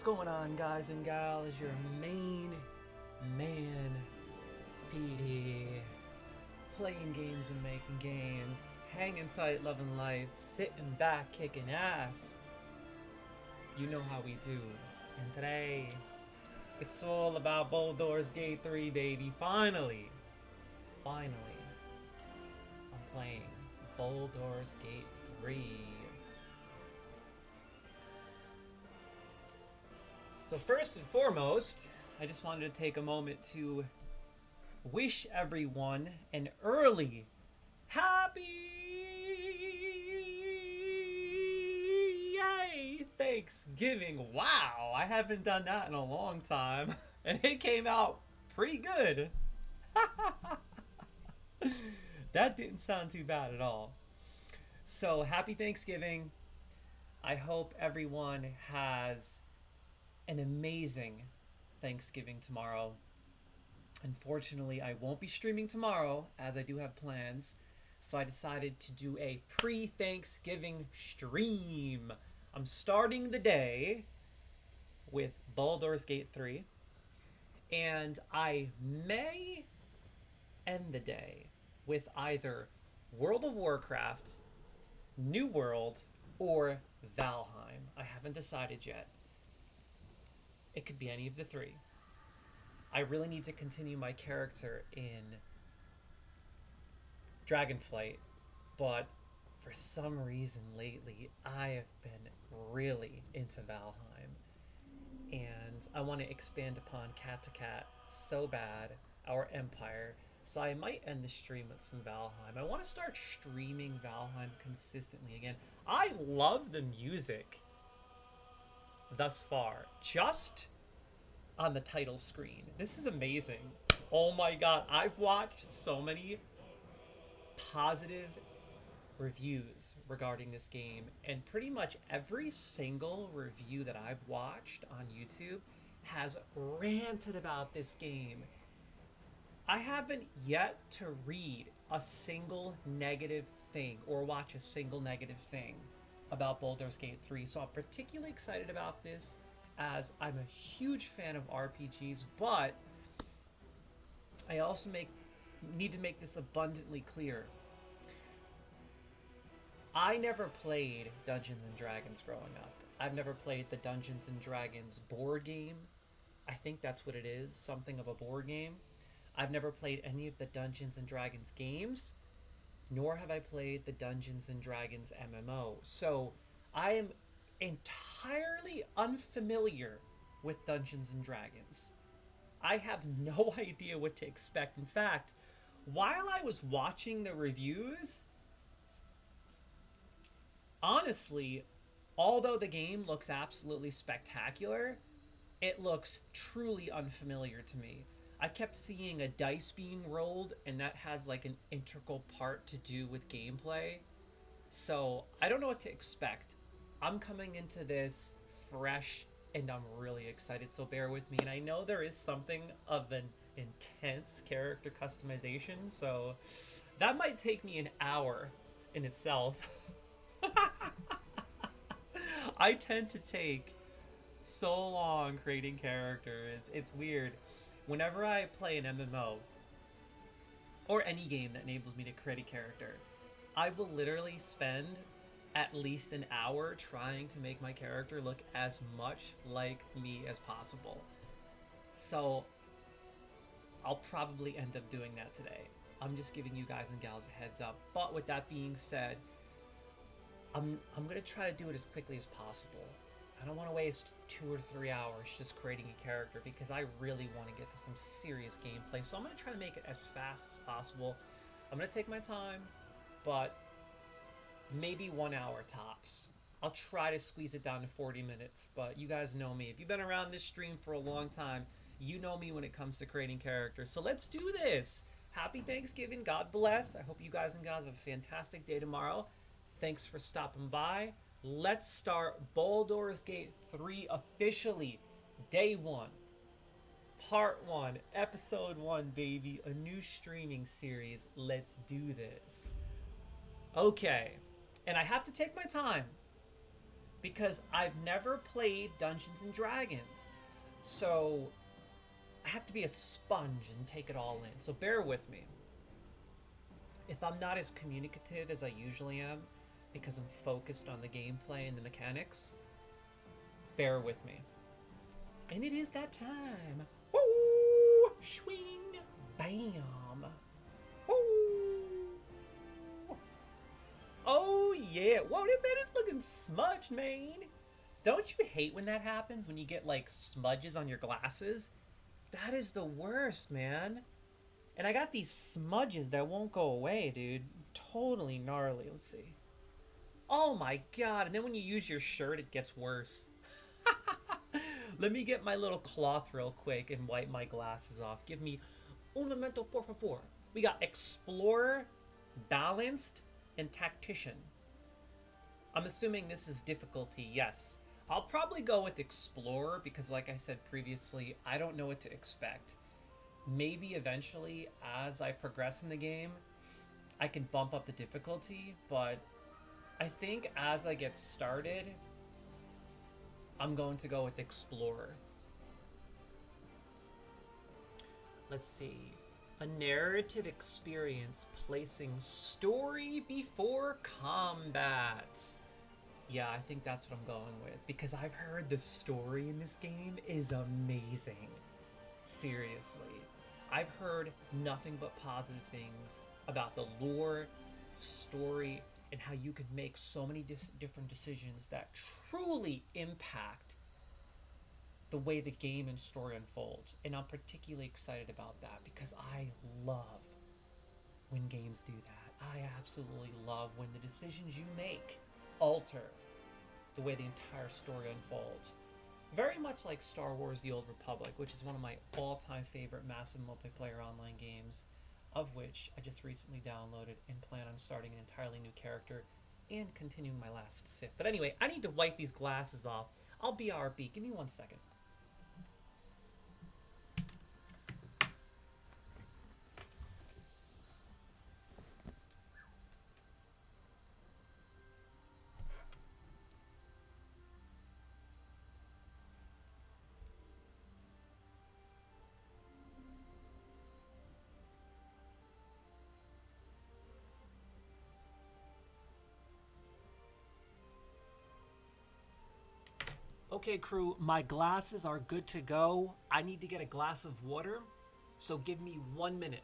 What's going on, guys and gals? Your main man, PD. Playing games and making games. Hanging tight, loving life. Sitting back, kicking ass. You know how we do. And today, it's all about Baldur's Gate 3, baby. Finally, I'm playing Baldur's Gate 3. So first and foremost, I just wanted to take a moment to wish everyone an early happy Thanksgiving. Wow, I haven't done that in a long time. And it came out pretty good. That didn't sound too bad at all. So happy Thanksgiving. I hope everyone has an amazing Thanksgiving tomorrow. Unfortunately, I won't be streaming tomorrow as I do have plans, so I decided to do a pre-Thanksgiving stream. I'm starting the day with Baldur's Gate 3, and I may end the day with either World of Warcraft, New World, or Valheim. I haven't decided yet. It could be any of the three. I really need to continue my character in Dragonflight, but for some reason lately, I have been really into Valheim. And I want to expand upon Cat to Cat so bad, our empire. So I might end the stream with some Valheim. I want to start streaming Valheim consistently again. I love the music thus far. Just on the title screen. This is amazing. Oh my god, I've watched so many positive reviews regarding this game, and pretty much every single review that I've watched on YouTube has ranted about this game. I haven't yet to read a single negative thing or watch a single negative thing about Baldur's Gate 3, so I'm particularly excited about this as I'm a huge fan of RPGs, but I also need to make this abundantly clear. I never played Dungeons and Dragons growing up. I've never played the Dungeons and Dragons board game. I think that's what it is, something of a board game. I've never played any of the Dungeons and Dragons games, nor have I played the Dungeons and Dragons MMO. So I am entirely unfamiliar with Dungeons and Dragons. I have no idea what to expect. In fact, while I was watching the reviews, honestly, although the game looks absolutely spectacular, it looks truly unfamiliar to me. I kept seeing a dice being rolled, and that has like an integral part to do with gameplay. So I don't know what to expect. I'm coming into this fresh, and I'm really excited, so bear with me. And I know there is something of an intense character customization, so that might take me an hour in itself. I tend to take so long creating characters. It's weird. Whenever I play an MMO, or any game that enables me to create a character, I will literally spend at least an hour trying to make my character look as much like me as possible. So I'll probably end up doing that today. I'm just giving you guys and gals a heads up. But with that being said, I'm gonna try to do it as quickly as possible. I don't want to waste 2 or 3 hours just creating a character because I really want to get to some serious gameplay. So I'm going to try to make it as fast as possible. I'm going to take my time, but maybe 1 hour tops. I'll try to squeeze it down to 40 minutes, but you guys know me. If you've been around this stream for a long time, you know me when it comes to creating characters. So let's do this. Happy Thanksgiving. God bless. I hope you guys and gals have a fantastic day tomorrow. Thanks for stopping by. Let's start Baldur's Gate 3 officially. Day 1. Part 1. Episode 1, baby. A new streaming series. Let's do this. Okay. And I have to take my time because I've never played Dungeons and Dragons. So I have to be a sponge and take it all in. So bear with me. If I'm not as communicative as I usually am, because I'm focused on the gameplay and the mechanics, bear with me. And it is that time. Woo! Swing! Bam! Woo! Oh yeah! Whoa, that man is looking smudged, man! Don't you hate when that happens? When you get like smudges on your glasses? That is the worst, man. And I got these smudges that won't go away, dude. Totally gnarly. Let's see. Oh my god. And then when you use your shirt, it gets worse. Let me get my little cloth real quick and wipe my glasses off. Give me un momento, por favor. We got Explorer, Balanced, and Tactician. I'm assuming this is difficulty, yes. I'll probably go with Explorer because, like I said previously, I don't know what to expect. Maybe eventually, as I progress in the game, I can bump up the difficulty, but I think as I get started, I'm going to go with Explorer. Let's see. A narrative experience placing story before combat. Yeah, I think that's what I'm going with because I've heard the story in this game is amazing. Seriously. I've heard nothing but positive things about the lore, story, and how you could make so many different decisions that truly impact the way the game and story unfolds. And I'm particularly excited about that because I love when games do that. I absolutely love when the decisions you make alter the way the entire story unfolds. Very much like Star Wars The Old Republic, which is one of my all-time favorite massive multiplayer online games, of which I just recently downloaded and plan on starting an entirely new character and continuing my last Sith. But anyway, I need to wipe these glasses off. I'll BRB. Give me 1 second. Okay, crew, my glasses are good to go. I need to get a glass of water, so give me 1 minute.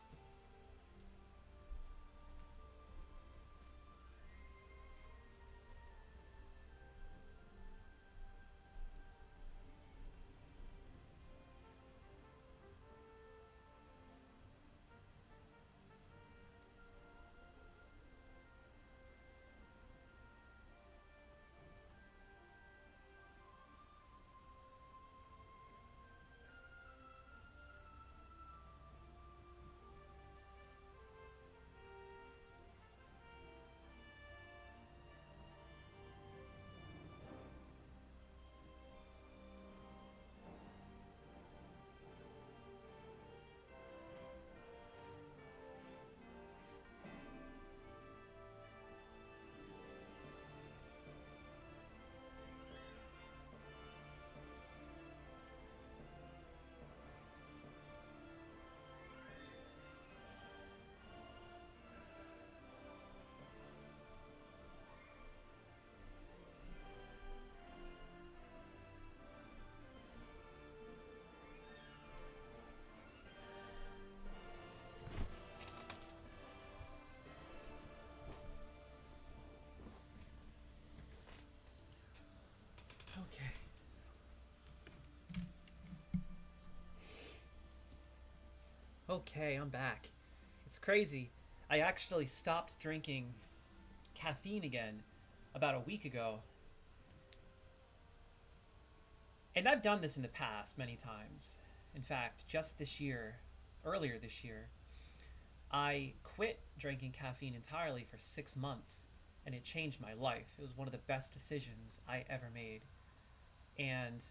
Okay. Okay, I'm back. It's crazy. I actually stopped drinking caffeine again about a week ago. And I've done this in the past many times. In fact, just this year, earlier this year, I quit drinking caffeine entirely for 6 months, and it changed my life. It was one of the best decisions I ever made. And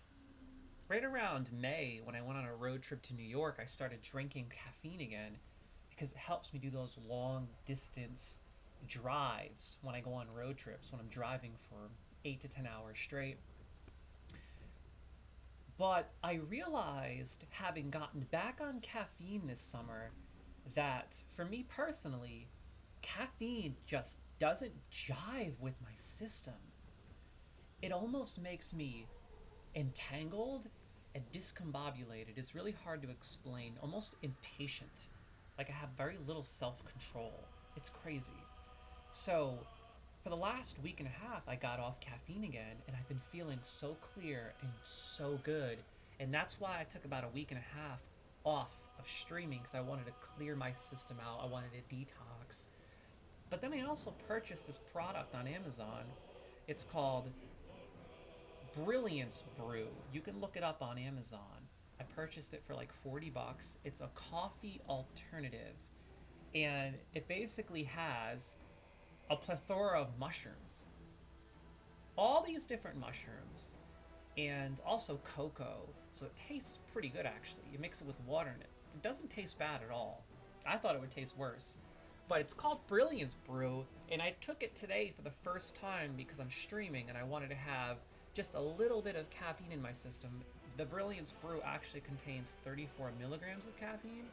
right around May, when I went on a road trip to New York, I started drinking caffeine again because it helps me do those long distance drives when I go on road trips, when I'm driving for 8 to 10 hours straight. But I realized, having gotten back on caffeine this summer, that for me personally, caffeine just doesn't jive with my system. It almost makes me entangled and discombobulated. It's really hard to explain, almost impatient. Like I have very little self control. It's crazy. So, for the last week and a half, I got off caffeine again, and I've been feeling so clear and so good. And that's why I took about a week and a half off of streaming, because I wanted to clear my system out. I wanted to detox. But then I also purchased this product on Amazon. It's called Brilliance Brew. You can look it up on Amazon. I purchased it for like 40 bucks. It's a coffee alternative. And it basically has a plethora of mushrooms. All these different mushrooms. And also cocoa. So it tastes pretty good actually. You mix it with water and it doesn't taste bad at all. I thought it would taste worse. But it's called Brilliance Brew, and I took it today for the first time because I'm streaming and I wanted to have just a little bit of caffeine in my system. The Brilliance Brew actually contains 34 milligrams of caffeine,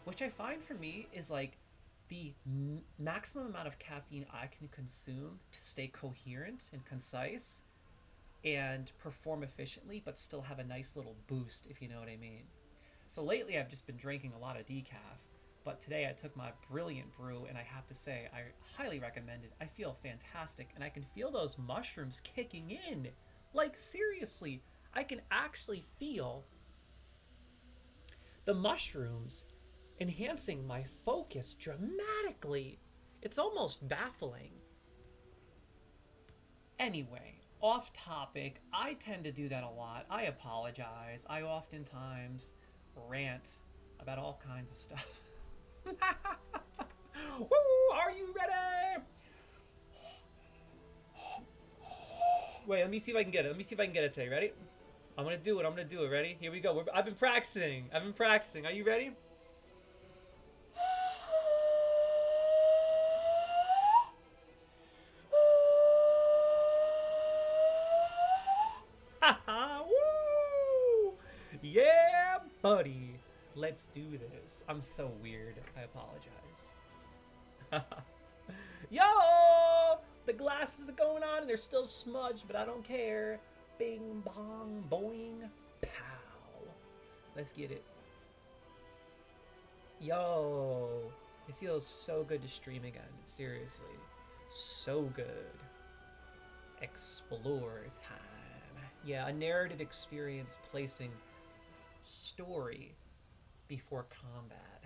which I find for me is like the maximum amount of caffeine I can consume to stay coherent and concise and perform efficiently, but still have a nice little boost, if you know what I mean. So lately I've just been drinking a lot of decaf, but today I took my Brilliant Brew, and I have to say, I highly recommend it. I feel fantastic, and I can feel those mushrooms kicking in. Like, seriously, I can actually feel the mushrooms enhancing my focus dramatically. It's almost baffling. Anyway, off topic, I tend to do that a lot. I apologize. I oftentimes rant about all kinds of stuff. Woo! Are you ready? Wait, let me see if I can get it. Let me see if I can get it today. Ready? I'm gonna do it. I'm gonna do it. Ready? Here we go. I've been practicing. Are you ready? Haha! Woo! Yeah, buddy. Let's do this. I'm so weird. I apologize. Yo! The glasses are going on and they're still smudged, but I don't care. Bing, bong, boing, pow. Let's get it. Yo! It feels so good to stream again. Seriously. So good. Explore time. Yeah, a narrative experience placing story before combat.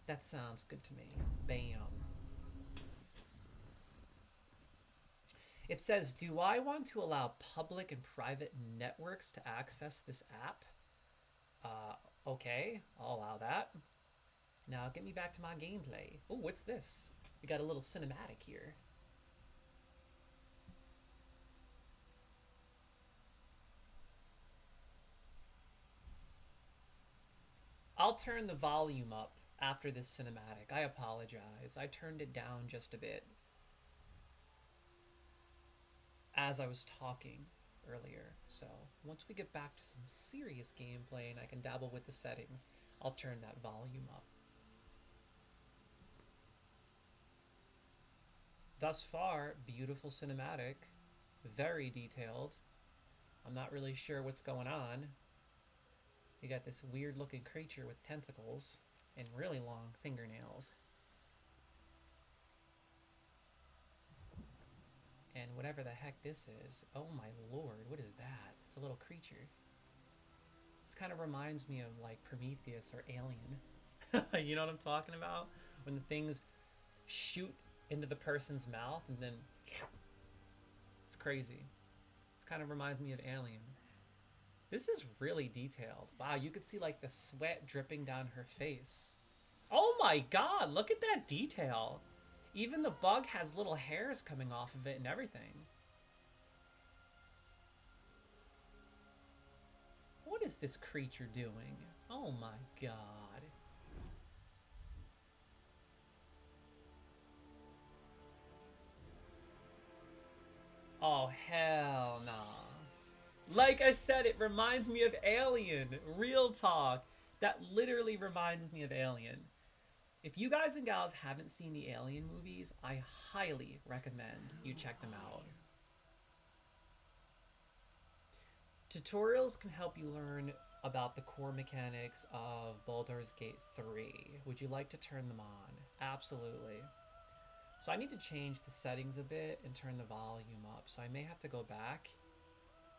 That sounds good to me. Bam. It says, do I want to allow public and private networks to access this app? Okay, I'll allow that. Now get me back to my gameplay. Oh, what's this? We got a little cinematic here. I'll turn the volume up after this cinematic. I apologize. I turned it down just a bit as I was talking earlier. So once we get back to some serious gameplay and I can dabble with the settings, I'll turn that volume up. Thus far, beautiful cinematic, very detailed. I'm not really sure what's going on. You got this weird looking creature with tentacles and really long fingernails. And whatever the heck this is, oh my lord, what is that? It's a little creature. This kind of reminds me of like Prometheus or Alien. You know what I'm talking about? When the things shoot into the person's mouth and then it's crazy. This kind of reminds me of Alien. This is really detailed. Wow, you could see like the sweat dripping down her face. Oh my god, look at that detail. Even the bug has little hairs coming off of it and everything. What is this creature doing? Oh my god. Oh, hell nah. Like I said, it reminds me of Alien. Real talk. That literally reminds me of Alien. If you guys and gals haven't seen the Alien movies, I highly recommend you check them out. Tutorials can help you learn about the core mechanics of Baldur's Gate 3. Would you like to turn them on? Absolutely. So I need to change the settings a bit and turn the volume up. So I may have to go back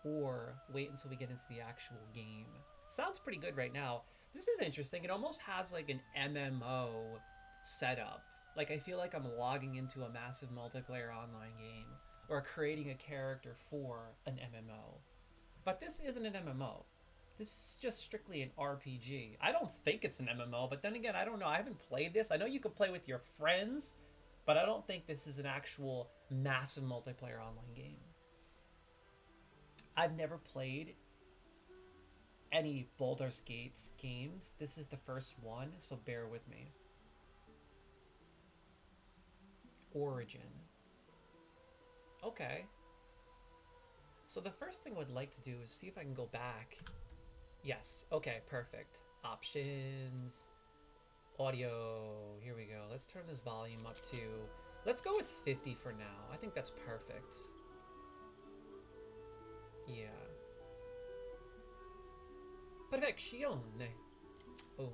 or wait until we get into the actual game. Sounds pretty good right now. This is interesting. It almost has like an MMO setup. Like I feel like I'm logging into a massive multiplayer online game or creating a character for an MMO. But this isn't an MMO. This is just strictly an RPG. I don't think it's an MMO, but then again, I don't know. I haven't played this. I know you could play with your friends, but I don't think this is an actual massive multiplayer online game. I've never played any Baldur's Gate games. This is the first one, so bear with me. Origin. Okay. So the first thing I would like to do is see if I can go back. Yes, okay, perfect. Options, audio, here we go. Let's turn this volume up to, let's go with 50 for now. I think that's perfect. Yeah. Perfection. Boom.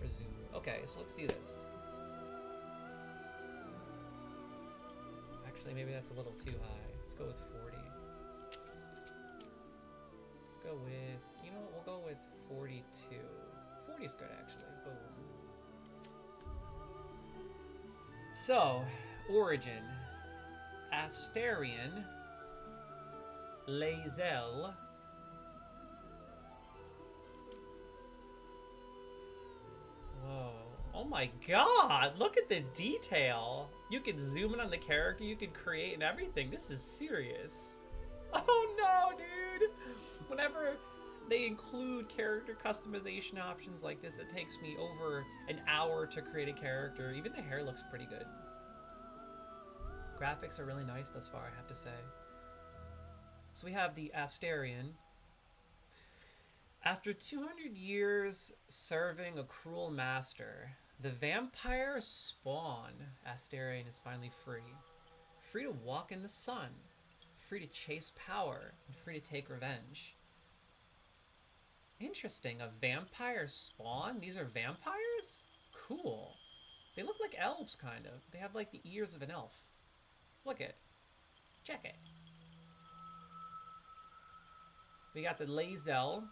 Resume. Okay, so let's do this. Actually, maybe that's a little too high. Let's go with 40. Let's go with, you know what, we'll go with 42. 40 is good, actually. Boom. So, origin. Astarion. Lae'zel. Whoa. Oh my god! Look at the detail! You can zoom in on the character, you can create and everything. This is serious. Oh no, dude! Whenever they include character customization options like this, it takes me over an hour to create a character. Even the hair looks pretty good. Graphics are really nice thus far, I have to say. So we have the Astarion. After 200 years serving a cruel master, the vampire spawn Astarion is finally free. Free to walk in the sun, free to chase power, and free to take revenge. Interesting, a vampire spawn? These are vampires? Cool. They look like elves, kind of. They have like the ears of an elf. Look it. Check it. We got the Lae'zel.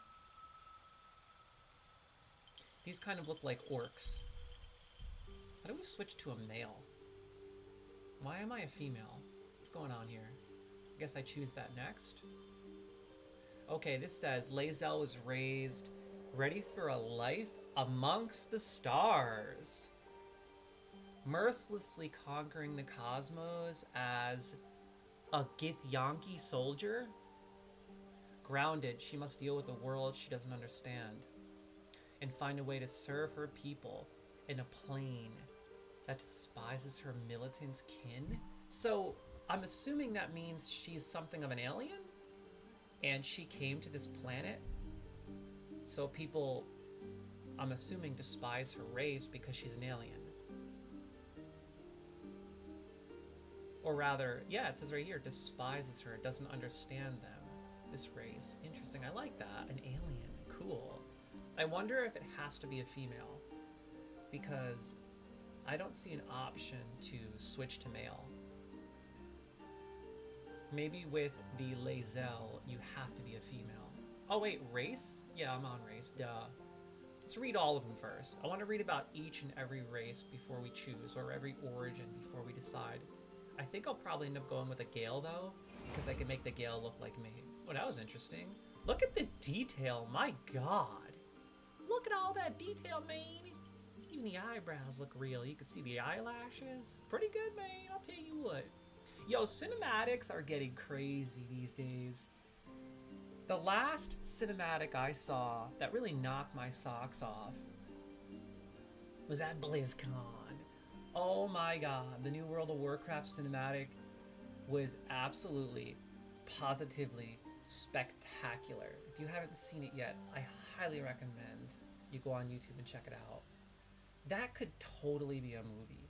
These kind of look like orcs. How do we switch to a male? Why am I a female? What's going on here? I guess I choose that next. Okay, this says Lae'zel was raised ready for a life amongst the stars. Mercilessly conquering the cosmos as a Githyanki soldier. Grounded, she must deal with a world she doesn't understand and find a way to serve her people in a plane that despises her militant's kin. So I'm assuming that means she's something of an alien and she came to this planet. So people, I'm assuming, despise her race because she's an alien. Or rather, yeah, it says right here, despises her, doesn't understand them, this race. Interesting, I like that, an alien, cool. I wonder if it has to be a female, because I don't see an option to switch to male. Maybe with the Lae'zel, you have to be a female. Oh wait, race? Yeah, I'm on race, duh. Let's read all of them first. I want to read about each and every race before we choose, or every origin before we decide. I think I'll probably end up going with a Gale though, because I can make the Gale look like me. Oh, that was interesting. Look at the detail, my god. Look at all that detail, man. Even the eyebrows look real. You can see the eyelashes. Pretty good, man, I'll tell you what. Yo, cinematics are getting crazy these days. The last cinematic I saw that really knocked my socks off was at BlizzCon. Oh my god, the new World of Warcraft cinematic was absolutely, positively spectacular. If you haven't seen it yet, I highly recommend you go on YouTube and check it out. That could totally be a movie.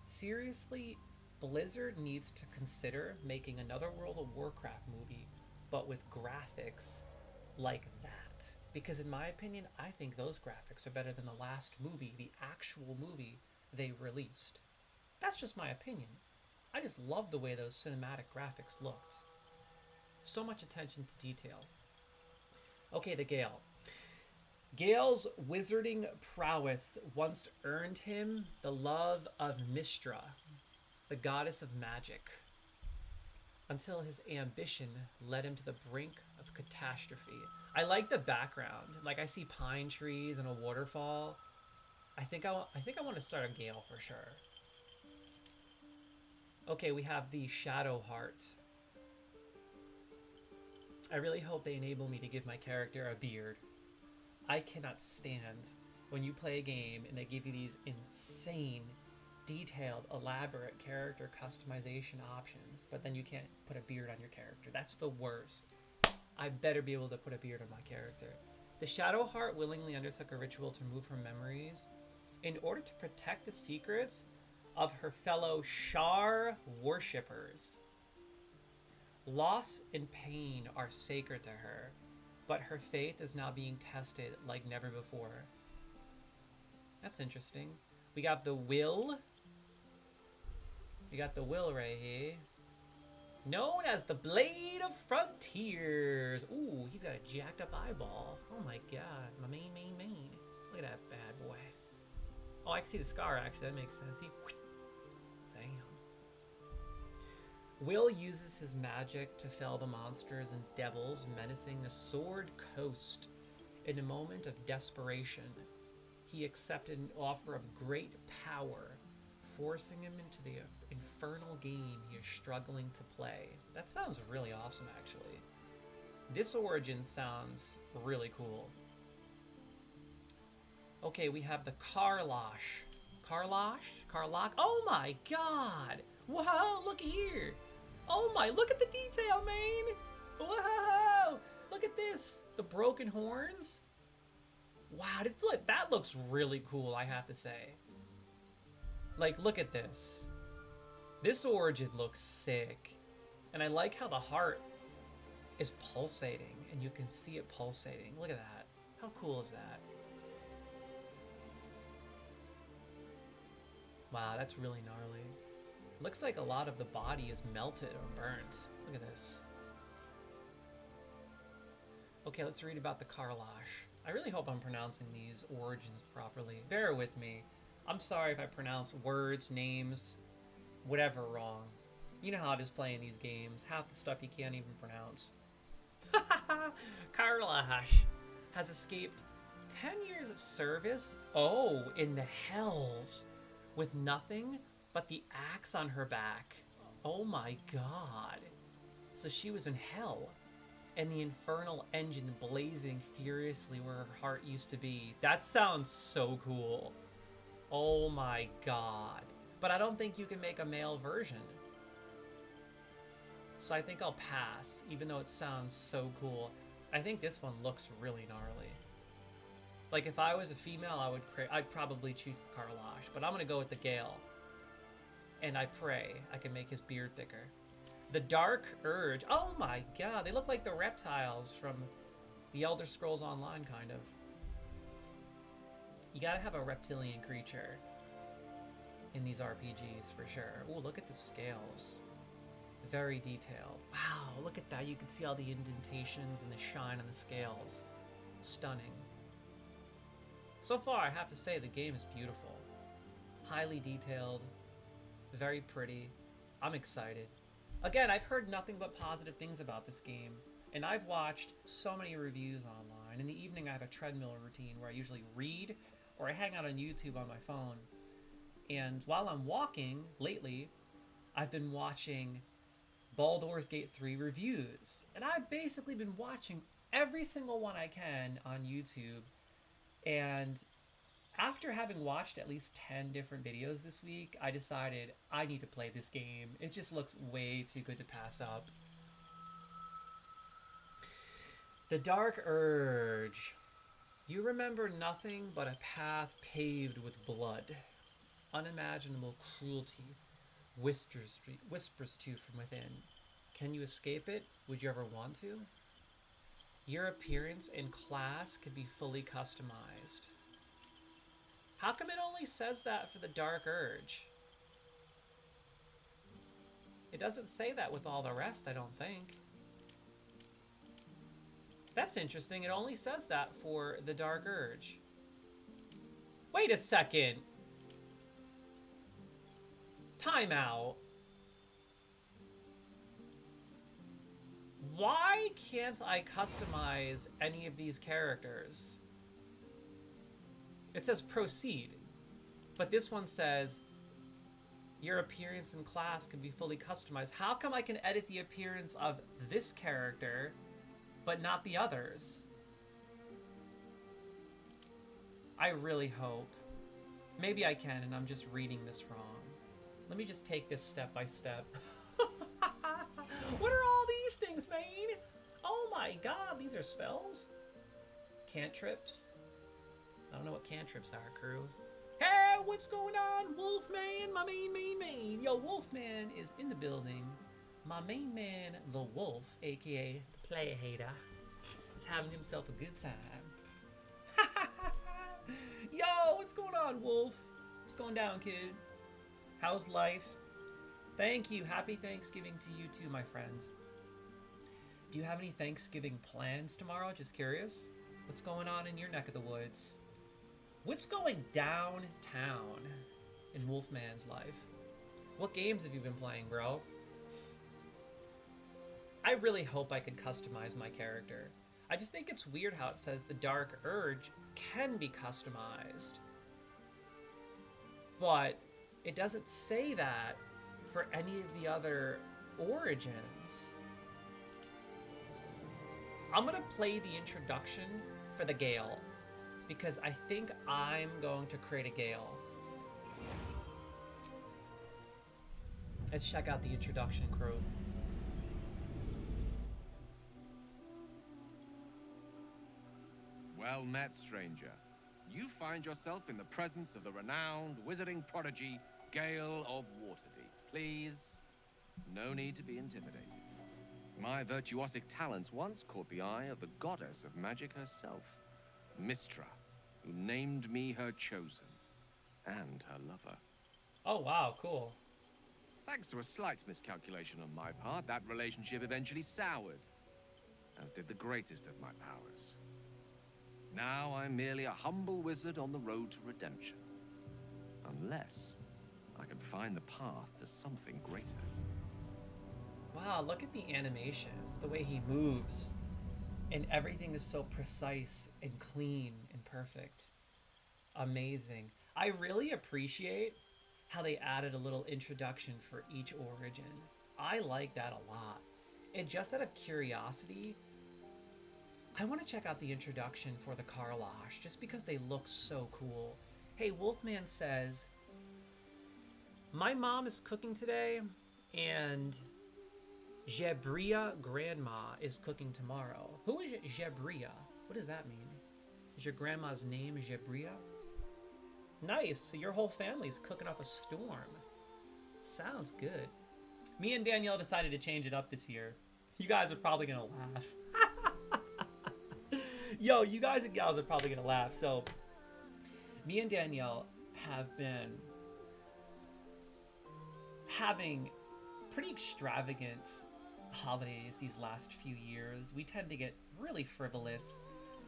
Seriously, Blizzard needs to consider making another World of Warcraft movie, but with graphics like that. Because in my opinion, I think those graphics are better than the last movie, the actual movie they released. That's just my opinion. I just love the way those cinematic graphics looked. So much attention to detail. Okay, the Gale. Gale's wizarding prowess once earned him the love of Mystra, the goddess of magic, until his ambition led him to the brink of catastrophe. I like the background. Like, I see pine trees and a waterfall. I want to start a Gale for sure. Okay, we have the Shadow Heart. I really hope they enable me to give my character a beard. I cannot stand when you play a game and they give you these insane, detailed, elaborate character customization options, but then you can't put a beard on your character. That's the worst. I better be able to put a beard on my character. The Shadow Heart willingly undertook a ritual to move her memories in order to protect the secrets of her fellow Shar worshippers. Loss and pain are sacred to her, but her faith is now being tested like never before. That's interesting. We got the Will. We got the Will right here. Known as the Blade of Frontiers. Ooh, he's got a jacked up eyeball. Oh my god. My main. Look at that bad boy. Oh, I can see the scar actually. That makes sense. See? Damn. Will uses his magic to fell the monsters and devils menacing the Sword Coast. In a moment of desperation, he accepted an offer of great power, forcing him into the infernal game he is struggling to play. That sounds really awesome, actually. This origin sounds really cool. Okay, we have the Karlosh. Karlock? Oh my god! Whoa, look here! Oh my, look at the detail, man! Whoa! Look at this! The broken horns? Wow, that looks really cool, I have to say. Like, look at this. This origin looks sick. And I like how the heart is pulsating, and you can see it pulsating. Look at that. How cool is that? Wow, that's really gnarly. Looks like a lot of the body is melted or burnt. Look at this. Okay, let's read about the Karlosh. I really hope I'm pronouncing these origins properly. Bear with me. I'm sorry if I pronounce words, names, whatever wrong. You know how it is playing these games. Half the stuff you can't even pronounce. Karlosh has escaped 10 years of service. Oh, in the hells. With nothing but the axe on her back. Oh my god. So she was in hell. And the infernal engine blazing furiously where her heart used to be. That sounds so cool. Oh my god. But I don't think you can make a male version. So I think I'll pass, even though it sounds so cool. I think this one looks really gnarly. Like, if I was a female, I'd probably choose the Karlosh, but I'm gonna go with the Gale. And I pray I can make his beard thicker. The Dark Urge. Oh my god, they look like the reptiles from the Elder Scrolls Online, kind of. You gotta have a reptilian creature in these RPGs, for sure. Ooh, look at the scales. Very detailed. Wow, look at that. You can see all the indentations and the shine on the scales. Stunning. So far, I have to say, the game is beautiful. Highly detailed. Very pretty. I'm excited. Again, I've heard nothing but positive things about this game, and I've watched so many reviews online. In the evening, I have a treadmill routine where I usually read or I hang out on YouTube on my phone. And while I'm walking, lately, I've been watching Baldur's Gate 3 reviews. And I've basically been watching every single one I can on YouTube. And After having watched at least 10 different videos this week, I decided I need to play this game. It just looks way too good to pass up. The Dark Urge. You remember nothing but a path paved with blood. Unimaginable cruelty whispers to you from within. Can you escape it? Would you ever want to? Your appearance and class could be fully customized. How come it only says that for the Dark Urge? It doesn't say that with all the rest, I don't think. That's interesting. It only says that for the Dark Urge. Wait a second. Timeout. Why can't I customize any of these characters? It says proceed, but this one says your appearance and class can be fully customized. How come I can edit the appearance of this character, but not the others? I really hope. Maybe I can, and I'm just reading this wrong. Let me just take this step by step. What are all these things, man? Oh my god, these are spells? Cantrips? I don't know what cantrips are, crew. Hey, what's going on, Wolfman? My main. Yo, Wolfman is in the building. My main man, the Wolf, aka the Player Hater, is having himself a good time. Yo, what's going on, Wolf? What's going down, kid? How's life? Thank you. Happy Thanksgiving to you too, my friends. Do you have any Thanksgiving plans tomorrow? Just curious. What's going on in your neck of the woods? What's going downtown in Wolfman's life? What games have you been playing, bro? I really hope I could customize my character. I just think it's weird how it says the Dark Urge can be customized. But it doesn't say that for any of the other origins. I'm gonna play the introduction for the Gale, because I think I'm going to create a Gale. Let's check out the introduction, crew. Well met, stranger. You find yourself in the presence of the renowned wizarding prodigy, Gale of Waterdeep. Please, no need to be intimidated. My virtuosic talents once caught the eye of the goddess of magic herself, Mistra, who named me her chosen, and her lover. Oh wow, cool. Thanks to a slight miscalculation on my part, that relationship eventually soured, as did the greatest of my powers. Now I'm merely a humble wizard on the road to redemption. Unless I can find the path to something greater. Wow, look at the animations, the way he moves. And everything is so precise and clean and perfect. Amazing. I really appreciate how they added a little introduction for each origin. I like that a lot. And just out of curiosity, I want to check out the introduction for the Karlash, just because they look so cool. Hey, Wolfman says, my mom is cooking today, and Jabria Grandma is cooking tomorrow. Who is Jabria? What does that mean? Is your grandma's name Jabria? Nice, so your whole family's cooking up a storm. Sounds good. Me and Danielle decided to change it up this year. You guys are probably gonna laugh. Yo, you guys and gals are probably gonna laugh. So, me and Danielle have been having pretty extravagant holidays these last few years. We tend to get really frivolous,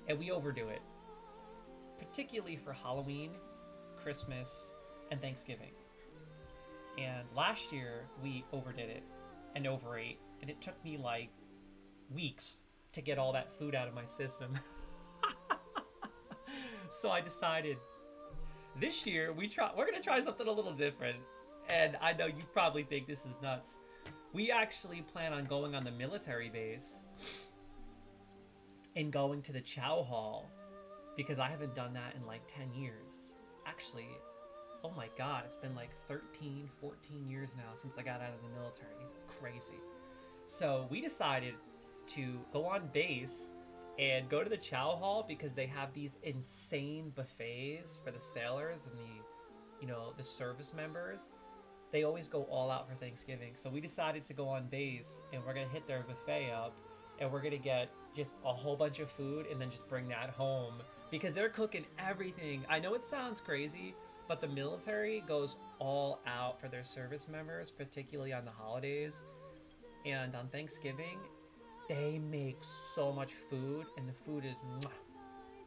and we overdo it. Particularly for Halloween, Christmas, and Thanksgiving. And last year, we overdid it and overate, and it took me like weeks to get all that food out of my system. So I decided this year we're gonna try something a little different. And I know you probably think this is nuts. We actually plan on going on the military base and going to the Chow Hall, because I haven't done that in like 10 years. actually, oh my god, it's been like 13, 14 years now since I got out of the military. Crazy. So we decided to go on base and go to the chow hall because they have these insane buffets for the sailors and the service members. They always go all out for Thanksgiving. So we decided to go on base and we're going to hit their buffet up and we're going to get just a whole bunch of food and then just bring that home because they're cooking everything. I know it sounds crazy, but the military goes all out for their service members, particularly on the holidays. And on Thanksgiving, they make so much food and the food is mwah.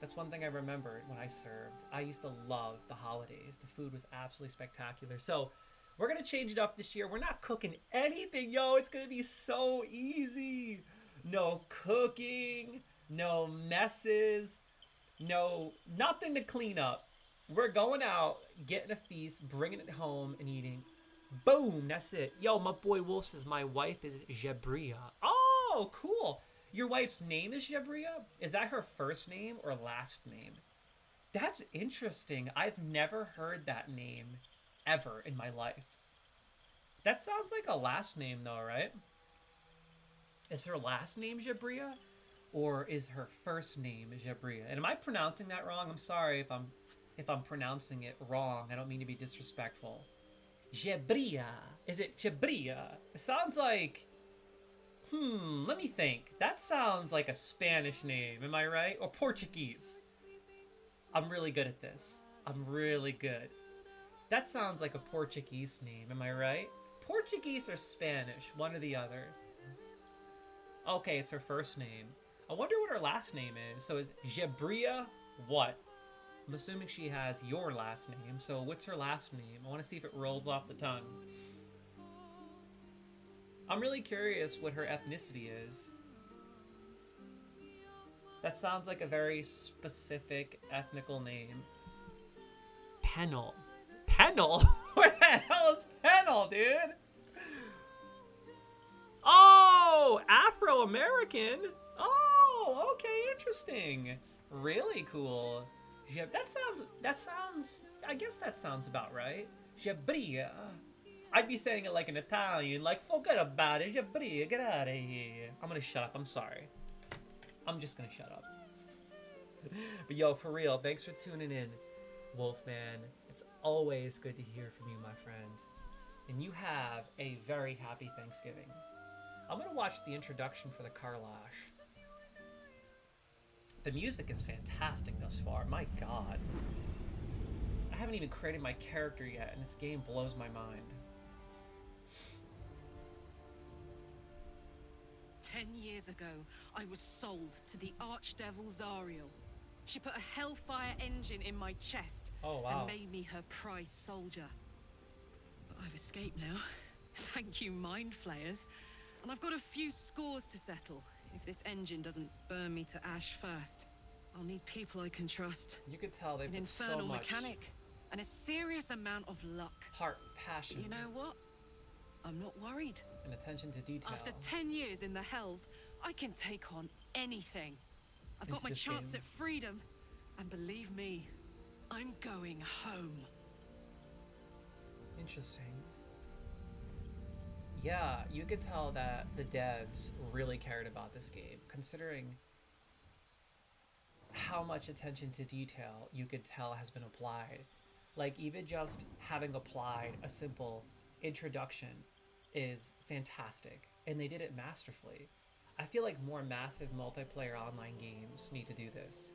That's one thing I remembered when I served. I used to love the holidays. The food was absolutely spectacular. So we're going to change it up this year. We're not cooking anything, yo. It's going to be so easy. No cooking, no messes, nothing to clean up. We're going out, getting a feast, bringing it home, and eating. Boom, that's it. Yo, my boy Wolf says my wife is Jabria. Oh, cool. Your wife's name is Jabria? Is that her first name or last name? That's interesting. I've never heard that name ever in my life. That sounds like a last name though, right? Is her last name Jabria? Or is her first name Jabria? And am I pronouncing that wrong? I'm sorry if I'm pronouncing it wrong. I don't mean to be disrespectful. Jabria. Is it Jabria? It sounds like... let me think. That sounds like a Spanish name, am I right? Or Portuguese. I'm really good at this. I'm really good. That sounds like a Portuguese name, am I right? Portuguese or Spanish, one or the other. Okay, it's her first name. I wonder what her last name is. So it's Jabria what? I'm assuming she has your last name, so what's her last name? I want to see if it rolls off the tongue. I'm really curious what her ethnicity is. That sounds like a very specific ethnical name. Pennell. Pennell? Where the hell is Pennell, dude? Oh, Afro-American? Oh, okay, interesting. Really cool. I guess that sounds about right. Jabria. I'd be saying it like an Italian, like, forget about it, Jabria, get out of here. I'm gonna shut up, I'm sorry. I'm just gonna shut up. But yo, for real, thanks for tuning in, Wolfman. It's always good to hear from you, my friend. And you have a very happy Thanksgiving. I'm gonna watch the introduction for the Carlash. The music is fantastic thus far, my god. I haven't even created my character yet, and this game blows my mind. 10 years ago, I was sold to the Archdevil Zariel. She put a Hellfire engine in my chest and made me her prize soldier. But I've escaped now. Thank you, Mind Flayers. And I've got a few scores to settle. If this engine doesn't burn me to ash first, I'll need people I can trust. You could tell they an put infernal so much mechanic and a serious amount of luck. heart, passion, But you know what? I'm not worried. and attention to detail. After 10 years in the Hells, I can take on anything. I've got Into my this chance game. at freedom, and believe me, I'm going home. Interesting. Yeah, you could tell that the devs really cared about this game, considering how much attention to detail you could tell has been applied. Like, even just having applied a simple introduction is fantastic, and they did it masterfully. I feel like more massive multiplayer online games need to do this,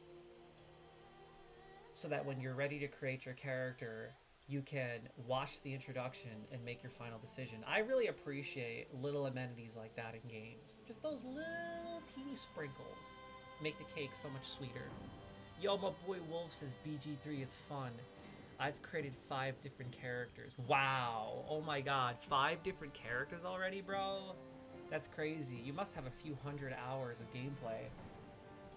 so that when you're ready to create your character, you can watch the introduction and make your final decision. I really appreciate little amenities like that in games. Just those little teeny sprinkles make the cake so much sweeter. Yo, my boy Wolf says BG3 is fun. I've created 5 different characters. Wow. Oh my god. 5 different characters already, bro? That's crazy. You must have a few hundred hours of gameplay.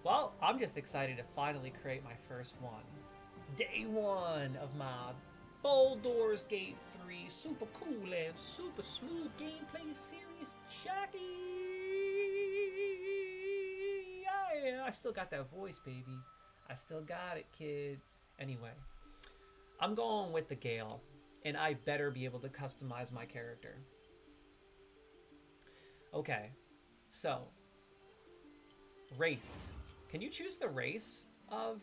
Well, I'm just excited to finally create my first one. Day 1 of my Baldur's Gate 3 super cool and super smooth gameplay series. Chucky! Yeah, I still got that voice, baby. I still got it, kid. Anyway, I'm going with the Gale, and I better be able to customize my character. Okay, so race. Can you choose the race of...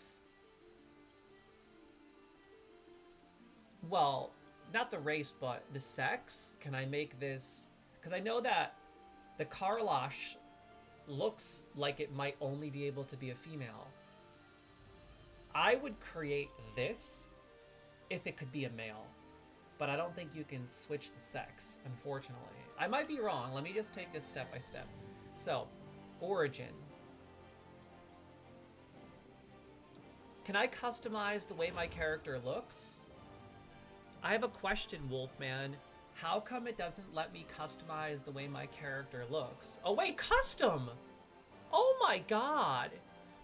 Well, not the race, but the sex? Can I make this... Because I know that the Karlash looks like it might only be able to be a female. I would create this if it could be a male, but I don't think you can switch the sex, unfortunately. I might be wrong. Let me just take this step by step. So, origin. Can I customize the way my character looks? I have a question, Wolfman. How come it doesn't let me customize the way my character looks? Oh wait, custom! Oh my god!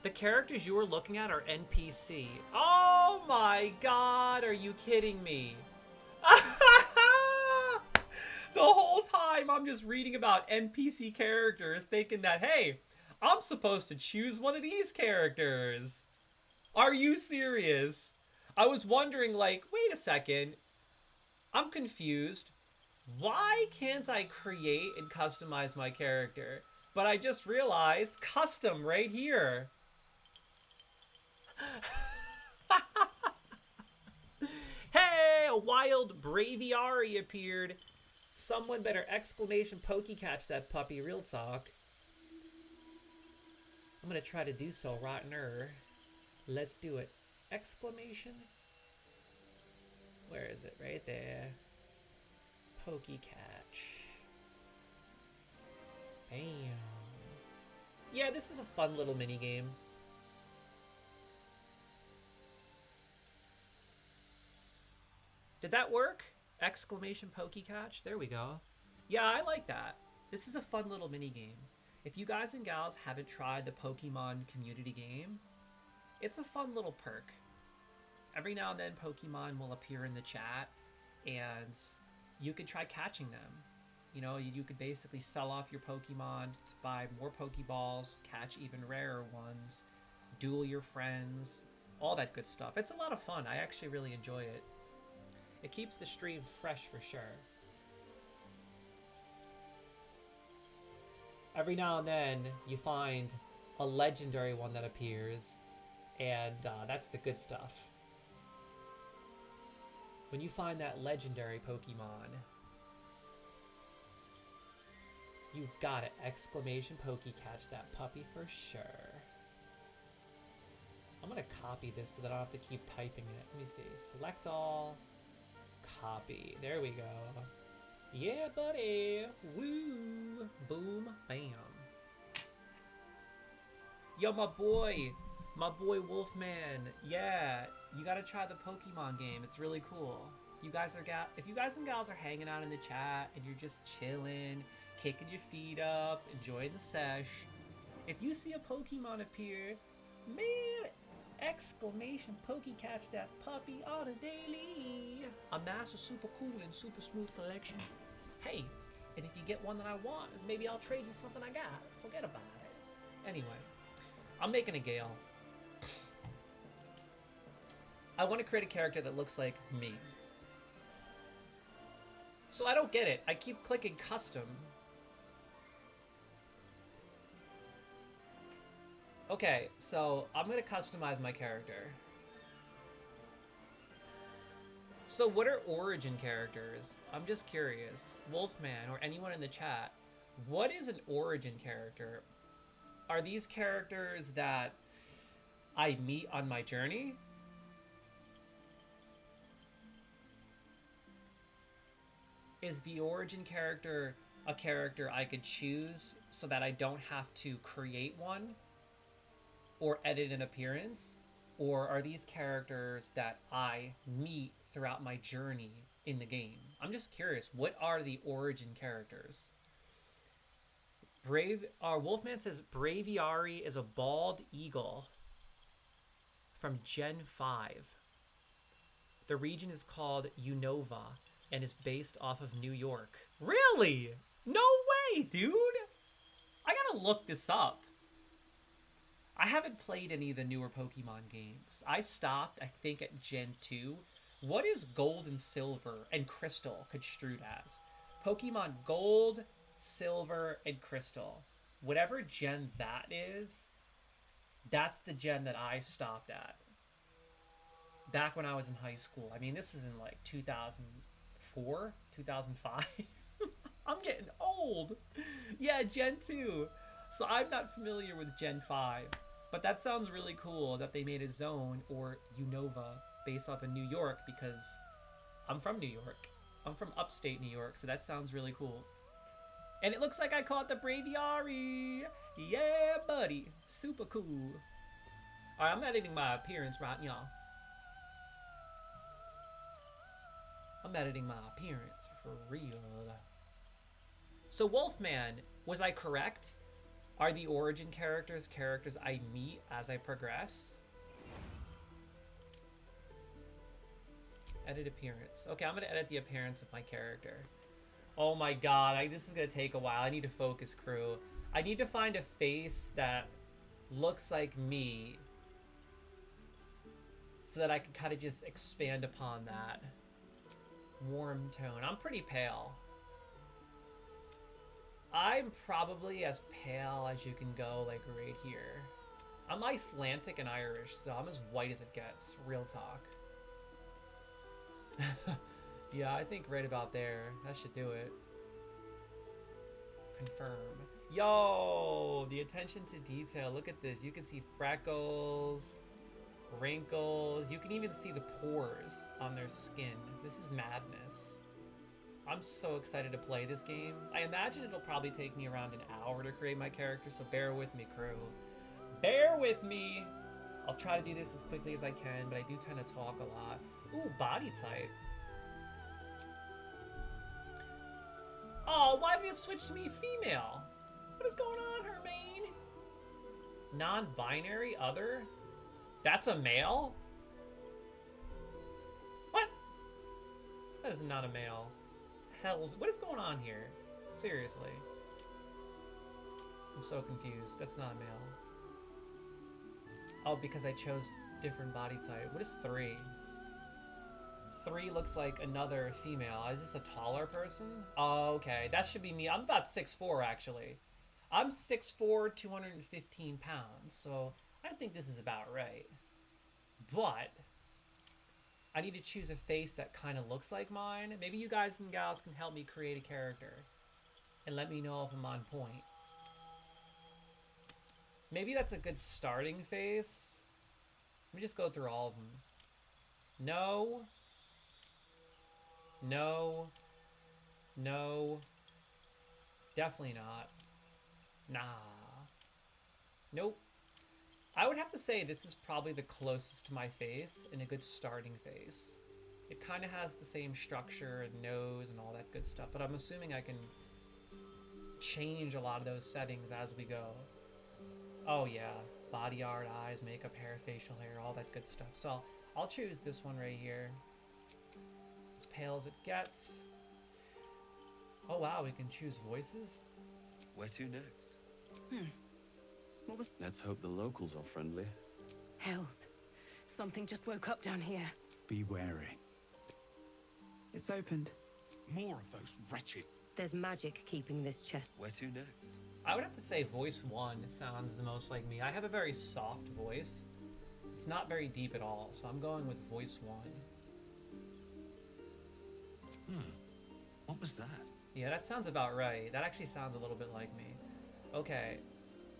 The characters you were looking at are NPC. Oh my god, are you kidding me? The whole time I'm just reading about NPC characters thinking that, hey, I'm supposed to choose one of these characters. Are you serious? I was wondering, like, wait a second. I'm confused. Why can't I create and customize my character? But I just realized custom right here. Hey, a wild Braviary appeared. Someone better exclamation pokey catch that puppy, real talk. I'm gonna try to do so right now. Let's do it. Exclamation. Where is it? Right there. Pokey catch. Bam. Yeah, this is a fun little mini game. Did that work? Exclamation pokey catch. There we go. Yeah, I like that. This is a fun little mini game. If you guys and gals haven't tried the Pokemon community game, it's a fun little perk. Every now and then Pokemon will appear in the chat and you could try catching them. You know, you could basically sell off your Pokemon to buy more Pokeballs, catch even rarer ones, duel your friends, all that good stuff. It's a lot of fun. I actually really enjoy it. It keeps the stream fresh for sure. Every now and then you find a legendary one that appears, and that's the good stuff. When you find that legendary Pokemon, you got it. Exclamation pokey catch that puppy for sure. I'm gonna copy this so that I don't have to keep typing it. Let me see. Select all. Copy. There we go. Yeah, buddy. Woo. Boom. Bam. Yo, my boy Wolfman. Yeah, you gotta try the Pokemon game. It's really cool. You guys are if you guys and gals are hanging out in the chat and you're just chilling, kicking your feet up, enjoying the sesh, if you see a Pokemon appear, man, exclamation pokey catch that puppy on a daily. Amass a super cool and super smooth collection. Hey, and if you get one that I want, maybe I'll trade you something I got. Forget about it. Anyway, I'm making a Gale. I want to create a character that looks like me. So I don't get it. I keep clicking custom. Okay, so I'm going to customize my character. So what are origin characters? I'm just curious. Wolfman or anyone in the chat, what is an origin character? Are these characters that I meet on my journey? Is the origin character a character I could choose so that I don't have to create one or edit an appearance? Or are these characters that I meet throughout my journey in the game? I'm just curious, what are the origin characters? Wolfman says Braviary is a bald eagle from Gen 5. The region is called Unova and is based off of New York. Really? No way, dude! I gotta look this up. I haven't played any of the newer Pokemon games. I stopped, I think, at Gen 2, What is gold and silver and crystal construed as? Pokemon gold, silver, and crystal. Whatever gen that is, that's the gen that I stopped at. Back when I was in high school. I mean, this is in like 2004, 2005. I'm getting old. Yeah, Gen 2. So I'm not familiar with Gen 5. But that sounds really cool that they made a zone, or Unova, based off in New York, because I'm from New York. I'm from upstate New York, so that sounds really cool. And it looks like I caught the Braviary. Yeah, buddy. Super cool. Alright, I'm editing my appearance right now. I'm editing my appearance for real. So Wolfman, was I correct? Are the origin characters I meet as I progress? Edit appearance. Okay, I'm gonna edit the appearance of my character. Oh my god, this is gonna take a while. I need to focus, crew. I need to find a face that looks like me so that I can kind of just expand upon that. Warm tone. I'm pretty pale. I'm probably as pale as you can go, like right here. I'm Icelandic and Irish, so I'm as white as it gets. Real talk. Yeah, I think right about there. That should do it. Confirm. Yo, the attention to detail. Look at this. You can see freckles, wrinkles. You can even see the pores on their skin. This is madness. I'm so excited to play this game. I imagine it'll probably take me around an hour to create my character, so bear with me, crew. Bear with me! I'll try to do this as quickly as I can, but I do tend to talk a lot. Ooh, body type. Oh, why did it switch to me female? What is going on, Hermine? Non-binary, other? That's a male? What? That is not a male. What is going on here? Seriously. I'm so confused. That's not a male. Oh, because I chose different body type. What is 3? 3 looks like another female. Is this a taller person? Oh, okay. That should be me. I'm about 6'4", actually. I'm 6'4", 215 pounds, so I think this is about right. But I need to choose a face that kind of looks like mine. Maybe you guys and gals can help me create a character and let me know if I'm on point. Maybe that's a good starting face. Let me just go through all of them. No. No. No. Definitely not. Nah. Nope. I would have to say this is probably the closest to my face and a good starting face. It kind of has the same structure and nose and all that good stuff, but I'm assuming I can change a lot of those settings as we go. Oh yeah, body art, eyes, makeup, hair, facial hair, all that good stuff. So I'll choose this one right here. As pale as it gets. Oh wow, we can choose voices? Where to next? What was... Let's hope the locals are friendly. Hells. Something just woke up down here. Be wary. It's opened. More of those wretched... There's magic keeping this chest. Where to next? I would have to say voice 1 sounds the most like me. I have a very soft voice. It's not very deep at all, so I'm going with voice 1. What was that? Yeah, that sounds about right. That actually sounds a little bit like me. Okay.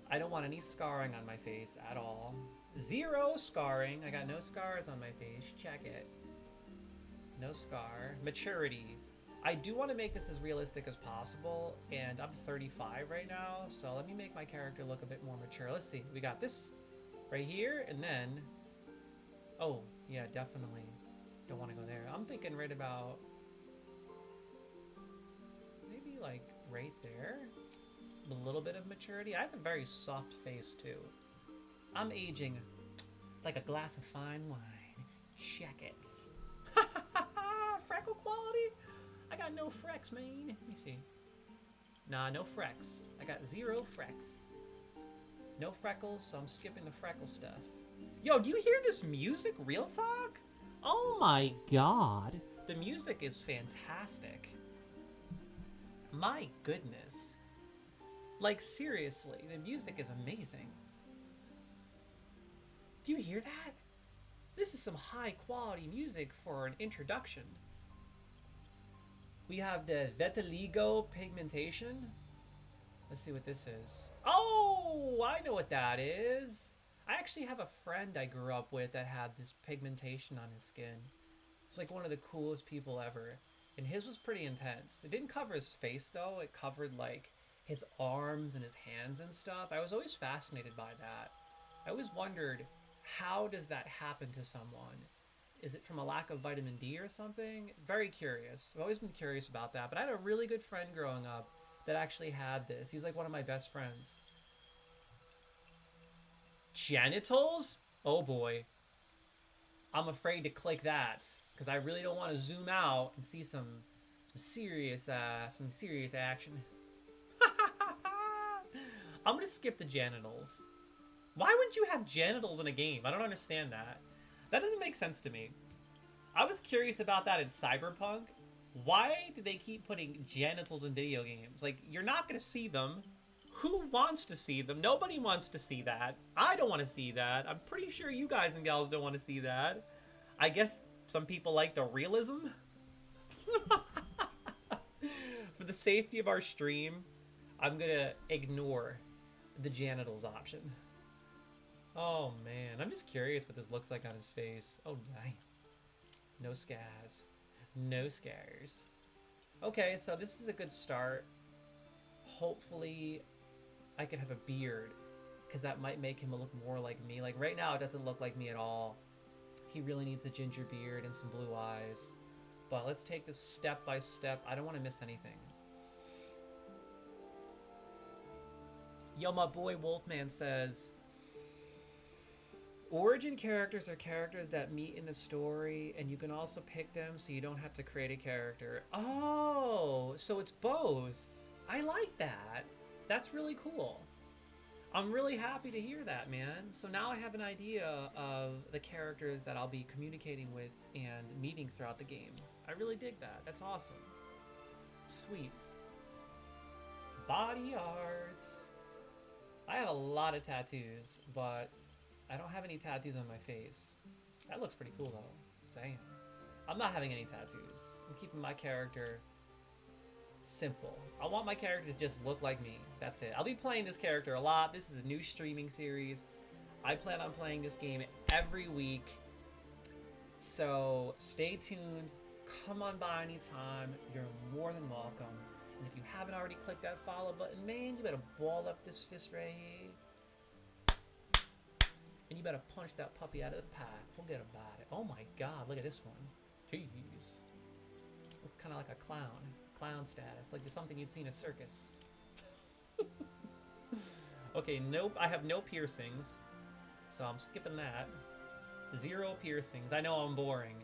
I don't want any scarring on my face at all. 0 scarring. I got no scars on my face. Check it. No scar. Maturity. I do want to make this as realistic as possible, and I'm 35 right now, so let me make my character look a bit more mature. Let's see. We got this right here, and then... Oh, yeah, definitely. Don't want to go there. I'm thinking right about... Maybe, like, right there? A little bit of maturity. I have a very soft face, too. I'm aging like a glass of fine wine. Check it. Freckle quality? I got no frecks, man. Let me see. Nah, no frecks. I got 0 frecks. No freckles, so I'm skipping the freckle stuff. Yo, do you hear this music? Real talk? Oh my god. The music is fantastic. My goodness. Like, seriously, the music is amazing. Do you hear that? This is some high quality music for an introduction. We have the vitiligo pigmentation. Let's see what this is. Oh, I know what that is. I actually have a friend I grew up with that had this pigmentation on his skin. It's like one of the coolest people ever. And his was pretty intense. It didn't cover his face though. It covered like his arms and his hands and stuff. I was always fascinated by that. I always wondered, how does that happen to someone? Is it from a lack of vitamin D or something? Very curious. I've always been curious about that. But I had a really good friend growing up that actually had this. He's like one of my best friends. Genitals? Oh boy. I'm afraid to click that because I really don't want to zoom out and see some serious action. I'm gonna skip the genitals. Why would you have genitals in a game? I don't understand that. That doesn't make sense to me. I was curious about that in Cyberpunk. Why do they keep putting genitals in video games? Like, you're not gonna see them. Who wants to see them? Nobody wants to see that. I don't want to see that. I'm pretty sure you guys and gals don't want to see that. I guess some people like the realism. For the safety of our stream, I'm gonna ignore the genitals option. Oh man, I'm just curious what this looks like on his face. Oh dang. No scars. No scars. Okay, so this is a good start. Hopefully I could have a beard, because that might make him look more like me. Like right now it doesn't look like me at all. He really needs a ginger beard and some blue eyes. But let's take this step by step. I don't want to miss anything. Yo, my boy Wolfman says, origin characters are characters that meet in the story, and you can also pick them so you don't have to create a character. Oh, so it's both. I like that. That's really cool. I'm really happy to hear that, man. So now I have an idea of the characters that I'll be communicating with and meeting throughout the game. I really dig that. That's awesome. Sweet. Body arts. I have a lot of tattoos, but I don't have any tattoos on my face. That looks pretty cool though. Damn. I'm not having any tattoos. I'm keeping my character simple. I want my character to just look like me. That's it. I'll be playing this character a lot. This is a new streaming series. I plan on playing this game every week. So stay tuned. Come on by anytime. You're more than welcome. And if you haven't already clicked that follow button, man, you better ball up this fist right here. And you better punch that puppy out of the pack. Forget about it. Oh my god, look at this one. Jeez. Look kind of like a clown. Clown status. Like it's something you'd see in a circus. Okay, nope. I have no piercings. So I'm skipping that. 0 piercings. I know I'm boring.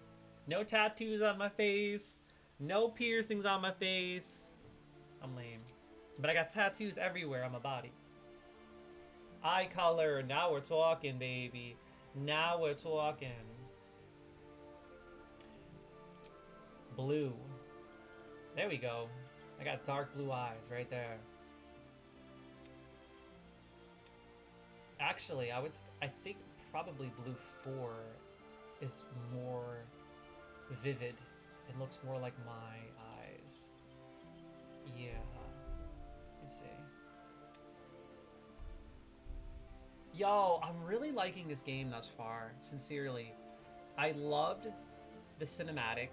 No tattoos on my face. No piercings on my face. I'm lame. But I got tattoos everywhere on my body. Eye color. Now we're talking, baby. Now we're talking. Blue. There we go. I got dark blue eyes right there. Actually, I think probably blue 4 is more vivid and looks more like my eyes. Yeah. Let's see. Yo, I'm really liking this game thus far, sincerely. I loved the cinematic.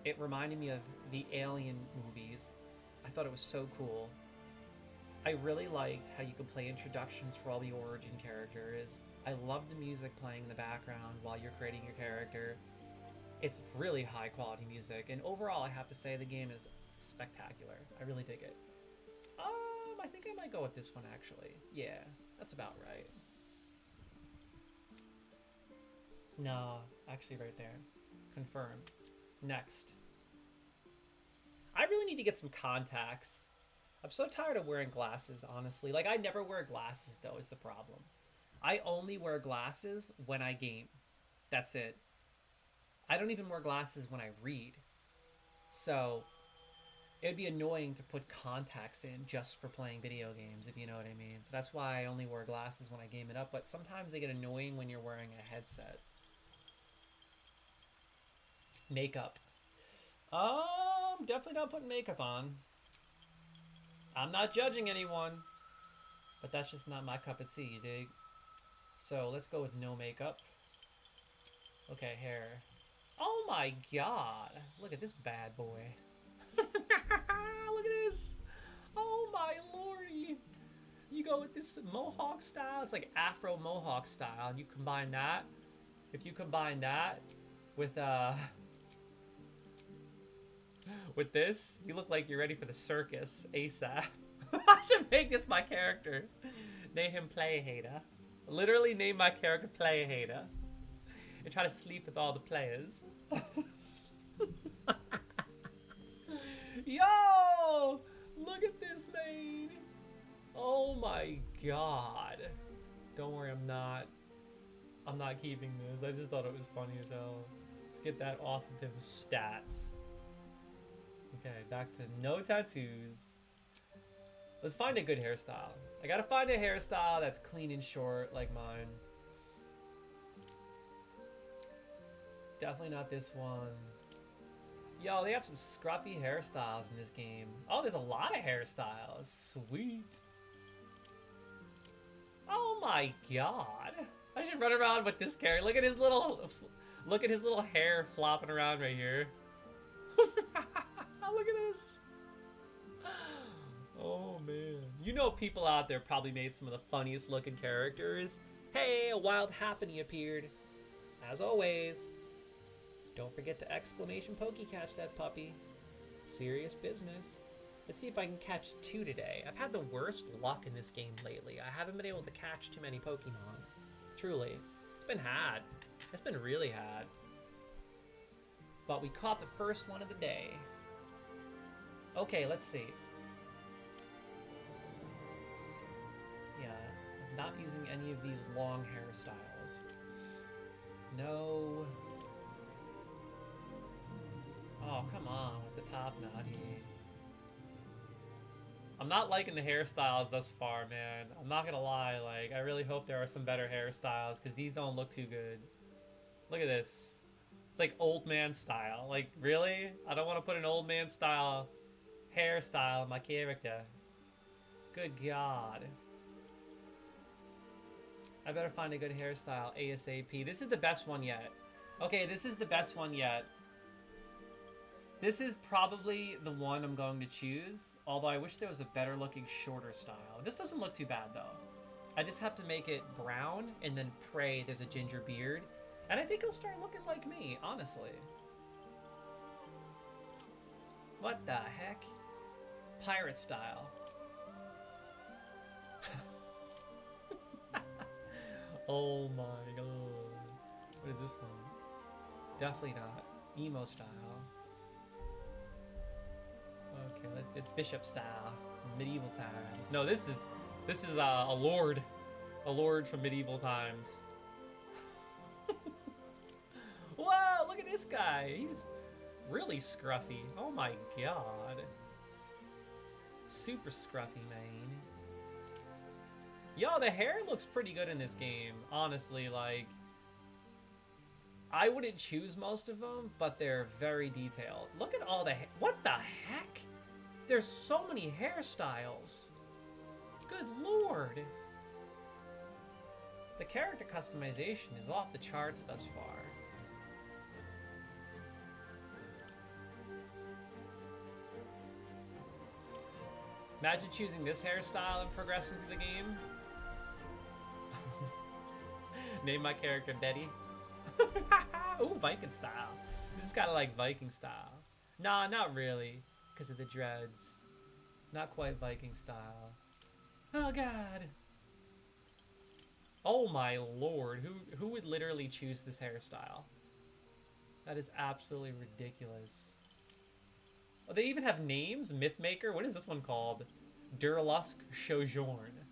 It reminded me of the Alien movies. I thought it was so cool. I really liked how you could play introductions for all the origin characters. I love the music playing in the background while you're creating your character. It's really high quality music, and overall I have to say the game is spectacular. I really dig it. I think I might go with this one actually. Yeah, that's about right. No, actually right there. Confirmed. Next. I really need to get some contacts. I'm so tired of wearing glasses, honestly. Like, I never wear glasses, though, is the problem. I only wear glasses when I game. That's it. I don't even wear glasses when I read. So it'd be annoying to put contacts in just for playing video games, if you know what I mean. So that's why I only wear glasses when I game it up, but sometimes they get annoying when you're wearing a headset. Makeup. Definitely not putting makeup on. I'm not judging anyone, but that's just not my cup of tea, you dig? So let's go with no makeup. Okay, hair. Oh my god. Look at this bad boy. Look at this. Oh my lordy. You go with this mohawk style. It's like Afro mohawk style. And you combine that. If you combine that with this, you look like you're ready for the circus ASAP. I should make this my character. Name him Play Hater. Literally name my character Play Hater. And try to sleep with all the players. Yo! Look at this, man. Oh my god. Don't worry, I'm not keeping this. I just thought it was funny as hell. Let's get that off of him stats. Okay, back to no tattoos. Let's find a good hairstyle. I gotta find a hairstyle that's clean and short like mine. Definitely not this one. Yo, they have some scruffy hairstyles in this game. Oh, there's a lot of hairstyles. Sweet. Oh my god. I should run around with this character. Look at his little hair flopping around right here. Look at this. Oh man. You know people out there probably made some of the funniest looking characters. Hey, a wild happening appeared. As always. Don't forget to exclamation pokey catch that puppy. Serious business. Let's see if I can catch 2 today. I've had the worst luck in this game lately. I haven't been able to catch too many Pokemon. Truly. It's been had. It's been really had. But we caught the first one of the day. Okay, let's see. Yeah, I'm not using any of these long hairstyles. No. Oh, come on with the top knotty. I'm not liking the hairstyles thus far, man. I'm not gonna lie, like, I really hope there are some better hairstyles, because these don't look too good. Look at this. It's like old man style. Like, really? I don't want to put an old man style hairstyle on my character. Good God. I better find a good hairstyle ASAP. This is the best one yet. Okay, this is the best one yet. This is probably the one I'm going to choose, although I wish there was a better looking shorter style. This doesn't look too bad though. I just have to make it brown and then pray there's a ginger beard. And I think he'll start looking like me, honestly. What the heck? Pirate style. Oh my god. What is this one? Definitely not. Emo style. Okay, it's bishop style. Medieval times. No, this is a lord. A lord from medieval times. Whoa, look at this guy. He's really scruffy. Oh my god. Super scruffy, man. Yo, the hair looks pretty good in this game. Honestly, like, I wouldn't choose most of them, but they're very detailed. Look at all the what the heck? There's so many hairstyles. Good lord. The character customization is off the charts thus far. Imagine choosing this hairstyle and progressing through the game. Name my character Betty. Ooh, Viking style. This is kind of like Viking style. Nah, not really. Because of the dreads. Not quite Viking style. Oh, God. Oh, my lord. Who would literally choose this hairstyle? That is absolutely ridiculous. Oh, they even have names? Mythmaker? What is this one called? Durlusk Shojorn.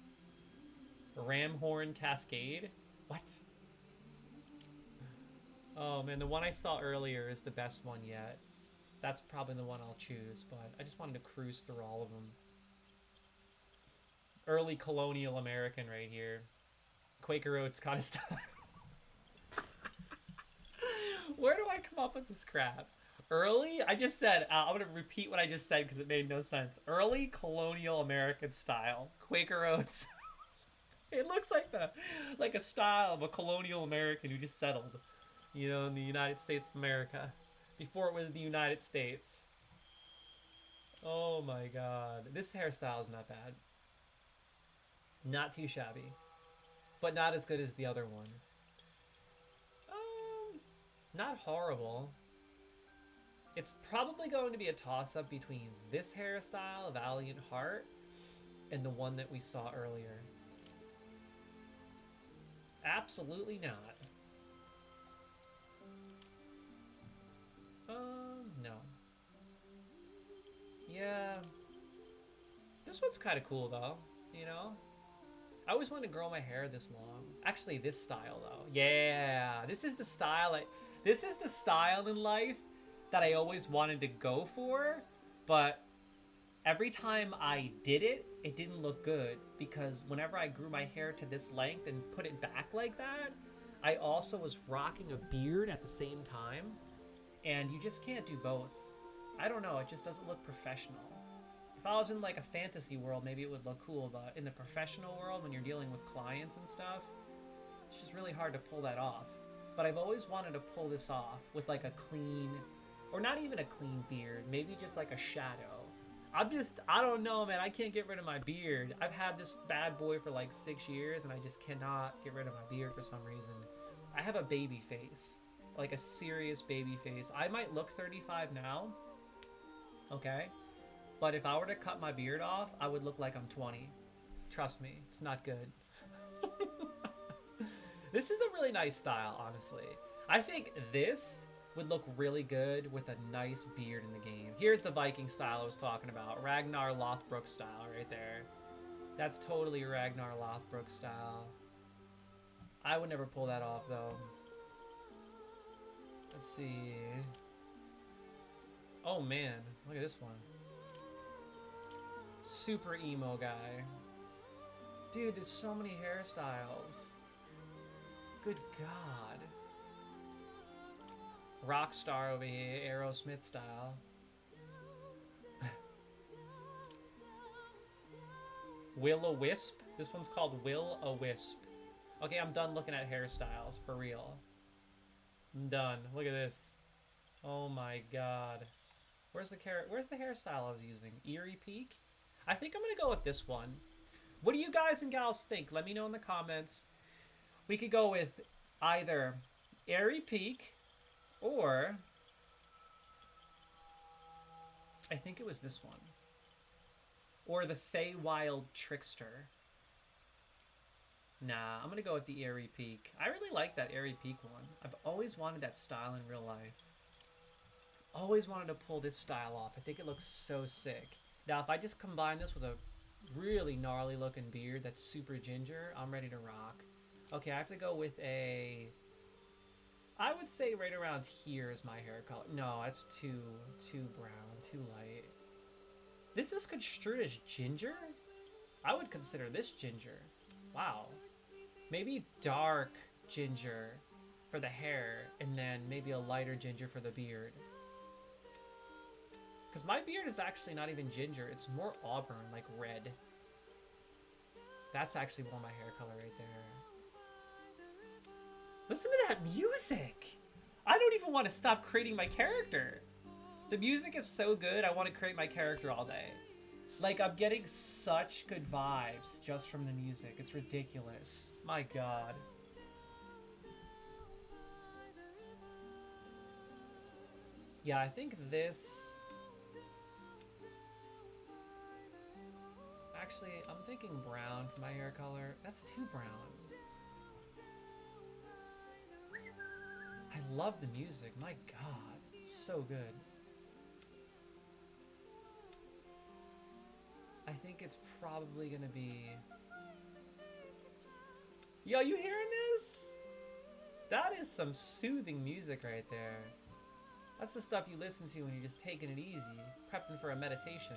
Ramhorn Cascade? What? Oh man, the one I saw earlier is the best one yet. That's probably the one I'll choose, but I just wanted to cruise through all of them. Early colonial American right here. Quaker Oats kind of style. Where do I come up with this crap? Early? I just said, I'm going to repeat what I just said because it made no sense. Early colonial American style. Quaker Oats. It looks like a style of a colonial American who just settled, you know, in the United States of America. Before it was the United States. Oh my god. This hairstyle is not bad. Not too shabby. But not as good as the other one. Not horrible. It's probably going to be a toss-up between this hairstyle, Valiant Heart, and the one that we saw earlier. Absolutely not. No. Yeah. This one's kind of cool, though, you know? I always wanted to grow my hair this long. Actually, this style, though. Yeah, this is the style. This is the style in life that I always wanted to go for, but every time I did it, it didn't look good because whenever I grew my hair to this length and put it back like that, I also was rocking a beard at the same time, and you just can't do both. I don't know, it just doesn't look professional. If I was in like a fantasy world, maybe it would look cool, but in the professional world, when you're dealing with clients and stuff, it's just really hard to pull that off. But I've always wanted to pull this off with like a clean, or not even a clean beard, maybe just like a shadow. I don't know, man, I can't get rid of my beard. I've had this bad boy for like 6 years, and I just cannot get rid of my beard for some reason. I have a baby face, like a serious baby face. I might look 35 now, okay? But if I were to cut my beard off, I would look like I'm 20. Trust me, it's not good. This is a really nice style, honestly. I think this would look really good with a nice beard in the game. Here's the Viking style I was talking about. Ragnar Lothbrok style right there. That's totally Ragnar Lothbrok style. I would never pull that off, though. Let's see. Oh, man. Look at this one. Super emo guy. Dude, there's so many hairstyles. Good God. Rockstar over here, Aerosmith style. Will-o-wisp? This one's called Will-o-wisp. Okay, I'm done looking at hairstyles, for real. I'm done. Look at this. Oh my God. Where's the hairstyle I was using? Eerie Peak? I think I'm gonna go with this one. What do you guys and gals think? Let me know in the comments. We could go with either Airy Peak or I think it was this one. Or the Feywild Trickster. Nah, I'm gonna go with the Airy Peak. I really like that Airy Peak one. I've always wanted that style in real life. Always wanted to pull this style off. I think it looks so sick. Now, if I just combine this with a really gnarly looking beard that's super ginger, I'm ready to rock. Okay, I have to go with a... I would say right around here is my hair color. No, that's too brown, too light. This is construed as ginger? I would consider this ginger. Wow. Maybe dark ginger for the hair, and then maybe a lighter ginger for the beard. Because my beard is actually not even ginger. It's more auburn, like red. That's actually more my hair color right there. Listen to that music! I don't even want to stop creating my character. The music is so good, I want to create my character all day. Like, I'm getting such good vibes just from the music. It's ridiculous. My God. Yeah, I think this... Actually, I'm thinking brown for my hair color. That's too brown. I love the music. My God. So good. I think it's probably gonna be... Yo, you hearing this? That is some soothing music right there. That's the stuff you listen to when you're just taking it easy, prepping for a meditation.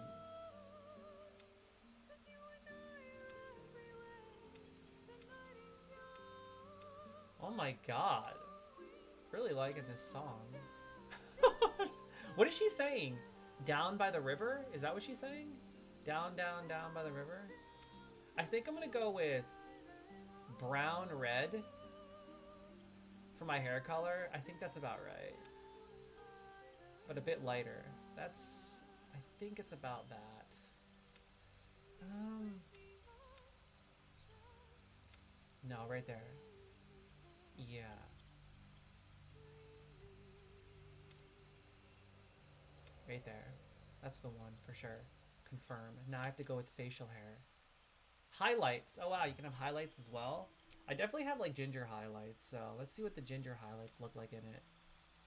Oh my god. Really liking this song. What is she saying? Down by the river? Is that what she's saying? Down, down, down by the river? I think I'm gonna go with brown red for my hair color. I think that's about right. But a bit lighter. That's... I think it's about that. No, right there. Yeah. Right there. That's the one for sure. Confirm. Now I have to go with facial hair. Highlights. Oh wow, you can have highlights as well. I definitely have like ginger highlights, so let's see what the ginger highlights look like in it.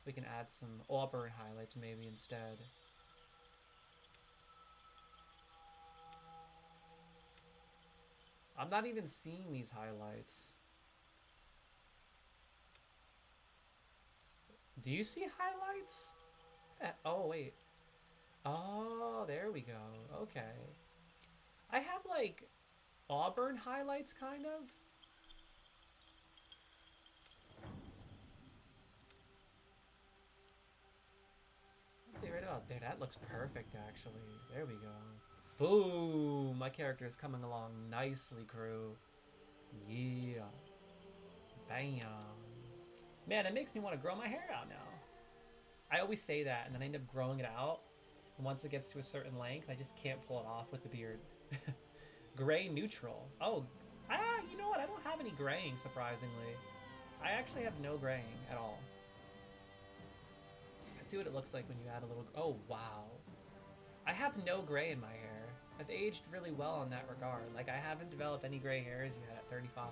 We can add some auburn highlights maybe instead. I'm not even seeing these highlights. Do you see highlights? Oh, wait. Oh, there we go. Okay. I have like auburn highlights, kind of. Let's see right about there. That looks perfect, actually. There we go. Boom! My character is coming along nicely, crew. Yeah. Bam. Man, it makes me want to grow my hair out now. I always say that, and then I end up growing it out. And once it gets to a certain length, I just can't pull it off with the beard. Gray neutral. Oh, you know what? I don't have any graying, surprisingly. I actually have no graying at all. Let's see what it looks like when you add a little... Oh, wow. I have no gray in my hair. I've aged really well in that regard. Like, I haven't developed any gray hairs yet at 35.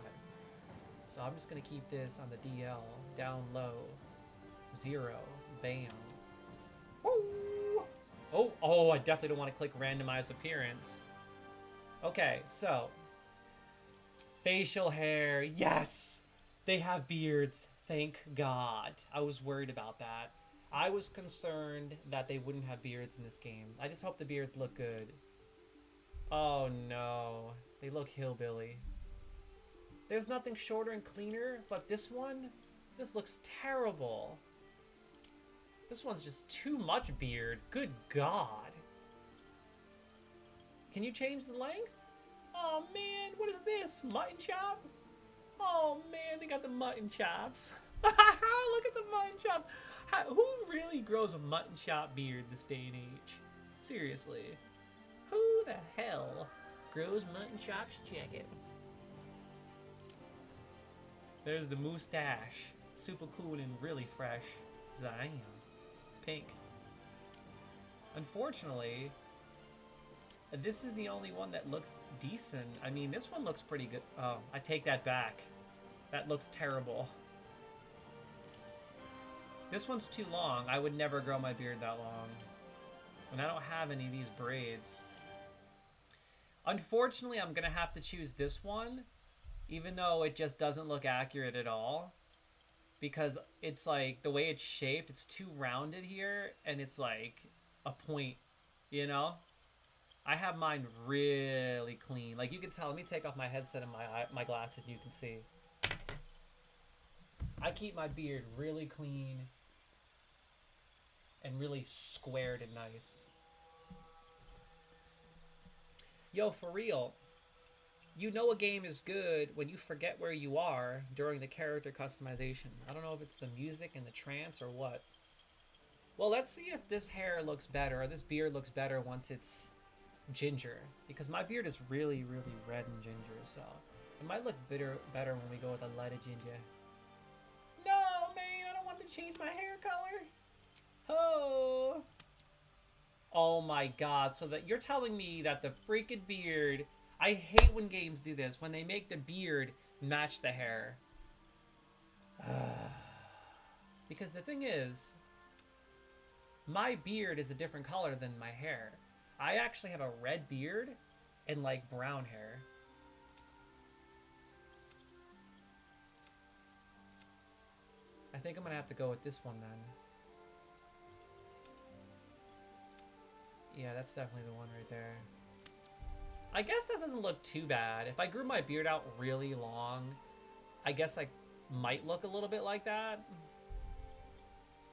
So I'm just going to keep this on the DL. Down low. 0. Bam. Woo! Oh, I definitely don't want to click randomize appearance. Okay, so. Facial hair. Yes! They have beards. Thank God. I was worried about that. I was concerned that they wouldn't have beards in this game. I just hope the beards look good. Oh no. They look hillbilly. There's nothing shorter and cleaner, but this one, this looks terrible. This one's just too much beard. Good God. Can you change the length? Oh man, what is this? Mutton chop? Oh man, they got the mutton chops. Look at the mutton chop. Who really grows a mutton chop beard this day and age? Seriously. Who the hell grows mutton chops? Check it. There's the mustache. Super cool and really fresh. Damn. Pink. Unfortunately, this is the only one that looks decent. I mean, this one looks pretty good. Oh, I take that back. That looks terrible. This one's too long. I would never grow my beard that long. And I don't have any of these braids. Unfortunately, I'm going to have to choose this one, even though it just doesn't look accurate at all. Because it's like, the way it's shaped, it's too rounded here, and it's like a point, you know? I have mine really clean. Like, you can tell, let me take off my headset and my glasses, and you can see. I keep my beard really clean and really squared and nice. Yo, for real, you know a game is good when you forget where you are during the character customization. I don't know if it's the music and the trance or what. Well, let's see if this hair looks better, or this beard looks better once it's ginger. Because my beard is really, really red and ginger, so it might look better when we go with a lighter ginger. No, man, I don't want to change my hair color. Oh. Oh my God, so that you're telling me that the freaking beard... I hate when games do this, when they make the beard match the hair. Because the thing is, my beard is a different color than my hair. I actually have a red beard and like brown hair. think I'm gonna have to go with this one then. Yeah, that's definitely the one right there. I guess that doesn't look too bad. If I grew my beard out really long, I guess I might look a little bit like that.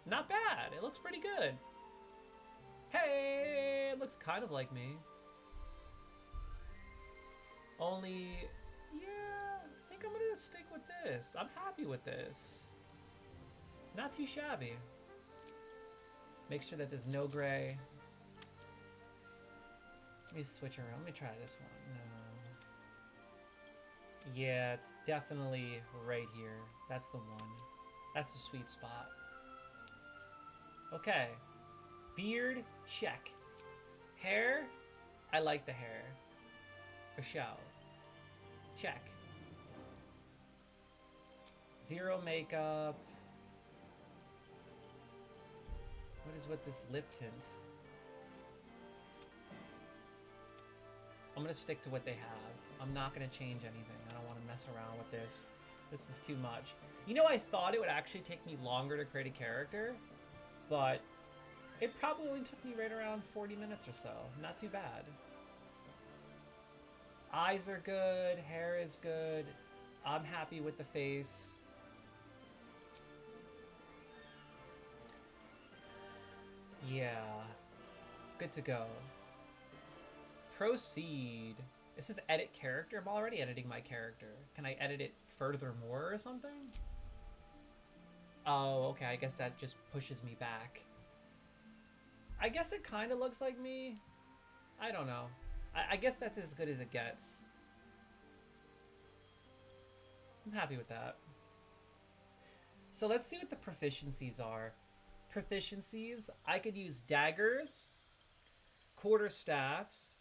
Not bad. It looks pretty good. Hey, it looks kind of like me. Only, yeah, I think I'm gonna stick with this. I'm happy with this. Not too shabby. Make sure that there's no gray. Let me switch around. Let me try this one. No. Yeah, it's definitely right here. That's the one. That's the sweet spot. Okay. Beard, check. Hair, I like the hair. For show. Check. Zero makeup. What is with this lip tint? I'm gonna stick to what they have. I'm not gonna change anything. I don't want to mess around with this. This is too much. You know, I thought it would actually take me longer to create a character, but it probably only took me right around 40 minutes or so. Not too bad. Eyes are good, hair is good. I'm happy with the face. Yeah, good to go. Proceed. It says edit character. I'm already editing my character. Can I edit it furthermore or something? Oh, okay. I guess that just pushes me back. I guess it kind of looks like me. I don't know. I guess that's as good as it gets. I'm happy with that. So let's see what the proficiencies are. Proficiencies. I could use daggers, quarterstaffs,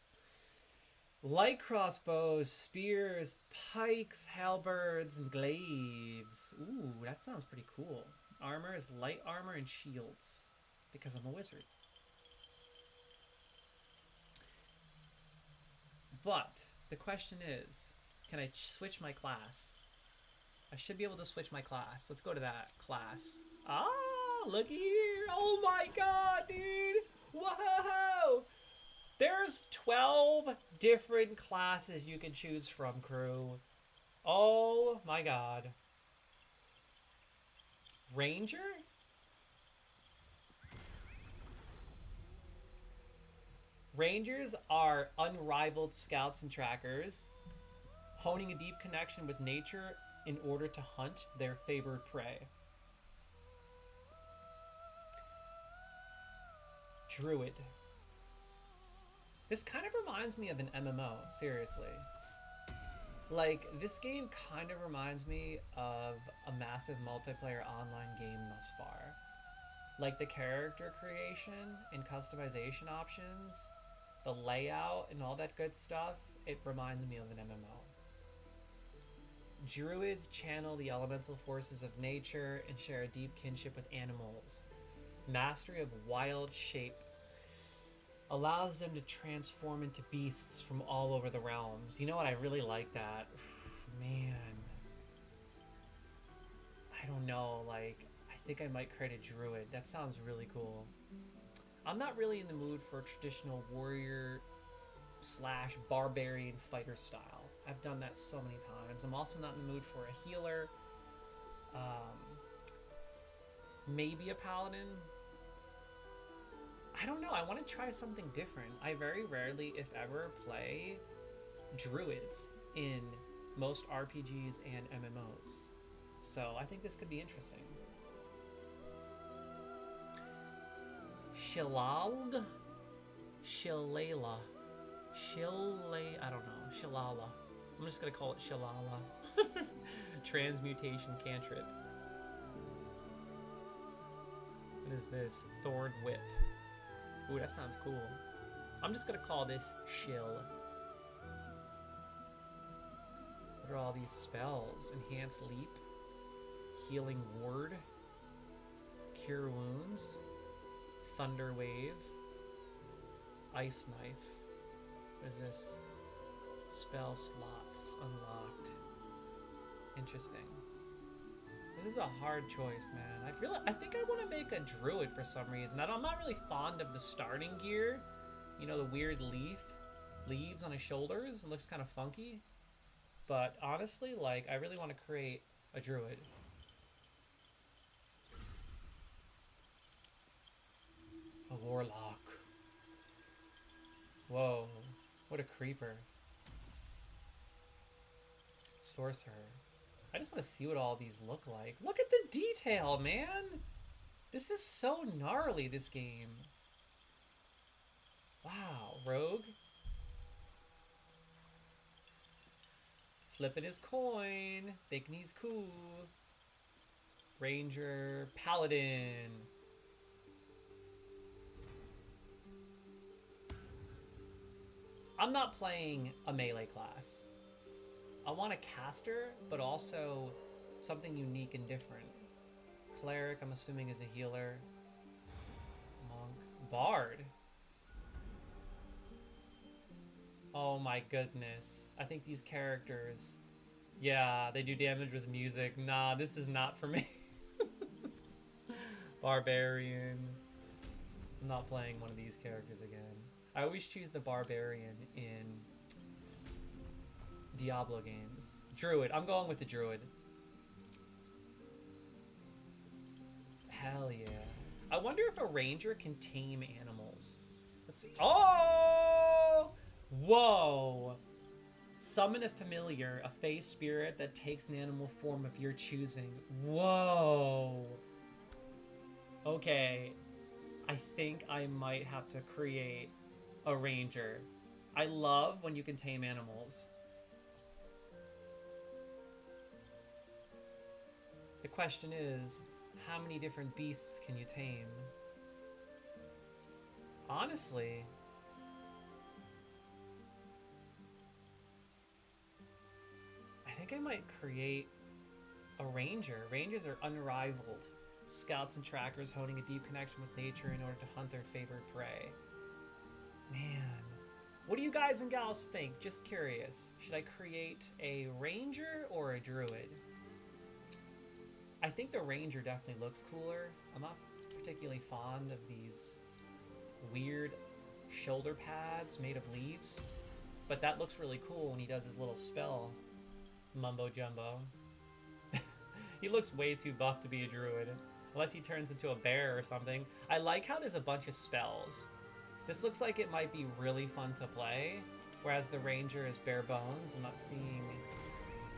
light crossbows, spears, pikes, halberds, and glaives. Ooh, that sounds pretty cool. Armor is light armor and shields, because I'm a wizard. But the question is, can I switch my class? I should be able to switch my class. Let's go to that class. Ah, looky here. Oh my god, dude. Whoa. There's 12 different classes you can choose from, crew. Oh my god. Ranger? Rangers are unrivaled scouts and trackers, honing a deep connection with nature in order to hunt their favored prey. Druid. This kind of reminds me of an MMO, seriously. Like, this game kind of reminds me of a massive multiplayer online game thus far. Like the character creation and customization options, the layout and all that good stuff, it reminds me of an MMO. Druids channel the elemental forces of nature and share a deep kinship with animals. Mastery of wild shape allows them to transform into beasts from all over the realms. You know what? I really like that. Man. I don't know, like, I think I might create a druid. That sounds really cool. I'm not really in the mood for a traditional warrior / barbarian fighter style. I've done that so many times. I'm also not in the mood for a healer. Maybe a paladin. I don't know. I want to try something different. I very rarely, if ever, play druids in most RPGs and MMOs. So I think this could be interesting. Shilal? Shillala. I don't know. Shillala. I'm just gonna call it Shillala. Transmutation cantrip. What is this? Thorn Whip. Ooh, that sounds cool. I'm just gonna call this Shill. What are all these spells? Enhance Leap. Healing Ward. Cure Wounds. Thunder Wave. Ice Knife. What is this? Spell slots unlocked. Interesting. This is a hard choice, man. I think I want to make a druid for some reason. I'm not really fond of the starting gear. You know, the weird leaves on his shoulders. It looks kind of funky. But honestly, like, I really want to create a druid. A warlock. Whoa, what a creeper. Sorcerer. I just want to see what all these look like. Look at the detail, man! This is so gnarly, this game. Wow, rogue. Flipping his coin, thinking he's cool. Ranger, paladin. I'm not playing a melee class. I want a caster, but also something unique and different. Cleric, I'm assuming, is a healer. Monk. Bard. Oh my goodness. I think these characters... Yeah, they do damage with music. Nah, this is not for me. Barbarian. I'm not playing one of these characters again. I always choose the barbarian in Diablo games. Druid. I'm going with the druid. Hell yeah. I wonder if a ranger can tame animals. Let's see. Oh! Whoa! Summon a familiar, a fey spirit that takes an animal form of your choosing. Whoa! Okay. I think I might have to create a ranger. I love when you can tame animals. The question is, how many different beasts can you tame? Honestly, I think I might create a ranger. Rangers are unrivaled. Scouts and trackers honing a deep connection with nature in order to hunt their favorite prey. Man, what do you guys and gals think? Just curious. Should I create a ranger or a druid? I think the ranger definitely looks cooler. I'm not particularly fond of these weird shoulder pads made of leaves, but that looks really cool when he does his little spell. Mumbo jumbo. He looks way too buff to be a druid, unless he turns into a bear or something. I like how there's a bunch of spells. This looks like it might be really fun to play, whereas the ranger is bare bones. I'm not seeing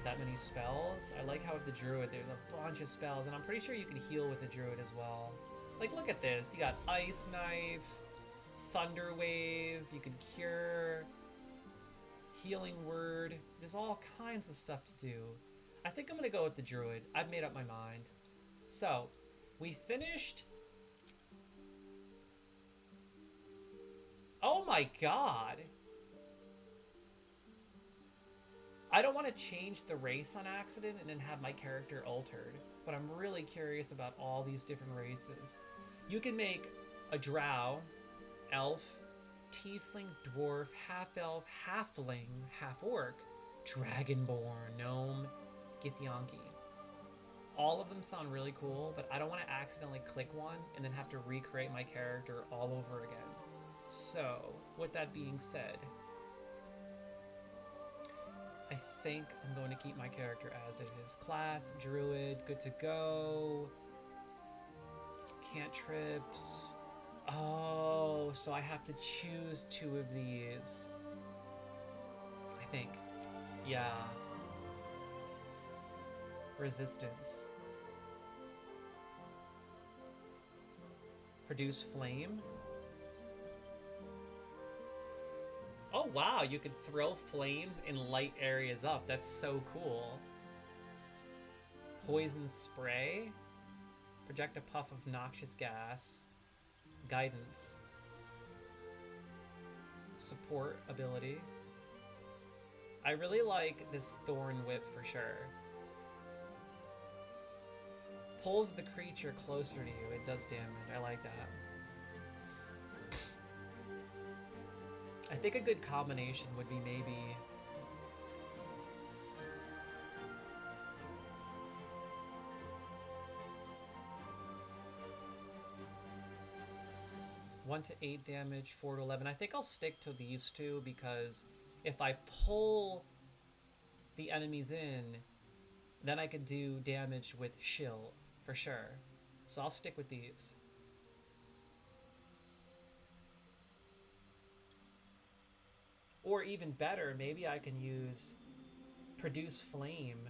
that many spells. I like how with the druid there's a bunch of spells, and I'm pretty sure you can heal with the druid as well. Like, look at this. You got Ice Knife, Thunder Wave, you can cure, Healing Word. There's all kinds of stuff to do. I think I'm gonna go with the druid. I've made up my mind. So, we finished... Oh my god! I don't want to change the race on accident and then have my character altered, but I'm really curious about all these different races. You can make a drow, elf, tiefling, dwarf, half-elf, halfling, half-orc, dragonborn, gnome, githyanki. All of them sound really cool, but I don't want to accidentally click one and then have to recreate my character all over again. So, with that being said, I think I'm going to keep my character as it is. Class, druid, good to go. Cantrips. Oh, so I have to choose two of these. I think. Yeah. Resistance. Produce flame. Oh wow, you can throw flames and light areas up. That's so cool. Poison spray. Project a puff of noxious gas. Guidance. Support ability. I really like this thorn whip for sure. Pulls the creature closer to you. It does damage. I like that. I think a good combination would be maybe... 1 to 8 damage, 4 to 11. I think I'll stick to these two because if I pull the enemies in, then I could do damage with shield for sure. So I'll stick with these. Or even better, maybe I can use produce flame.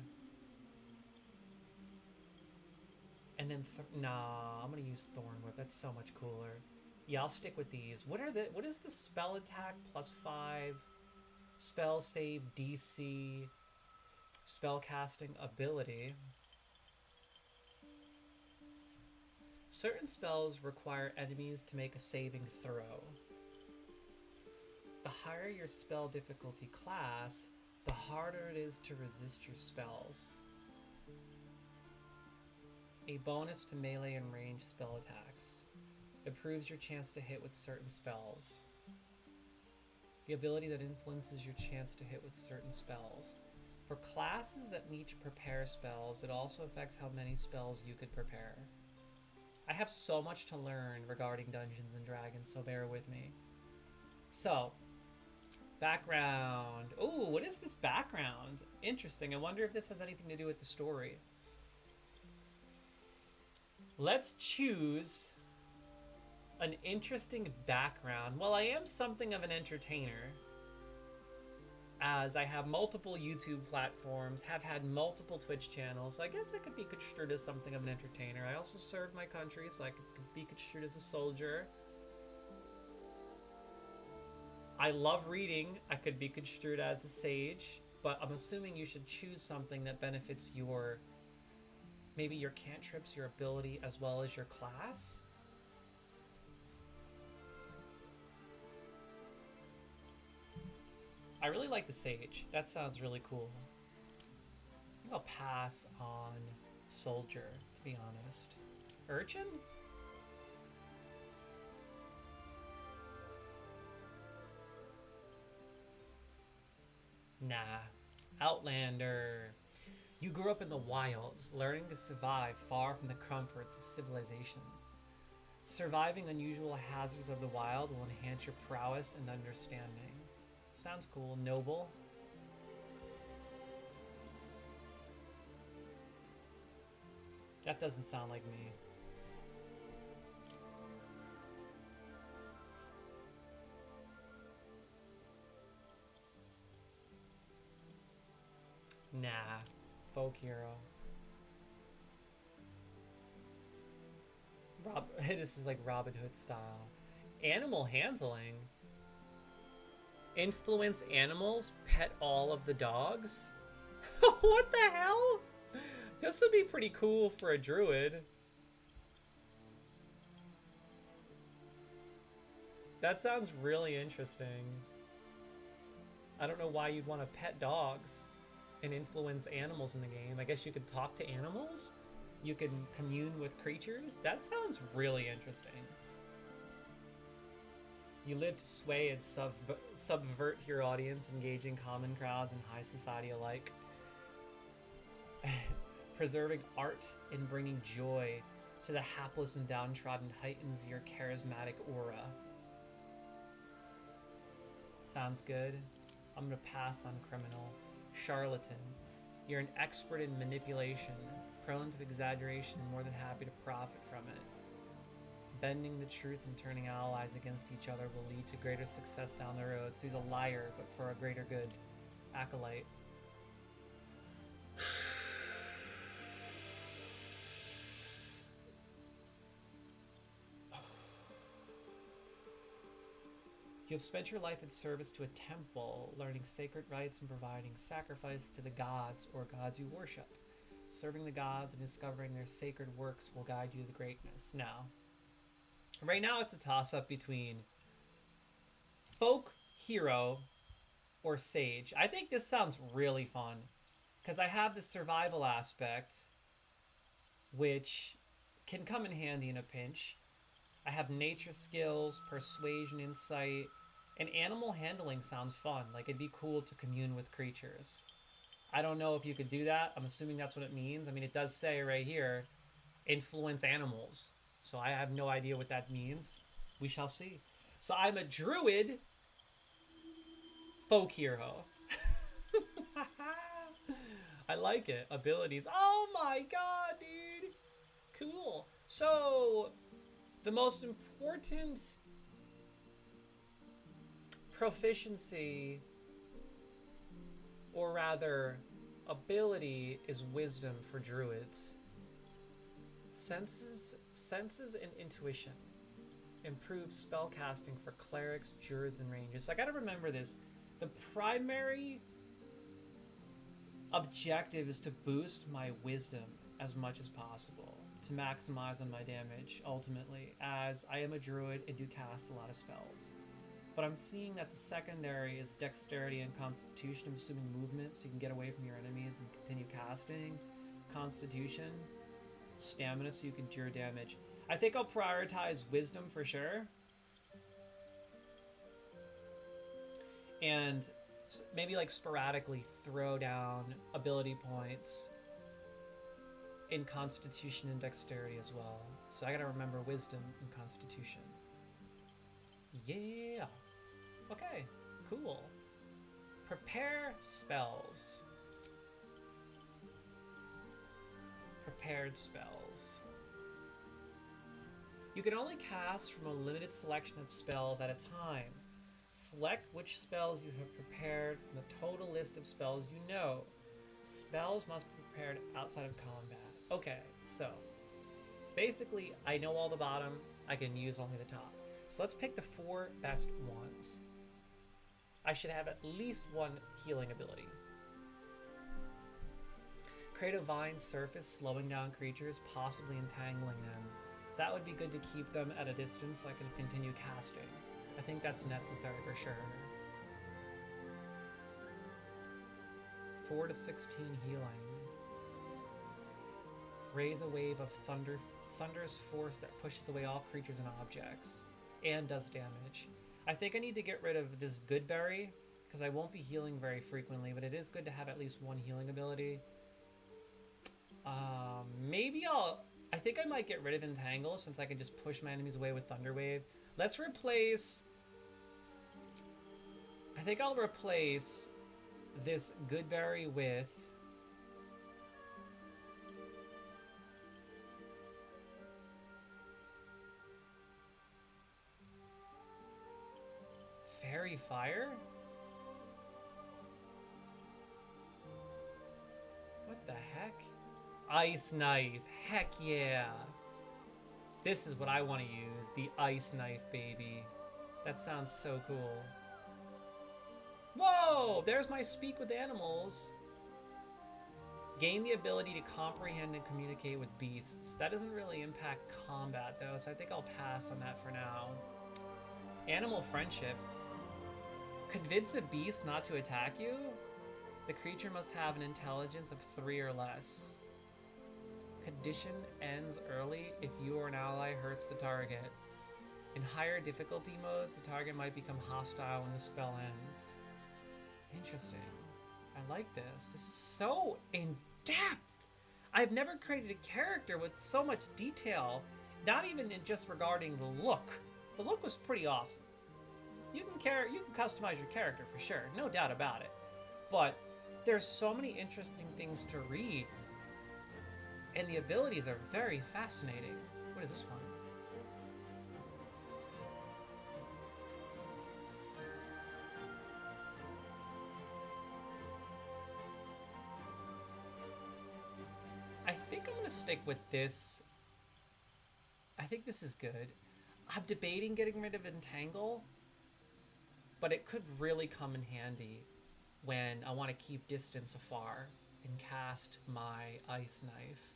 And then, nah, I'm gonna use Thorn Whip. That's so much cooler. Yeah, I'll stick with these. What is the spell attack +5, spell save DC, spell casting ability? Certain spells require enemies to make a saving throw. The higher your spell difficulty class, the harder it is to resist your spells. A bonus to melee and ranged spell attacks. Improves your chance to hit with certain spells. The ability that influences your chance to hit with certain spells. For classes that need to prepare spells, it also affects how many spells you could prepare. I have so much to learn regarding Dungeons and Dragons, so bear with me. So, background. Oh, what is this background? Interesting. I wonder if this has anything to do with the story. Let's choose an interesting background. Well, I am something of an entertainer, as I have multiple YouTube platforms, have had multiple Twitch channels, so I guess I could be construed as something of an entertainer. I also served my country, so I could be construed as a soldier. I love reading. I could be construed as a sage, but I'm assuming you should choose something that benefits your, maybe your cantrips, your ability, as well as your class. I really like the sage. That sounds really cool. I think I'll pass on soldier, to be honest. Urchin? Nah. Outlander. You grew up in the wilds, learning to survive far from the comforts of civilization. Surviving unusual hazards of the wild will enhance your prowess and understanding. Sounds cool. Noble. That doesn't sound like me. Nah. Folk hero. This is like Robin Hood style. Animal handling. Influence animals, pet all of the dogs? What the hell? This would be pretty cool for a druid. That sounds really interesting. I don't know why you'd want to pet dogs and influence animals in the game. I guess you could talk to animals? You can commune with creatures? That sounds really interesting. You live to sway and subvert your audience, engaging common crowds and high society alike. Preserving art and bringing joy to the hapless and downtrodden heightens your charismatic aura. Sounds good. I'm gonna pass on criminal. Charlatan. You're an expert in manipulation, prone to exaggeration and more than happy to profit from it. Bending the truth and turning allies against each other will lead to greater success down the road. So he's a liar, but for a greater good. Acolyte. You have spent your life in service to a temple, learning sacred rites and providing sacrifice to the gods or gods you worship. Serving the gods and discovering their sacred works will guide you to greatness. Now, right now it's a toss-up between folk hero or sage. I think this sounds really fun because I have the survival aspect, which can come in handy in a pinch. I have nature skills, persuasion, insight, and animal handling sounds fun. Like, it'd be cool to commune with creatures. I don't know if you could do that. I'm assuming that's what it means. I mean, it does say right here, influence animals. So I have no idea what that means. We shall see. So I'm a druid folk hero. I like it. Abilities. Oh my god, dude. Cool. So the most important proficiency, or rather ability, is wisdom for druids. Senses and intuition. Improves spellcasting for clerics, druids, and rangers. So I gotta remember this. The primary objective is to boost my wisdom as much as possible to maximize on my damage ultimately, as I am a druid and do cast a lot of spells. But I'm seeing that the secondary is dexterity and constitution. I'm assuming movement so you can get away from your enemies and continue casting. Constitution. Stamina so you can endure damage. I think I'll prioritize wisdom for sure. And maybe like sporadically throw down ability points in constitution and dexterity as well. So I gotta remember wisdom and constitution. Yeah. Okay, cool. Prepare spells. Prepared spells. You can only cast from a limited selection of spells at a time. Select which spells you have prepared from the total list of spells you know. Spells must be prepared outside of combat. Okay, so basically I know all the bottom, I can use only the top. So let's pick the 4 best ones. I should have at least one healing ability. Create a vine surface, slowing down creatures, possibly entangling them. That would be good to keep them at a distance so I can continue casting. I think that's necessary for sure. 4 to 16 healing. Raise a wave of thunderous force that pushes away all creatures and objects, and does damage. I think I need to get rid of this good berry, because I won't be healing very frequently, but it is good to have at least one healing ability. I think I might get rid of Entangle, since I can just push my enemies away with Thunder Wave. Let's replace... I think I'll replace this good berry with... Fairy Fire? What the heck? Ice Knife. Heck yeah. This is what I want to use. The Ice Knife, baby. That sounds so cool. Whoa! There's my speak with animals. Gain the ability to comprehend and communicate with beasts. That doesn't really impact combat, though, so I think I'll pass on that for now. Animal Friendship. Convince a beast not to attack you? The creature must have an intelligence of 3 or less. Condition ends early if you or an ally hurts the target. In higher difficulty modes, the target might become hostile when the spell ends. Interesting. I like this. This is so in-depth! I've never created a character with so much detail, not even in just regarding the look. The look was pretty awesome. You can customize your character for sure, no doubt about it. But there's so many interesting things to read. And the abilities are very fascinating. What is this one? I think I'm gonna stick with this. I think this is good. I'm debating getting rid of Entangle, but it could really come in handy when I want to keep distance afar and cast my Ice Knife.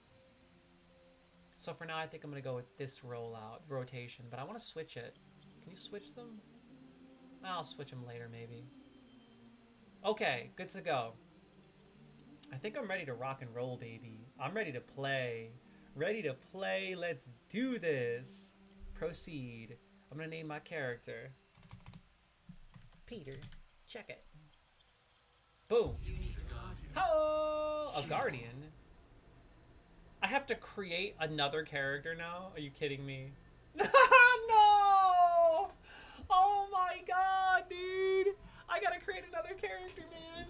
So for now, I think I'm going to go with this rotation, but I want to switch it. Can you switch them? I'll switch them later, maybe. Okay, good to go. I think I'm ready to rock and roll, baby. I'm ready to play. Ready to play. Let's do this. Proceed. I'm going to name my character Peter. Check it. Boom. Oh, a guardian. I have to create another character now? Are you kidding me? No! create another character, man.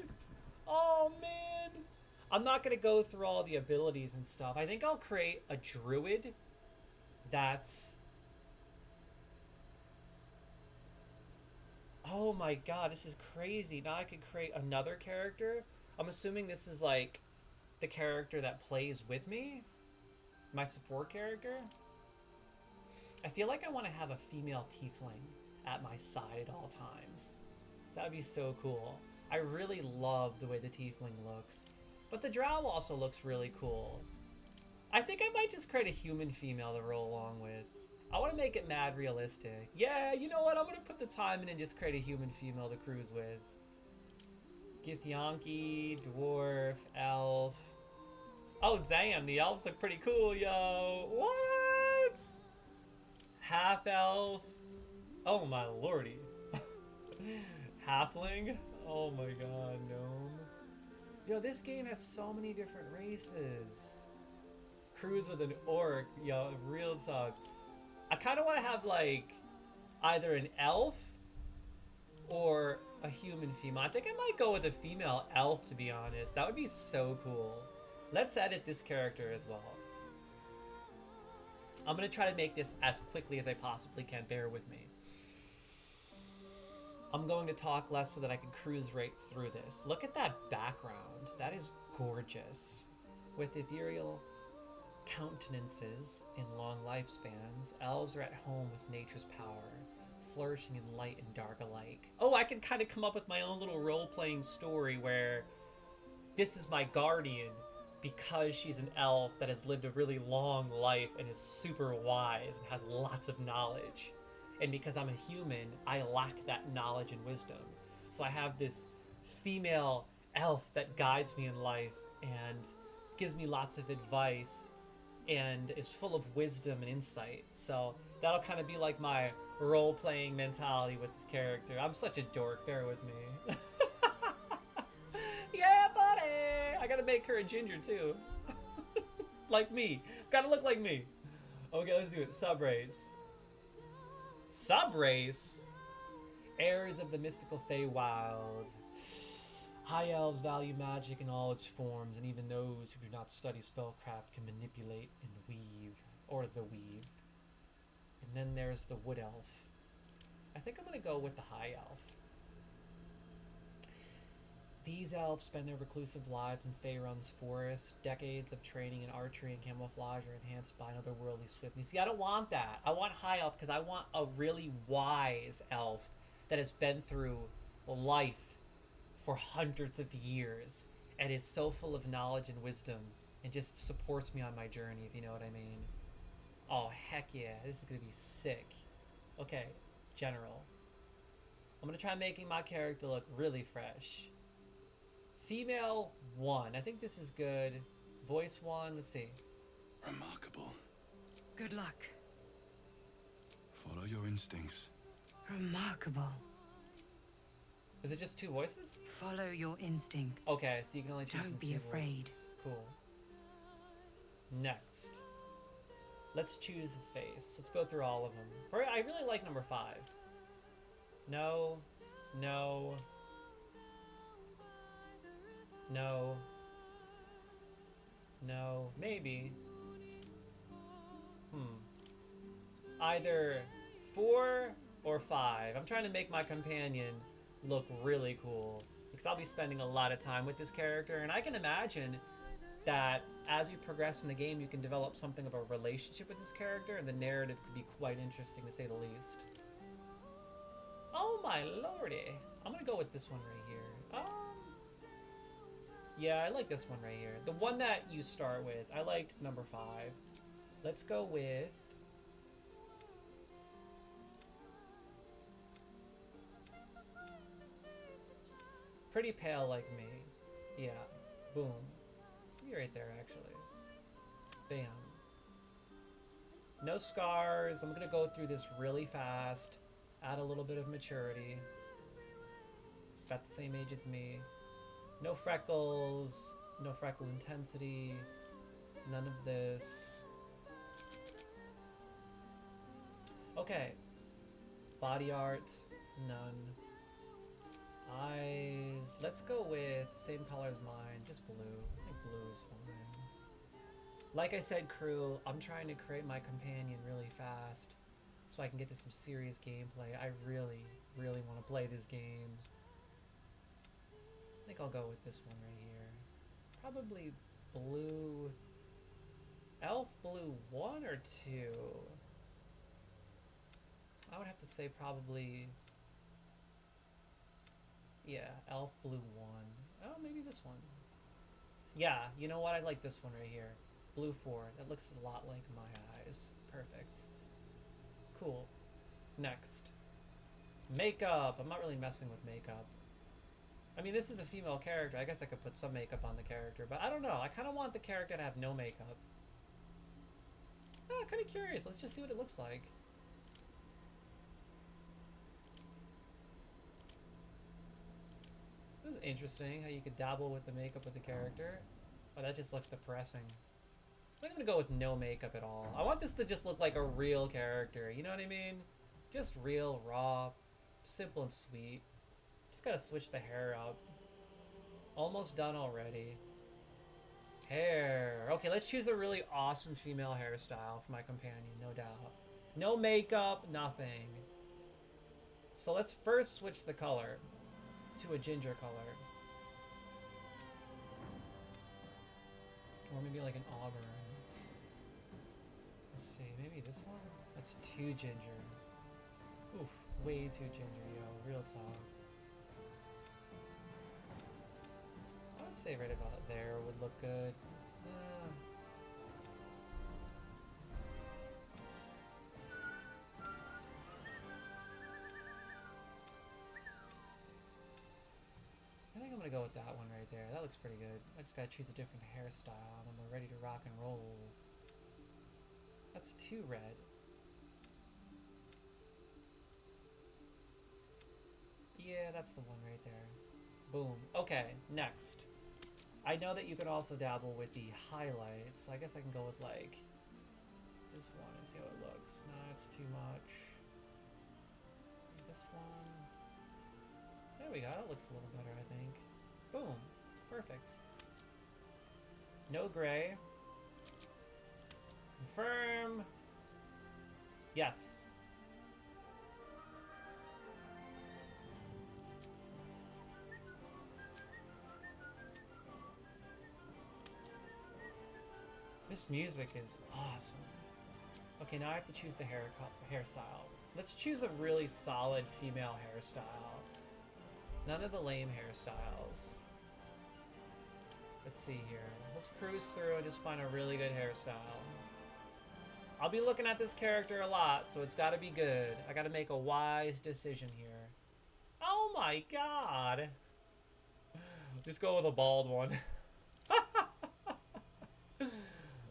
Oh, man. I'm not going to go through all the abilities and stuff. I think I'll create a druid that's... Oh my god, this is crazy. Now I could create another character. I'm assuming this is like the character that plays with me. My support character. I feel like I want to have a female tiefling at my side at all times. That would be so cool. I really love the way the tiefling looks. But the drow also looks really cool. I think I might just create a human female to roll along with. I want to make it mad realistic. Yeah, you know what? I'm going to put the time in and just create a human female to cruise with. Githyanki, dwarf, elf. Oh, damn. The elves look pretty cool, yo. What? Half elf. Oh, my lordy. Halfling. Oh, my God. Gnome. Yo, this game has so many different races. Cruise with an orc. Yo, real talk. I kind of want to have, like, either an elf or a human female. I think I might go with a female elf, to be honest. That would be so cool. Let's edit this character as well. I'm going to try to make this as quickly as I possibly can. Bear with me. I'm going to talk less so that I can cruise right through this. Look at that background. That is gorgeous. With ethereal countenances in long lifespans, elves are at home with nature's power, flourishing in light and dark alike. Oh, I can kind of come up with my own little role-playing story where this is my guardian because she's an elf that has lived a really long life and is super wise and has lots of knowledge. And because I'm a human, I lack that knowledge and wisdom. So I have this female elf that guides me in life and gives me lots of advice and is full of wisdom and insight. So that'll kind of be like my role-playing mentality with this character. I'm such a dork, bear with me. Yeah, buddy! I gotta make her a ginger too. Like me. Gotta look like me. Okay, let's do it. Subrace. Subrace? Heirs of the mystical Feywild. High elves value magic in all its forms, and even those who do not study spellcraft can manipulate and weave, or the weave. And then there's the wood elf. I think I'm gonna go with the high elf. These elves spend their reclusive lives in Faerun's forest. Decades of training in archery and camouflage are enhanced by an otherworldly swiftness. See, I don't want that. I want high elf because I want a really wise elf that has been through life for hundreds of years and is so full of knowledge and wisdom and just supports me on my journey, if you know what I mean. Oh, heck yeah. This is going to be sick. Okay, general. I'm going to try making my character look really fresh. Female 1. I think this is good. Voice 1. Let's see. Remarkable. Good luck. Follow your instincts. Remarkable. Is it just 2 voices? Follow your instincts. Okay, so you can only choose Don't from be 2 afraid. voices. Cool. Next. Let's choose a face. Let's go through all of them. I really like number 5. No. No. No. No. Maybe. Either 4 or 5. I'm trying to make my companion look really cool because I'll be spending a lot of time with this character, and I can imagine that as you progress in the game you can develop something of a relationship with this character, and the narrative could be quite interesting to say the least. Oh my lordy. I'm gonna go with this one right here. Yeah, I like this one right here. The one that you start with. I liked number 5. Let's go with... pretty pale like me. Yeah. Boom. You're right there, actually. Bam. No scars. I'm gonna go through this really fast. Add a little bit of maturity. It's about the same age as me. No freckles. No freckle intensity. None of this. Okay. Body art. None. Eyes. Let's go with same color as mine, just blue. I think blue is fine. Like I said, crew, I'm trying to create my companion really fast so I can get to some serious gameplay. I really, really want to play this game. I think I'll go with this one right here. Probably blue. Elf blue 1 or 2? I would have to say probably... Yeah, elf blue 1. Oh, maybe this one. Yeah, you know what? I like this one right here. Blue 4. That looks a lot like my eyes. Perfect. Cool. Next. Makeup. I'm not really messing with makeup. I mean, this is a female character. I guess I could put some makeup on the character, but I don't know. I kind of want the character to have no makeup. Oh, kind of curious. Let's just see what it looks like. This is interesting how you could dabble with the makeup with the character. Oh, that just looks depressing. I think I'm gonna go with no makeup at all. I want this to just look like a real character, you know what I mean? Just real, raw, simple and sweet. Just gotta switch the hair up. Almost done already. Hair. Okay, let's choose a really awesome female hairstyle for my companion, no doubt. No makeup, nothing. So let's first switch the color to a ginger color. Or maybe like an auburn. Let's see, maybe this one? That's too ginger. Oof, way too ginger, yo, real talk. I would say right about there would look good. I think I'm gonna go with that one right there. That looks pretty good. I just gotta choose a different hairstyle and I'm ready to rock and roll. That's too red. Yeah, that's the one right there. Boom. Okay, next. I know that you could also dabble with the highlights. I guess I can go with like this one and see how it looks. No, it's too much. This one. There we go. That looks a little better, I think. Boom. Perfect. No gray. Confirm. Yes. This music is awesome. Okay, now I have to choose the hairstyle. Let's choose a really solid female hairstyle. None of the lame hairstyles. Let's see here. Let's cruise through and just find a really good hairstyle. I'll be looking at this character a lot, so it's gotta be good. I gotta make a wise decision here. Oh my god! Just go with a bald one.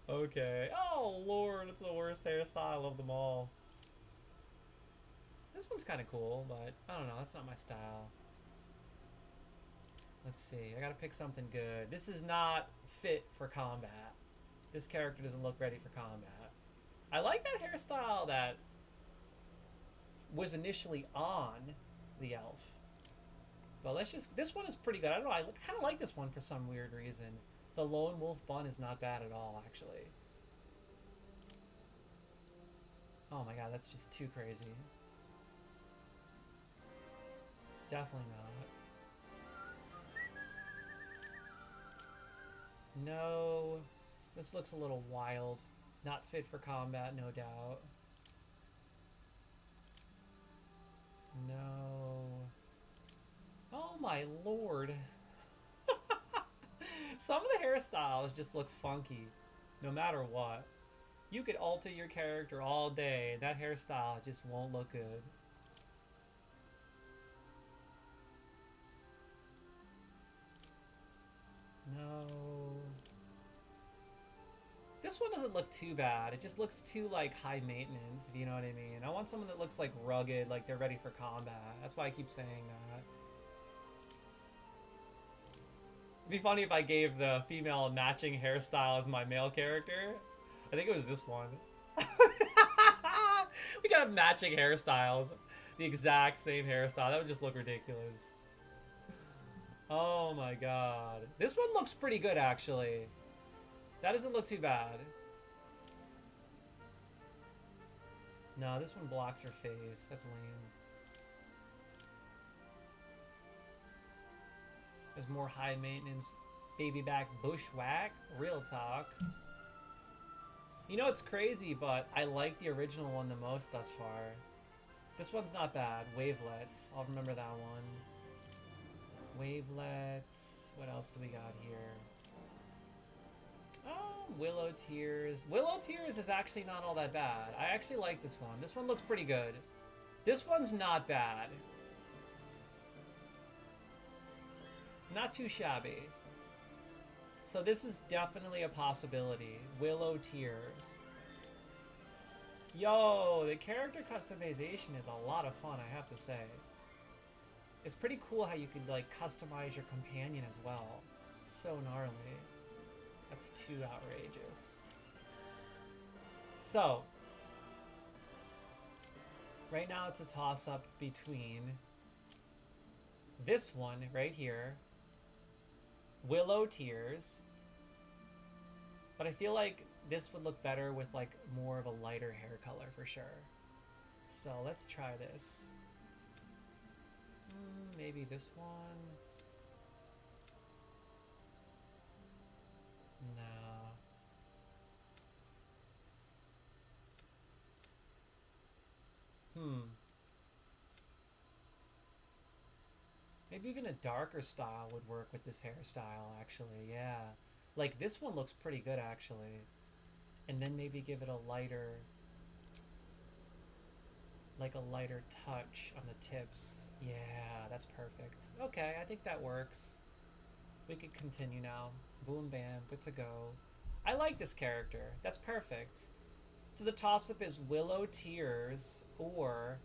Okay. Oh lord, it's the worst hairstyle of them all. This one's kind of cool, but I don't know, that's not my style. Let's see, I gotta pick something good. This is not fit for combat. This character doesn't look ready for combat. I like that hairstyle that was initially on the elf. But let's just, this one is pretty good. I don't know, I kind of like this one for some weird reason. The lone wolf bun is not bad at all, actually. Oh my god, that's just too crazy. Definitely not. No. This looks a little wild. Not fit for combat, no doubt. No. Oh my lord. Some of the hairstyles just look funky, no matter what. You could alter your character all day, and that hairstyle just won't look good. No. This one doesn't look too bad. It just looks too, like, high maintenance, if you know what I mean. I want someone that looks, like, rugged, like they're ready for combat. That's why I keep saying that. It'd be funny if I gave the female matching hairstyle as my male character. I think it was this one. We got matching hairstyles. The exact same hairstyle. That would just look ridiculous. Oh my god. This one looks pretty good, actually. That doesn't look too bad. No, this one blocks her face. That's lame. There's more high maintenance baby back bushwhack. Real talk. You know, it's crazy, but I like the original one the most thus far. This one's not bad. Wavelets. I'll remember that one. Wavelets. What else do we got here? Oh, Willow Tears. Willow Tears is actually not all that bad. I actually like this one. This one looks pretty good. This one's not bad. Not too shabby. So this is definitely a possibility. Willow Tears. Yo, the character customization is a lot of fun, I have to say. It's pretty cool how you can, like, customize your companion as well. It's so gnarly. That's too outrageous. So, right now it's a toss-up between this one right here, Willow Tears, but I feel like this would look better with like more of a lighter hair color for sure. So let's try this. Maybe this one. No. Maybe even a darker style would work with this hairstyle, actually. Yeah. Like, this one looks pretty good, actually. And then maybe give it a lighter... like a lighter touch on the tips. Yeah, that's perfect. Okay, I think that works. We could continue now. Boom, bam, good to go. I like this character. That's perfect. So the toss-up is Willow Tears or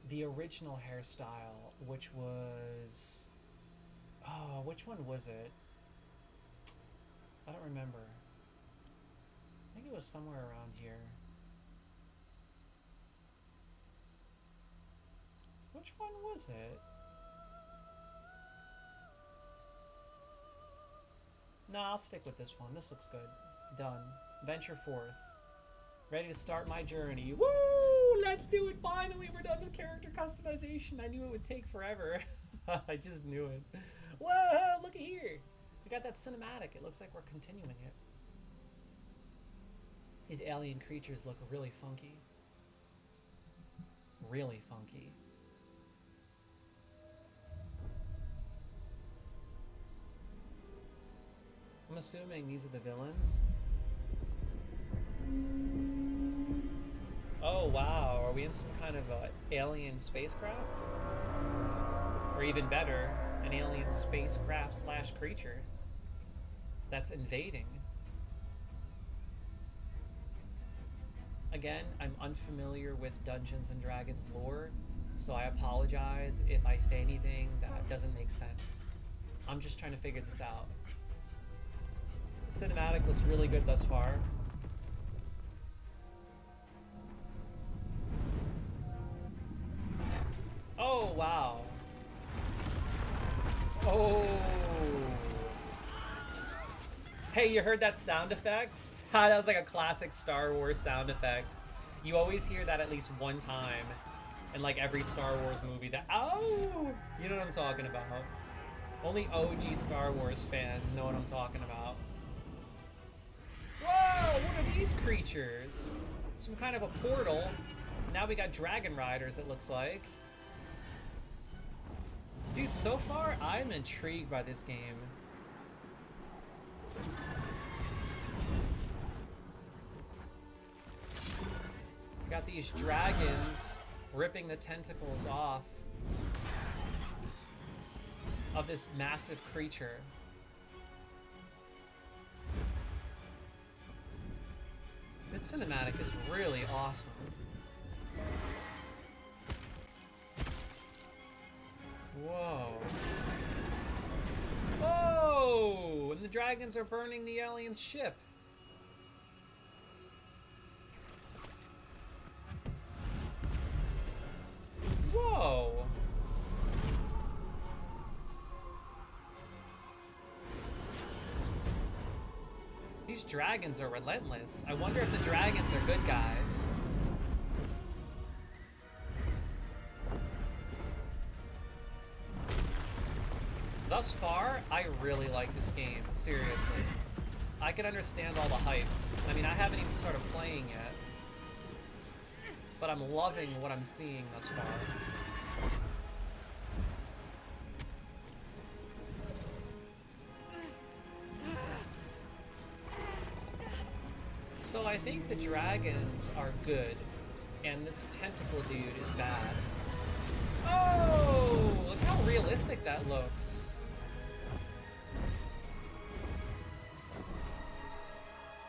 the original hairstyle, which was... oh, which one was it? I don't remember. I think it was somewhere around here. Which one was it? No, I'll stick with this one. This looks good. Done. Venture forth. Ready to start my journey. Woo! Let's do it! Finally, we're done with character customization. I knew it would take forever. I just knew it. Whoa! Look at here. We got that cinematic. It looks like we're continuing it. These alien creatures look really funky. Really funky. I'm assuming these are the villains. Oh wow, are we in some kind of alien spacecraft? Or even better, an alien spacecraft / creature that's invading. Again, I'm unfamiliar with Dungeons and Dragons lore, so I apologize if I say anything that doesn't make sense. I'm just trying to figure this out. The cinematic looks really good thus far. Oh, wow. Oh. Hey, you heard that sound effect? That was like a classic Star Wars sound effect. You always hear that at least one time in like every Star Wars movie. That, oh, you know what I'm talking about. Only OG Star Wars fans know what I'm talking about. Whoa, what are these creatures? Some kind of a portal. Now we got dragon riders, it looks like. Dude, so far, I'm intrigued by this game. Got these dragons ripping the tentacles off of this massive creature. This cinematic is really awesome. Whoa. Whoa! And the dragons are burning the alien ship. Whoa! These dragons are relentless. I wonder if the dragons are good guys. Thus far, I really like this game, seriously. I can understand all the hype. I mean, I haven't even started playing yet, but I'm loving what I'm seeing thus far. So I think the dragons are good, and this tentacle dude is bad. Oh, look how realistic that looks.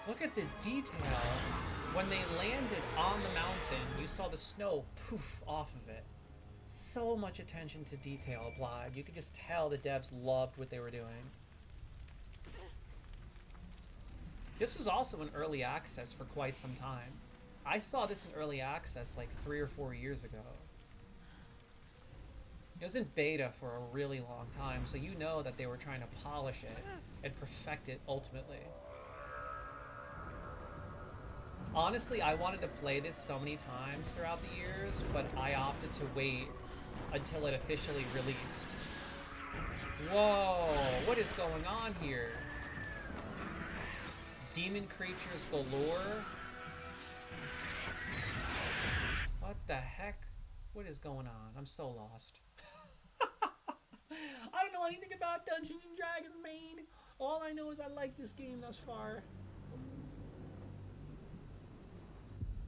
Look at the detail. When they landed on the mountain, you saw the snow poof off of it. So much attention to detail applied. You could just tell the devs loved what they were doing. This was also in early access for quite some time. I saw this in early access like 3 or 4 years ago. It was in beta for a really long time, so you know that they were trying to polish it and perfect it ultimately. Honestly, I wanted to play this so many times throughout the years, but I opted to wait until it officially released. Whoa, what is going on here? Demon creatures galore? What the heck? What is going on? I'm so lost. I don't know anything about Dungeons & Dragons, man. All I know is I like this game thus far.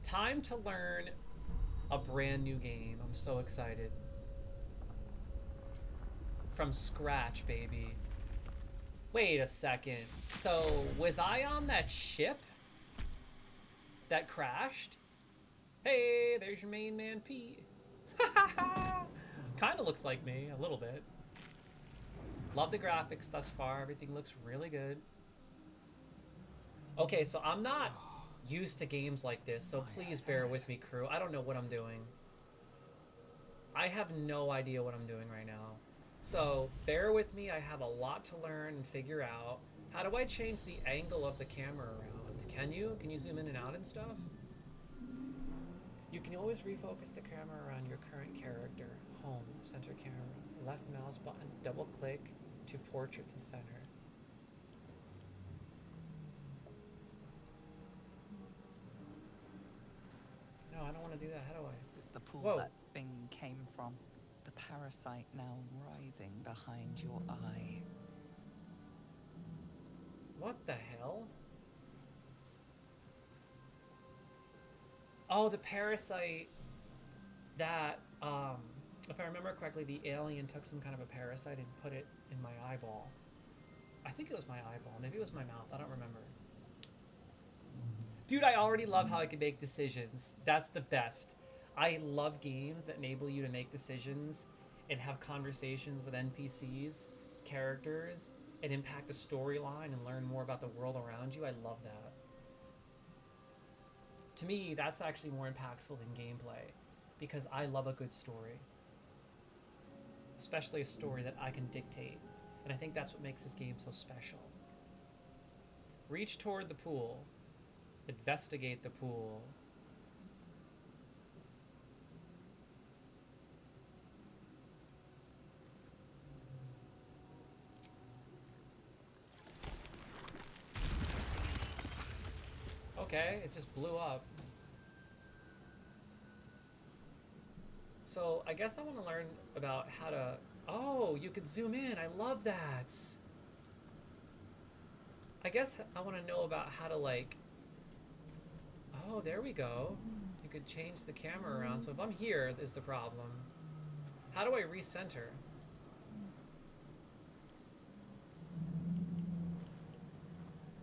Time to learn a brand new game. I'm so excited. From scratch, baby. Wait a second. So, was I on that ship that crashed? Hey, there's your main man, Pete. Kind of looks like me, a little bit. Love the graphics thus far. Everything looks really good. Okay, so I'm not used to games like this, so please bear with me, crew. I don't know what I'm doing. I have no idea what I'm doing right now. So bear with me. I have a lot to learn and figure out. How do I change the angle of the camera around? Can you? Can you zoom in and out and stuff? You can always refocus the camera around your current character. Home, center camera, left mouse button, double click to portrait to center. No, I don't want to do that. How do I? This is the pool Whoa. that thing came from. The parasite now writhing behind your eye. What the hell? Oh, the parasite that, if I remember correctly, the alien took some kind of a parasite and put it in my eyeball. I think it was my eyeball. Maybe it was my mouth. I don't remember. Dude, I already love how I can make decisions. That's the best. I love games that enable you to make decisions and have conversations with NPCs, characters, and impact the storyline and learn more about the world around you. I love that. To me, that's actually more impactful than gameplay because I love a good story. Especially a story that I can dictate. And I think that's what makes this game so special. Reach toward the pool. Investigate the pool. Okay, it just blew up. So I guess I want to learn about how to... Oh, you could zoom in. I love that. I guess I want to know about how to like... Oh, there we go. You could change the camera around. So if I'm here, is the problem. How do I recenter?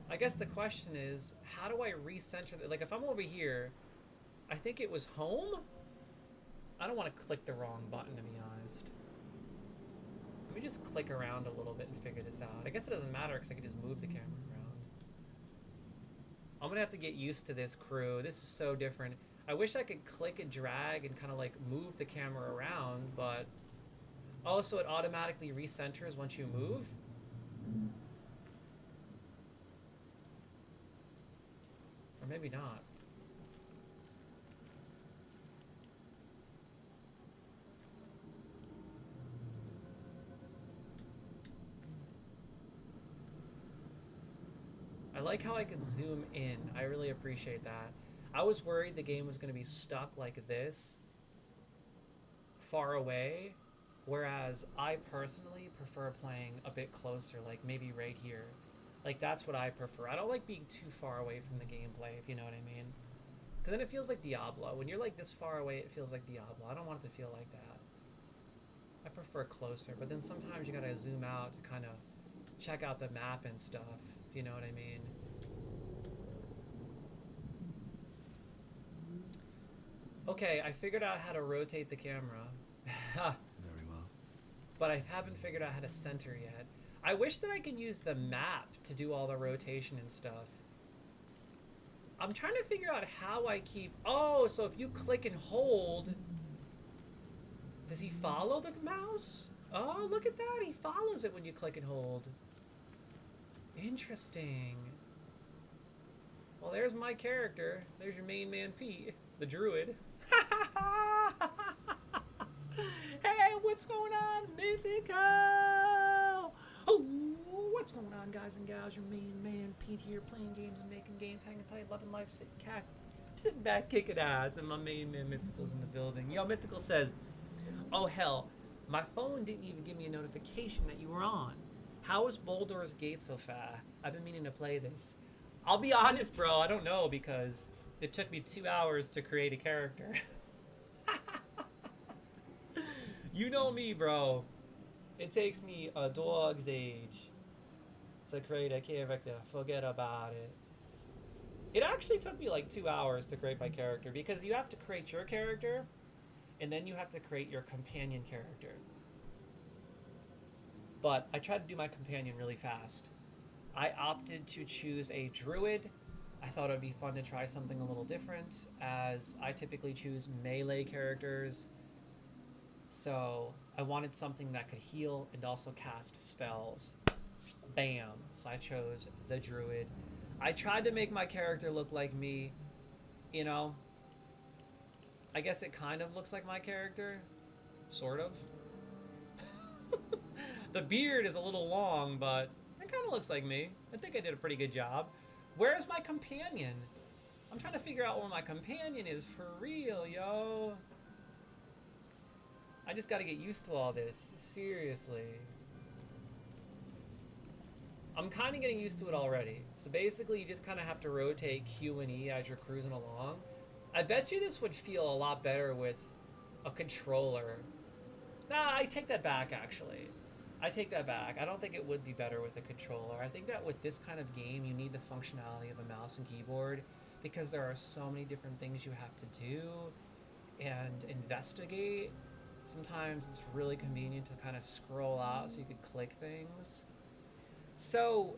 I guess the question is, how do I recenter? Like if I'm over here, I think it was home? I don't want to click the wrong button, to be honest. Let me just click around a little bit and figure this out. I guess it doesn't matter because I can just move the camera around. I'm gonna have to get used to this, crew. This is so different. I wish I could click and drag and kind of like move the camera around, but... Oh, so it automatically recenters once you move? maybe not. I like how I can zoom in. I really appreciate that. I was worried the game was going to be stuck like this, far away, whereas I personally prefer playing a bit closer, like maybe right here. Like, that's what I prefer. I don't like being too far away from the gameplay, if you know what I mean. Because then it feels like Diablo. When you're like this far away, it feels like Diablo. I don't want it to feel like that. I prefer closer, but then sometimes you gotta zoom out to kind of check out the map and stuff, if you know what I mean. Okay, I figured out how to rotate the camera. Very well. But I haven't figured out how to center yet. I wish that I could use the map to do all the rotation and stuff. I'm trying to figure out how I keep... Oh, so if you click and hold... Does he follow the mouse? Oh, look at that. He follows it when you click and hold. Interesting. Well, there's my character. There's your main man, Pete, the druid. Hey, what's going on, Mythical? Oh, what's going on, guys and gals? Your main man, Pete here, playing games and making games, hanging tight, loving life, sitting back, kicking ass, and my main man, Mythical's in the building. Yo, Mythical says, oh, hell, my phone didn't even give me a notification that you were on. How is Baldur's Gate so far? I've been meaning to play this. I'll be honest, bro, I don't know, because it took me 2 hours to create a character. You know me, bro. It takes me a dog's age to create a character. Forget about it. It actually took me like 2 hours to create my character, because you have to create your character, and then you have to create your companion character. But I tried to do my companion really fast. I opted to choose a druid. I thought it would be fun to try something a little different, as I typically choose melee characters. So I wanted something that could heal and also cast spells. Bam. So I chose the druid. I tried to make my character look like me. You know, I guess it kind of looks like my character. Sort of. The beard is a little long, but it kind of looks like me. I think I did a pretty good job. Where's my companion? I'm trying to figure out where my companion is for real, yo. I just gotta get used to all this. Seriously. I'm kind of getting used to it already. So basically, you just kind of have to rotate Q and E as you're cruising along. I bet you this would feel a lot better with a controller. Nah, I take that back, actually. I take that back. I don't think it would be better with a controller. I think that with this kind of game, you need the functionality of a mouse and keyboard, because there are so many different things you have to do and investigate. Sometimes it's really convenient to kind of scroll out so you could click things. So,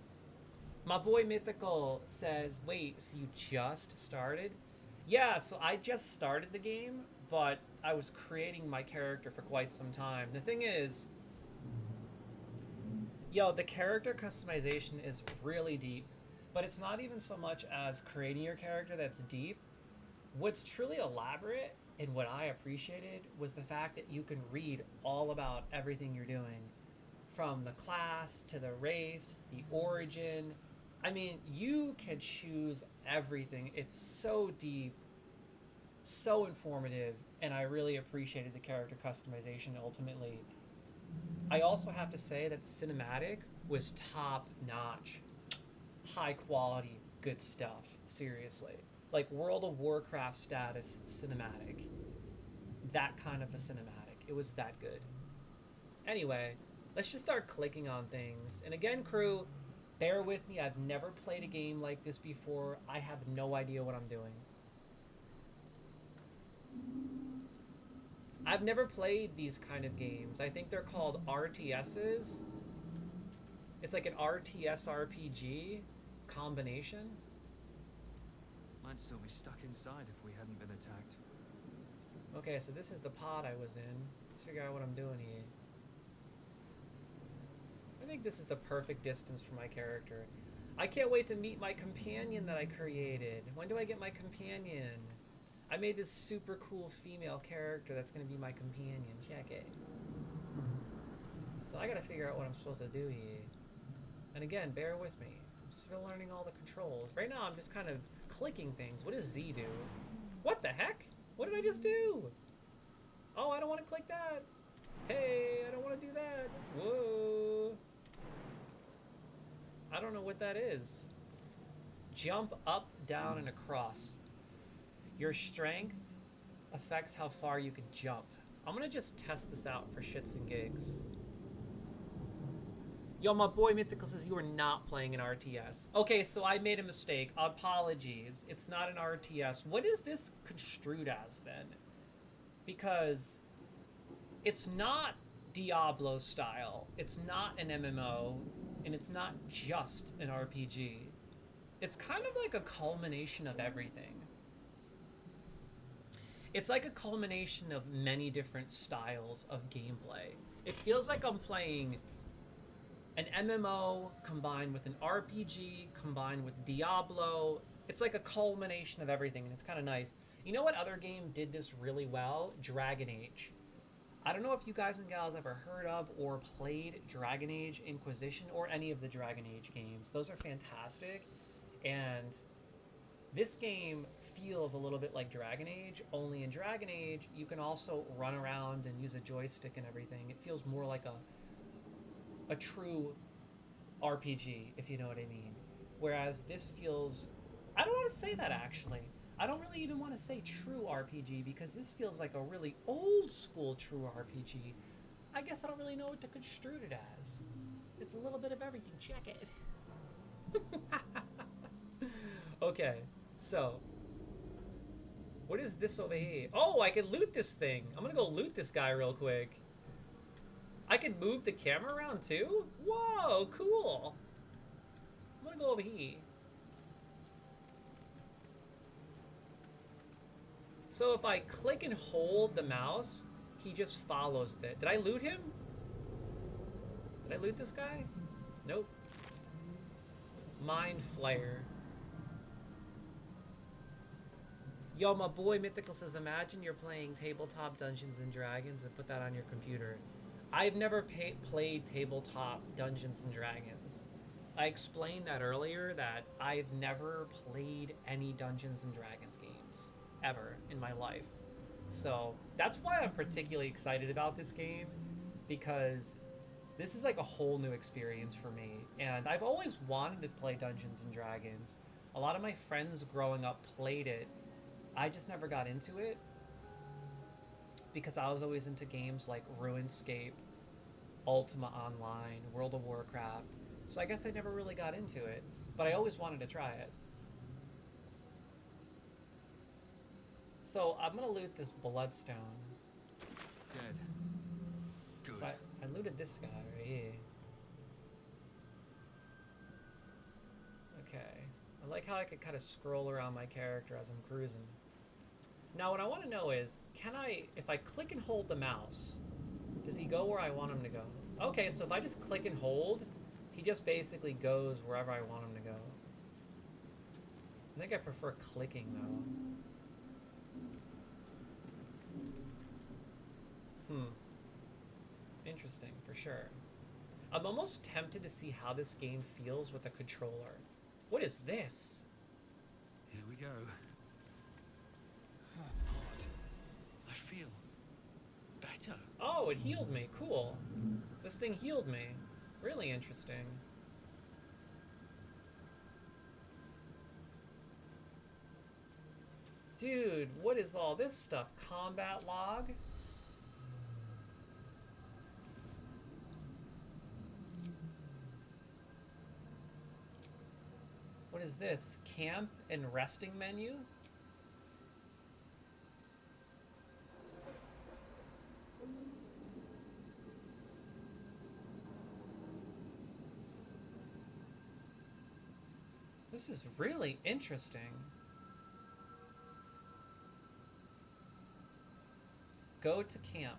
my boy Mythical says, wait, so you just started? Yeah, so I just started the game, but I was creating my character for quite some time. The thing is, yo, the character customization is really deep, but it's not even so much as creating your character that's deep. What's truly elaborate and what I appreciated was the fact that you can read all about everything you're doing. From the class to the race, the origin. I mean, you can choose everything. It's so deep, so informative, and I really appreciated the character customization ultimately. I also have to say that the cinematic was top notch. High quality, good stuff. Seriously. Like World of Warcraft status cinematic. That kind of a cinematic. It was that good. Anyway, let's just start clicking on things. And again, crew, bear with me. I've never played a game like this before. I have no idea what I'm doing. I've never played these kind of games. I think they're called RTSs. It's like an RTS RPG combination. Might still be stuck inside if we hadn't been attacked. Okay, so this is the pod I was in. Let's figure out what I'm doing here. I think this is the perfect distance for my character. I can't wait to meet my companion that I created. When do I get my companion? I made this super cool female character that's gonna be my companion. Check it. So I gotta figure out what I'm supposed to do here. And again, bear with me. I'm still learning all the controls. Right now I'm just kind of clicking things. What does Z do? What the heck? What did I just do? Oh, I don't want to click that. Hey, I don't want to do that. Whoa. I don't know what that is. Jump up, down, and across. Your strength affects how far you can jump. I'm gonna just test this out for shits and gigs. Yo, my boy Mythical says you are not playing an RTS. Okay, so I made a mistake. Apologies. It's not an RTS. What is this construed as then? Because it's not Diablo style. It's not an MMO. And it's not just an RPG. It's kind of like a culmination of everything. It's like a culmination of many different styles of gameplay. It feels like I'm playing an MMO combined with an RPG combined with Diablo. It's like a culmination of everything, and it's kind of nice. You know what other game did this really well? Dragon Age. I don't know if you guys and gals ever heard of or played Dragon Age Inquisition or any of the Dragon Age games. Those are fantastic, and this game feels a little bit like Dragon Age, only in Dragon Age you can also run around and use a joystick and everything. It feels more like a true RPG, if you know what I mean. Whereas this feels, I don't want to say that actually. I don't really even want to say true RPG because this feels like a really old school true RPG. I guess I don't really know what to construe it as. It's a little bit of everything. Check it. Okay, so what is this over here? Oh, I can loot this thing. I'm gonna go loot this guy real quick. I can move the camera around too? Whoa, cool. I'm gonna go over here. So if I click and hold the mouse, he just follows it. Did I loot him? Did I loot this guy? Nope. Mind Flayer. Yo, my boy Mythical says, imagine you're playing tabletop Dungeons and Dragons and put that on your computer. I've never played tabletop Dungeons and Dragons. I explained that earlier, that I've never played any Dungeons and Dragons games ever in my life. So that's why I'm particularly excited about this game, because this is like a whole new experience for me. And I've always wanted to play Dungeons and Dragons. A lot of my friends growing up played it. I just never got into it because I was always into games like RuneScape, Ultima Online, World of Warcraft. So I guess I never really got into it, but I always wanted to try it. So I'm gonna loot this bloodstone. Dead. Good. So I looted this guy right here. Okay. I like how I could kind of scroll around my character as I'm cruising. Now what I want to know is, can I, if I click and hold the mouse, does he go where I want him to go? Okay, so if I just click and hold, he just basically goes wherever I want him to go. I think I prefer clicking though. Interesting, for sure. I'm almost tempted to see how this game feels with a controller. What is this? Here we go. Oh, God. I feel better. Oh, it healed me. Cool. This thing healed me. Really interesting. Dude, what is all this stuff? Combat log? What is this? Camp and resting menu? This is really interesting. Go to camp.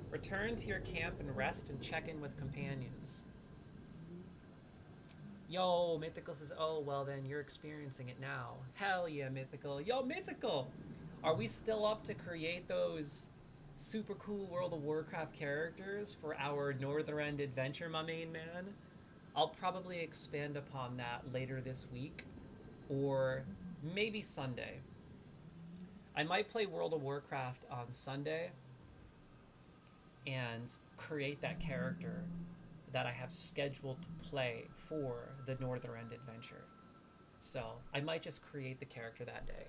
Return to your camp and rest and check in with companions. Yo, Mythical says, oh, well then, you're experiencing it now. Hell yeah, Mythical. Yo, Mythical! Are we still up to create those super cool World of Warcraft characters for our Northern End adventure, my main man? I'll probably expand upon that later this week, or maybe Sunday. I might play World of Warcraft on Sunday and create that character that I have scheduled to play for the Northern End adventure. So I might just create the character that day.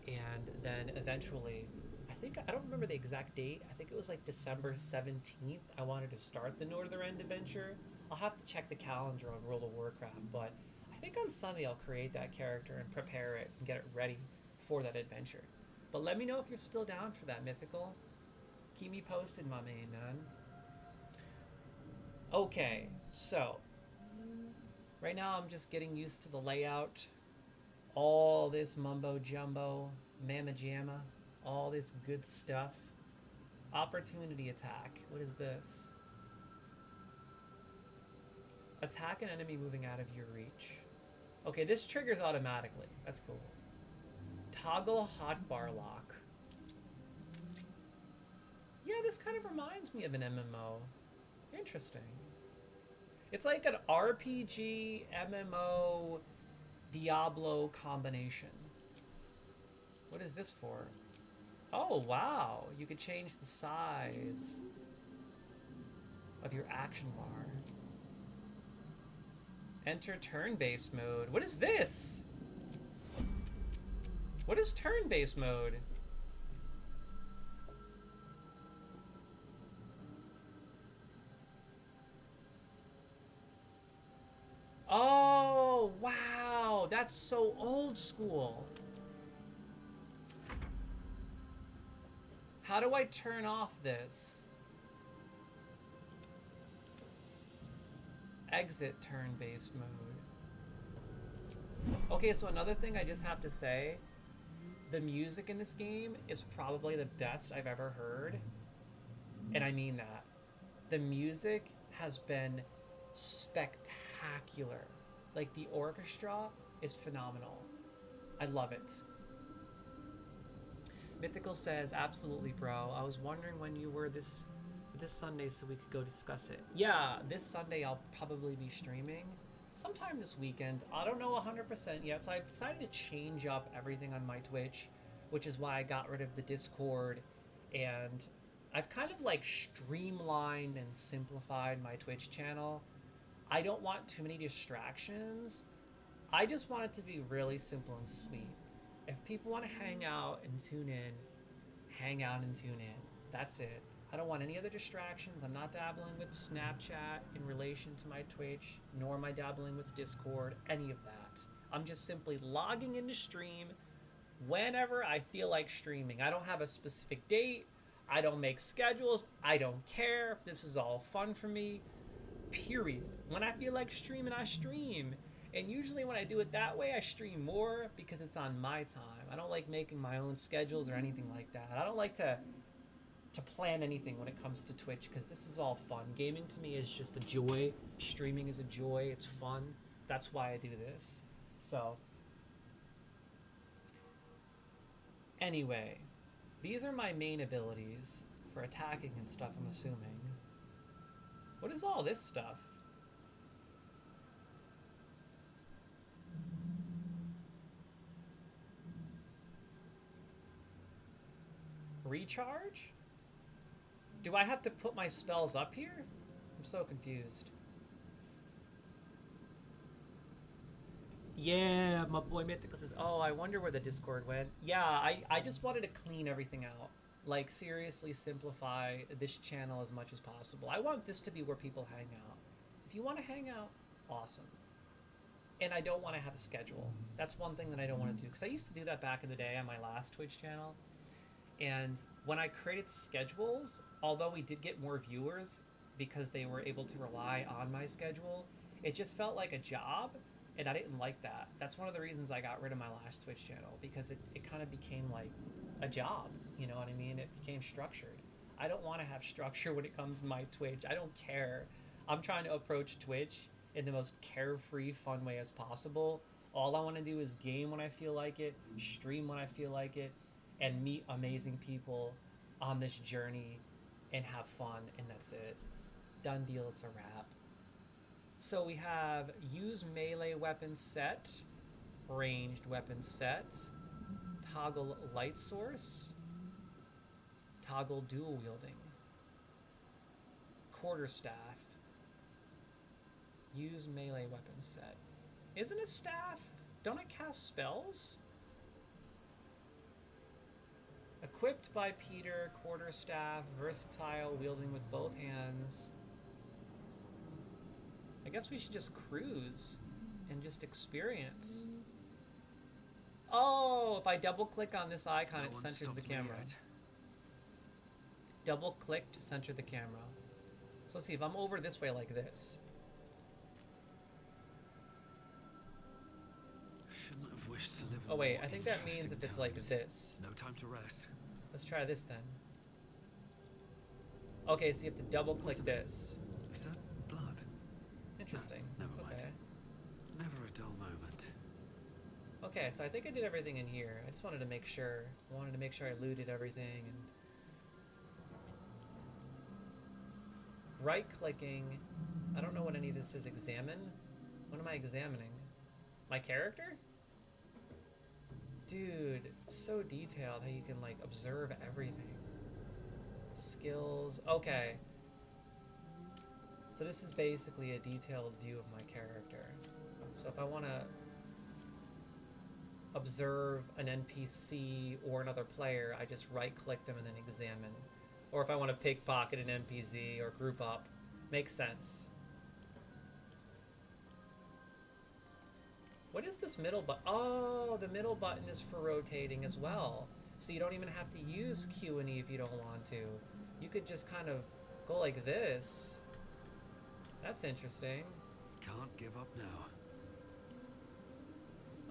And then eventually, I don't remember the exact date. I think it was like December 17th. I wanted to start the Northern End adventure. I'll have to check the calendar on World of Warcraft, but I think on Sunday I'll create that character and prepare it and get it ready for that adventure. But let me know if you're still down for that, Mythical. Keep me posted, my main man. Okay, so right now I'm just getting used to the layout. All this mumbo jumbo, mamma jamma, all this good stuff. Opportunity attack. What is this? Attack an enemy moving out of your reach. Okay, this triggers automatically. That's cool. Toggle hotbar lock. Yeah, this kind of reminds me of an MMO. Interesting. It's like an RPG, MMO, Diablo combination. What is this for? Oh, wow. You could change the size of your action bar. Enter turn-based mode. What is this? What is turn-based mode? Oh, wow. That's so old school. How do I turn off this? Exit turn-based mode. Okay, so another thing I just have to say, the music in this game is probably the best I've ever heard. And I mean that. The music has been spectacular. Like, the orchestra is phenomenal. I love it. Mythical says, absolutely, bro. I was wondering when you were this Sunday so we could go discuss it. Yeah, this Sunday I'll probably be streaming. Sometime this weekend. I don't know 100% yet, so I've decided to change up everything on my Twitch, which is why I got rid of the Discord, and I've kind of like streamlined and simplified my Twitch channel. I don't want too many distractions. I just want it to be really simple and sweet. If people want to hang out and tune in, hang out and tune in. That's it. I don't want any other distractions. I'm not dabbling with Snapchat in relation to my Twitch, nor am I dabbling with Discord, any of that. I'm just simply logging into stream whenever I feel like streaming. I don't have a specific date. I don't make schedules. I don't care. This is all fun for me. Period. When I feel like streaming, I stream. And usually when I do it that way, I stream more because it's on my time. I don't like making my own schedules or anything like that. I don't like to plan anything when it comes to Twitch because this is all fun. Gaming to me is just a joy. Streaming is a joy. It's fun. That's why I do this. So, anyway, these are my main abilities for attacking and stuff, I'm assuming. What is all this stuff? Recharge? Do I have to put my spells up here? I'm so confused. Yeah, my boy Mythical says, oh, I wonder where the Discord went. Yeah, I just wanted to clean everything out. Like, seriously simplify this channel as much as possible. I want this to be where people hang out. If you want to hang out, awesome. And I don't want to have a schedule. That's one thing that I don't want to do. Because I used to do that back in the day on my last Twitch channel. And when I created schedules, although we did get more viewers because they were able to rely on my schedule, it just felt like a job, and I didn't like that. That's one of the reasons I got rid of my last Twitch channel, because it kind of became like a job, you know what I mean? It became structured. I don't want to have structure when it comes to my Twitch. I don't care. I'm trying to approach Twitch in the most carefree, fun way as possible. All I want to do is game when I feel like it, stream when I feel like it, and meet amazing people on this journey and have fun, and that's it. Done deal, it's a wrap. So we have use melee weapon set, ranged weapon set, toggle light source, toggle dual wielding, quarterstaff, use melee weapon set. Isn't it staff? Don't I cast spells? Equipped by Peter, quarterstaff, versatile, wielding with both hands. I guess we should just cruise and just experience. Oh, if I double click on this icon, it centers the camera. Double click to center the camera. So let's see, if I'm over this way like this. Shouldn't have wished to live in Oh wait, more I think that means if it's like times. this. No time to rest. Let's try this then. Okay, so you have to double click this. Is that blood? Interesting. No, never mind. Okay. Never a dull moment. Okay, so I think I did everything in here. I just wanted to make sure. I wanted to make sure I looted everything. And right-clicking. I don't know what any of this is. Examine? What am I examining? My character? Dude, it's so detailed how you can, like, observe everything. Skills. Okay. So this is basically a detailed view of my character. So if I want to observe an NPC or another player, I just right-click them and then examine. Or if I want to pickpocket an NPC or group up. Makes sense. What is this middle button? Oh, the middle button is for rotating as well. So you don't even have to use Q and E if you don't want to. You could just kind of go like this. That's interesting. Can't give up now.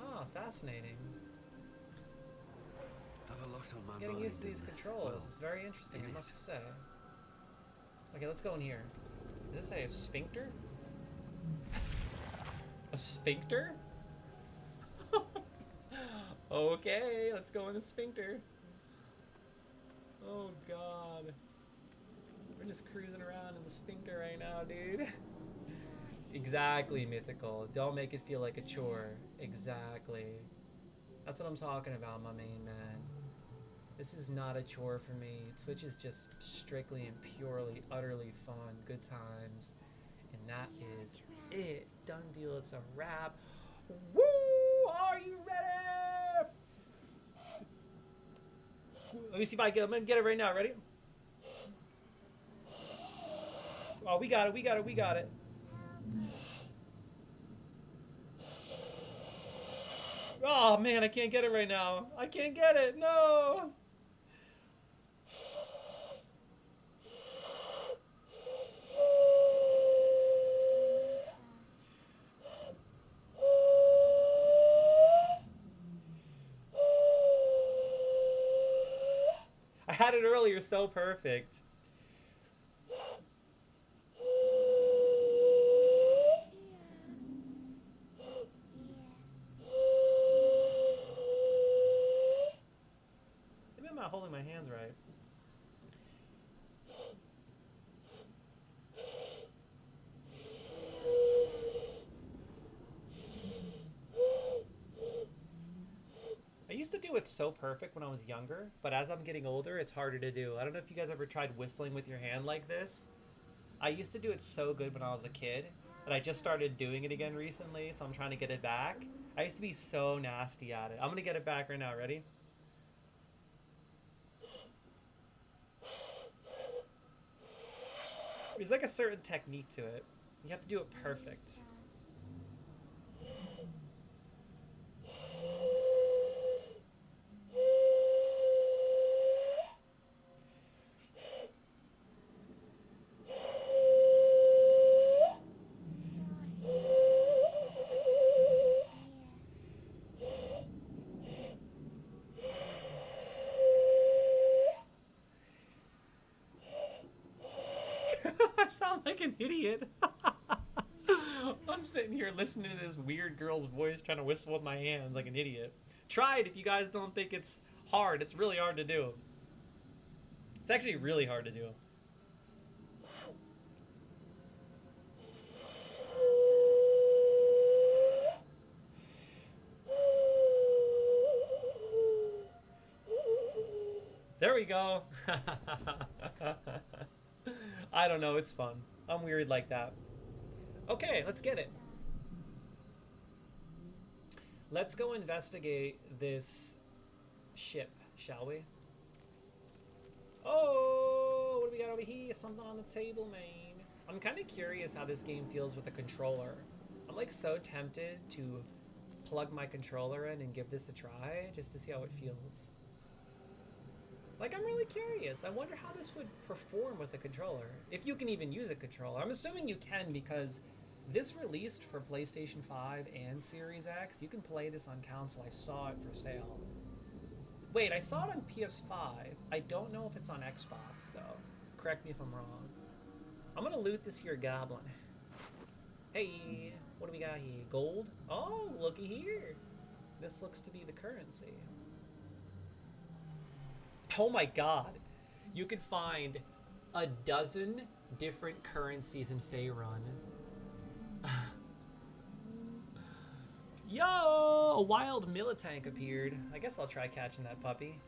Oh, fascinating. I've a lot on my Getting mind. used to these and, controls well, is very interesting, in I it. must say. Okay, let's go in here. Does this say a sphincter? A sphincter? Okay, let's go in the sphincter. Oh god. We're just cruising around in the sphincter right now, dude. Exactly, Mythical. Don't make it feel like a chore. Exactly. That's what I'm talking about, my main man. This is not a chore for me. Twitch is just strictly and purely, utterly fun. Good times. And that is it. Done deal. It's a wrap. Woo! Are you ready? Let me see if I get it. I'm gonna get it right now. Ready? Oh, we got it. We got it. We got it. Oh man, I can't get it right now. I can't get it. No. I had it earlier, so perfect. Maybe I'm not holding my hands right. I used to do it so perfect when I was younger, but as I'm getting older, it's harder to do. I don't know if you guys ever tried whistling with your hand like this. I used to do it so good when I was a kid, but I just started doing it again recently, so I'm trying to get it back. I used to be so nasty at it. I'm gonna get it back right now. Ready? There's like a certain technique to it. You have to do it perfect. I sound like an idiot. I'm sitting here listening to this weird girl's voice trying to whistle with my hands like an idiot. Try it if you guys don't think it's hard. It's really hard to do. It's actually really hard to do. There we go. I don't know, it's fun. I'm weird like that. Okay, let's get it. Let's go investigate this ship, shall we? Oh, what do we got over here? Something on the table, man. I'm kind of curious how this game feels with a controller. I'm like so tempted to plug my controller in and give this a try just to see how it feels. Like, I'm really curious. I wonder how this would perform with a controller. If you can even use a controller. I'm assuming you can because this released for PlayStation 5 and Series X. You can play this on console. I saw it for sale. Wait, I saw it on PS5. I don't know if it's on Xbox, though. Correct me if I'm wrong. I'm gonna loot this here goblin. Hey, what do we got here? Gold? Oh, looky here. This looks to be the currency. Oh my god. You could find a dozen different currencies in Faerun. Yo! A wild Militank appeared. I guess I'll try catching that puppy.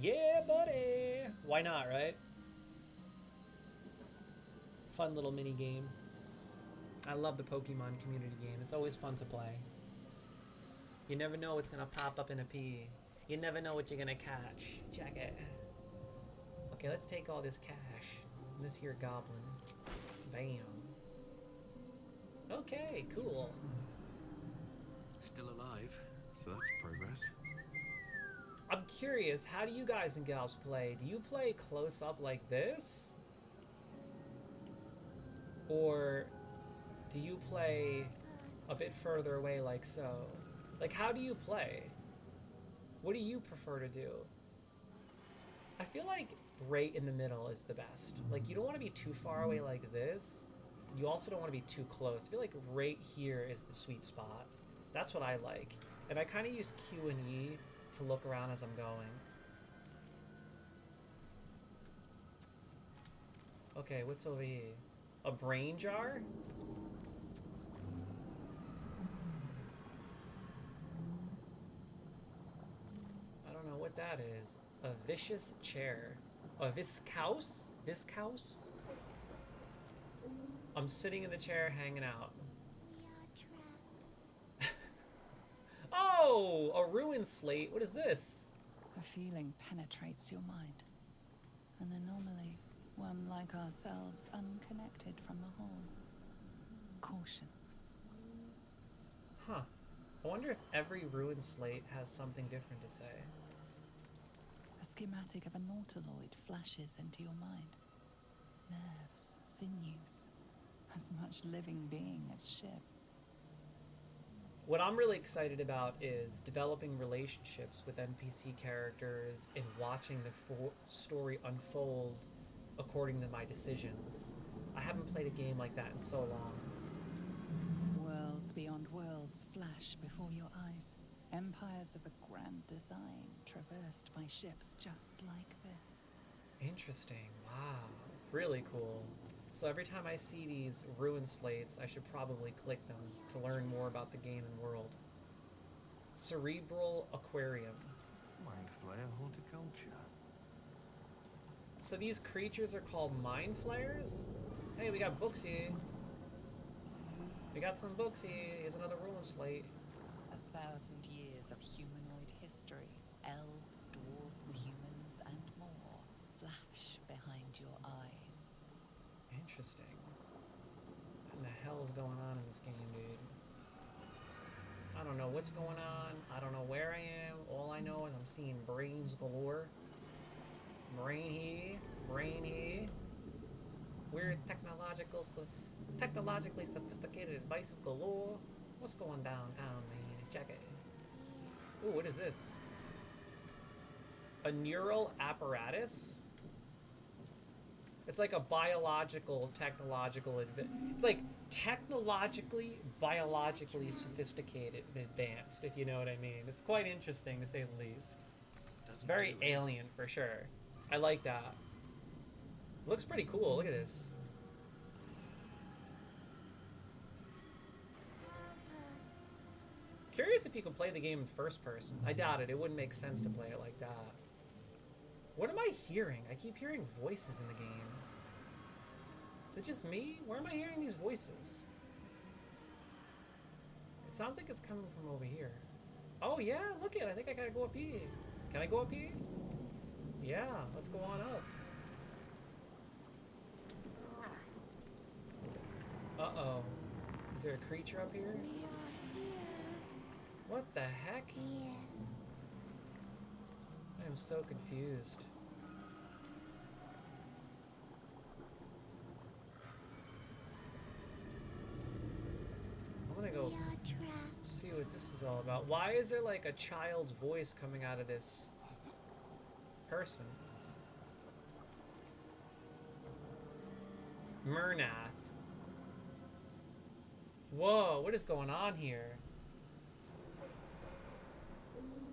Yeah, buddy! Why not, right? Fun little mini game. I love the Pokemon community game. It's always fun to play. You never know what's gonna pop up in a P. You never know what you're gonna catch. Check it. Okay, let's take all this cash. And this here goblin. Bam. Okay, cool. Still alive, so that's progress. I'm curious, how do you guys and gals play? Do you play close up like this? Or do you play a bit further away like so? Like, how do you play? What do you prefer to do? I feel like right in the middle is the best. Like, you don't want to be too far away like this. You also don't want to be too close. I feel like right here is the sweet spot. That's what I like. And I kind of use Q and E to look around as I'm going. Okay, what's over here? A brain jar? I don't know what that is. A vicious chair. A viscous? Viscous? I'm sitting in the chair hanging out. Oh, a ruin slate. What is this? A feeling penetrates your mind. An anomaly. One like ourselves, unconnected from the whole. Caution. Huh. I wonder if every ruin slate has something different to say. A schematic of a nautiloid flashes into your mind. Nerves, sinews. As much living being as ship. What I'm really excited about is developing relationships with NPC characters and watching the story unfold according to my decisions. I haven't played a game like that in so long. Worlds beyond worlds flash before your eyes. Empires of a grand design traversed by ships just like this. Interesting. Wow. Really cool. So every time I see these ruin slates, I should probably click them to learn more about the game and world. Cerebral Aquarium. Mind flayer horticulture. So these creatures are called mind flayers? Hey, we got books here. We got some books here. Here's another ruin slate. 1,000 years of humanoid history. Elves, dwarves, humans, and more flash behind your eyes. Interesting. What in the hell is going on in this game, dude? I don't know what's going on. I don't know where I am. All I know is I'm seeing brains galore. Brain here. Brain here. Weird technologically sophisticated devices galore. What's going downtown, man? Check it. Ooh, what is this? A neural apparatus? It's like a biological, technological, it's like technologically, biologically sophisticated and advanced, if you know what I mean. It's quite interesting, to say the least. It's very alien, for sure. I like that. Looks pretty cool. Look at this. Curious if you can play the game in first person. I doubt it. It wouldn't make sense to play it like that. What am I hearing? I keep hearing voices in the game. Is it just me? Where am I hearing these voices? It sounds like it's coming from over here. Oh yeah, look it. I think I gotta go up here. Can I go up here? Yeah, let's go on up. Uh-oh. Is there a creature up here? What the heck? I am so confused. I'm gonna go see what this is all about. Why is there like a child's voice coming out of this person? Murnath. Whoa, what is going on here?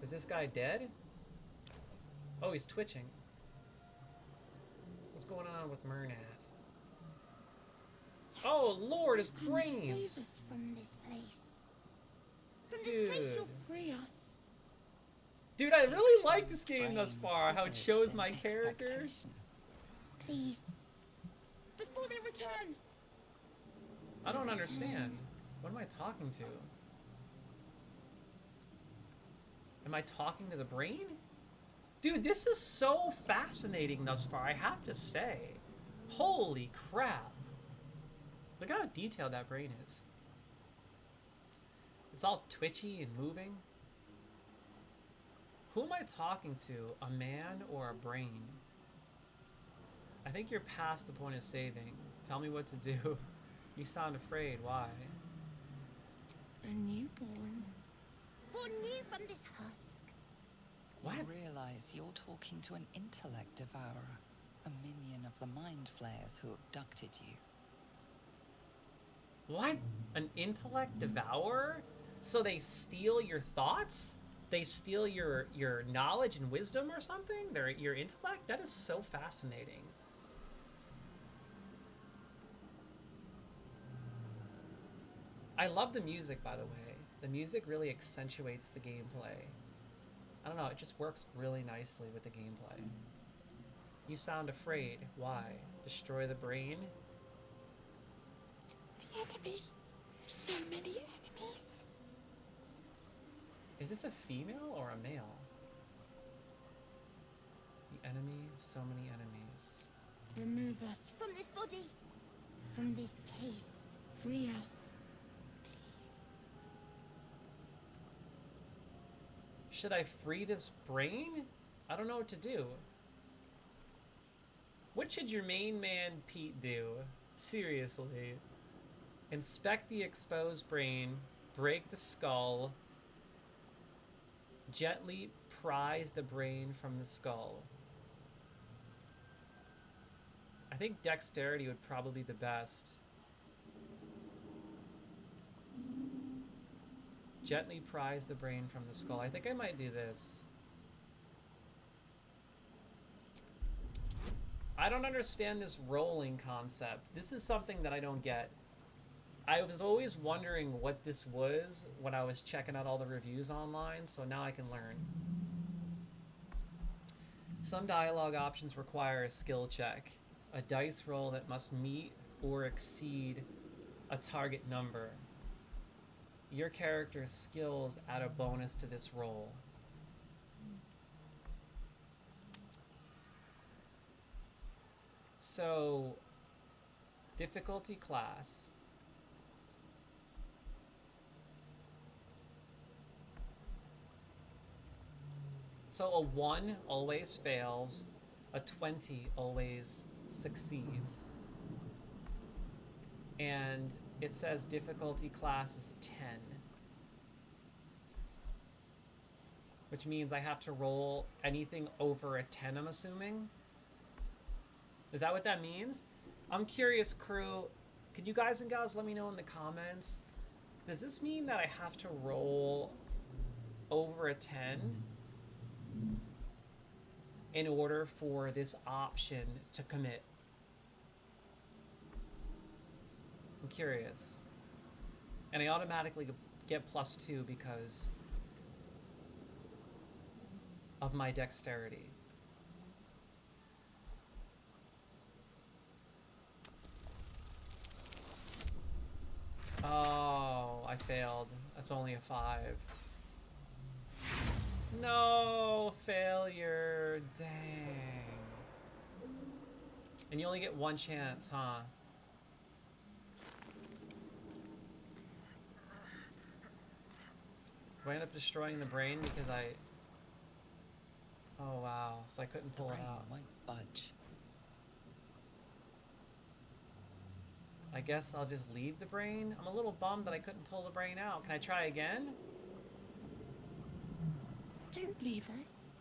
Is this guy dead? Oh, he's twitching. What's going on with Murnath? Yes. Oh Lord, his brains! Save us from this place. From this place, you'll free us. Dude, I really like this game thus far. How it shows my character. Please, before they return. I don't understand. What am I talking to? Am I talking to the brain? Dude, this is so fascinating thus far, I have to say. Holy crap. Look how detailed that brain is. It's all twitchy and moving. Who am I talking to? A man or a brain? I think you're past the point of saving. Tell me what to do. You sound afraid. Why? A newborn. Born new from this husk. What? You realize you're talking to an intellect devourer, a minion of the mind flayers who abducted you. What? An intellect devourer? So they steal your thoughts? They steal your knowledge and wisdom or something? Your intellect? That is so fascinating. I love the music, by the way. The music really accentuates the gameplay. I don't know, it just works really nicely with the gameplay. You sound afraid. Why? Destroy the brain? The enemy. So many enemies. Is this a female or a male? The enemy, so many enemies. Remove us from this body. From this case. Free us. Should I free this brain? I don't know what to do. What should your main man Pete do? Seriously. Inspect the exposed brain, break the skull, gently prise the brain from the skull. I think dexterity would probably be the best. Gently prise the brain from the skull. I think I might do this. I don't understand this rolling concept. This is something that I don't get. I was always wondering what this was when I was checking out all the reviews online, so now I can learn. Some dialogue options require a skill check, a dice roll that must meet or exceed a target number. Your character's skills add a bonus to this roll. So, difficulty class. So a 1 always fails, a 20 always succeeds. And it says difficulty class is 10. Which means I have to roll anything over a 10, I'm assuming. Is that what that means? I'm curious, crew. Could you guys and gals let me know in the comments? Does this mean that I have to roll over a 10 in order for this option to commit? I'm curious. And I automatically get +2 because of my dexterity. Oh, I failed. That's only a 5. No, failure. Dang. And you only get one chance, huh? Do I end up destroying the brain because I... Oh, wow. So I couldn't pull it out. Won't budge. I guess I'll just leave the brain. I'm a little bummed that I couldn't pull the brain out. Can I try again? Don't leave us.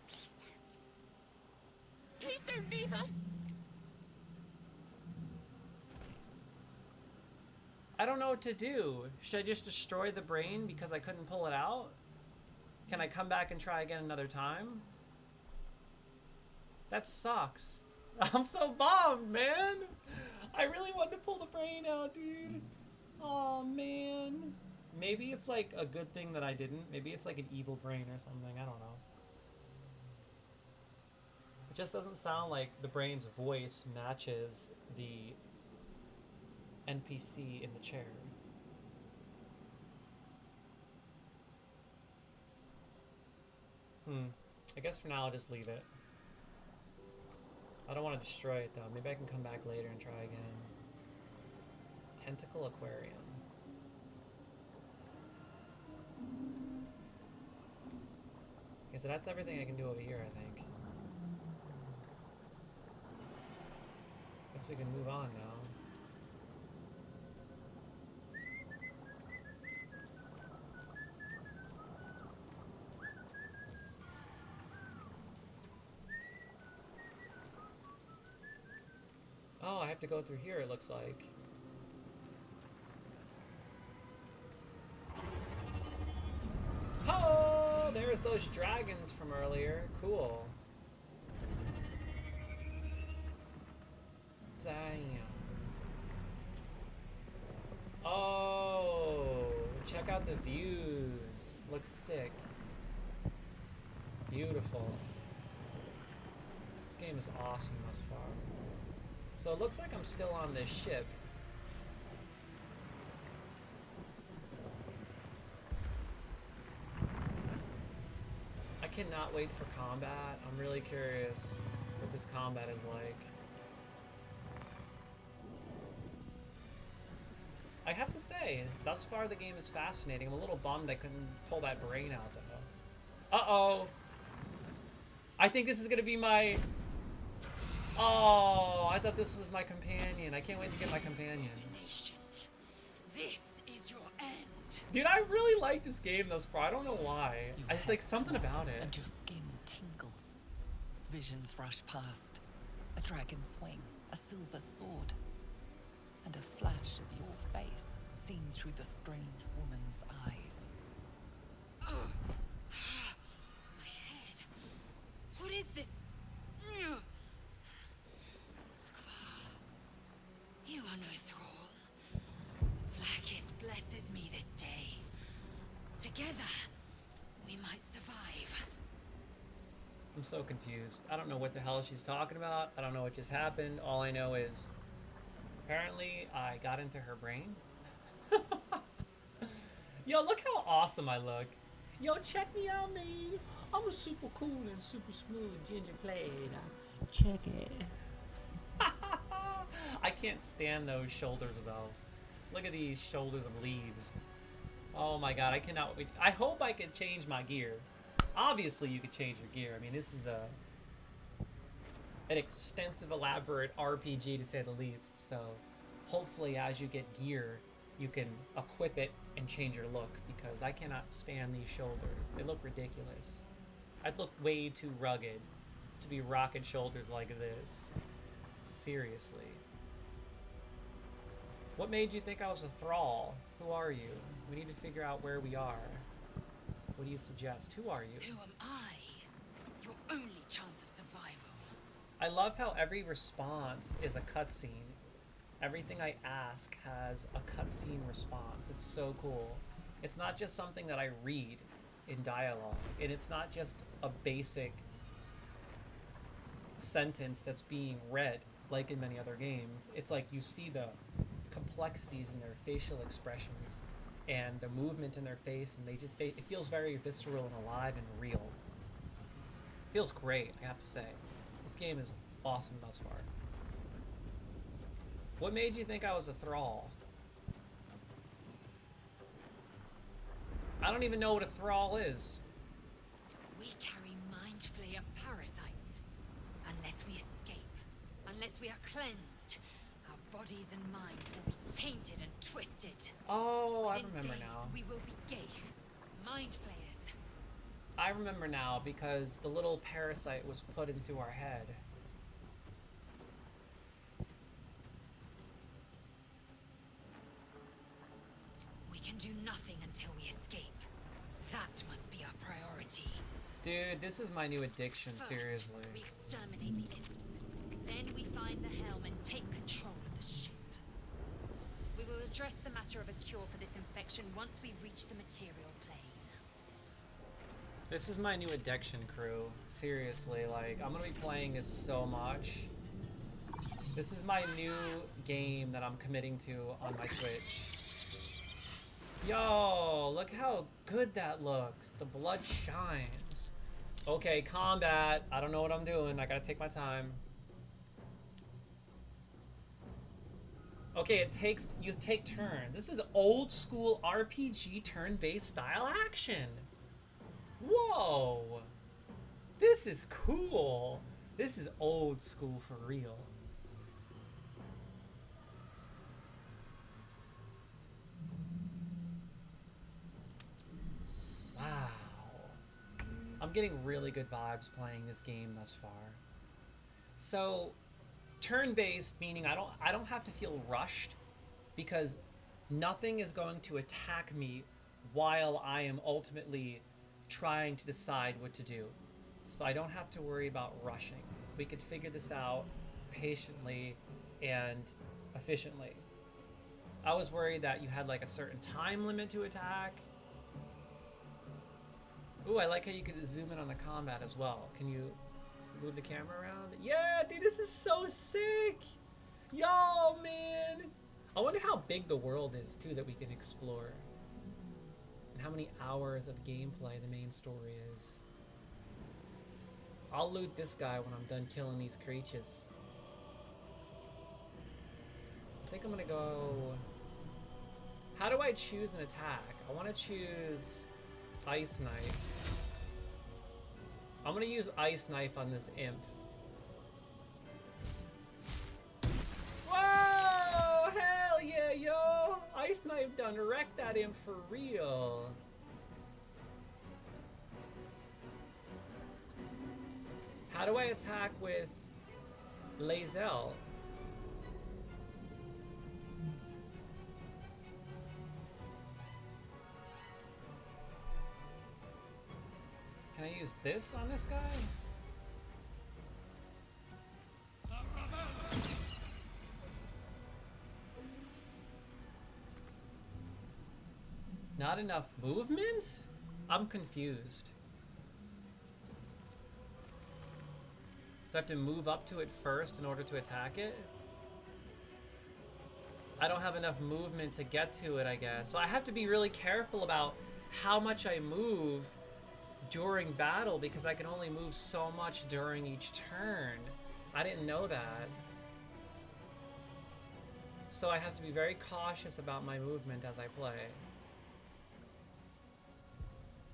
Please don't. Please don't leave us. I don't know what to do. Should I just destroy the brain because I couldn't pull it out? Can I come back and try again another time? That sucks. I'm so bummed, man. I really wanted to pull the brain out, dude. Oh, man. Maybe it's like a good thing that I didn't. Maybe it's like an evil brain or something. I don't know. It just doesn't sound like the brain's voice matches the NPC in the chair. I guess for now I'll just leave it. I don't want to destroy it though. Maybe I can come back later and try again. Tentacle Aquarium. Okay, so that's everything I can do over here, I think. Guess we can move on now. Oh, I have to go through here, it looks like. Oh, there's those dragons from earlier. Cool. Damn. Oh, check out the views. Looks sick. Beautiful. This game is awesome thus far. So it looks like I'm still on this ship. I cannot wait for combat. I'm really curious what this combat is like. I have to say, thus far the game is fascinating. I'm a little bummed I couldn't pull that brain out though. Uh-oh. I think this is gonna be my... Oh, I thought this was my companion. I can't wait to get my companion. This is your end. Dude, I really like this game thus far. I don't know why. It's like something about it. And your skin tingles. Visions rush past. A dragon swing, a silver sword, and a flash of your face seen through the strange woman's eyes. Ugh. My head. What is this? Ugh. You are no thrall. Vlaakith blesses me this day. Together, we might survive. I'm so confused. I don't know what the hell she's talking about. I don't know what just happened. All I know is apparently I got into her brain. Yo, look how awesome I look. Yo, check me out, man. I'm a super cool and super smooth ginger plaid. Check it. I can't stand those shoulders though. Look at these shoulders of leaves. Oh my god, I cannot wait. I hope I can change my gear. Obviously you could change your gear. I mean, this is an extensive, elaborate RPG to say the least. So hopefully as you get gear, you can equip it and change your look, because I cannot stand these shoulders. They look ridiculous. I'd look way too rugged to be rocking shoulders like this. Seriously. What made you think I was a thrall? Who are you? We need to figure out where we are. What do you suggest? Who are you? Who am I? Your only chance of survival. I love how every response is a cutscene. Everything I ask has a cutscene response. It's so cool. It's not just something that I read in dialogue, and it's not just a basic sentence that's being read like in many other games. It's like you see the complexities in their facial expressions and the movement in their face, and it feels very visceral and alive and real. It feels great, I have to say. This game is awesome thus far. What made you think I was a thrall? I don't even know what a thrall is. We carry mind flayer parasites. Unless we escape, unless we are cleansed, our bodies and minds will be tainted and twisted. Oh, I Within remember days, now. We will be Geich, mind flayers. I remember now because the little parasite was put into our head. We can do nothing until we escape. That must be our priority. Dude, this is my new addiction, First, seriously. we exterminate the imps. Then we find the helm and take control of the ship. We will address the matter of a cure for this infection once we reach the material plane. This is my new addiction, crew. Seriously, like, I'm gonna be playing this so much. This is my new game that I'm committing to on my Twitch. Yo, look how good that looks. The blood shines. Okay, combat. I don't know what I'm doing. I gotta take my time. Okay, you take turns. This is old school RPG turn-based style action. Whoa. This is cool. This is old school for real. Wow. I'm getting really good vibes playing this game thus far. So, turn-based meaning I don't have to feel rushed because nothing is going to attack me while I am ultimately trying to decide what to do. So I don't have to worry about rushing. We could figure this out patiently and efficiently. I was worried that you had like a certain time limit to attack. Ooh, I like how you could zoom in on the combat as well. Can you move the camera around? Yeah, dude, this is so sick. Yo, man. I wonder how big the world is too that we can explore. And how many hours of gameplay the main story is. I'll loot this guy when I'm done killing these creatures. I think I'm gonna go... How do I choose an attack? I want to choose Ice Knife. I'm gonna use Ice Knife on this imp. Whoa! Hell yeah, yo! Ice Knife done wrecked that imp for real. How do I attack with Lae'zel? Can I use this on this guy? Not enough movement? I'm confused. Do I have to move up to it first in order to attack it? I don't have enough movement to get to it, I guess. So I have to be really careful about how much I move during battle because I can only move so much during each turn. I didn't know that. So I have to be very cautious about my movement as I play.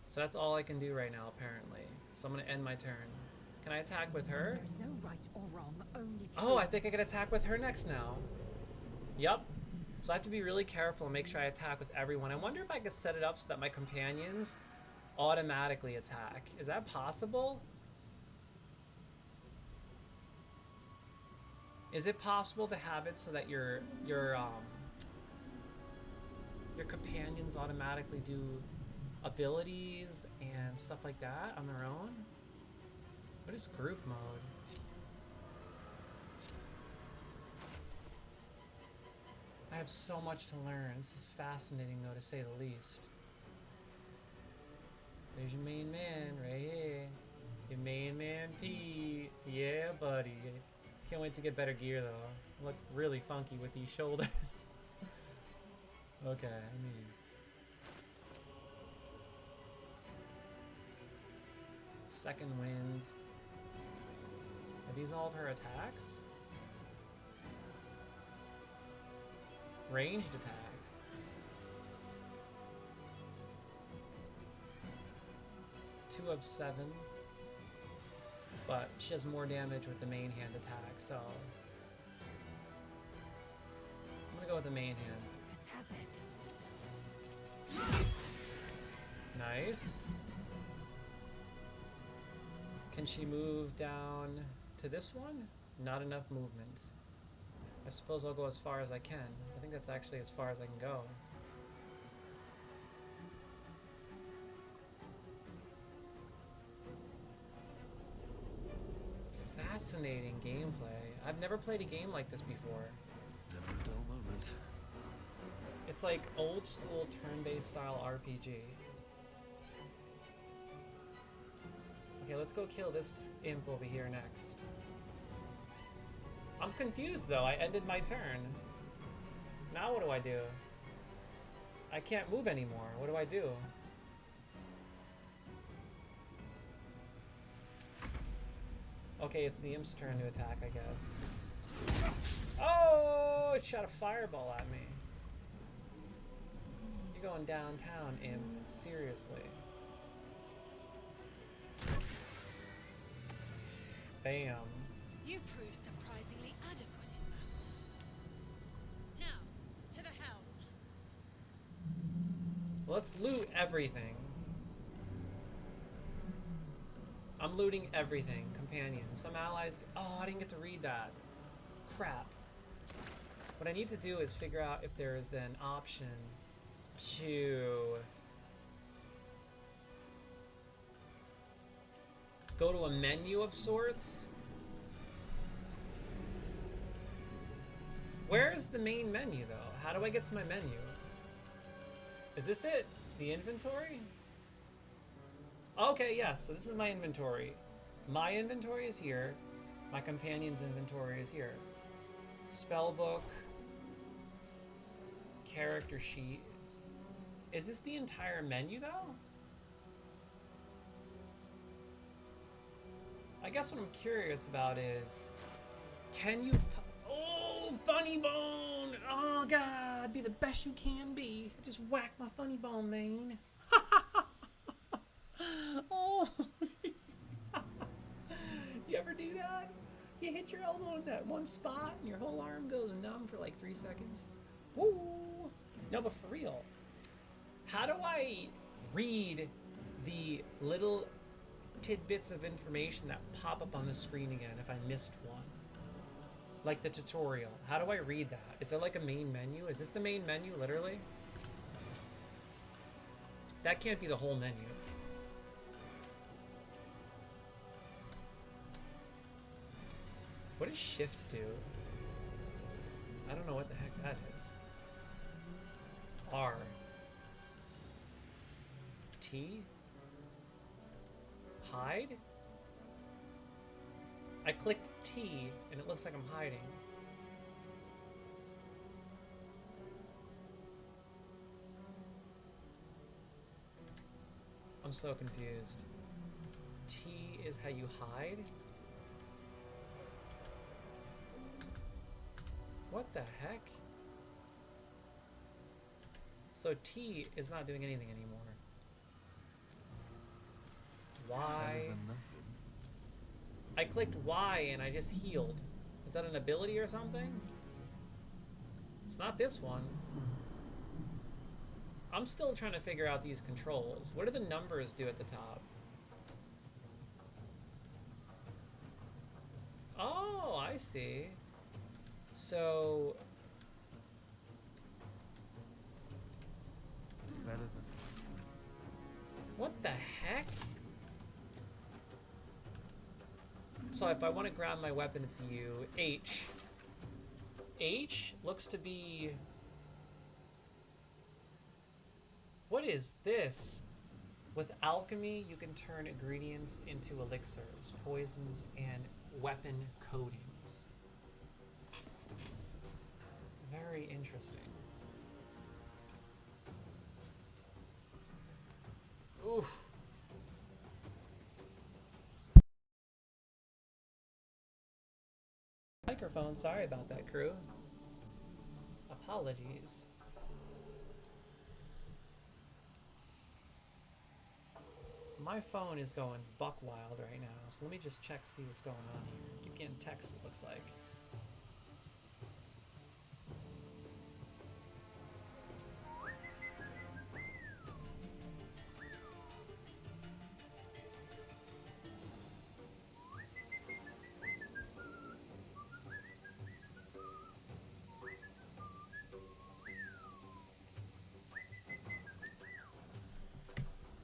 So that's all I can do right now, apparently. So I'm gonna end my turn. Can I attack with her? There's no right or wrong, only truth. Oh, I think I can attack with her next now. Yep. So I have to be really careful and make sure I attack with everyone. I wonder if I could set it up so that my companions automatically attack. Is that possible? Is it possible to have it so that your companions automatically do abilities and stuff like that on their own? What is group mode? I have so much to learn. This is fascinating, though, to say the least. There's your main man right here. Your main man, Pete. Yeah, buddy. Can't wait to get better gear, though. Look really funky with these shoulders. Okay, I mean... Second wind. Are these all of her attacks? Ranged attack. Two of 7. But she has more damage with the main hand attack, so... I'm gonna go with the main hand. Nice. Can she move down to this one? Not enough movement. I suppose I'll go as far as I can. I think that's actually as far as I can go. Fascinating gameplay. I've never played a game like this before. Never a dull moment. It's like old school turn-based style RPG. Okay, let's go kill this imp over here next. I'm confused though, I ended my turn. Now what do I do? I can't move anymore. What do I do? Okay, it's the imp's turn to attack, I guess. Oh, it shot a fireball at me. You're going downtown, imp. Seriously. Bam. You proved surprisingly adequate in battle. Now, to the helm. Let's loot everything. I'm looting everything. Companions. Some allies... Oh, I didn't get to read that. Crap. What I need to do is figure out if there is an option to... go to a menu of sorts. Where is the main menu, though? How do I get to my menu? Is this it? The inventory? Okay, yes, so this is my inventory. My inventory is here. My companion's inventory is here. Spellbook. Character sheet. Is this the entire menu, though? I guess what I'm curious about is, can you... Oh, funny bone! Oh, God, be the best you can be. Just whack my funny bone, man. Oh. You ever do that? You hit your elbow in that one spot and your whole arm goes numb for like 3 seconds? Woo! No, but for real, how do I read the little tidbits of information that pop up on the screen again if I missed one? Like the tutorial. How do I read that? Is there like a main menu? Is this the main menu, literally? That can't be the whole menu. What does shift do? I don't know what the heck that is. R. T? Hide? I clicked T and it looks like I'm hiding. I'm so confused. T is how you hide? What the heck? So T is not doing anything anymore. Y. I clicked Y and I just healed. Is that an ability or something? It's not this one. I'm still trying to figure out these controls. What do the numbers do at the top? Oh, I see. So... Better than... What the heck? So if I want to grab my weapon, it's U. H. H looks to be... What is this? With alchemy, you can turn ingredients into elixirs, poisons, and weapon coatings. Very interesting. Oof. Microphone, sorry about that, crew. Apologies. My phone is going buck wild right now, so let me just check, see what's going on here. Keep getting texts, it looks like.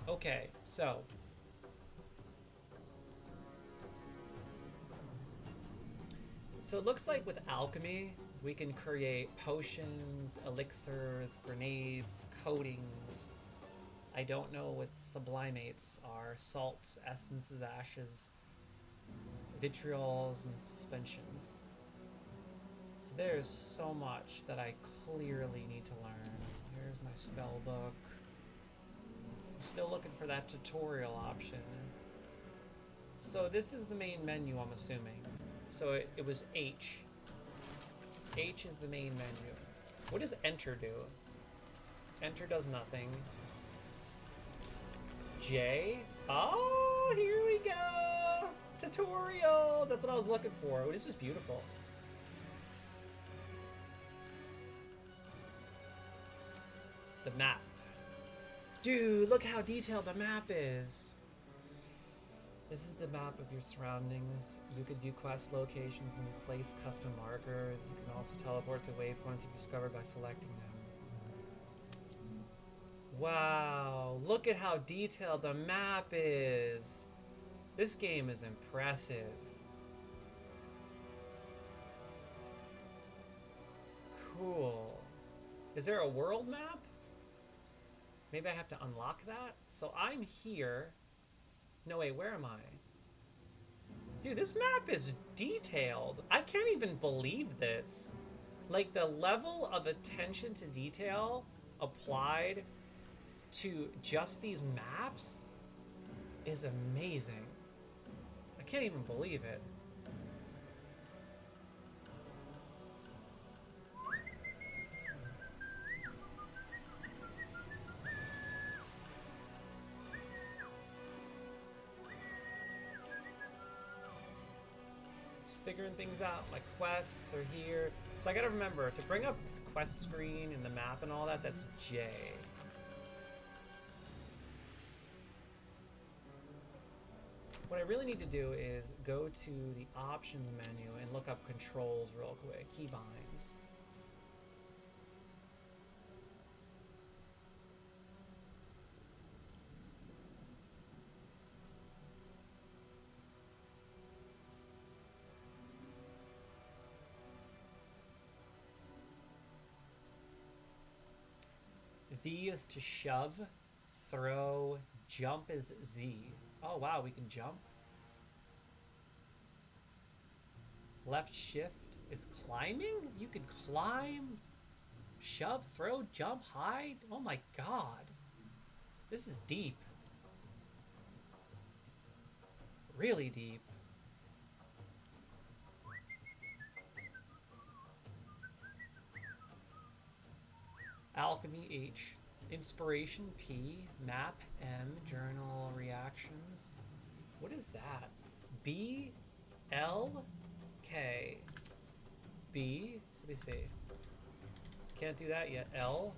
Okay, so it looks like with alchemy, we can create potions, elixirs, grenades, coatings. I don't know what sublimates are. Salts, essences, ashes, vitriols, and suspensions. So there's so much that I clearly need to learn. Here's my spell book. I'm still looking for that tutorial option. So this is the main menu, I'm assuming. So it was H. H is the main menu. What does enter do? Enter does nothing. J? Oh, here we go! Tutorial! That's what I was looking for. Oh, this is beautiful. The map. Dude, look how detailed the map is. This is the map of your surroundings. You could view quest locations and place custom markers. You can also teleport to waypoints you've discovered by selecting them. Wow, look at how detailed the map is. This game is impressive. Cool. Is there a world map? Maybe I have to unlock that? So I'm here. No, wait, where am I? Dude, this map is detailed. I can't even believe this. Like, the level of attention to detail applied to just these maps is amazing. I can't even believe it. Figuring things out. My quests are here. So I gotta remember to bring up this quest screen and the map and all that, that's J. What I really need to do is go to the options menu and look up controls real quick. Keybinds. V is to shove, throw, jump is Z. Oh wow, we can jump. Left shift is climbing? You can climb, shove, throw, jump, hide? Oh my god. This is deep. Really deep. Alchemy H, Inspiration P, Map M, Journal Reactions. What is that? B, L, K, B. Let me see. Can't do that yet. L.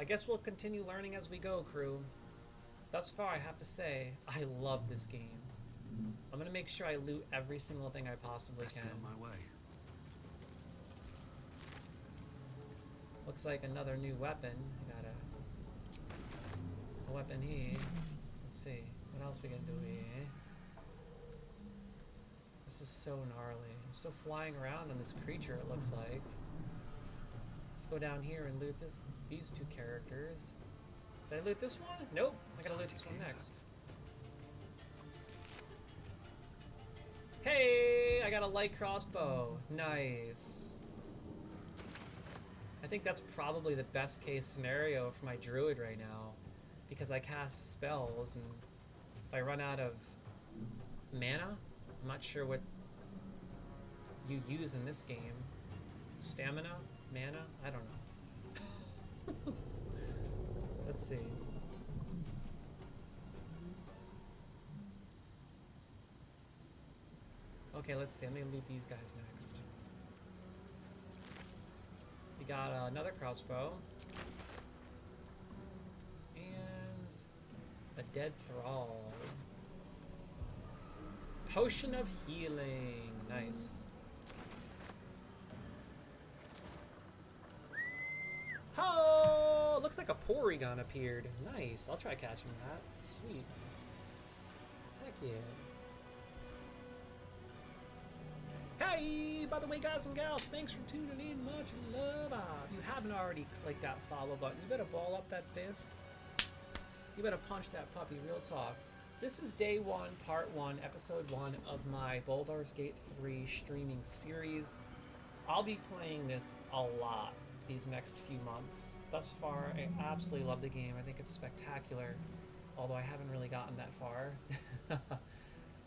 guess we'll continue learning as we go, crew. Thus far, I have to say, I love this game. I'm gonna make sure I loot every single thing I possibly can. On my way. Looks like another new weapon. I got a weapon here. Let's see. What else we can do here? This is so gnarly. I'm still flying around on this creature, it looks like. Let's go down here and loot these two characters. Did I loot this one? Nope. I gotta loot this one next. Hey! I got a light crossbow. Nice. I think that's probably the best case scenario for my druid right now, because I cast spells, and if I run out of mana, I'm not sure what you use in this game. Stamina? Mana? I don't know. Let's see. Okay, let's see. Let me loot these guys next. We got another crossbow. And a dead thrall. Potion of healing. Nice. Oh! Looks like a Porygon appeared. Nice. I'll try catching that. Sweet. Heck yeah. Hey, by the way, guys and gals, thanks for tuning in. Much love. If you haven't already clicked that follow button, you better ball up that fist. You better punch that puppy, real talk. This is day 1, part 1, episode 1 of my Baldur's Gate 3 streaming series. I'll be playing this a lot these next few months. Thus far, I absolutely love the game. I think it's spectacular, although I haven't really gotten that far.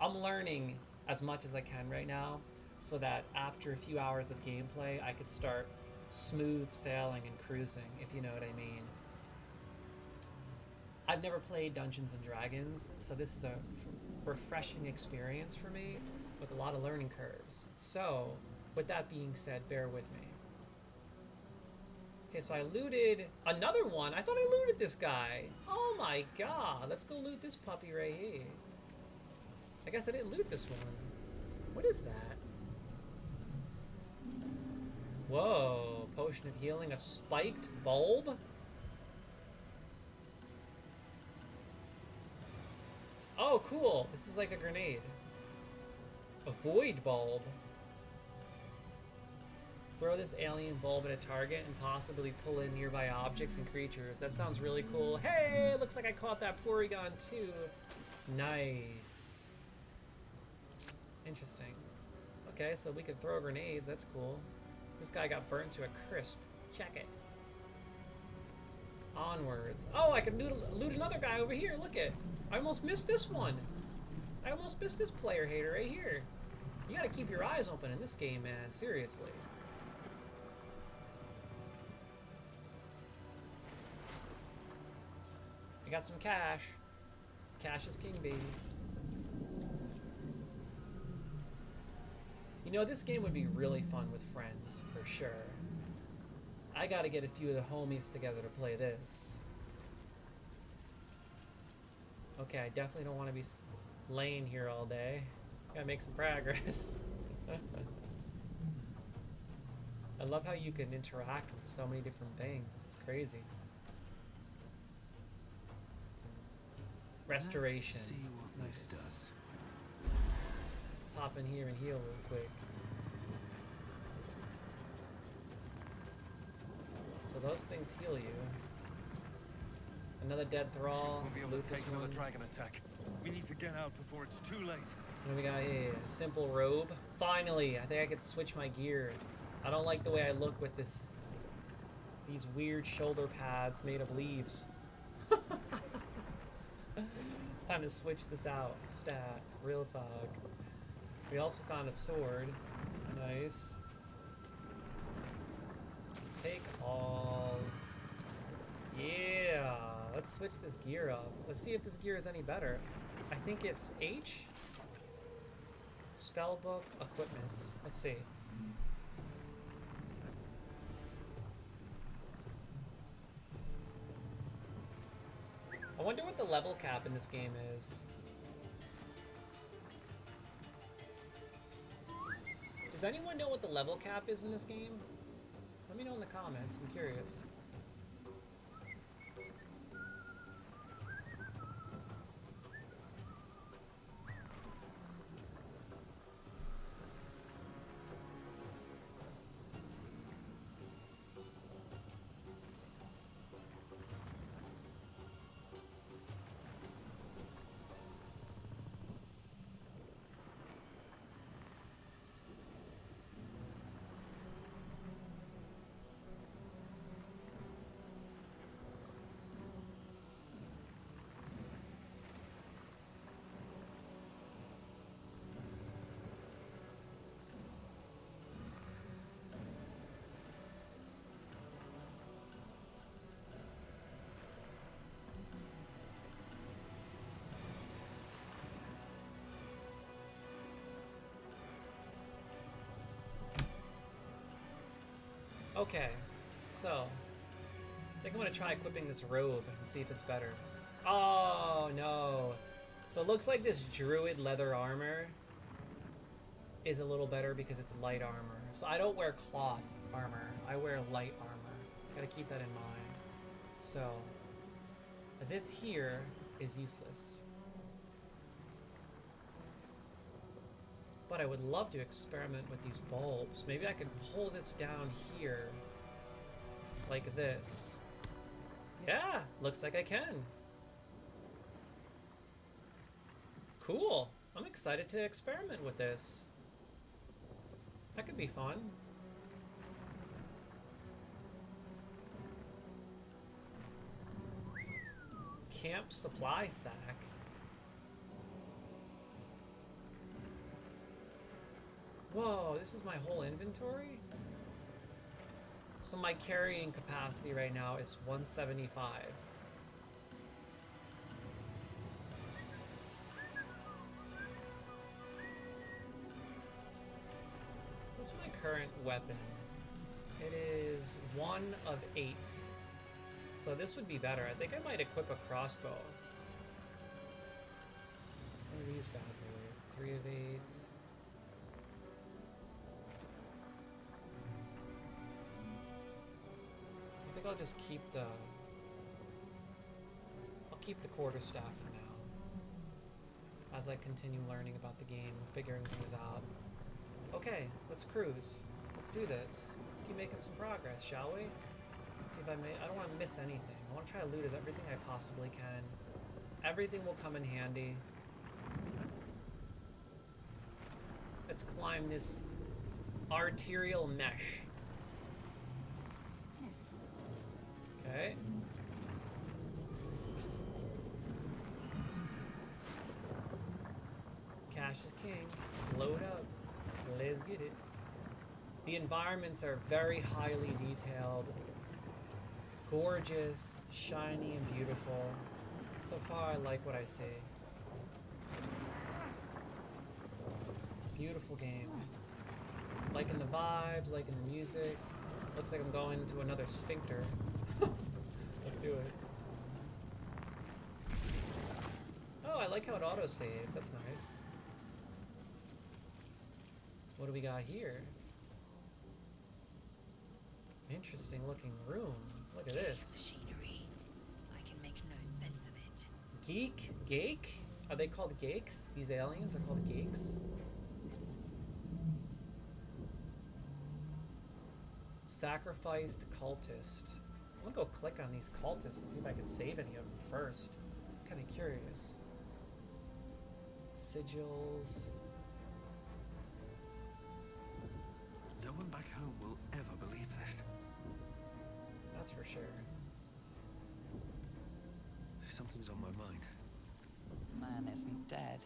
I'm learning as much as I can right now, so that after a few hours of gameplay, I could start smooth sailing and cruising, if you know what I mean. I've never played Dungeons and Dragons, so this is a refreshing experience for me with a lot of learning curves. So, with that being said, bear with me. Okay, so I looted another one. I thought I looted this guy. Oh my god, let's go loot this puppy right here. I guess I didn't loot this one. What is that? Whoa, potion of healing, a spiked bulb? Oh, cool. This is like a grenade. A void bulb. Throw this alien bulb at a target and possibly pull in nearby objects and creatures. That sounds really cool. Hey, looks like I caught that Porygon too. Nice. Interesting. Okay, so we can throw grenades. That's cool. This guy got burnt to a crisp. Check it. Onwards. Oh, I can loot another guy over here. Look it. I almost missed this one. I almost missed this player hater right here. You gotta keep your eyes open in this game, man. Seriously. I got some cash. Cash is king, baby. You know, this game would be really fun with friends, for sure. I gotta get a few of the homies together to play this. Okay, I definitely don't want to be laying here all day. Gotta make some progress. I love how you can interact with so many different things. It's crazy. Restoration. Let's see what Nice. this does. Let's hop in here and heal real quick. So those things heal you. Another dead thrall. We'll be able Loot to this take another one. dragon attack. We need to get out before it's too late. What do we got here? A simple robe. Finally, I think I could switch my gear. I don't like the way I look with these weird shoulder pads made of leaves. It's time to switch this out. Stat. Real talk. We also found a sword. Nice. Take all. Yeah. Let's switch this gear up. Let's see if this gear is any better. I think it's H. Spellbook, equipments. Let's see. I wonder what the level cap in this game is. Does anyone know what the level cap is in this game? Let me know in the comments. I'm curious. Okay, so I think I'm gonna try equipping this robe and see if it's better. Oh no! So it looks like this druid leather armor is a little better because it's light armor. So I don't wear cloth armor, I wear light armor. Gotta keep that in mind. So this here is useless. But I would love to experiment with these bulbs. Maybe I could pull this down here like this. Yeah, looks like I can. Cool. I'm excited to experiment with this. That could be fun. Camp supply sack. Whoa, this is my whole inventory? So my carrying capacity right now is 175. What's my current weapon? It is 1 of 8. So this would be better. I think I might equip a crossbow. What are these bad boys? 3 of 8. I think I'll just keep the... I'll keep the quarterstaff for now. As I continue learning about the game and figuring things out. Okay, let's cruise. Let's do this. Let's keep making some progress, shall we? See if I don't want to miss anything. I want to try to loot as everything I possibly can. Everything will come in handy. Let's climb this arterial mesh. Okay. Cash is king. Load up. Let's get it. The environments are very highly detailed. Gorgeous, shiny, and beautiful. So far, I like what I see. Beautiful game. Liking the vibes, liking the music. Looks like I'm going to another sphincter. Let's do it. Oh, I like how it auto-saves. That's nice. What do we got here? Interesting looking room. Look at this. Machinery. I can make no sense of it. Geek? Geek? Are they called geeks? These aliens are called geeks? Sacrificed cultist. I'm gonna go click on these cultists and see if I can save any of them first. I'm kind of curious. Sigils. No one back home will ever believe this. That's for sure. Something's on my mind. The man isn't dead,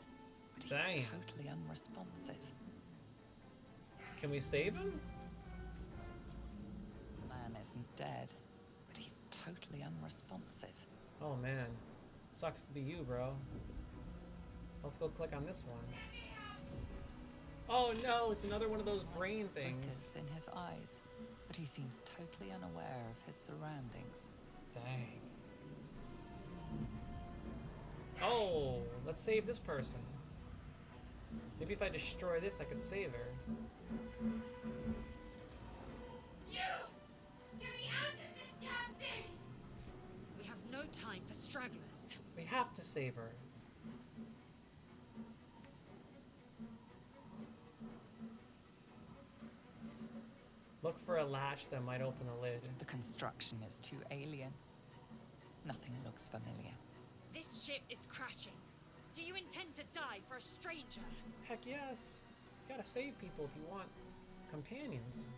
but he's Dang. totally unresponsive. Can we save him? The man isn't dead, but he's totally unresponsive. Oh man. Sucks to be you, bro. Let's go click on this one. Oh no, it's another one of those brain things. Flickers in his eyes, but he seems totally unaware of his surroundings. Dang. Oh, let's save this person. Maybe if I destroy this, I could save her. You! Get me out of this damn thing! We have no time for stragglers. We have to save her. Look for a latch that might open the lid. The construction is too alien. Nothing looks familiar. This ship is crashing. Do you intend to die for a stranger? Heck yes. You gotta save people if you want companions.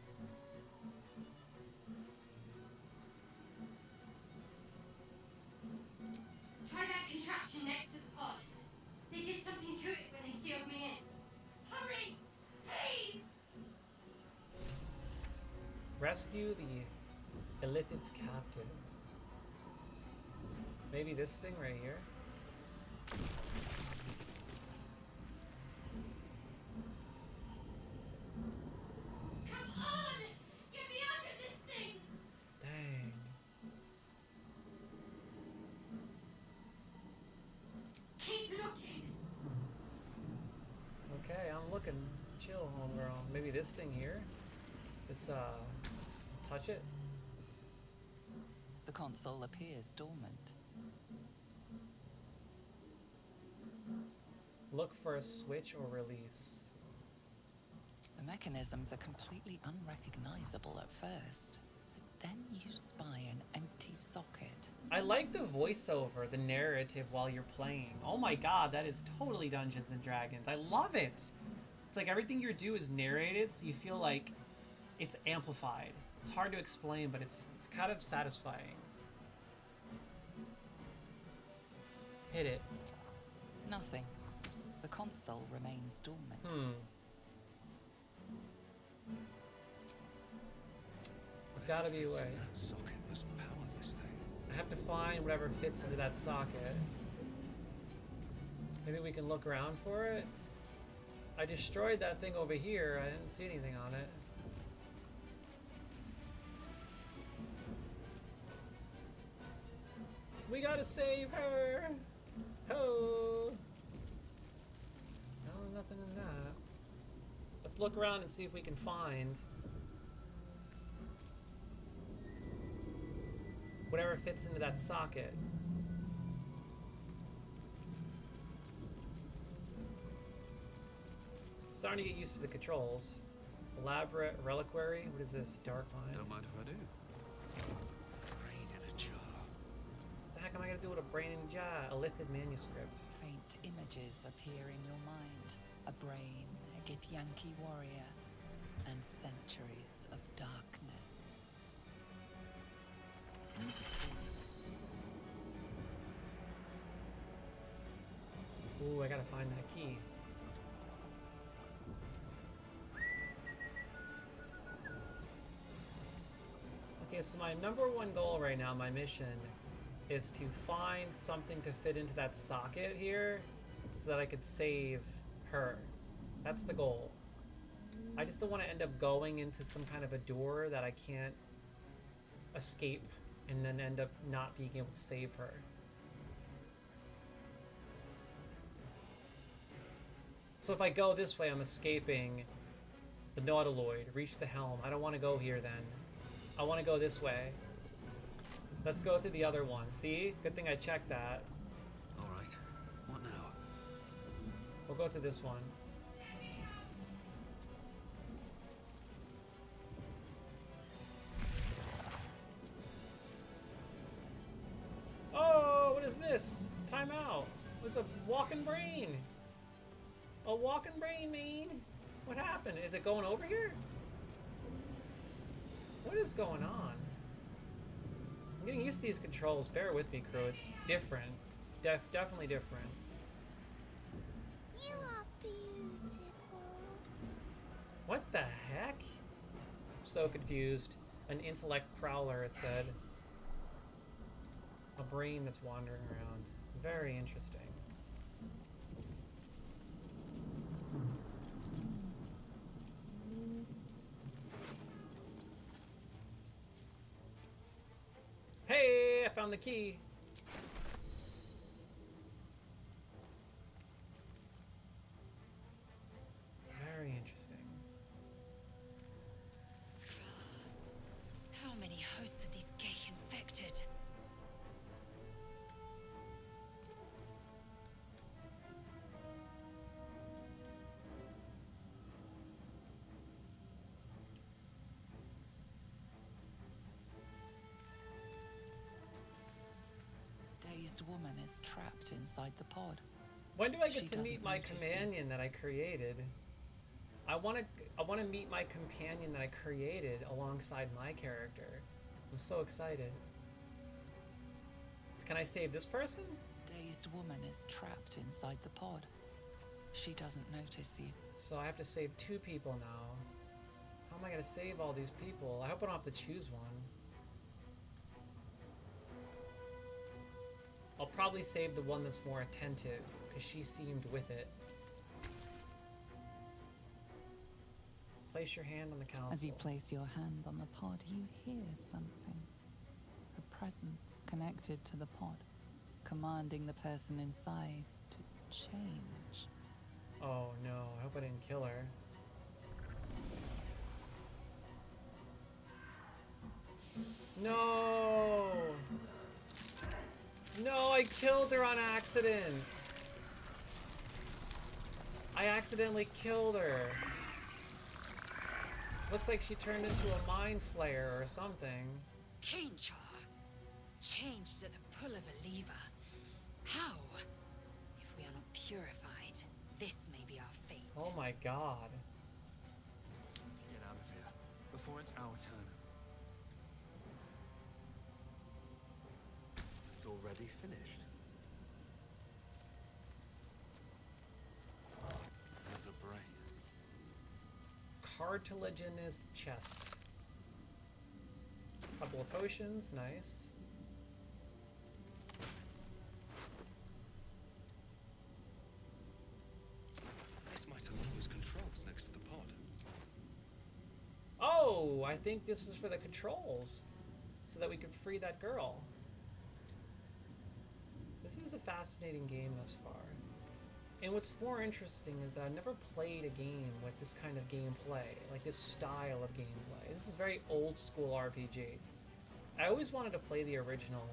Try that contraption next to the pod. They did something to it when they sealed me in. Hurry! Please! Rescue the Illithid's captive. Maybe this thing right here? Come on! Get me out of this thing! Dang. Keep looking! Okay, I'm looking. Chill, homegirl. Maybe this thing here? This, touch it? The console appears dormant. Look for a switch or release. The mechanisms are completely unrecognizable at first, but then you spy an empty socket. I like the voiceover, the narrative while you're playing. Oh my god, that is totally Dungeons and Dragons. I love it. It's like everything you do is narrated, so you feel like it's amplified. It's hard to explain, but it's kind of satisfying. Hit it. Nothing. The console remains dormant. There's gotta be a way. That socket must power this thing. I have to find whatever fits into that socket. Maybe we can look around for it. I destroyed that thing over here. I didn't see anything on it. We gotta save her! Ho! No, nothing in that. Let's look around and see if we can find whatever fits into that socket. Starting to get used to the controls. Elaborate reliquary. What is this? Dark line. Don't mind if I do. Brain in a jar. What the heck am I gonna do with a brain in a jar? A lithid manuscript. Faint images appear in your mind. A brain, a Githyanki warrior, and centuries of darkness. Needs a key. Ooh, I gotta find that key. Okay, so my number one goal right now, my mission, is to find something to fit into that socket here so that I could save her. That's the goal. I just don't want to end up going into some kind of a door that I can't escape and then end up not being able to save her. So if I go this way, I'm escaping the Nautiloid, reach the helm. I don't want to go here then. I want to go this way. Let's go to the other one. See? Good thing I checked that. All right. What now? We'll go to this one. Oh, what is this? Time out. There's a walking brain. A walking brain, man. What happened? Is it going over here? What is going on? I'm getting used to these controls. Bear with me, crew. It's different. It's definitely different. You are beautiful. What the heck? I'm so confused. An intellect prowler, it said. A brain that's wandering around. Very interesting. Hey, I found the key. many hosts of these gay infected? Dazed woman is trapped inside the pod. When do I get to meet my companion that I created? I want to meet my companion that I created alongside my character. I'm so excited. So can I save this person? Dazed woman is trapped inside the pod. She doesn't notice you. So I have to save 2 people now. How am I gonna save all these people? I hope I don't have to choose one. I'll probably save the one that's more attentive, because she seemed with it. Place your hand on the console. As you place your hand on the pod, you hear something. A presence connected to the pod, commanding the person inside to change. Oh no, I hope I didn't kill her. No! No, I killed her on accident! I accidentally killed her. Looks like she turned into a mind flayer or something. Change her. Changed at the pull of a lever. How? If we are not purified, this may be our fate. Oh my god. To get out of here before it's our turn. It's already finished. Another brain. Cartilaginous chest. Couple of potions, nice. This might allow us controls next to the pod. Oh, I think this is for the controls, so that we can free that girl. This is a fascinating game thus far. And what's more interesting is that I've never played a game with this kind of gameplay, like this style of gameplay. This is very old school RPG. I always wanted to play the original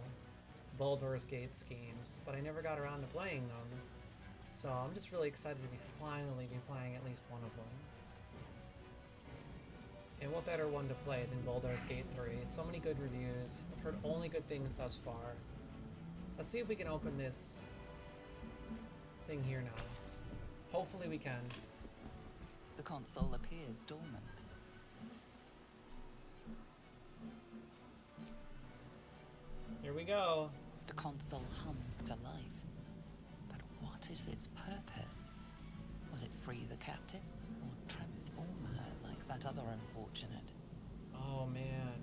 Baldur's Gate games, but I never got around to playing them. So I'm just really excited to finally be playing at least one of them. And what better one to play than Baldur's Gate 3? So many good reviews. I've heard only good things thus far. Let's see if we can open this thing here now. Hopefully we can. The console appears dormant. Here we go. The console hums to life. But what is its purpose? Will it free the captive or transform her like that other unfortunate? Oh man.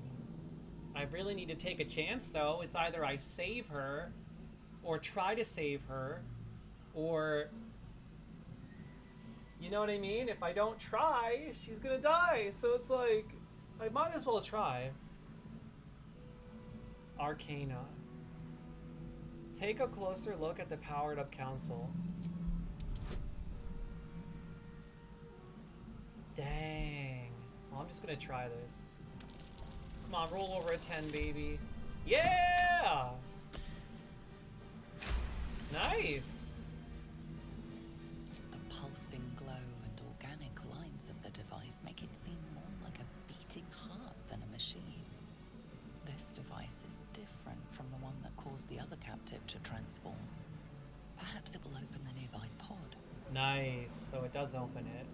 I really need to take a chance though. It's either I save her or try to save her, or you know what I mean? If I don't try, she's gonna die. So it's like, I might as well try. Arcana. Take a closer look at the powered up council. Dang. Well, I'm just gonna try this. Come on, roll over a 10, baby. Yeah! Nice! The pulsing glow and organic lines of the device make it seem more like a beating heart than a machine. This device is different from the one that caused the other captive to transform. Perhaps it will open the nearby pod. Nice, so it does open it.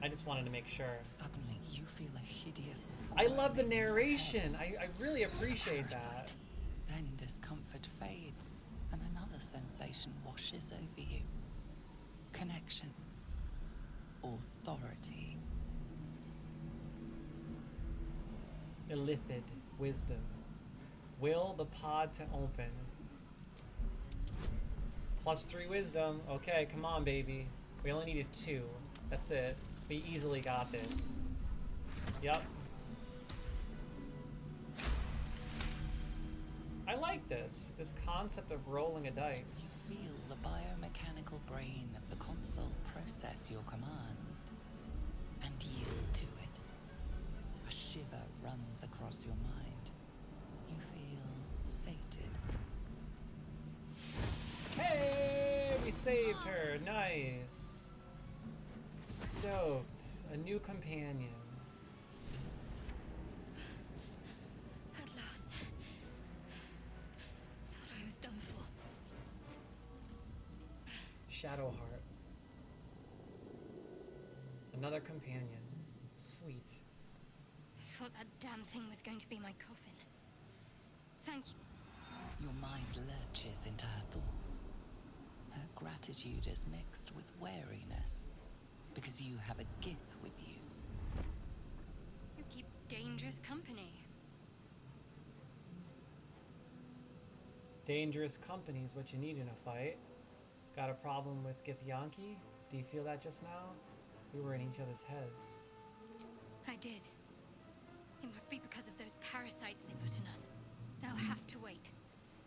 I just wanted to make sure. Suddenly, you feel a hideous... I love the narration. I really appreciate that. Then discomfort fades, and another sensation washes over you. Connection. Authority. Illithid wisdom. Will the pod to open. +3 wisdom. Okay, come on, baby. We only needed 2. That's it. We easily got this. Yep. I like this concept of rolling a dice. Feel the biomechanical brain of the console process your command and yield to it. A shiver runs across your mind. You feel sated. Hey, we saved her. Nice. Stoked. A new companion. At last. Thought I was done for. Shadowheart. Another companion. Sweet. I thought that damn thing was going to be my coffin. Thank you. Your mind lurches into her thoughts. Her gratitude is mixed with wariness, because you have a gift with you. You keep dangerous company. Dangerous company is what you need in a fight. Got a problem with Githyanki? Do you feel that just now? We were in each other's heads. I did. It must be because of those parasites they put in us. They'll have to wait.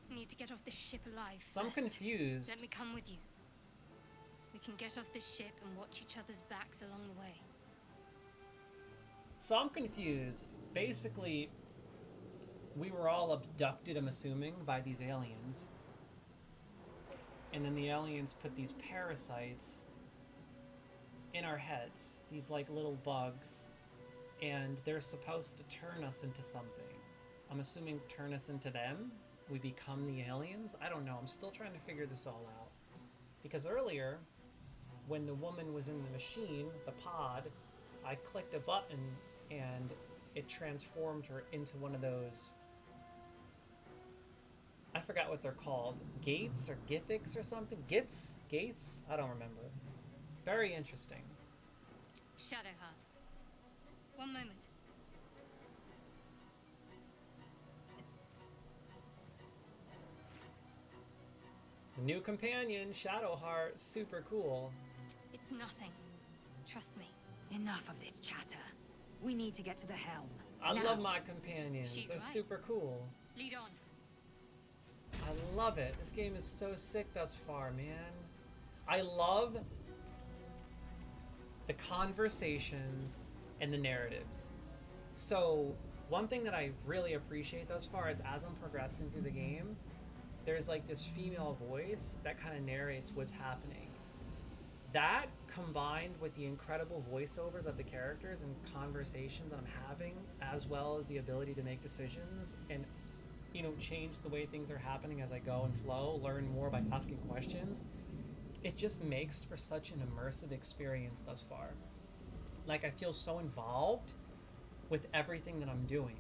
We need to get off this ship alive So I'm first. confused. Let me come with you. We can get off this ship and watch each other's backs along the way. So I'm confused. Basically, we were all abducted, I'm assuming, by these aliens. And then the aliens put these parasites in our heads. These like little bugs. And they're supposed to turn us into something. I'm assuming turn us into them? We become the aliens? I don't know. I'm still trying to figure this all out. Because earlier, when the woman was in the machine, the pod, I clicked a button and it transformed her into one of those... I forgot what they're called. Gates or Githics or something? Gits? Gates? I don't remember. Very interesting. Shadowheart. One moment. The new companion, Shadowheart, super cool. It's nothing. Trust me. Enough of this chatter. We need to get to the helm. I now. love my companions. She's They're right. super cool. Lead on. I love it. This game is so sick thus far, man. I love the conversations and the narratives. So, one thing that I really appreciate thus far is as I'm progressing through the game, there's like this female voice that kind of narrates what's happening. That combined with the incredible voiceovers of the characters and conversations that I'm having, as well as the ability to make decisions and, you know, change the way things are happening as I go and flow, learn more by asking questions, it just makes for such an immersive experience thus far. Like, I feel so involved with everything that I'm doing.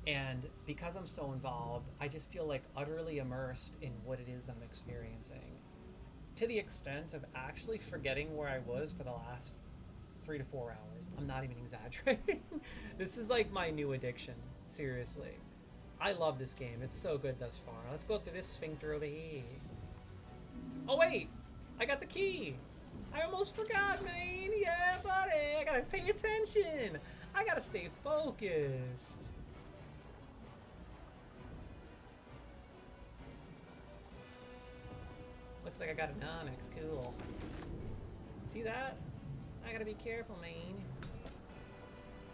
And because I'm so involved, I just feel like utterly immersed in what it is that I'm experiencing. To the extent of actually forgetting where I was for the last 3 to 4 hours. I'm not even exaggerating. This is like my new addiction, seriously. I love this game. It's so good thus far. Let's go through this sphincter over here. Oh wait, I got the key. I almost forgot, man. Yeah, buddy. I gotta pay attention. I gotta stay focused. Looks like I got an onyx. Cool. See that? I gotta be careful, man.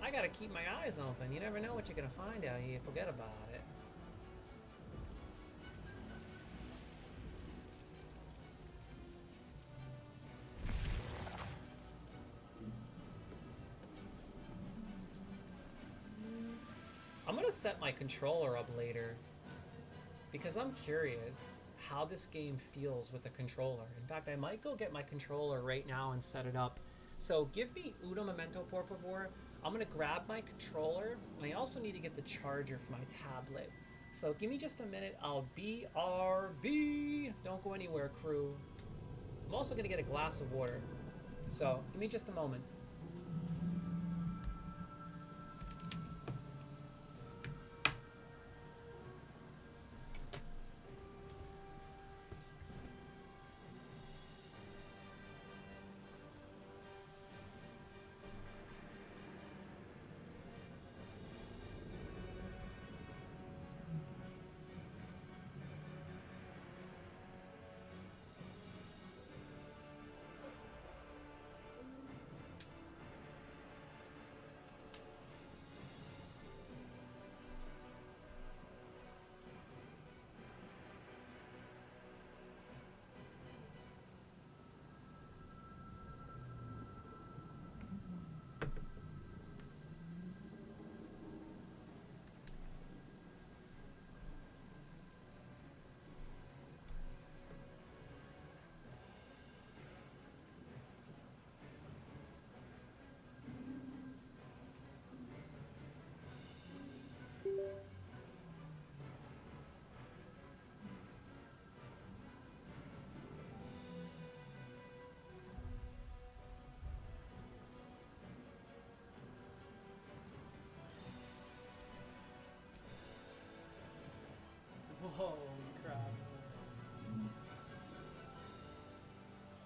I gotta keep my eyes open. You never know what you're gonna find out here. Forget about it. I'm gonna set my controller up later because I'm curious how this game feels with the controller. In fact, I might go get my controller right now and set it up. So give me uno momento, por favor. I'm gonna grab my controller, and I also need to get the charger for my tablet. So give me just a minute. I'll BRB. Don't go anywhere, crew. I'm also gonna get a glass of water. So give me just a moment.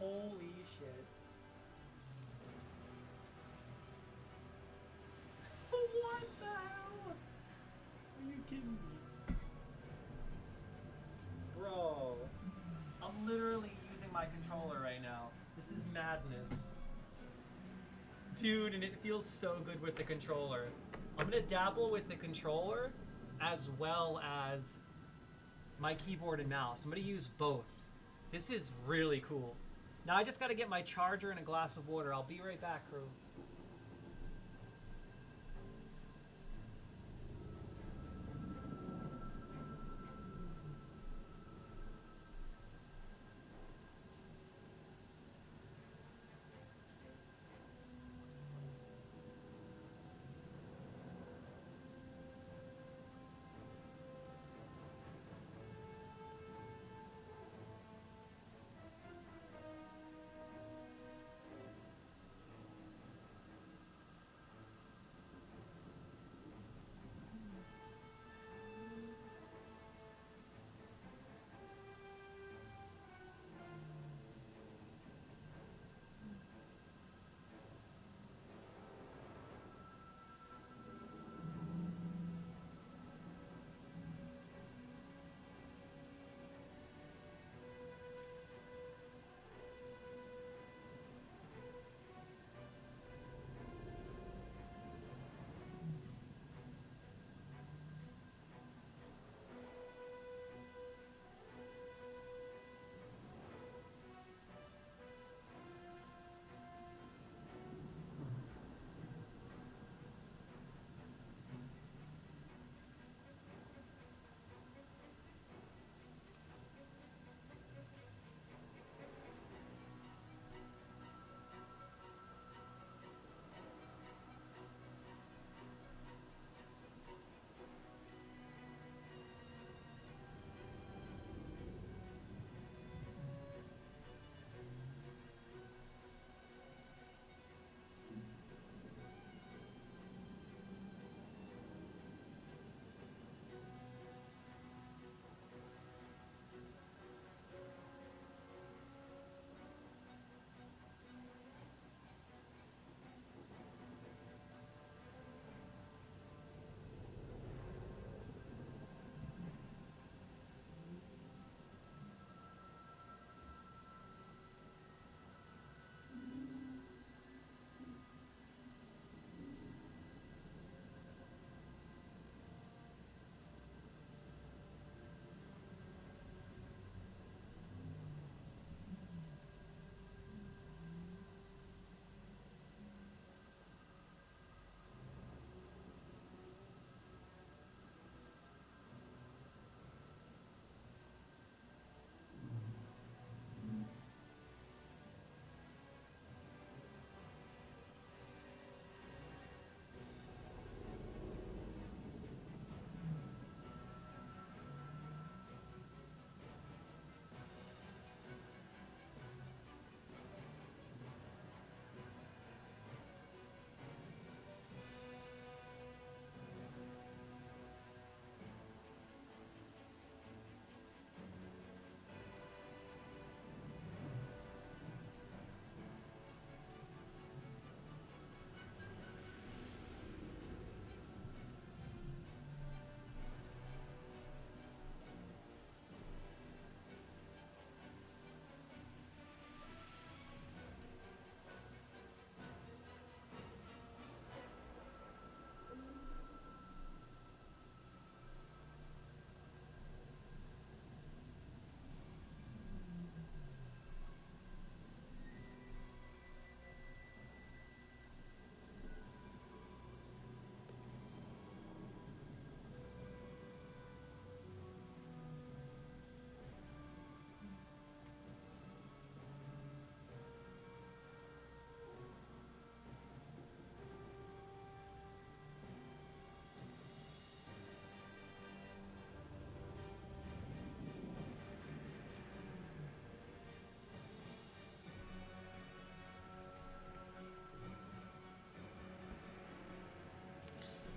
Holy shit. What the hell? Are you kidding me? Bro, I'm literally using my controller right now. This is madness. Dude, and it feels so good with the controller. I'm gonna dabble with the controller as well as my keyboard and mouse. I'm gonna use both. This is really cool. Now I just gotta get my charger and a glass of water. I'll be right back, crew.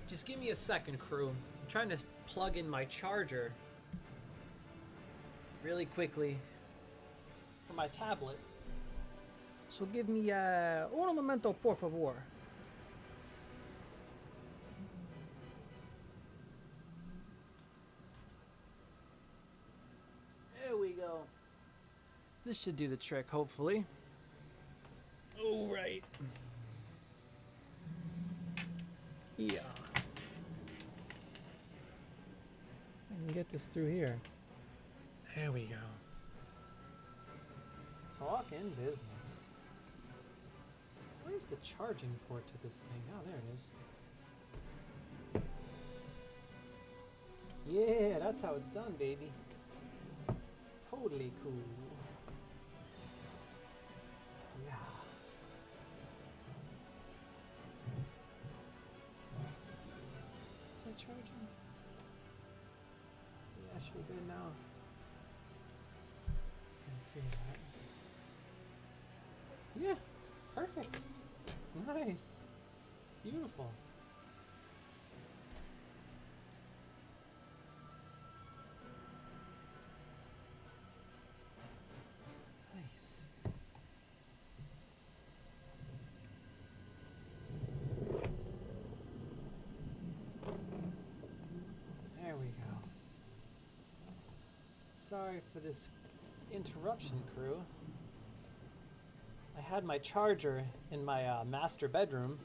Just give me a second, crew. I'm trying to plug in my charger really quickly for my tablet. So give me uno momento, por favor. There we go. This should do the trick, hopefully. Oh, right. Yeah. I can get this through here. There we go. Talking business. Where's the charging port to this thing? Oh, there it is. Yeah, that's how it's done, baby. Totally cool. Yeah. Is that charging? Yeah, should be good now. Can't see that. Yeah, perfect. Nice. Beautiful. Nice. There we go. Sorry for this interruption, crew. I had my charger in my master bedroom.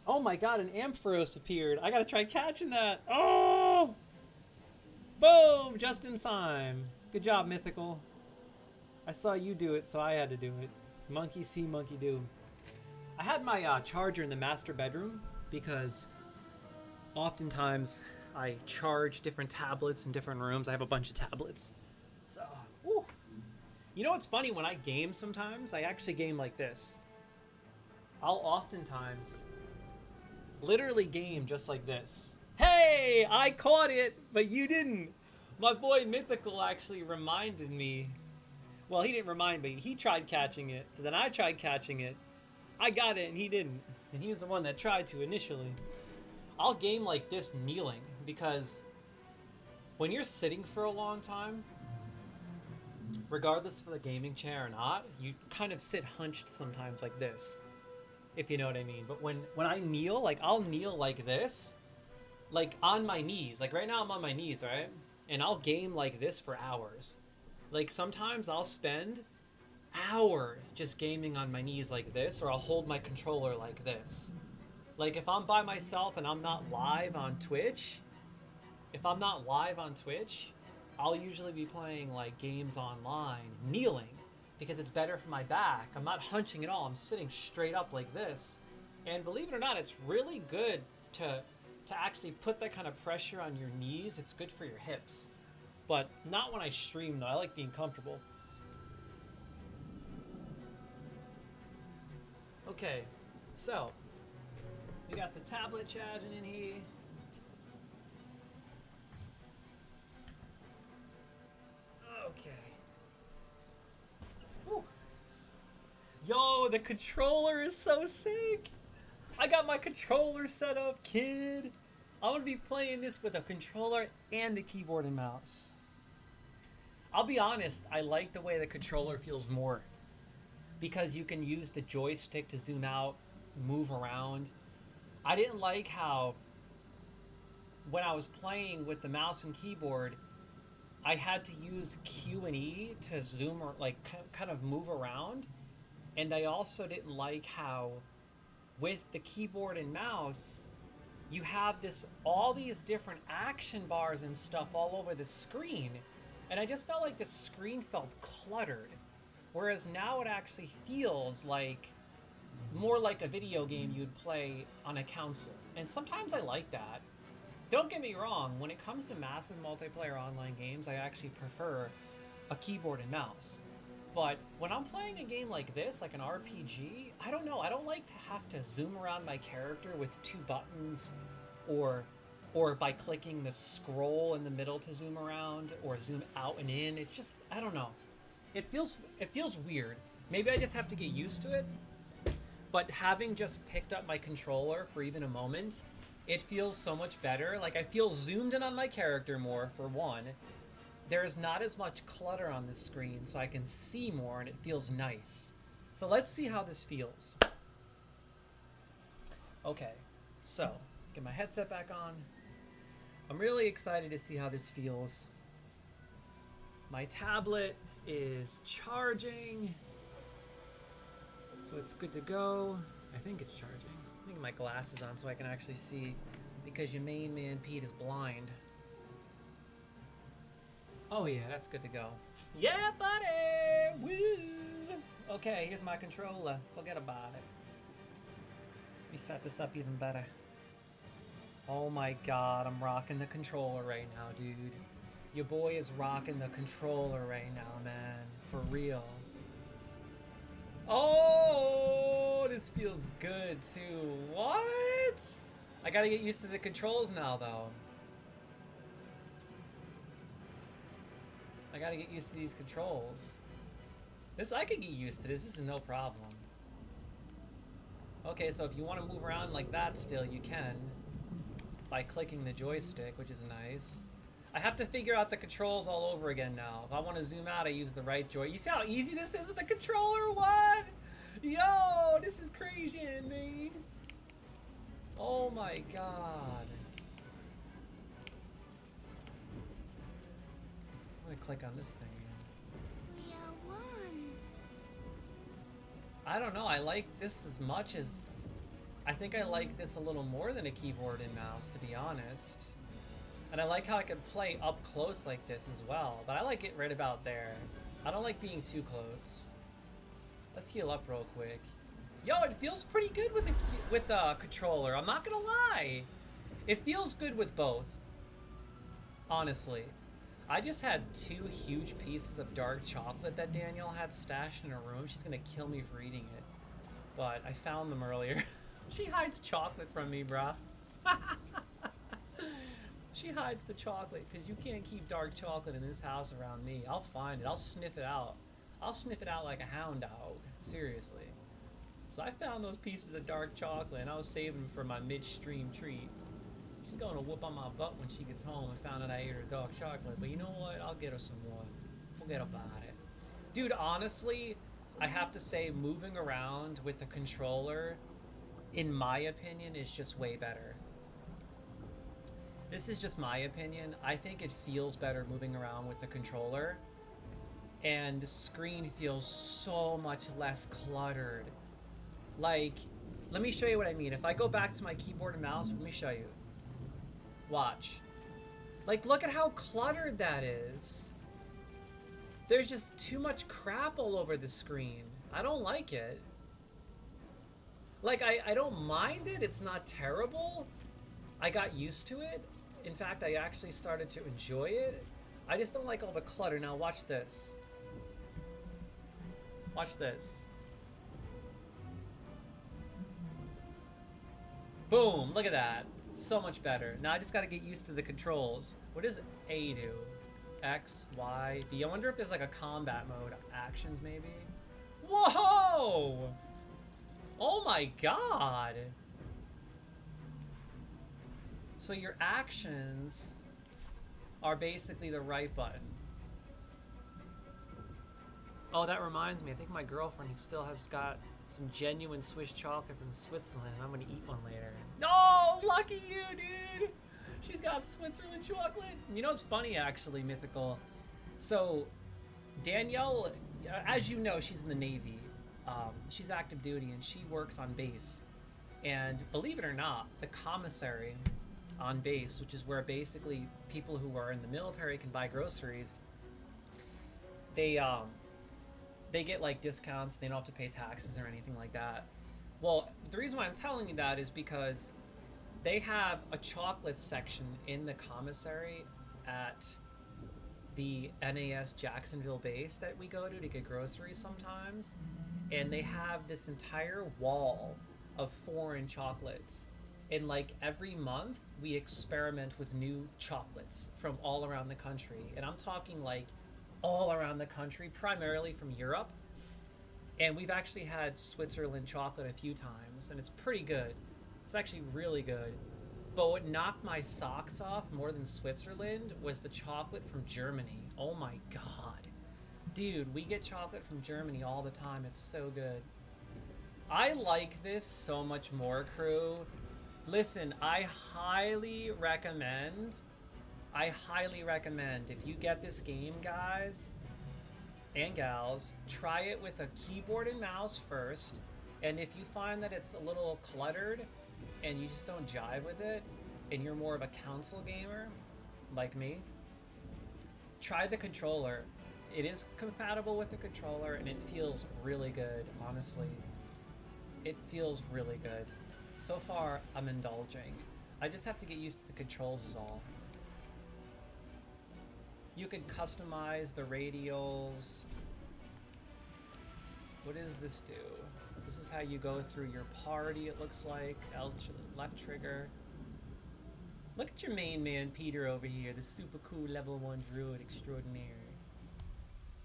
Oh my god, an Ampharos appeared. I gotta try catching that. Oh! Boom! Just in time. Good job, Mythical. I saw you do it, so I had to do it. Monkey see, monkey do. I had my charger in the master bedroom because oftentimes I charge different tablets in different rooms. I have a bunch of tablets. So, woo. You know what's funny? When I game sometimes, I actually game like this. I'll oftentimes literally game just like this. Hey, I caught it, but you didn't. My boy Mythical actually reminded me. Well, he didn't remind me. He tried catching it, so then I tried catching it. I got it, and he didn't. And he was the one that tried to initially. I'll game like this kneeling, because when you're sitting for a long time, regardless of the gaming chair or not, you kind of sit hunched sometimes like this, if you know what I mean. But when I kneel, like I'll kneel like this, like on my knees. Like right now I'm on my knees, right? And I'll game like this for hours. Like sometimes I'll spend hours just gaming on my knees like this, or I'll hold my controller like this. Like if I'm by myself and I'm not live on Twitch, I'll usually be playing like games online, kneeling, because it's better for my back. I'm not hunching at all. I'm sitting straight up like this. And believe it or not, it's really good to actually put that kind of pressure on your knees. It's good for your hips. But not when I stream though. I like being comfortable. Okay, so we got the tablet charging in here. Okay. Whew. Yo, the controller is so sick. I got my controller set up, kid. I'm gonna be playing this with a controller and a keyboard and mouse. I'll be honest, I like the way the controller feels more, because you can use the joystick to zoom out, move around. I didn't like how when I was playing with the mouse and keyboard, I had to use Q and E to zoom or like kind of move around. And I also didn't like how with the keyboard and mouse, you have all these different action bars and stuff all over the screen. And I just felt like the screen felt cluttered. Whereas now it actually feels like more like a video game you'd play on a console. And sometimes I like that. Don't get me wrong, when it comes to massive multiplayer online games, I actually prefer a keyboard and mouse. But when I'm playing a game like this, like an RPG, I don't know, I don't like to have to zoom around my character with 2 buttons, or by clicking the scroll in the middle to zoom around, or zoom out and in. It's just, I don't know. It feels weird. Maybe I just have to get used to it. But having just picked up my controller for even a moment, it feels so much better. Like I feel zoomed in on my character more, for one. there's not as much clutter on the screen, so I can see more and it feels nice. So let's see how this feels. Okay, so get my headset back on. I'm really excited to see how this feels. My tablet is charging, so it's good to go. I think it's charging. I think my glasses on so I can actually see, because your main man Pete is blind. Oh yeah, that's good to go. Yeah, buddy! Woo! Okay, here's my controller. Forget about it. Let me set this up even better. Oh my god, I'm rocking the controller right now, dude. Your boy is rocking the controller right now, man. For real. Oh, this feels good too. What? I gotta get used to the controls now, though. I gotta get used to these controls. I could get used to this. This is no problem. Okay, so if you want to move around like that still, you can. By clicking the joystick, which is nice. I have to figure out the controls all over again now. If I want to zoom out, I use the right joy. You see how easy this is with the controller? What? Yo, this is crazy, man. Oh my god. I'm gonna click on this thing again. We are one. I don't know, I like this as much as... I think I like this a little more than a keyboard and mouse, to be honest. And I like how I can play up close like this as well, but I like it right about there. I don't like being too close. Let's heal up real quick. Yo, it feels pretty good with the controller, I'm not gonna lie. It feels good with both, honestly. I just had 2 huge pieces of dark chocolate that Danielle had stashed in her room. She's gonna kill me for eating it, but I found them earlier. She hides chocolate from me, bruh. She hides the chocolate because you can't keep dark chocolate in this house around me. I'll find it. I'll sniff it out. I'll sniff it out like a hound dog. Seriously. So I found those pieces of dark chocolate and I was saving them for my midstream treat. She's going to whoop on my butt when she gets home and found out I ate her dark chocolate. But you know what? I'll get her some more. Forget about it. Dude, honestly, I have to say moving around with the controller, in my opinion, is just way better. This is just my opinion. I think it feels better moving around with the controller. And the screen feels so much less cluttered. Like, let me show you what I mean. If I go back to my keyboard and mouse, let me show you. Watch. Like, look at how cluttered that is. There's just too much crap all over the screen. I don't like it. Like, I don't mind it. It's not terrible. I got used to it. In fact, I actually started to enjoy it. I just don't like all the clutter. Now watch this. Watch this. Boom, look at that. So much better. Now I just gotta get used to the controls. What does A do? X, Y, B. I wonder if there's like a combat mode. Actions, maybe? Whoa! Oh my god! So your actions are basically the right button. Oh, that reminds me. I think my girlfriend still has got some genuine Swiss chocolate from Switzerland, and I'm gonna eat one later. No, lucky you, dude! She's got Switzerland chocolate. You know, it's funny, actually, Mythical. So, Danielle, as you know, she's in the Navy. She's active duty, and she works on base. And believe it or not, the commissary on base, which is where basically people who are in the military can buy groceries, they get like discounts. They don't have to pay taxes or anything like that. Well, the reason why I'm telling you that is because they have a chocolate section in the commissary at the NAS Jacksonville base that we go to get groceries sometimes, and they have this entire wall of foreign chocolates. And like every month we experiment with new chocolates from all around the country, and I'm talking like all around the country, primarily from Europe. And we've actually had Switzerland chocolate a few times, and it's pretty good. It's actually really good. But what knocked my socks off more than Switzerland was the chocolate from Germany. Oh my god. Dude, we get chocolate from Germany all the time. It's so good. I like this so much more, crew. Listen, I highly recommend, if you get this game, guys and gals, try it with a keyboard and mouse first. And if you find that it's a little cluttered and you just don't jive with it, and you're more of a console gamer, like me, try the controller. It is compatible with the controller, and it feels really good, honestly. It feels really good. So far, I'm indulging. I just have to get used to the controls is all. You can customize the radials. What does this do? This is how you go through your party, it looks like. Left trigger. Look at your main man, Peter, over here. The super cool level 1 druid extraordinaire.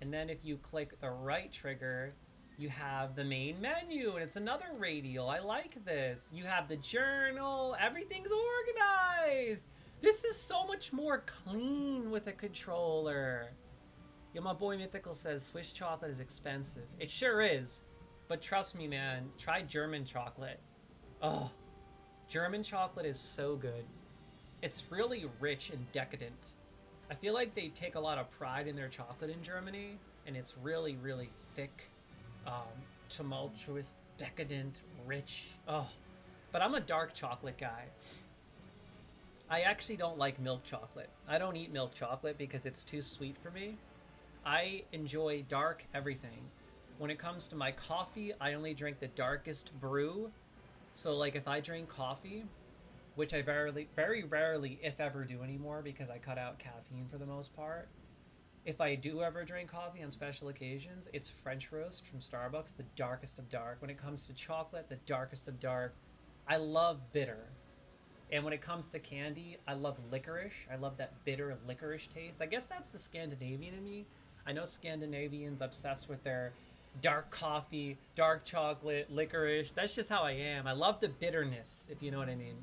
And then if you click the right trigger, you have the main menu, and it's another radial. I like this. You have the journal. Everything's organized. This is so much more clean with a controller. Yeah, my boy Mythical says Swiss chocolate is expensive. It sure is. But trust me, man, try German chocolate. Oh, German chocolate is so good. It's really rich and decadent. I feel like they take a lot of pride in their chocolate in Germany, and it's really, really thick, tumultuous, decadent, rich. Oh, but I'm a dark chocolate guy. I actually don't like milk chocolate. I don't eat milk chocolate because it's too sweet for me. I enjoy dark everything. When it comes to my coffee, I only drink the darkest brew. So like if I drink coffee, which I very rarely, if ever, do anymore because I cut out caffeine for the most part. If I do ever drink coffee on special occasions, it's French roast from Starbucks, the darkest of dark. When it comes to chocolate, the darkest of dark. I love bitter. And when it comes to candy, I love licorice. I love that bitter licorice taste. I guess that's the Scandinavian in me. I know Scandinavians obsessed with their dark coffee, dark chocolate, licorice. That's just how I am. I love the bitterness, if you know what I mean.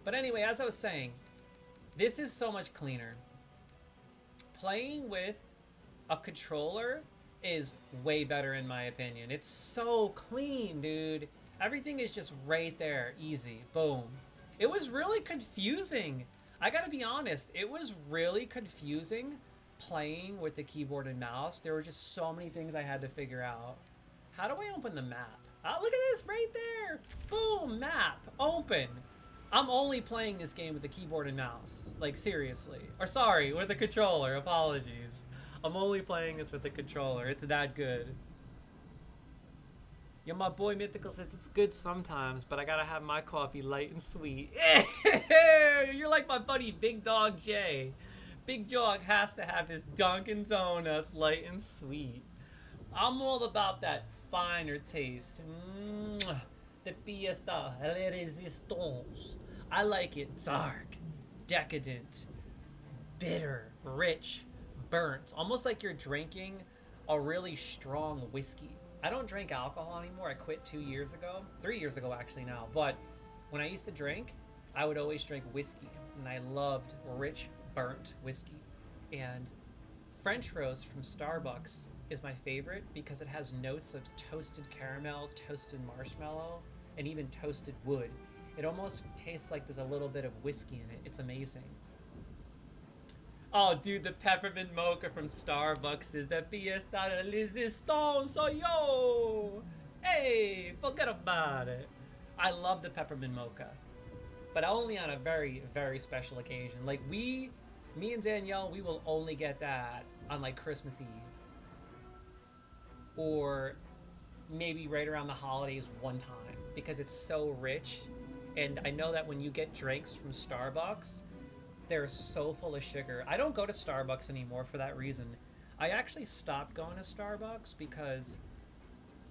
But anyway, as I was saying, this is so much cleaner. Playing with a controller is way better in my opinion. It's so clean, dude. Everything is just right there, easy, boom. It was really confusing. I gotta be honest, it was really confusing playing with the keyboard and mouse. There were just so many things I had to figure out. How do I open the map? Oh, look at this right there. Boom, map, open. I'm only playing this game with the keyboard and mouse. Like, seriously. Or sorry, with the controller. Apologies. I'm only playing this with the controller. It's that good. Yeah, my boy Mythical says it's good sometimes, but I gotta have my coffee light and sweet. You're like my buddy Big Dog J. Big Dog has to have his Dunkin' Donuts light and sweet. I'm all about that finer taste. The pièce de résistance. I like it dark, decadent, bitter, rich, burnt. Almost like you're drinking a really strong whiskey. I don't drink alcohol anymore. I quit 2 years ago. 3 years ago, actually, now. But when I used to drink, I would always drink whiskey. And I loved rich, burnt whiskey. And French roast from Starbucks is my favorite because it has notes of toasted caramel, toasted marshmallow, and even toasted wood. It almost tastes like there's a little bit of whiskey in it. It's amazing. Oh, dude, the peppermint mocha from Starbucks is the pièce de résistance. Oh, yo! Hey, forget about it. I love the peppermint mocha, but only on a very, very special occasion. Like me and Danielle, we will only get that on like Christmas Eve. Or maybe right around the holidays one time because it's so rich. And I know that when you get drinks from Starbucks, they're so full of sugar. I don't go to Starbucks anymore for that reason. I actually stopped going to Starbucks because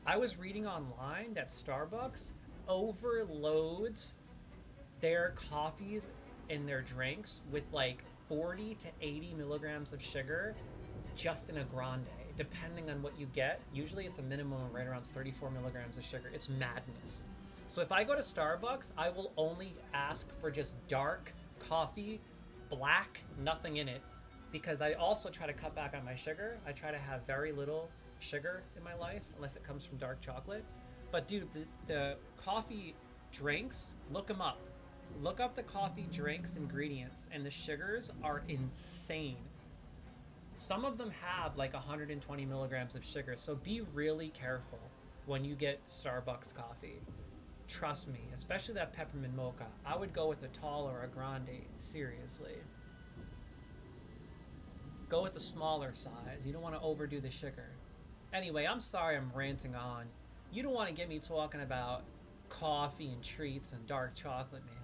I was reading online that Starbucks overloads their coffees and their drinks with like 40 to 80 milligrams of sugar just in a grande, depending on what you get. Usually it's a minimum of right around 34 milligrams of sugar. It's madness. So if I go to Starbucks, I will only ask for just dark coffee, black, nothing in it. Because I also try to cut back on my sugar. I try to have very little sugar in my life, unless it comes from dark chocolate. But dude, the coffee drinks, look them up. Look up the coffee drinks ingredients, and the sugars are insane. Some of them have like 120 milligrams of sugar, so be really careful when you get Starbucks coffee. Trust me, especially that peppermint mocha. I would go with a tall or a grande, seriously. Go with the smaller size. You don't want to overdo the sugar. Anyway, I'm sorry I'm ranting on. You don't want to get me talking about coffee and treats and dark chocolate, man.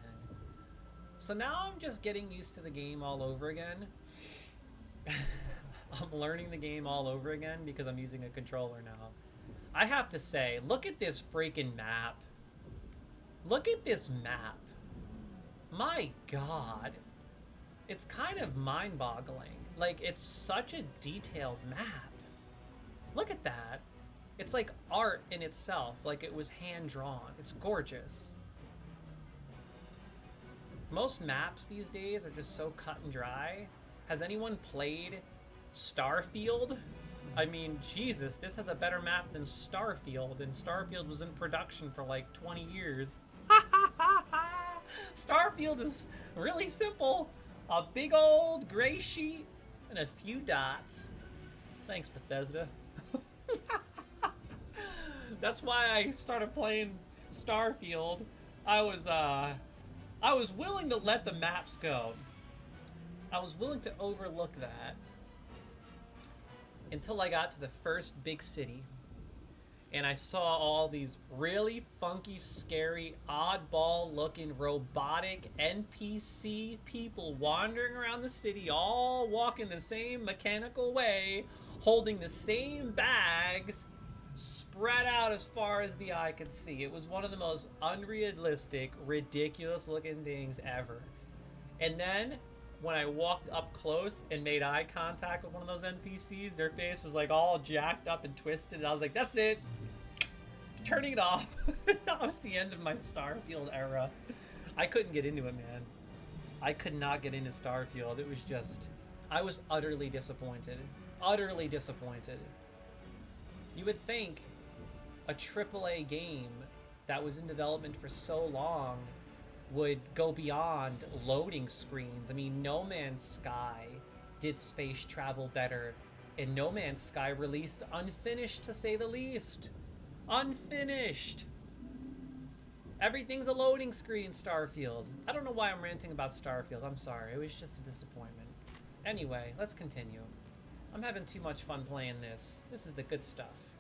So now I'm just getting used to the game all over again. I'm learning the game all over again because I'm using a controller now. I have to say, look at this freaking map. Look at this map. My God. It's kind of mind-boggling. Like, it's such a detailed map. Look at that. It's like art in itself, like it was hand-drawn. It's gorgeous. Most maps these days are just so cut and dry. Has anyone played Starfield? I mean, Jesus, this has a better map than Starfield, and Starfield was in production for like 20 years. Starfield is really simple. A big old gray sheet and a few dots. Thanks, Bethesda. That's why I started playing Starfield. I was willing to let the maps go. I was willing to overlook that until I got to the first big city. And I saw all these really funky, scary, oddball-looking, robotic NPC people wandering around the city, all walking the same mechanical way, holding the same bags, spread out as far as the eye could see. It was one of the most unrealistic, ridiculous-looking things ever. And then, when I walked up close and made eye contact with one of those NPCs, their face was like all jacked up and twisted, and I was like, that's it. Turning it off. That was the end of my Starfield era. I couldn't get into it, man. I could not get into Starfield. It was just... I was utterly disappointed. Utterly disappointed. You would think a AAA game that was in development for so long would go beyond loading screens. I mean, No Man's Sky did space travel better, and No Man's Sky released unfinished, to say the least. Unfinished. Everything's a loading screen in Starfield. I don't know why I'm ranting about Starfield. I'm sorry. It was just a disappointment. Anyway, let's continue. I'm having too much fun playing this. This is the good stuff.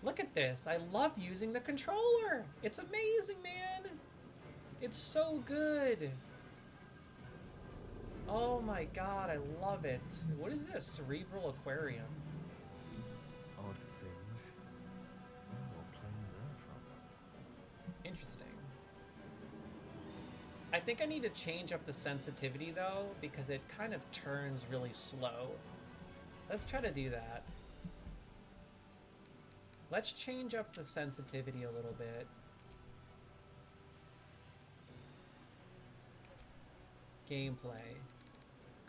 Look at this. I love using the controller. It's amazing, man. It's so good. Oh my God, I love it. What is this? Cerebral Aquarium. Odd things. What plane they're from. Interesting. I think I need to change up the sensitivity though, because it kind of turns really slow. Let's try to do that. Let's change up the sensitivity a little bit. Gameplay.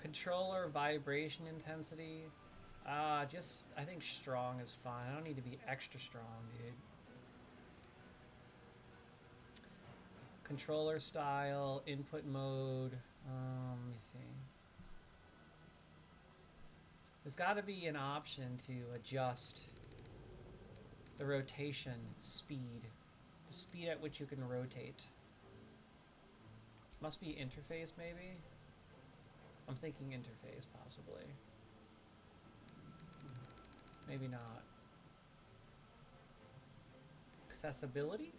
Controller vibration intensity. I think strong is fine. I don't need to be extra strong, dude. Controller style, input mode. Let me see. There's got to be an option to adjust the rotation speed, the speed at which you can rotate. Must be interface, maybe? I'm thinking interface, possibly. Maybe not. Accessibility?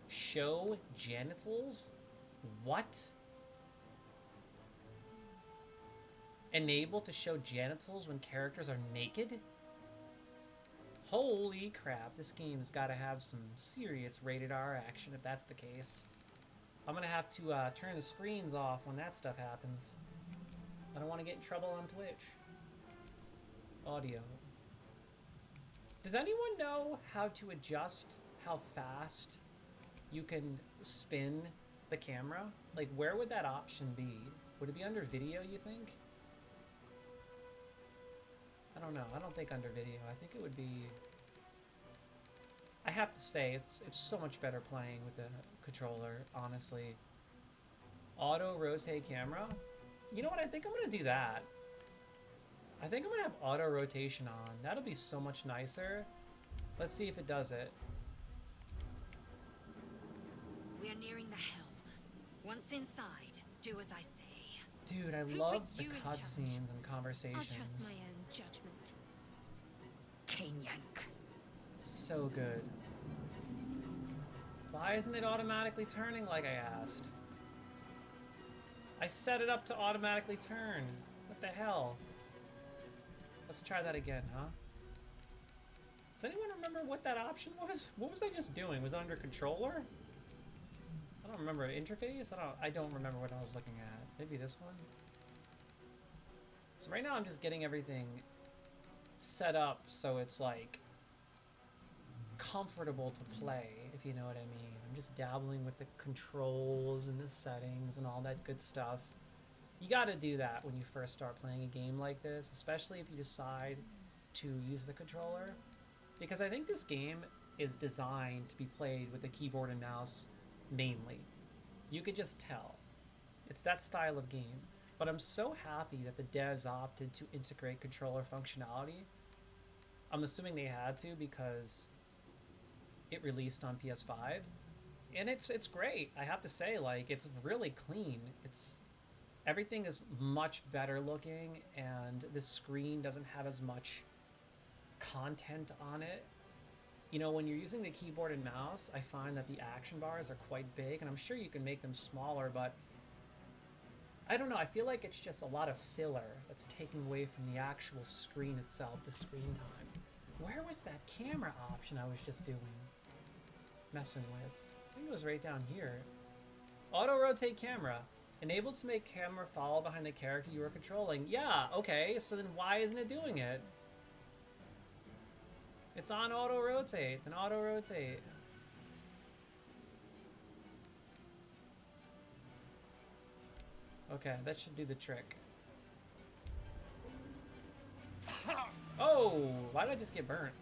Show genitals? What? Enable to show genitals when characters are naked? Holy crap, this game's got to have some serious rated R action if that's the case. I'm gonna have to turn the screens off when that stuff happens. I don't want to get in trouble on Twitch. Audio. Does anyone know how to adjust how fast you can spin the camera? Like, where would that option be? Would it be under video, you think? I don't know. I don't think under video. I think it would be... I have to say, it's so much better playing with the controller, honestly. Auto rotate camera? You know what? I think I'm going to do that. I think I'm going to have auto rotation on. That'll be so much nicer. Let's see if it does it. We are nearing the helm. Once inside, do as I say. Dude, I love the cutscenes and conversations. I'll trust my own judgment. Kanyank. So good. Why isn't it automatically turning like I asked? I set it up to automatically turn. What the hell? Let's try that again, huh? Does anyone remember what that option was? What was I just doing? Was it under controller? I don't remember. Interface? I don't remember what I was looking at. Maybe this one? So right now I'm just getting everything set up so it's like comfortable to play, if you know what I mean. I'm just dabbling with the controls and the settings and all that good stuff. You gotta do that when you first start playing a game like this, especially if you decide to use the controller. Because I think this game is designed to be played with a keyboard and mouse mainly. You could just tell. It's that style of game. But I'm so happy that the devs opted to integrate controller functionality. I'm assuming they had to because it released on PS5. And it's great. I have to say, like, it's really clean. Everything is much better looking, and the screen doesn't have as much content on it. You know, when you're using the keyboard and mouse, I find that the action bars are quite big, and I'm sure you can make them smaller, but I don't know, I feel like it's just a lot of filler that's taken away from the actual screen itself, the screen time. Where was that camera option I was just doing? Messing with. I think it was right down here. Auto rotate camera. Enabled to make camera follow behind the character you are controlling. Yeah, okay, so then why isn't it doing it? It's on auto rotate, then auto rotate. Okay, that should do the trick. Oh, why did I just get burnt?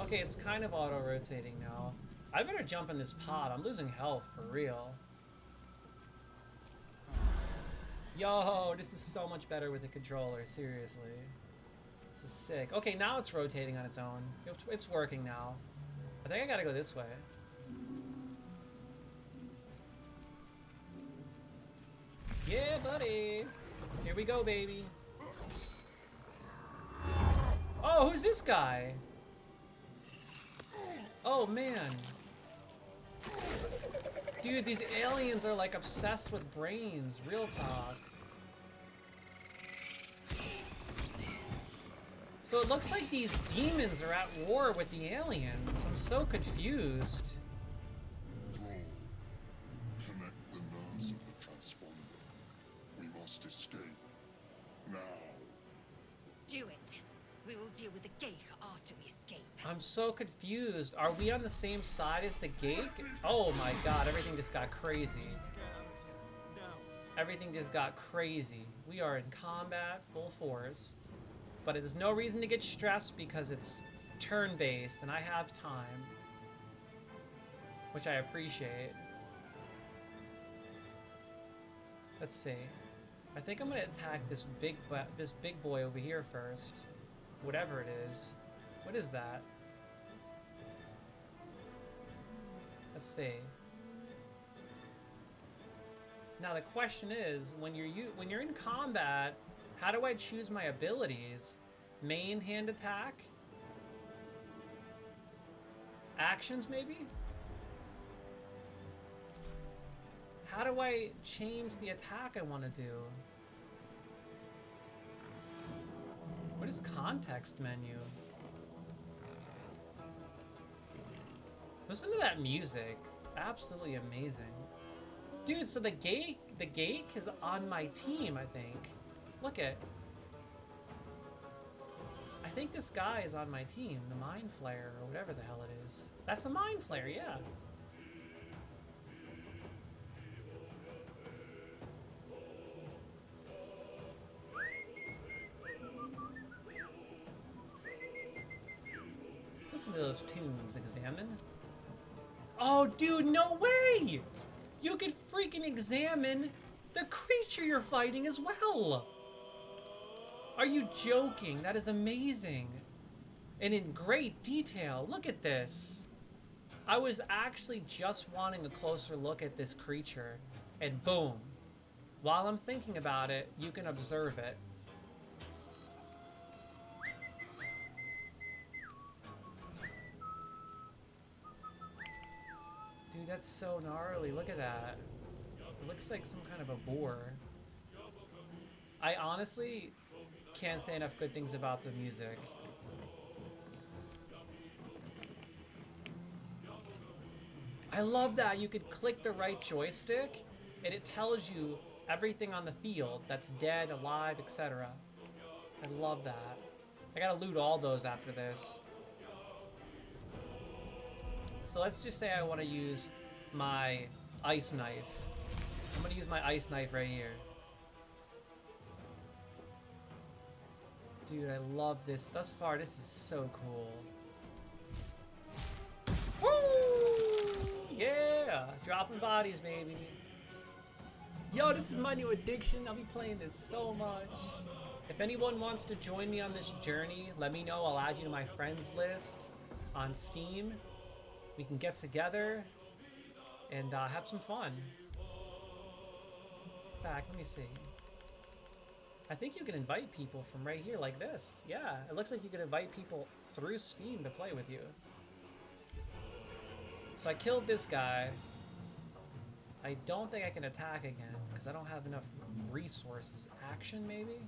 Okay, it's kind of auto rotating now. I better jump in this pod. I'm losing health for real. Yo, this is so much better with the controller, seriously. This is sick. Okay, now it's rotating on its own. It's working now. I think I gotta go this way. Yeah, buddy. Here we go, baby. Oh, who's this guy? Oh, man. Dude, these aliens are like obsessed with brains. Real talk. So it looks like these demons are at war with the aliens. I'm so confused. Bro, connect the nerves of the transponder. We must escape. Now. Do it. We will deal with the Geich after we escape. I'm so confused. Are we on the same side as the Geich? Oh my god, everything just got crazy. Everything just got crazy. We are in combat, full force. But there's no reason to get stressed because it's turn-based and I have time. Which I appreciate. Let's see. I think I'm gonna attack this big boy over here first. Whatever it is. What is that? Let's see. Now the question is, when you're in combat, how do I choose my abilities? Main hand attack? Actions maybe? How do I change the attack I want to do? What is context menu? Listen to that music. Absolutely amazing. Dude, so the Geich is on my team, I think. Look at. I think this guy is on my team, the Mind Flayer, or whatever the hell it is. That's a Mind Flayer, yeah. Listen to those tunes. Examine. Oh, dude, no way! You could freaking examine the creature you're fighting as well! Are you joking? That is amazing. And in great detail. Look at this. I was actually just wanting a closer look at this creature, and boom. While I'm thinking about it, you can observe it. Dude, that's so gnarly. Look at that. It looks like some kind of a boar. I honestly can't say enough good things about the music. I love that you could click the right joystick and it tells you everything on the field that's dead, alive, etc. I love that. I gotta loot all those after this. So let's just say I want to use my ice knife. I'm gonna use my ice knife right here. Dude, I love this. Thus far, this is so cool. Woo! Yeah! Dropping bodies, baby. Yo, this is my new addiction. I'll be playing this so much. If anyone wants to join me on this journey, let me know. I'll add you to my friends list on Steam. We can get together and have some fun. In fact, let me see. I think you can invite people from right here like this. Yeah, it looks like you can invite people through Steam to play with you. So I killed this guy. I don't think I can attack again because I don't have enough resources. Action, maybe?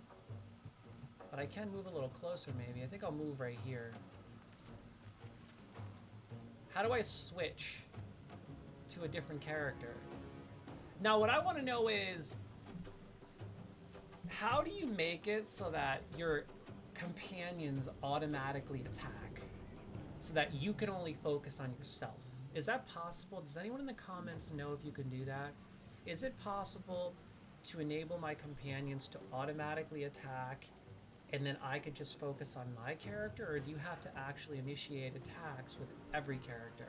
But I can move a little closer, maybe. I think I'll move right here. How do I switch to a different character? Now, what I want to know is, how do you make it so that your companions automatically attack? So that you can only focus on yourself? Is that possible? Does anyone in the comments know if you can do that? Is it possible to enable my companions to automatically attack and then I could just focus on my character, or do you have to actually initiate attacks with every character?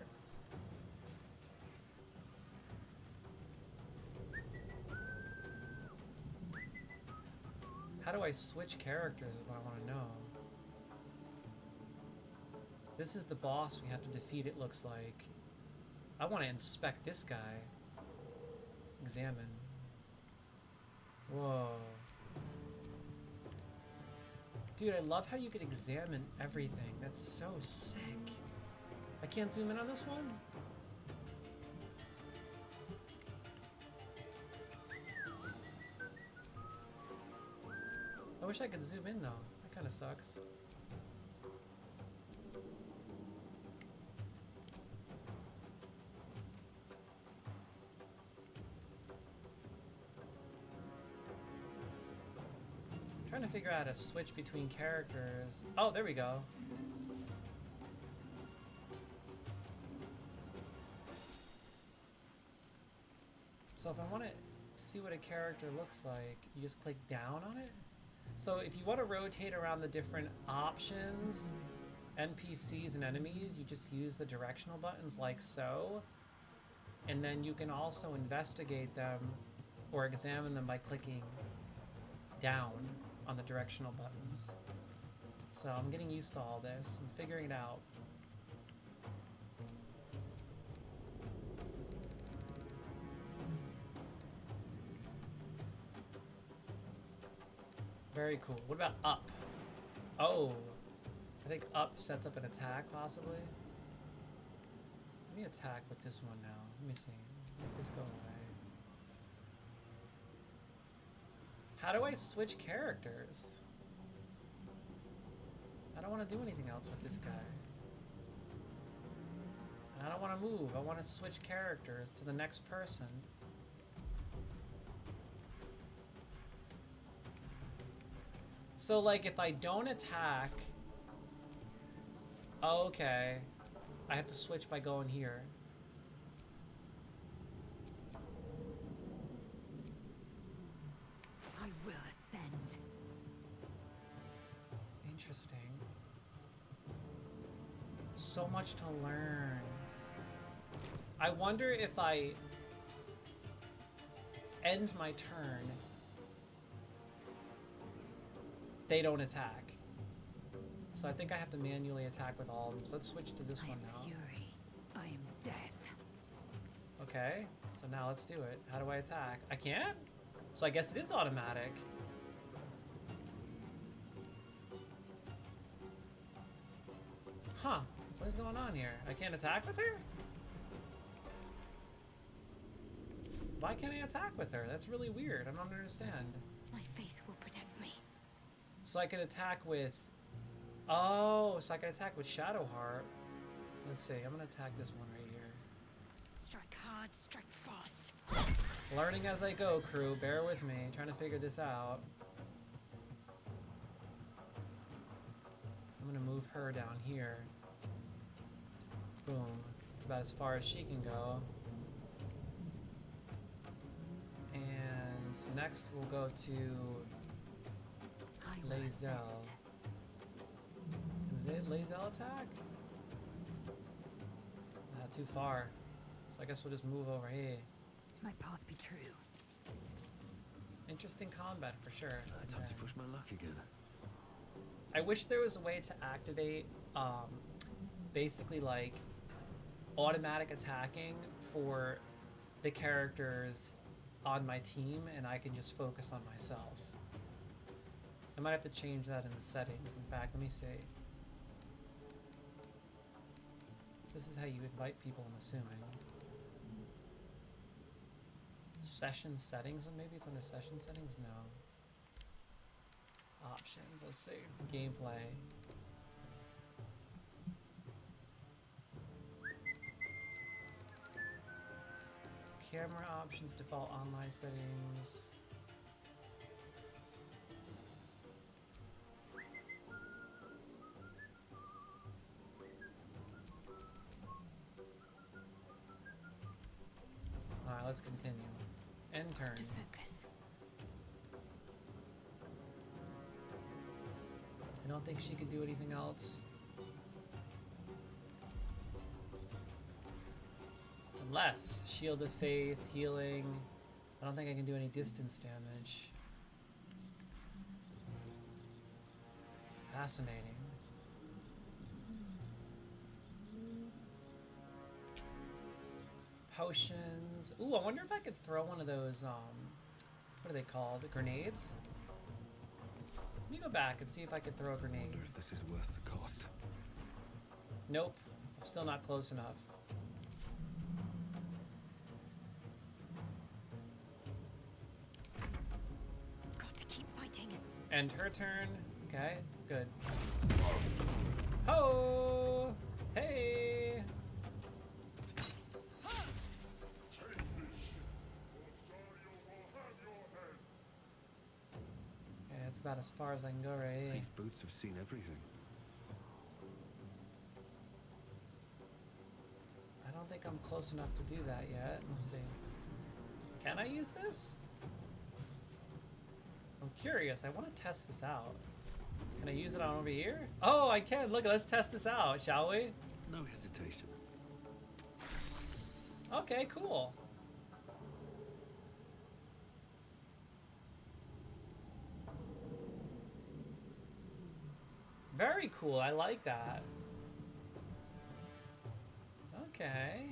How do I switch characters is what I want to know. This is the boss we have to defeat, it looks like. I want to inspect this guy. Examine. Whoa. Dude, I love how you can examine everything. That's so sick. I can't zoom in on this one? I wish I could zoom in though. That kind of sucks. Trying to figure out how to switch between characters. Oh, there we go. So if I want to see what a character looks like, you just click down on it. So if you want to rotate around the different options, NPCs and enemies, you just use the directional buttons like so. And then you can also investigate them or examine them by clicking down on the directional buttons. So I'm getting used to all this. I'm figuring it out. Very cool. What about up? Oh, I think up sets up an attack possibly. Let me attack with this one now. Let me see. Make this go away. How do I switch characters? I don't want to do anything else with this guy. I don't want to move. I want to switch characters to the next person. So, like, if I don't attack... Okay. I have to switch by going here. I will ascend. Interesting. So much to learn. I wonder if I end my turn, they don't attack. So I think I have to manually attack with all of them. So let's switch to this one now. Fury. I am death. Okay, so now let's do it. How do I attack? I can't? So I guess it is automatic. Huh, what is going on here? I can't attack with her? Why can't I attack with her? That's really weird. I don't understand. My faith will protect me. So I can attack with... Oh, so I can attack with Shadowheart. Let's see, I'm gonna attack this one right here. Strike hard, strike fast. Learning as I go, crew. Bear with me. Trying to figure this out. I'm gonna move her down here. Boom. It's about as far as she can go. And next we'll go to Lae'zel. Is it Lae'zel attack? Not too far. So I guess we'll just move over here. My path be true. Interesting combat for sure. Time to push my luck again. I wish there was a way to activate basically like automatic attacking for the characters on my team and I can just focus on myself. I might have to change that in the settings. In fact, let me see. This is how you invite people, I'm assuming. Session settings? Maybe it's under session settings? No. Options, let's see. Gameplay. Camera options, default online settings. Alright, let's continue. End turn. Focus. I don't think she could do anything else. Unless Shield of Faith, healing. I don't think I can do any distance damage. Fascinating. Potions. Ooh, I wonder if I could throw one of those, what are they called? Grenades? Let me go back and see if I could throw a grenade. I wonder if this is worth the cost. Nope. I'm still not close enough. Got to keep fighting. End her turn. Okay, good. Ho! Hey! Yeah, that's about as far as I can go right here. These boots have seen everything. I don't think I'm close enough to do that yet. Let's see. Can I use this? I'm curious. I want to test this out. Can I use it on over here? Oh, I can. Look, let's test this out, shall we? No hesitation. Okay, cool. Very cool. I like that. Okay.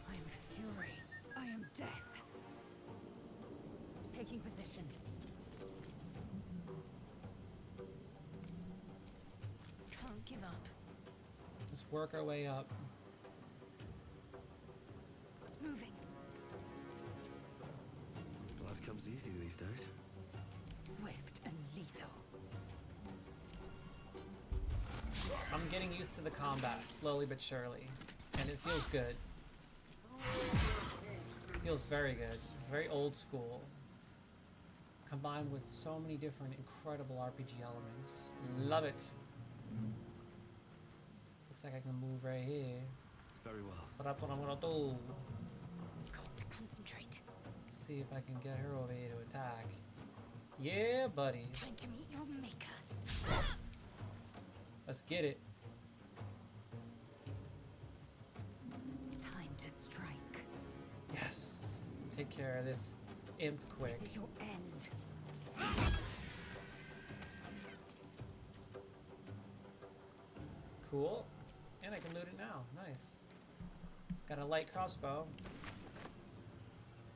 I am fury. I am death. Taking position. Can't give up. Let's work our way up. Moving. Blood comes easy these days. Swift and lethal. I'm getting used to the combat, slowly but surely. And it feels good. Feels very good. Very old school. Combined with so many different incredible RPG elements. Love it. Looks like I can move right here. Very well. So that's what I'm gonna do. Got to concentrate. See if I can get her over here to attack. Yeah, buddy. Time to meet your maker. Let's get it. Time to strike. Yes. Take care of this imp quick. This is your end. Cool. And I can loot it now. Nice. Got a light crossbow.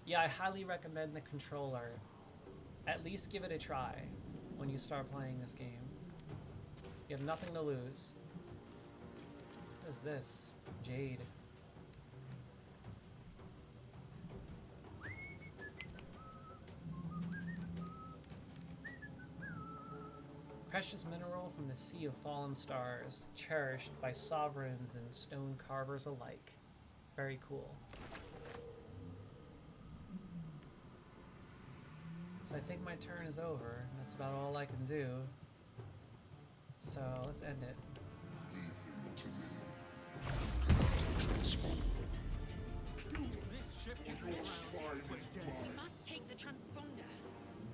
Yeah, I highly recommend the controller. At least give it a try when you start playing this game. You have nothing to lose. What is this? Jade. Precious mineral from the sea of fallen stars, cherished by sovereigns and stone carvers alike. Very cool. So I think my turn is over. That's about all I can do. So let's end it. This ship is around. We're dead. We must take the transponder.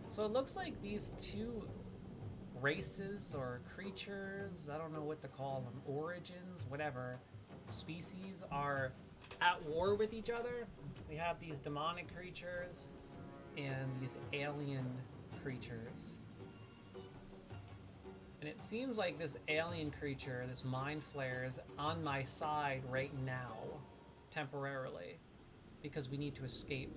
So it looks like these two races or creatures, I don't know what to call them, origins, whatever, species are at war with each other. We have these demonic creatures and these alien creatures. And it seems like this alien creature, this mind flare, is on my side right now, temporarily, because we need to escape.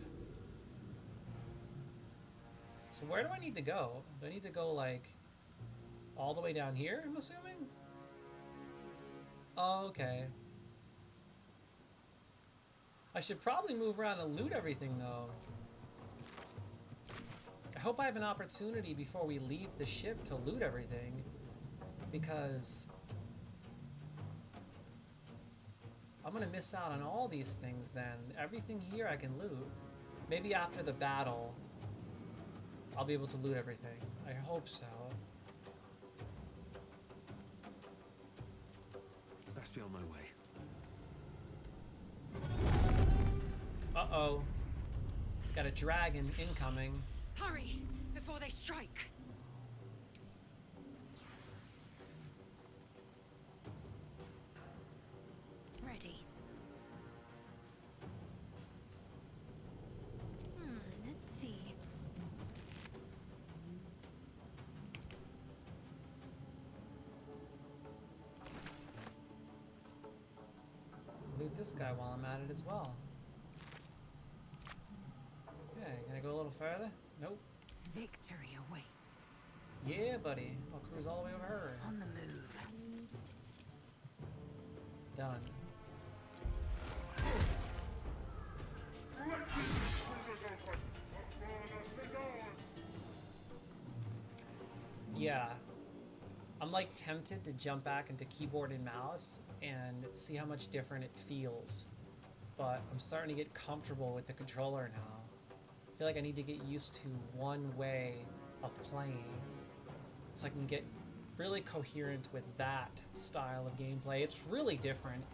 So where do I need to go? Do I need to go, like, all the way down here, I'm assuming? Oh, okay. I should probably move around and loot everything, though. I hope I have an opportunity before we leave the ship to loot everything, because I'm gonna miss out on all these things then. Everything here I can loot. Maybe after the battle, I'll be able to loot everything. I hope so. Best be on my way. Uh-oh. Got a dragon incoming. Hurry, before they strike. Ready. Let's see. Loot this guy while I'm at it as well. Okay, can I go a little further? Nope. Victory awaits. Yeah, buddy. I'll cruise all the way over her. On the move. Done. Yeah. I'm like tempted to jump back into keyboard and mouse and see how much different it feels. But I'm starting to get comfortable with the controller now. I feel like I need to get used to one way of playing so I can get really coherent with that style of gameplay. It's really different.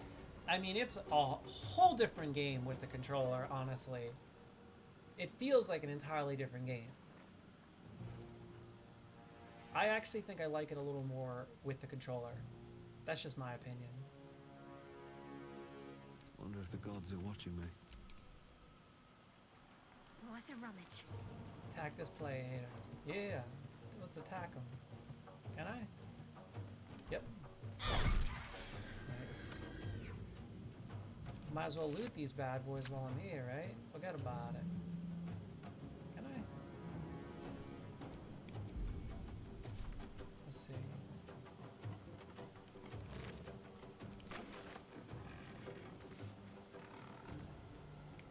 I mean, it's a whole different game with the controller, honestly. It feels like an entirely different game. I actually think I like it a little more with the controller. That's just my opinion. Wonder if the gods are watching me. Worth a rummage. Attack this play hater. Yeah, let's attack him. Can I? Yep. Nice. Might as well loot these bad boys while I'm here, right? Forget about it. Can I? Let's see.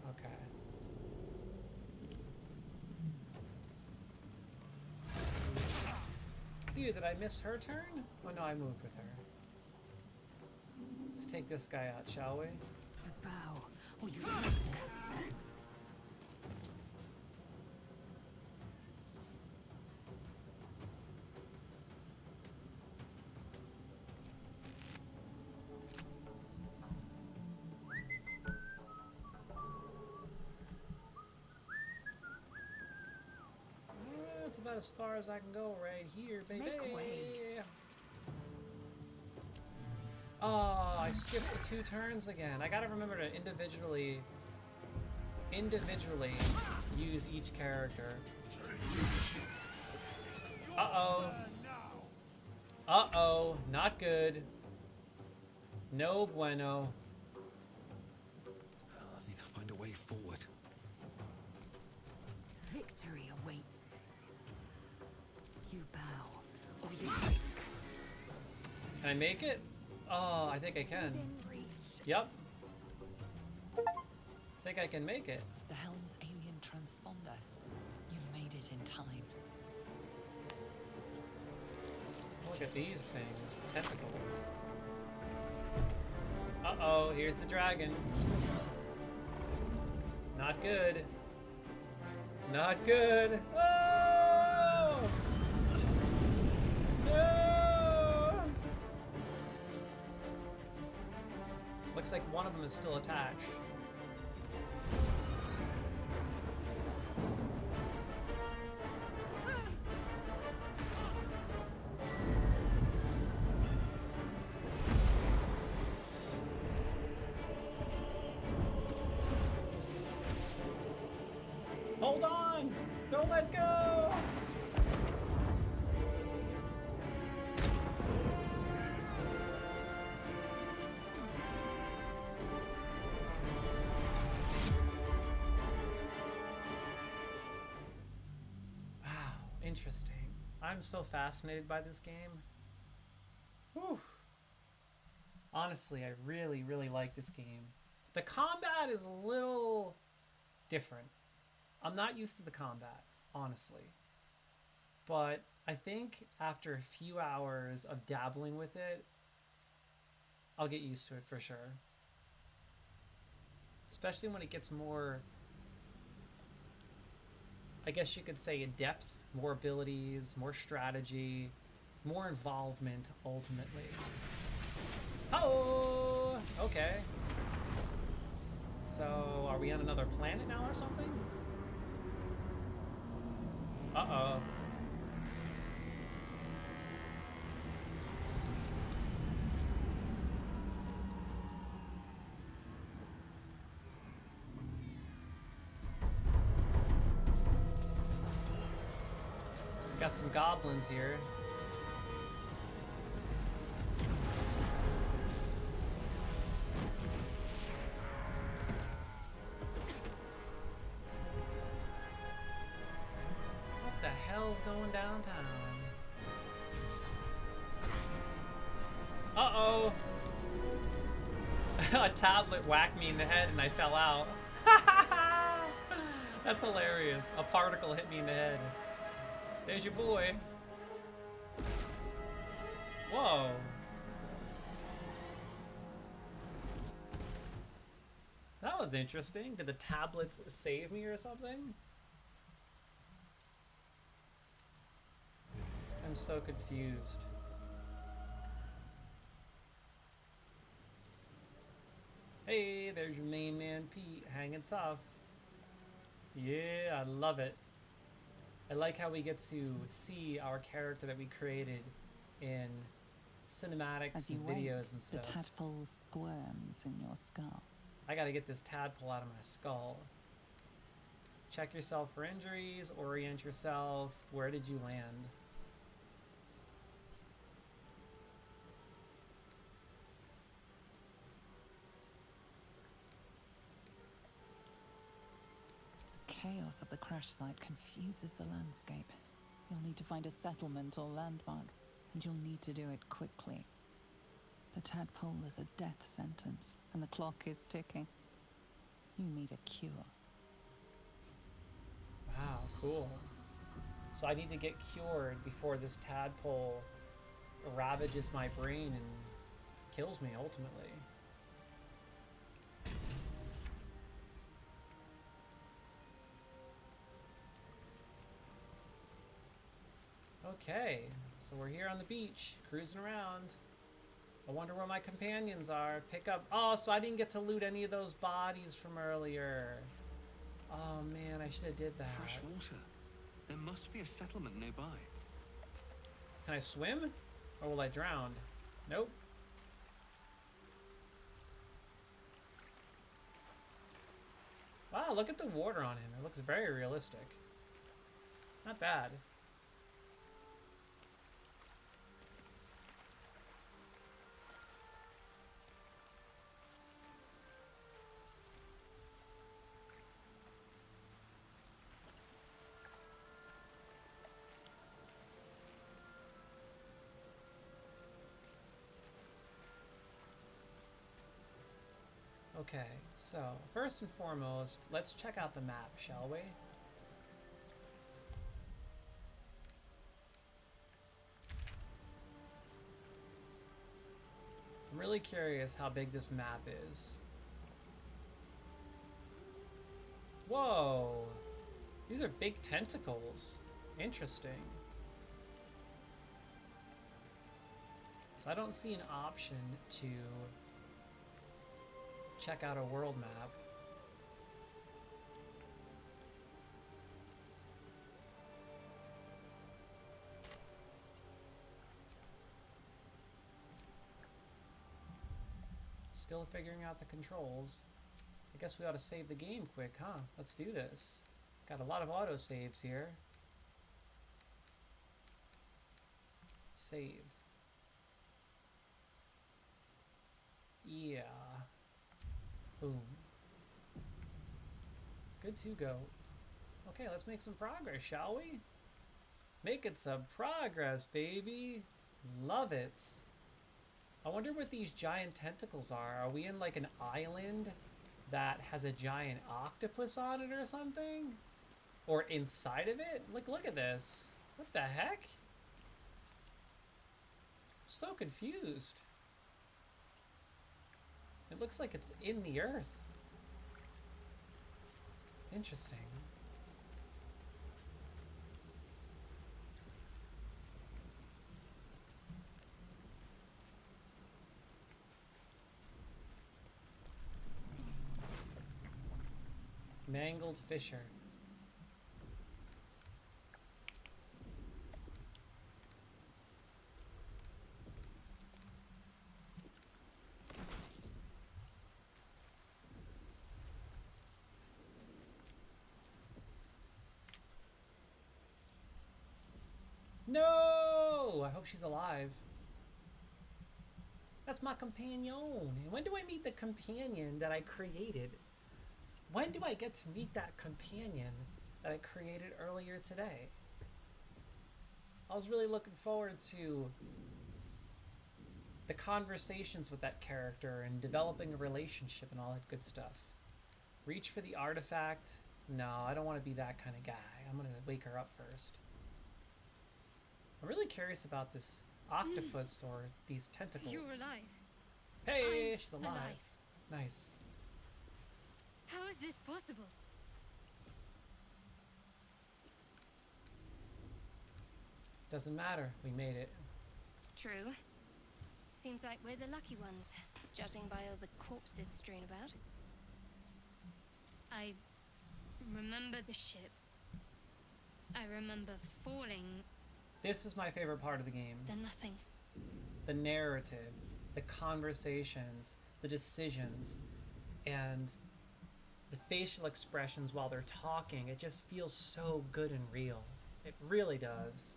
Okay. Dude, did I miss her turn? Oh no, I moved with her. Let's take this guy out, shall we? The bow or you That's about as far as I can go right here, baby. Make way. Oh, I skipped the 2 turns again. I gotta remember to individually use each character. Uh-oh. Uh-oh. Not good. No bueno. I need to find a way forward. victory awaits. You bow, or you break. Can I make it? Oh, I think I can. Within reach. Yep. I think I can make it. The helm's alien transponder. You made it in time. Look at these things. Tentacles. Uh-oh, here's the dragon. Not good. Not good. Oh! No! Looks like one of them is still attached. Hold on! Don't let go! Wow, interesting. I'm so fascinated by this game. Whew. Honestly, I really, really like this game. The combat is a little different. I'm not used to the combat, honestly. But I think after a few hours of dabbling with it, I'll get used to it for sure. Especially when it gets more, I guess you could say, in depth, more abilities, more strategy, more involvement, ultimately. Oh, okay. So, are we on another planet now or something? Uh-oh. Got some goblins here. What the hell's going downtown? Uh-oh! A tablet whacked me in the head and I fell out. That's hilarious. A particle hit me in the head. There's your boy. Whoa. That was interesting. Did the tablets save me or something? I'm so confused. Hey, there's your main man Pete, hanging tough. Yeah, I love it. I like how we get to see our character that we created in cinematics As you and wake, videos and stuff. the tadpole squirms in your skull. I gotta get this tadpole out of my skull. Check yourself for injuries, orient yourself. Where did you land? Chaos of the crash site confuses the landscape. You'll need to find a settlement or landmark, and you'll need to do it quickly. The tadpole is a death sentence, and the clock is ticking. You need a cure. Wow, cool. So I need to get cured before this tadpole ravages my brain and kills me ultimately. Okay, so we're here on the beach, cruising around. I wonder where my companions are. Pick up. Oh, so I didn't get to loot any of those bodies from earlier. Oh man, I should have did that. Fresh water. There must be a settlement nearby. Can I swim? Or will I drown? Nope. Wow, look at the water on him. It looks very realistic. Not bad. Okay, so first and foremost, let's check out the map, shall we? I'm really curious how big this map is. Whoa! These are big tentacles. Interesting. So I don't see an option to check out a world map. Still figuring out the controls. I guess we ought to save the game quick, huh? Let's do this. Got a lot of auto saves here. Save. Yeah. Boom. Good to go. Okay, let's make some progress, shall we? Making some progress, baby. Love it. I wonder what these giant tentacles are. Are we in like an island that has a giant octopus on it or something? Or inside of it? Look at this. What the heck? I'm so confused. It looks like it's in the earth. Interesting. Mangled Fisher. No! I hope she's alive. That's my companion. When do I meet the companion that I created? When do I get to meet that companion that I created earlier today? I was really looking forward to the conversations with that character and developing a relationship and all that good stuff. Reach for the artifact? No, I don't want to be that kind of guy. I'm gonna wake her up first. I'm really curious about this octopus or these tentacles. You're alive. Hey, I'm she's alive. Nice. How is this possible? Doesn't matter. We made it. True. Seems like we're the lucky ones, judging by all the corpses strewn about. I remember the ship. I remember falling. This is my favorite part of the game. Then nothing. The narrative, the conversations, the decisions, and the facial expressions while they're talking. It just feels so good and real. It really does.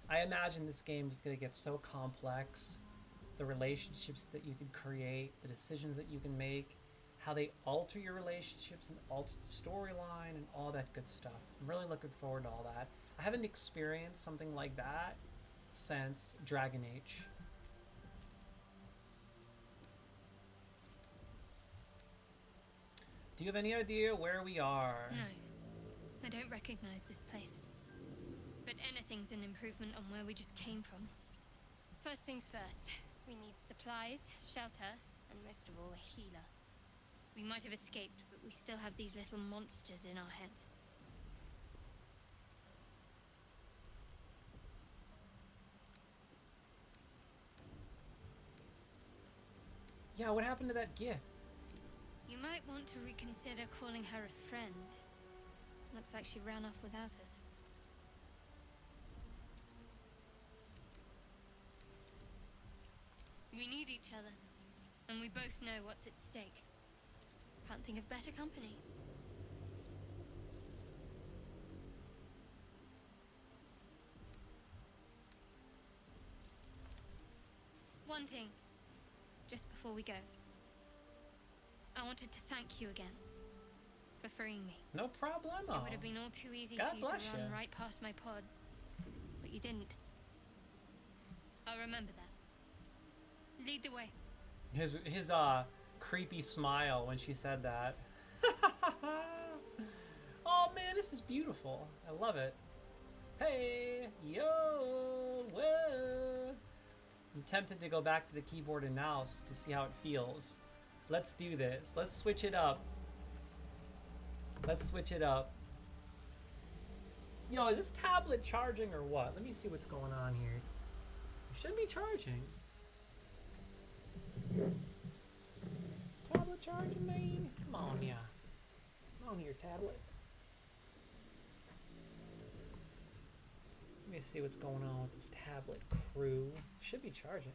I imagine this game is going to get so complex. The relationships that you can create, the decisions that you can make, how they alter your relationships and alter the storyline and all that good stuff. I'm really looking forward to all that. I haven't experienced something like that since Dragon Age. Do you have any idea where we are? No, I don't recognize this place. But anything's an improvement on where we just came from. First things first, we need supplies, shelter, and most of all, a healer. We might have escaped, but we still have these little monsters in our heads. Yeah, what happened to that Gith? You might want to reconsider calling her a friend. Looks like she ran off without us. We need each other, and we both know what's at stake. Can't think of better company. One thing, just before we go. I wanted to thank you again for freeing me. No problemo. It would have been all too easy God for you to bless run you. right past my pod, but you didn't. I'll remember that. Lead the way. His creepy smile when she said that. Oh man, this is beautiful. I love it. Hey, yo, whoa. I'm tempted to go back to the keyboard and mouse to see how it feels. Let's do this. Let's switch it up. Let's switch it up. Yo, is this tablet charging or what? Let me see what's going on here. It should be charging. Is tablet charging, man? Come on, yeah. Come on here, tablet. Let me see what's going on with this tablet crew. Should be charging.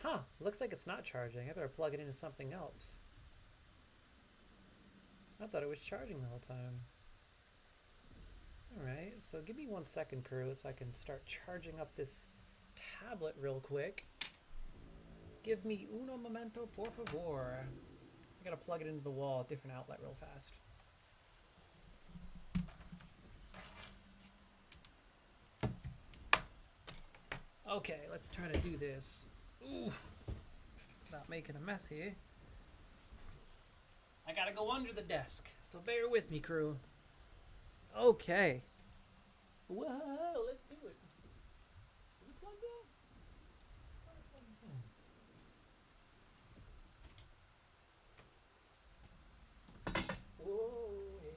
Huh, looks like it's not charging. I better plug it into something else. I thought it was charging the whole time. Alright, so give me 1 second, crew, so I can start charging up this tablet real quick. Give me uno momento, por favor. I gotta plug it into the wall, different outlet real fast. Okay, let's try to do this. Ooh, not making a mess here. I gotta go under the desk, so bear with me, crew. Okay. Whoa, let's do it. Is it plugged in? How do I plug this in? Whoa, hey.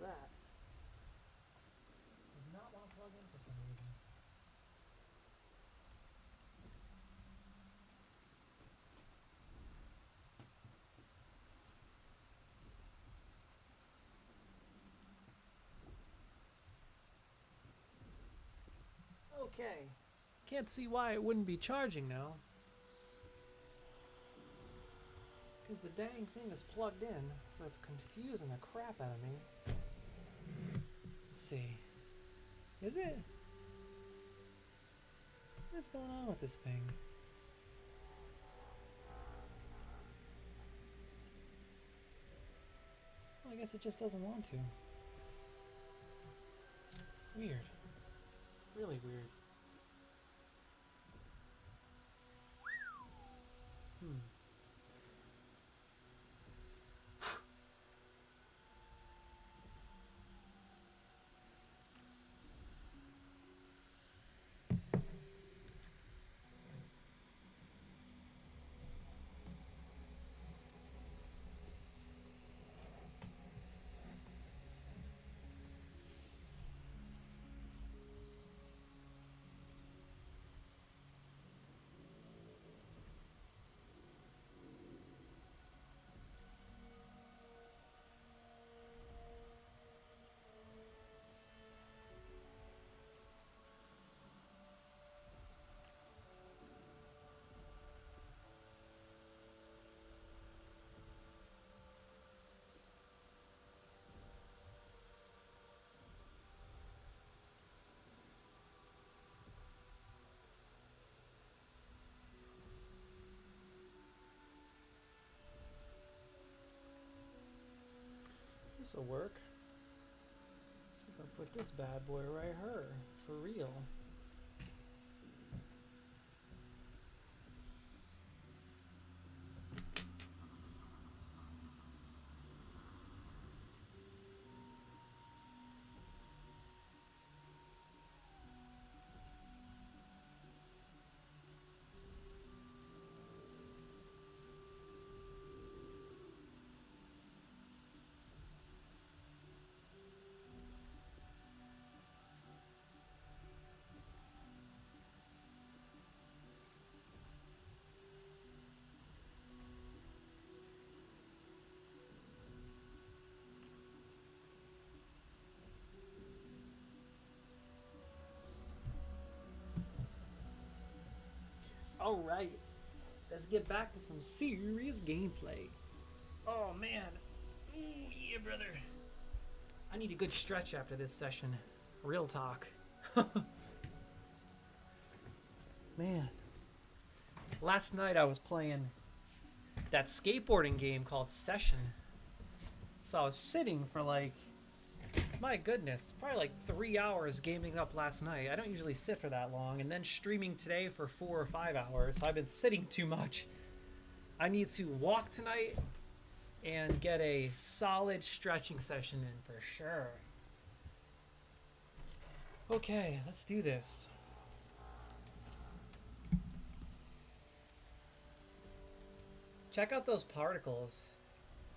That does not want to plug in for some reason. Okay, can't see why it wouldn't be charging now. Because the dang thing is plugged in, so it's confusing the crap out of me. Let's see. Is it? What's going on with this thing? Well, I guess it just doesn't want to. Weird. Really weird. This'll work. I'm gonna put this bad boy right here. For real. Alright, let's get back to some serious gameplay. Oh man. Ooh, yeah, brother. I need a good stretch after this session. Real talk. Man. Last night I was playing that skateboarding game called Session. So I was sitting for like, my goodness, probably like 3 hours gaming up last night. I don't usually sit for that long. And then streaming today for 4 or 5 hours. So I've been sitting too much. I need to walk tonight and get a solid stretching session in for sure. Okay, let's do this. Check out those particles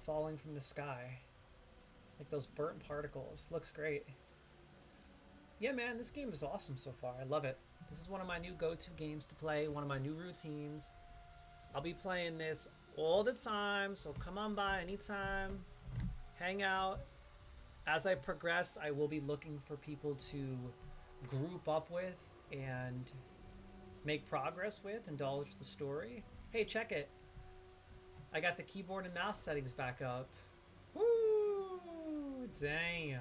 falling from the sky. Like those burnt particles. Looks great. Yeah, man, this game is awesome so far. I love it. This is one of my new go-to games to play, one of my new routines. I'll be playing this all the time, so come on by anytime. Hang out. As I progress, I will be looking for people to group up with and make progress with, indulge the story. Hey, check it. I got the keyboard and mouse settings back up. Woo! Damn.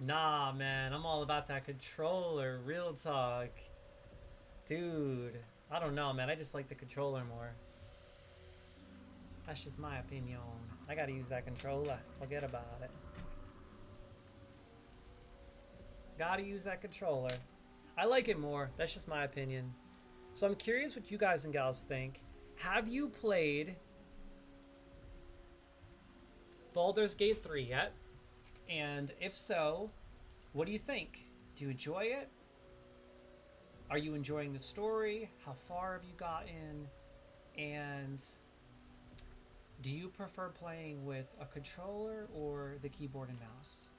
Nah, man, I'm all about that controller. Real talk. Dude, I don't know, man. I just like the controller more. That's just my opinion. I gotta use that controller. Forget about it. Gotta use that controller. I like it more. That's just my opinion. So I'm curious what you guys and gals think. Have you played Baldur's Gate 3 yet? And if so, what do you think? Do you enjoy it? Are you enjoying the story? How far have you gotten? And do you prefer playing with a controller or the keyboard and mouse?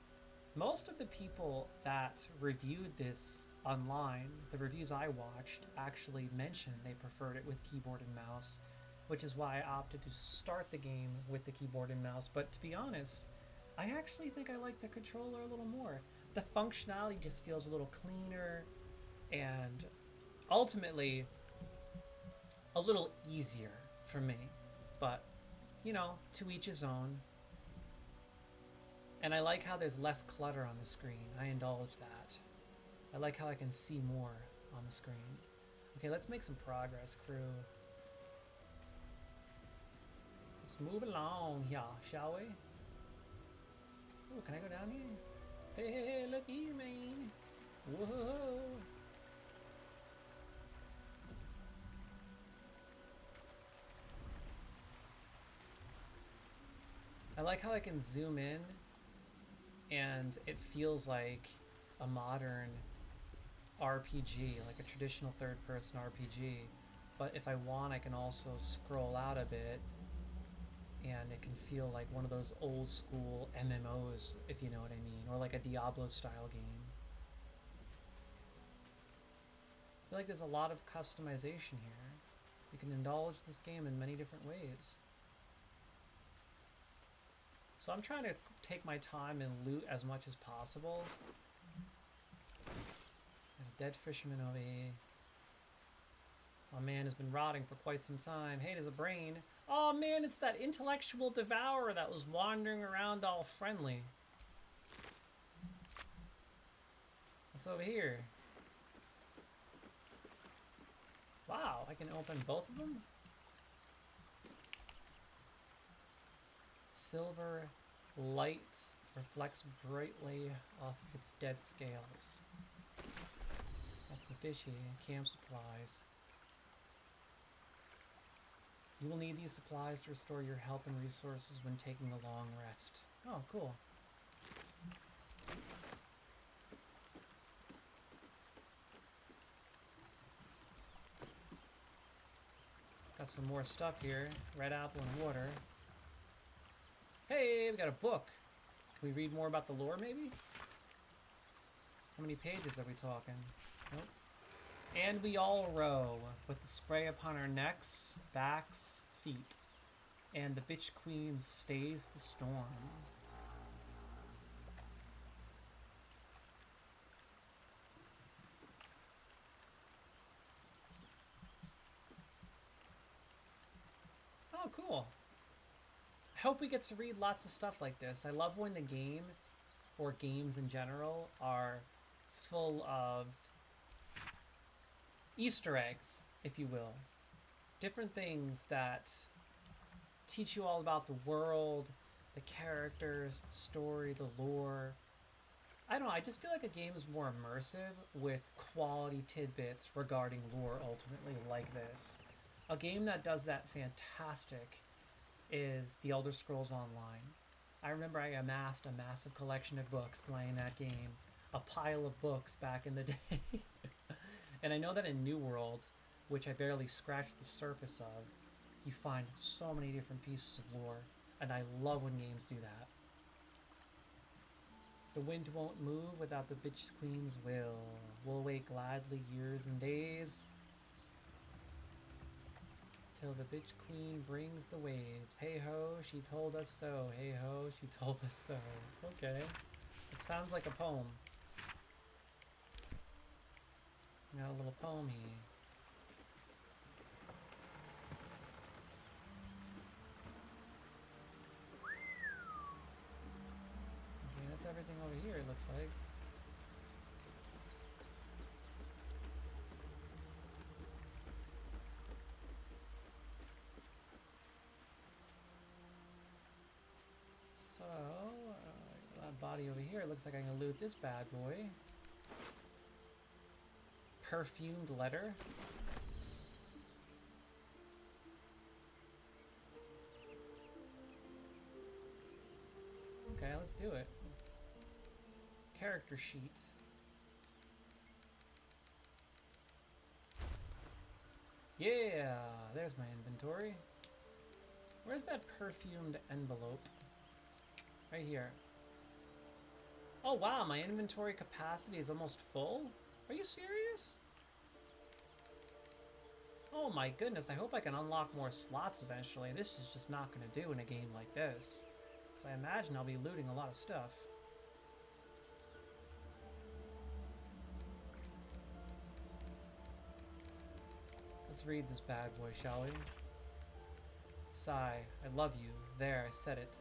Most of the people that reviewed this online, the reviews I watched, actually mentioned they preferred it with keyboard and mouse, which is why I opted to start the game with the keyboard and mouse. But to be honest, I actually think I like the controller a little more. The functionality just feels a little cleaner and ultimately a little easier for me. But, you know, to each his own. And I like how there's less clutter on the screen. I indulge that. I like how I can see more on the screen. Okay, let's make some progress, crew. Let's move along here, shall we? Oh, can I go down here? Hey, hey, hey, look here, man. Whoa. I like how I can zoom in and it feels like a modern RPG, like a traditional third-person RPG. But if I want, I can also scroll out a bit and it can feel like one of those old school MMOs, if you know what I mean, or like a Diablo style game. I feel like there's a lot of customization here. You can indulge this game in many different ways. So I'm trying to take my time and loot as much as possible. And a dead fisherman over here. My man has been rotting for quite some time. Hey, there's a brain. Oh man, it's that intellectual devourer that was wandering around all friendly. What's over here? Wow, I can open both of them? Silver Light reflects brightly off of its dead scales. That's some fishy. Camp supplies. You will need these supplies to restore your health and resources when taking a long rest. Oh, cool. Got some more stuff here. Red apple and water. Hey, we got a book. Can we read more about the lore, maybe? How many pages are we talking? Nope. And we all row, with the spray upon our necks, backs, feet. And the bitch queen stays the storm. Oh, cool. I hope we get to read lots of stuff like this. I love when the game, or games in general, are full of Easter eggs, if you will. Different things that teach you all about the world, the characters, the story, the lore. I don't know, I just feel like a game is more immersive with quality tidbits regarding lore ultimately like this. A game that does that fantastic is The Elder Scrolls Online. I remember I amassed a massive collection of books playing that game. A pile of books back in the day. And I know that in New World, which I barely scratched the surface of, you find so many different pieces of lore. And I love when games do that. The wind won't move without the bitch queen's will. We'll wait gladly years and days till the bitch queen brings the waves. Hey ho, she told us so. Hey ho, she told us so. Okay. It sounds like a poem. Got a little poem here. Okay, that's everything over here, it looks like. So, that body over here, it looks like I can loot this bad boy. Perfumed letter. Okay, let's do it. Character sheets. Yeah, there's my inventory. Where's that perfumed envelope? Right here. Oh wow, my inventory capacity is almost full? Are you serious? Oh my goodness, I hope I can unlock more slots eventually. This is just not going to do in a game like this. Because I imagine I'll be looting a lot of stuff. Let's read this bad boy, shall we? Sigh, I love you. There, I said it.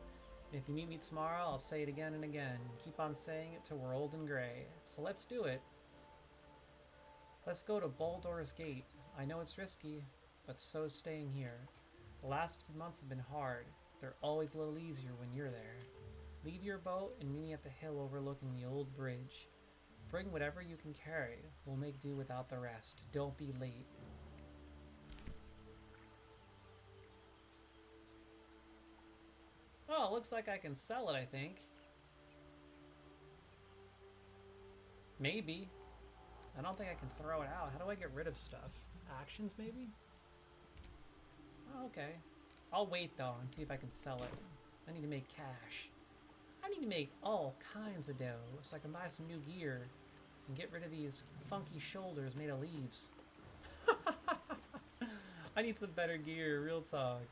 And if you meet me tomorrow, I'll say it again and again. Keep on saying it till we're old and gray. So let's do it. Let's go to Baldur's Gate. I know it's risky, but so is staying here. The last few months have been hard. They're always a little easier when you're there. Leave your boat and meet me at the hill overlooking the old bridge. Bring whatever you can carry. We'll make do without the rest. Don't be late. Oh, it looks like I can sell it, I think. Maybe. I don't think I can throw it out. How do I get rid of stuff? Actions, maybe? Oh, okay. I'll wait, though, and see if I can sell it. I need to make cash. I need to make all kinds of dough so I can buy some new gear and get rid of these funky shoulders made of leaves. I need some better gear, real talk.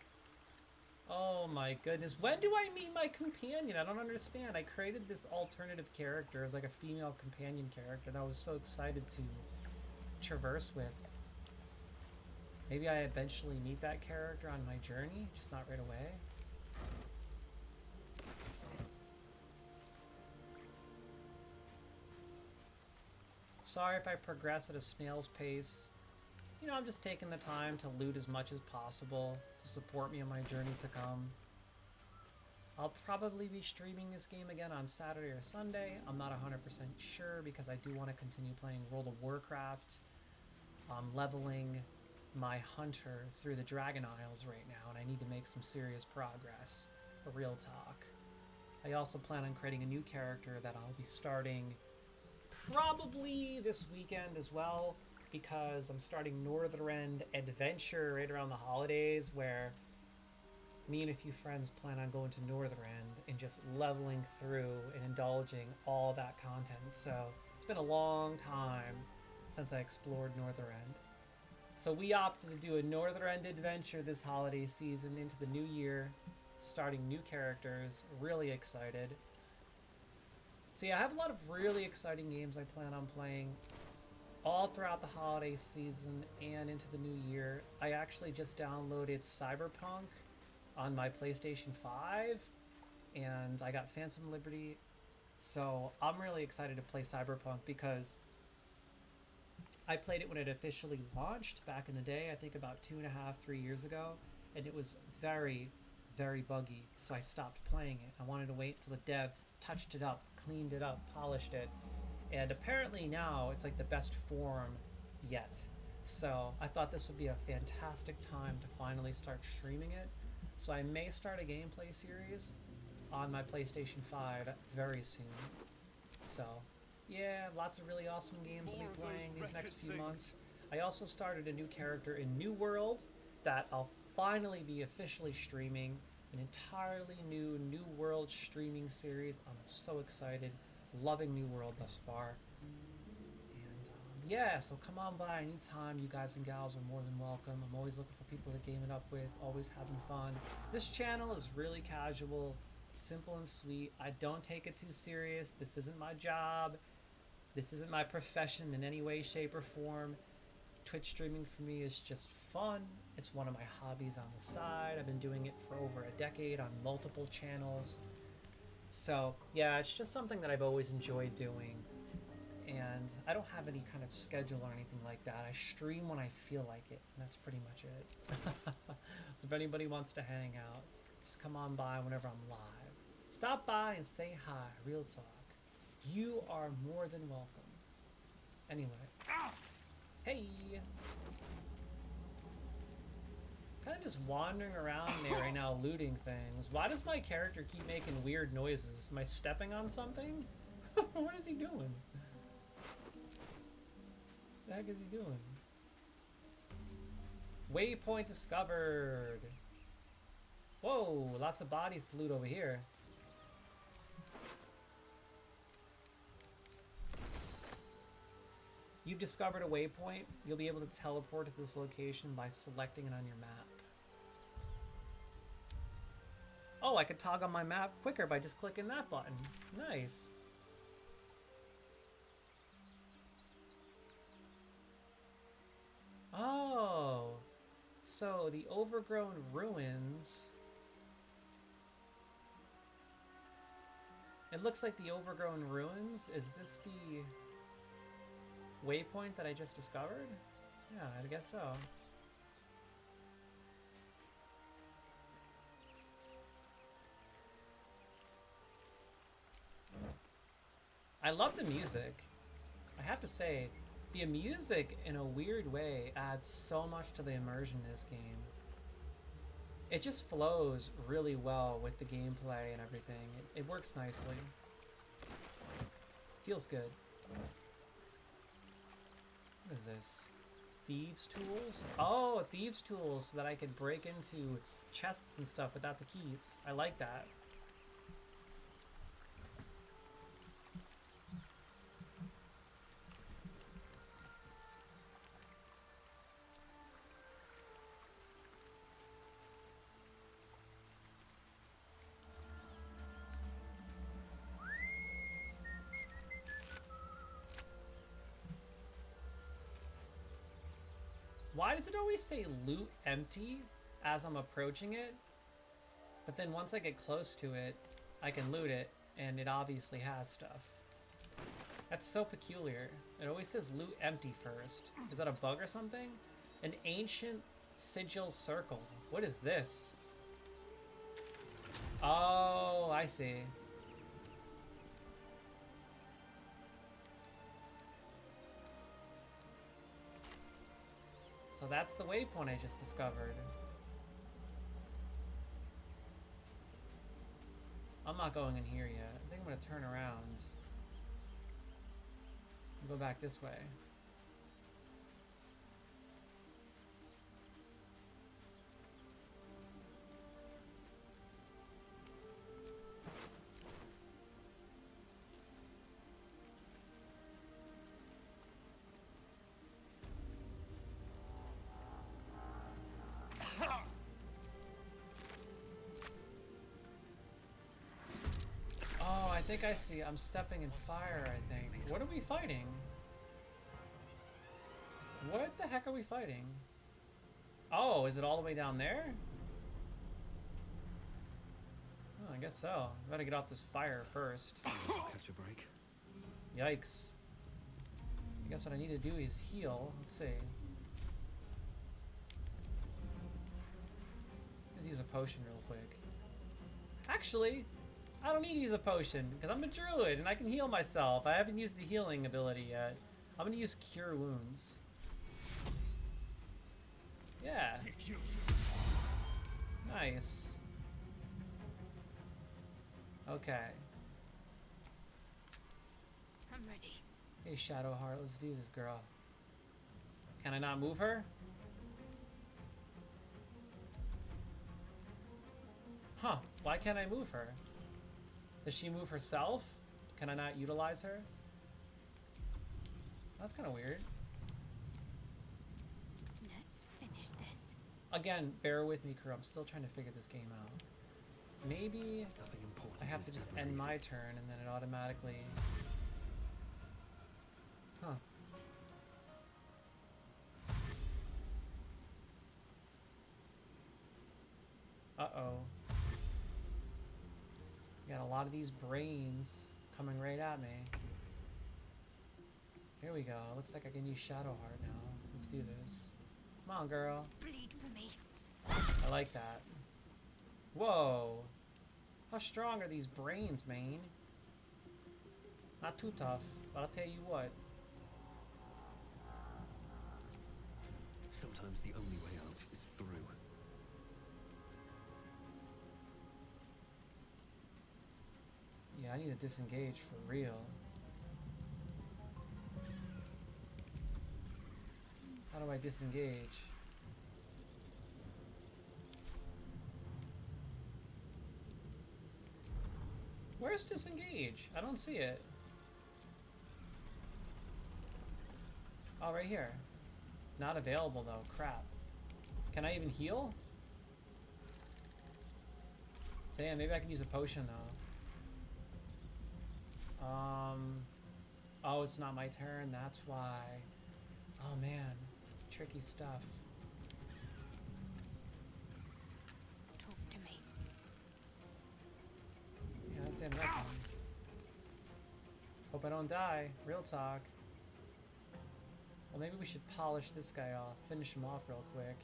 Oh my goodness. When do I meet my companion? I don't understand. I created this alternative character as like a female companion character that I was so excited to traverse with. Maybe I eventually meet that character on my journey, just not right away. Sorry if I progress at a snail's pace. You know, I'm just taking the time to loot as much as possible to support me on my journey to come. I'll probably be streaming this game again on Saturday or Sunday. I'm not 100% sure because I do want to continue playing World of Warcraft. I'm leveling my hunter through the Dragon Isles right now, and I need to make some serious progress. A real talk. I also plan on creating a new character that I'll be starting probably this weekend as well, because I'm starting Northrend Adventure right around the holidays, where me and a few friends plan on going to Northrend and just leveling through and indulging all that content. So it's been a long time since I explored Northrend. So we opted to do a Northrend adventure this holiday season into the new year, starting new characters. Really excited. So yeah, I have a lot of really exciting games I plan on playing all throughout the holiday season and into the new year. I actually just downloaded Cyberpunk on my PlayStation 5, and I got Phantom Liberty. So I'm really excited to play Cyberpunk because I played it when it officially launched back in the day, I think about 2.5, 3 years ago, and it was very, very buggy, so I stopped playing it. I wanted to wait till the devs touched it up, cleaned it up, polished it, and apparently now it's like the best form yet. So I thought this would be a fantastic time to finally start streaming it. So I may start a gameplay series on my PlayStation 5 very soon. So yeah, lots of really awesome games I'll be playing these next few months. I also started a new character in New World that I'll finally be officially streaming. An entirely new New World streaming series. I'm so excited. Loving New World thus far. And yeah, so come on by anytime. You guys and gals are more than welcome. I'm always looking for people to game it up with. Always having fun. This channel is really casual, simple and sweet. I don't take it too serious. This isn't my job. This isn't my profession in any way, shape, or form. Twitch streaming for me is just fun. It's one of my hobbies on the side. I've been doing it for over a decade on multiple channels. So yeah, it's just something that I've always enjoyed doing. And I don't have any kind of schedule or anything like that. I stream when I feel like it, and that's pretty much it. So if anybody wants to hang out, just come on by whenever I'm live. Stop by and say hi, real talk. You are more than welcome. Anyway. Hey! Kind of just wandering around there right now, looting things. Why does my character keep making weird noises? Am I stepping on something? What is he doing? What the heck is he doing? Waypoint discovered! Whoa, lots of bodies to loot over here. You've discovered a waypoint. You'll be able to teleport to this location by selecting it on your map. Oh, I could toggle my map quicker by just clicking that button. Nice. Oh, so the overgrown ruins. It looks like the overgrown ruins. Is this the waypoint that I just discovered? Yeah, I guess so. I love the music. I have to say, the music in a weird way adds so much to the immersion in this game. It just flows really well with the gameplay and everything. It works nicely. Feels good. What is this? Thieves' tools? Oh, thieves' tools so that I could break into chests and stuff without the keys. I like that. Why does it always say loot empty as I'm approaching it? But then once I get close to it, I can loot it, and it obviously has stuff. That's so peculiar. It always says loot empty first. Is that a bug or something? An ancient sigil circle. What is this? Oh, I see. So that's the waypoint I just discovered. I'm not going in here yet. I think I'm gonna turn around. Go back this way. Oh, I think I see. I'm stepping in fire, I think. What are we fighting? What the heck are we fighting? Oh, is it all the way down there? Oh, I guess so. Gotta get off this fire first. Catch a break. Yikes. I guess what I need to do is heal. Let's see. Let's use a potion real quick. Actually, I don't need to use a potion because I'm a druid and I can heal myself. I haven't used the healing ability yet. I'm gonna use Cure Wounds. Yeah. Nice. Okay. I'm ready. Hey, Shadowheart, let's do this, girl. Can I not move her? Huh, why can't I move her? Does she move herself? Can I not utilize her? That's kind of weird. Let's finish this. Again, bear with me, crew. I'm still trying to figure this game out. Maybe I have to just end my turn and then it automatically... Huh. Uh-oh. Got a lot of these brains coming right at me. Here we go. Looks like I can use Shadowheart now. Let's do this. Come on, girl. Bleed for me. I like that. Whoa. How strong are these brains, man? Not too tough, but I'll tell you what. Sometimes the only way out is through. Yeah, I need to disengage for real. How do I disengage? Where's disengage? I don't see it. Oh, right here. Not available though, crap. Can I even heal? Damn, maybe I can use a potion though. Oh, it's not my turn, that's why. Oh man, tricky stuff. Talk to me. Yeah, that's the end of that time. Hope I don't die, real talk. Well, maybe we should polish this guy off, finish him off real quick.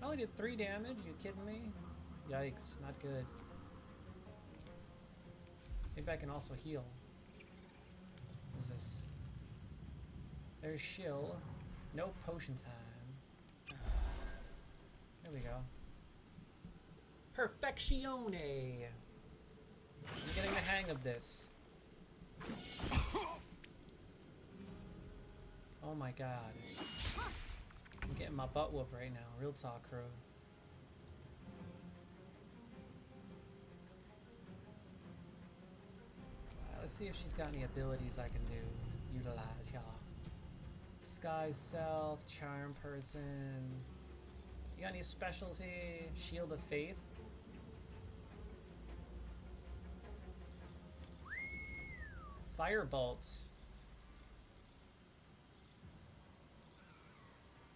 I only did 3 damage, you kidding me? Yikes, not good. Maybe I can also heal. What is this? There's shill. No potion time. There we go. Perfectione! I'm getting the hang of this. Oh my god. I'm getting my butt whooped right now. Real talk, crew. Let's see if she's got any abilities I can utilize, y'all. Disguise self, charm person. You got any specialty? Shield of faith? Fire bolts.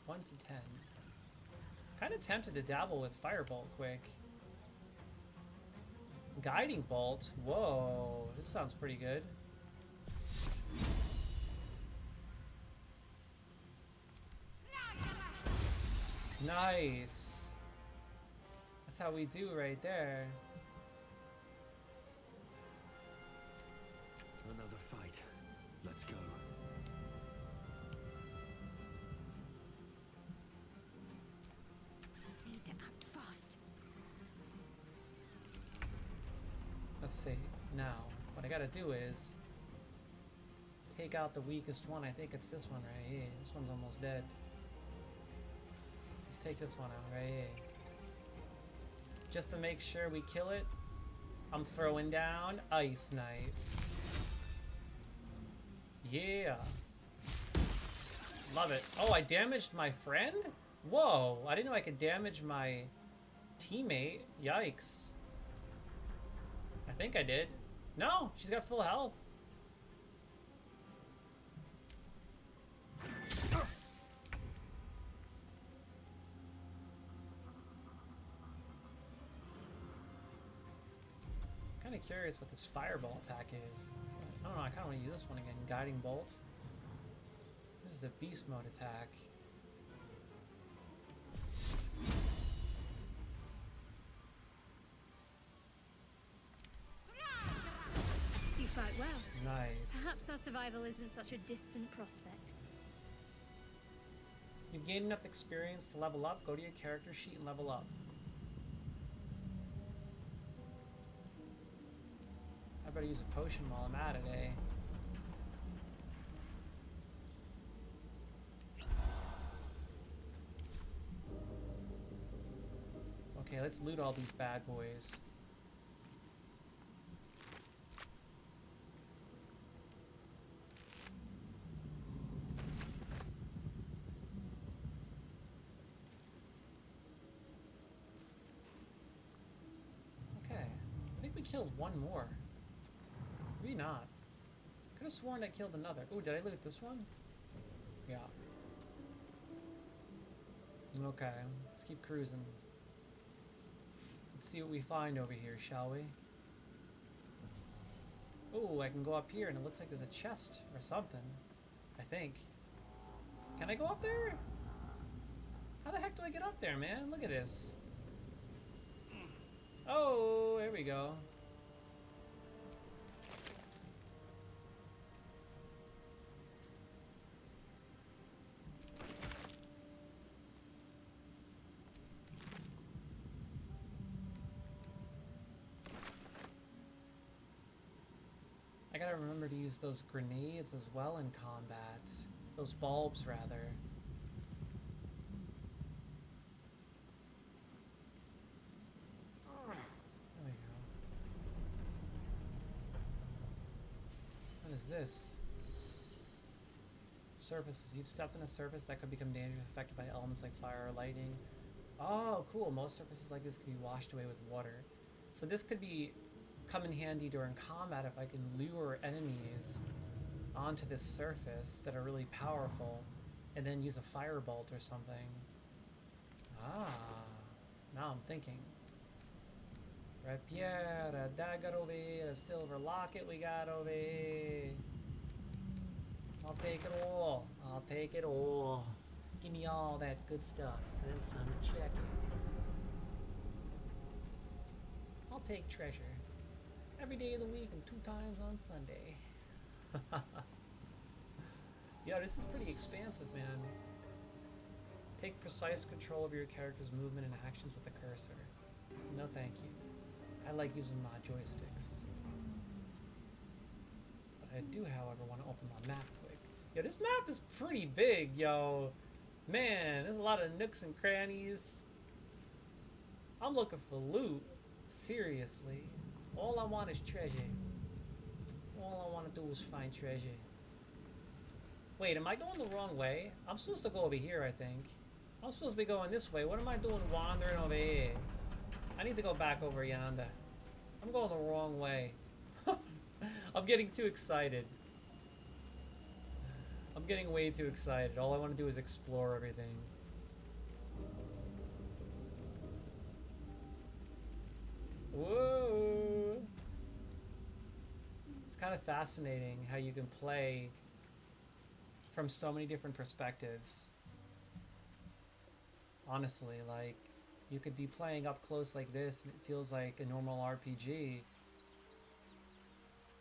1 to 10. Kind of tempted to dabble with firebolt quick. Guiding bolt. Whoa, this sounds pretty good. Nice. That's how we do right there. Another fight. Let's go. Need to act fast. Let's see. Now, what I gotta do is take out the weakest one. I think it's this one right here. This one's almost dead. Let's take this one out right here. Just to make sure we kill it, I'm throwing down Ice Knife. Yeah. Love it. Oh, I damaged my friend? Whoa, I didn't know I could damage my teammate. Yikes. I think I did. No, she's got full health. Kind of curious what this fireball attack is. I don't know, I kind of want to use this one again. Guiding Bolt. This is the beast mode attack. You fight well. Nice. Perhaps our survival isn't such a distant prospect. You've gained enough experience to level up. Go to your character sheet and level up. I better use a potion while I'm at it, eh? Okay, let's loot all these bad boys. Okay, I think we killed one more. Maybe not. Could have sworn I killed another. Oh, did I loot this one? Yeah. Okay, let's keep cruising. Let's see what we find over here, shall we? Oh, I can go up here and it looks like there's a chest or something. I think. Can I go up there? How the heck do I get up there, man? Look at this. Oh, there we go. I gotta remember to use those grenades as well in combat. Those bulbs, rather. There we go. What is this? Surfaces. You've stepped on a surface that could become dangerously affected by elements like fire or lightning. Oh, cool. Most surfaces like this can be washed away with water. So this could be come in handy during combat if I can lure enemies onto this surface that are really powerful and then use a firebolt or something. Ah, now I'm thinking. Rapier, a dagger over here, a silver locket we got over here. I'll take it all. I'll take it all. Give me all that good stuff and then some check it. I'll take treasure. Every day of the week and 2 times on Sunday. Yeah, this is pretty expansive, man. Take precise control of your character's movement and actions with the cursor. No thank you. I like using my joysticks. But I do, however, want to open my map quick. Yo, this map is pretty big, yo. Man, there's a lot of nooks and crannies. I'm looking for loot. Seriously. All I want is treasure. All I want to do is find treasure. Wait, am I going the wrong way? I'm supposed to go over here, I think. I'm supposed to be going this way. What am I doing wandering over here? I need to go back over yonder. I'm going the wrong way. I'm getting too excited. I'm getting way too excited. All I want to do is explore everything. Whoa! It's kind of fascinating how you can play from so many different perspectives. Honestly, like, you could be playing up close like this and it feels like a normal RPG.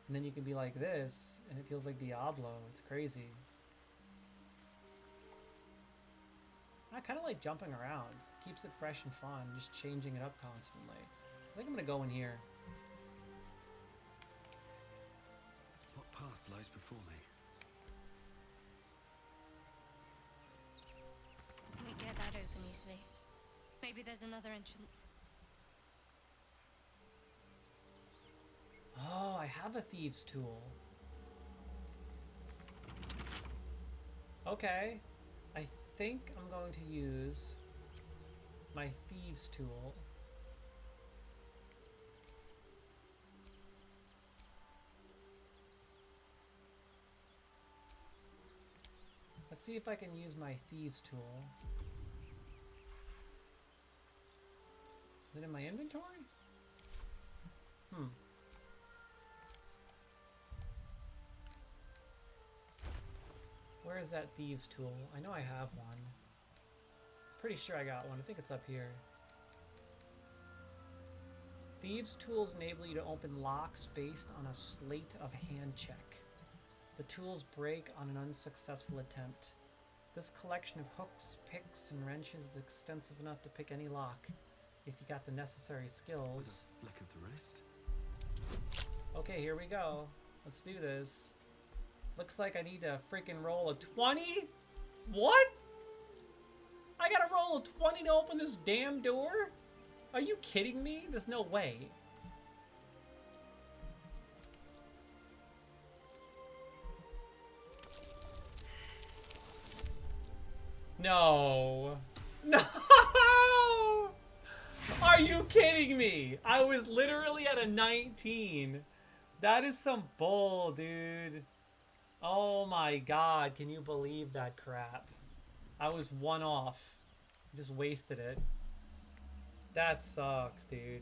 And then you can be like this and it feels like Diablo. It's crazy. I kind of like jumping around. Keeps it fresh and fun, just changing it up constantly. I think I'm gonna go in here. What path lies before me? We get that open easily. Maybe there's another entrance. Oh, I have a thieves tool. Okay. I think I'm going to use my thieves tool. Let's see if I can use my thieves tool. Is it in my inventory? Where is that thieves tool? I know I have one. Pretty sure I got one. I think it's up here. Thieves tools enable you to open locks based on a slate of hand check. The tools break on an unsuccessful attempt. This collection of hooks, picks, and wrenches is extensive enough to pick any lock if you got the necessary skills. With a flick of the wrist. Okay, here we go. Let's do this. Looks like I need to freaking roll a 20? What? I gotta roll a 20 to open this damn door? Are you kidding me? There's no way. No. No! Are you kidding me? I was literally at a 19. That is some bull, dude. Oh my god, can you believe that crap? I was one off. Just wasted it. That sucks, dude.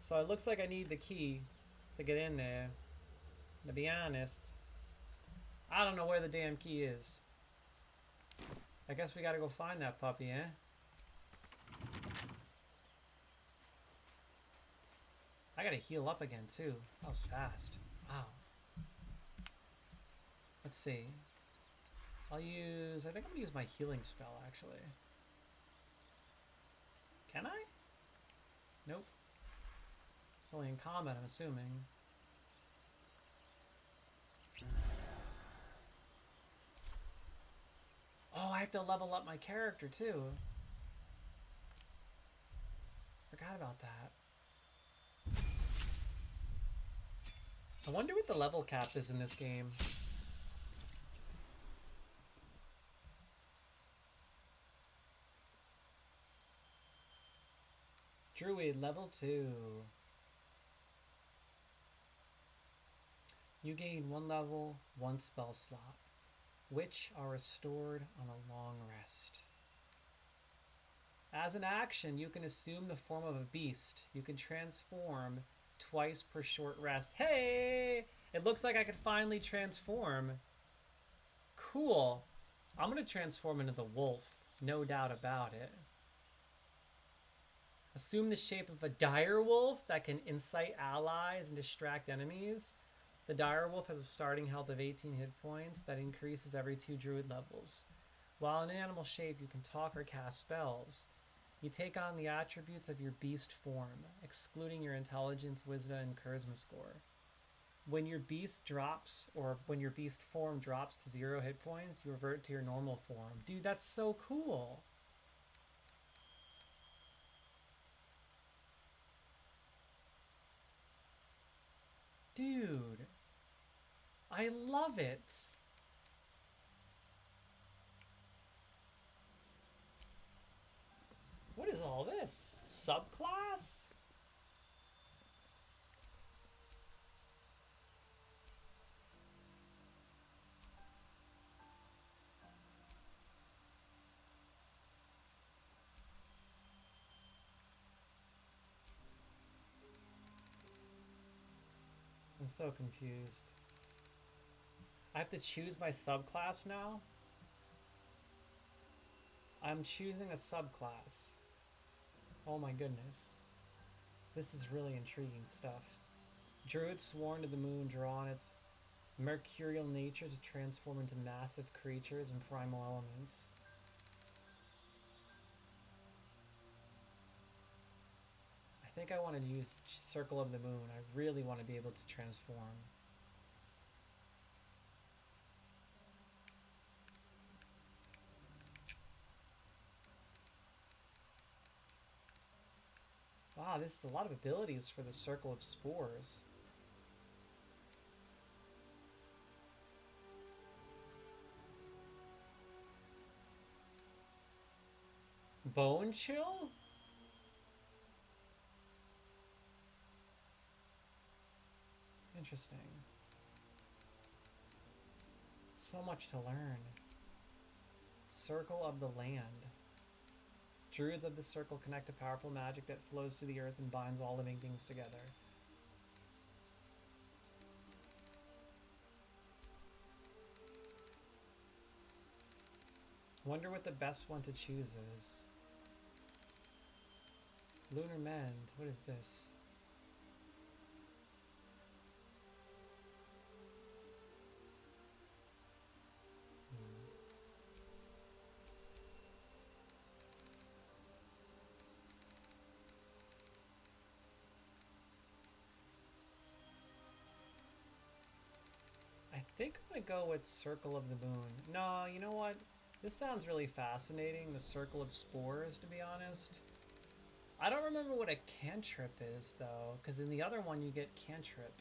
So it looks like I need the key to get in there. To be honest, I don't know where the damn key is. I guess we gotta go find that puppy, eh? I gotta heal up again, too. That was fast. Wow. Let's see. I think I'm gonna use my healing spell, actually. Can I? Nope. It's only in combat, I'm assuming. Oh, I have to level up my character, too. Forgot about that. I wonder what the level cap is in this game. Druid, level 2. You gain 1 level, 1 spell slot, which are restored on a long rest. As an action, you can assume the form of a beast. You can transform twice per short rest. Hey! It looks like I could finally transform. Cool. I'm gonna transform into the wolf. No doubt about it. Assume the shape of a dire wolf that can incite allies and distract enemies. The dire wolf has a starting health of 18 hit points that increases every 2 druid levels. While in animal shape, you can talk or cast spells. You take on the attributes of your beast form, excluding your intelligence, wisdom, and charisma score. When your beast drops, or when your beast form drops to 0 hit points, you revert to your normal form. Dude, that's so cool. Dude, I love it. What is all this? Subclass? I'm so confused. I have to choose my subclass now? I'm choosing a subclass. Oh my goodness. This is really intriguing stuff. Druid sworn to the moon, draw on its mercurial nature to transform into massive creatures and primal elements. I think I want to use Circle of the Moon. I really want to be able to transform. Wow, this is a lot of abilities for the Circle of Spores. Bone Chill? Interesting. So much to learn. Circle of the Land. Druids of the circle connect a powerful magic that flows through the earth and binds all living things together. Wonder what the best one to choose is. Lunar Mend. What is this? I think I'm gonna go with Circle of the Moon. No, you know what? This sounds really fascinating, the Circle of Spores, to be honest. I don't remember what a cantrip is, though, because in the other one you get cantrip.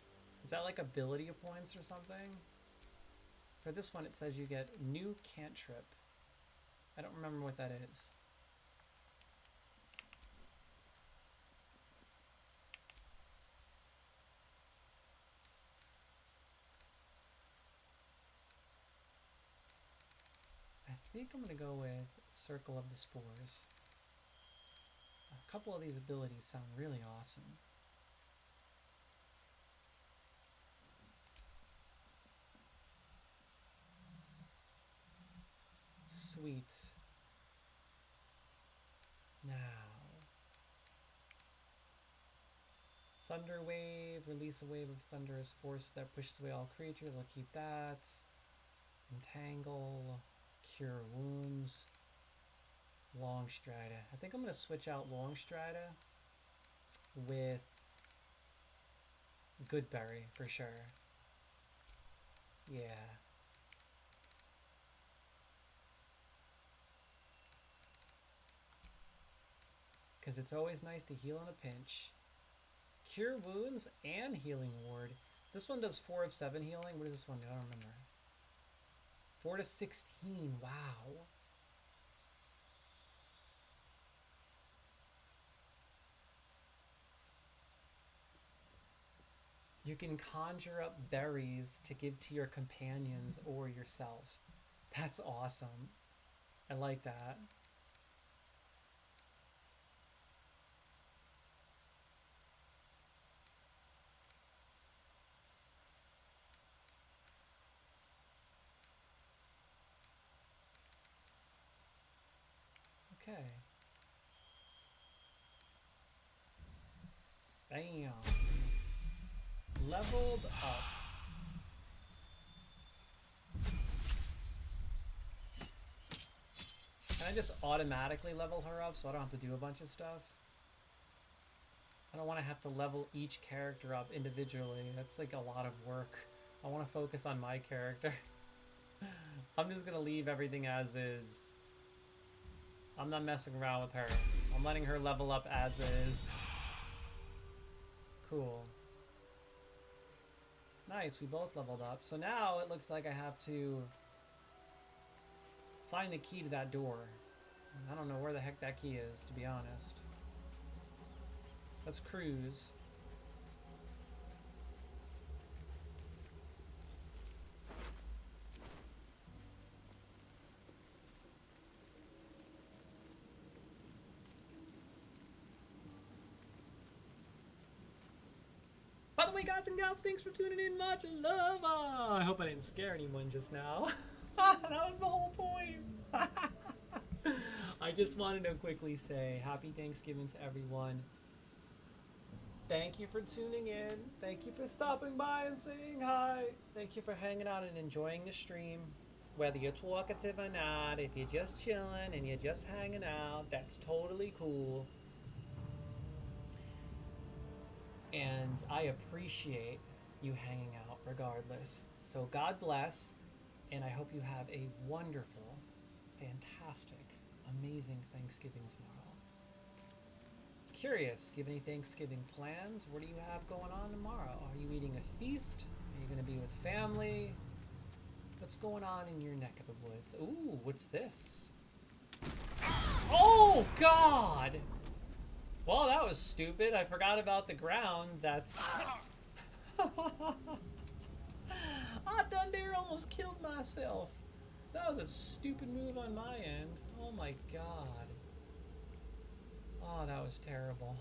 Is that like ability points or something? For this one it says you get new cantrip. I don't remember what that is. I think I'm going to go with Circle of the Spores. A couple of these abilities sound really awesome. Sweet. Now. Thunder Wave. Release a wave of thunderous force that pushes away all creatures. I'll keep that. Entangle. Cure Wounds. Long Strata. I think I'm going to switch out Long Strata with Goodberry for sure. Yeah. Because it's always nice to heal in a pinch. Cure Wounds and Healing Ward. This one does 4 of 7 healing. What does this one do? I don't remember. 4 to 16. Wow. You can conjure up berries to give to your companions or yourself. That's awesome. I like that. Okay. Bam. Leveled up. Can I just automatically level her up so I don't have to do a bunch of stuff? I don't want to have to level each character up individually. That's like a lot of work. I want to focus on my character. I'm just gonna leave everything as is. I'm not messing around with her. I'm letting her level up as is. Cool. Nice, we both leveled up. So now it looks like I have to find the key to that door. I don't know where the heck that key is, to be honest. Let's cruise. By the way, guys and gals, thanks for tuning in. Much love. I hope I didn't scare anyone just now. That was the whole point. I just wanted to quickly say happy Thanksgiving to everyone. Thank you for tuning in. Thank you for stopping by and saying hi. Thank you for hanging out and enjoying the stream. Whether you're talkative or not, if you're just chilling and you're just hanging out, that's totally cool. And I appreciate you hanging out regardless. So God bless, and I hope you have a wonderful, fantastic, amazing Thanksgiving tomorrow. Curious, do you have any Thanksgiving plans? What do you have going on tomorrow? Are you eating a feast? Are you going to be with family? What's going on in your neck of the woods? Ooh, what's this? Oh, God! Well, that was stupid. I forgot about the ground. That's... I done there almost killed myself. That was a stupid move on my end. Oh my God. Oh, that was terrible.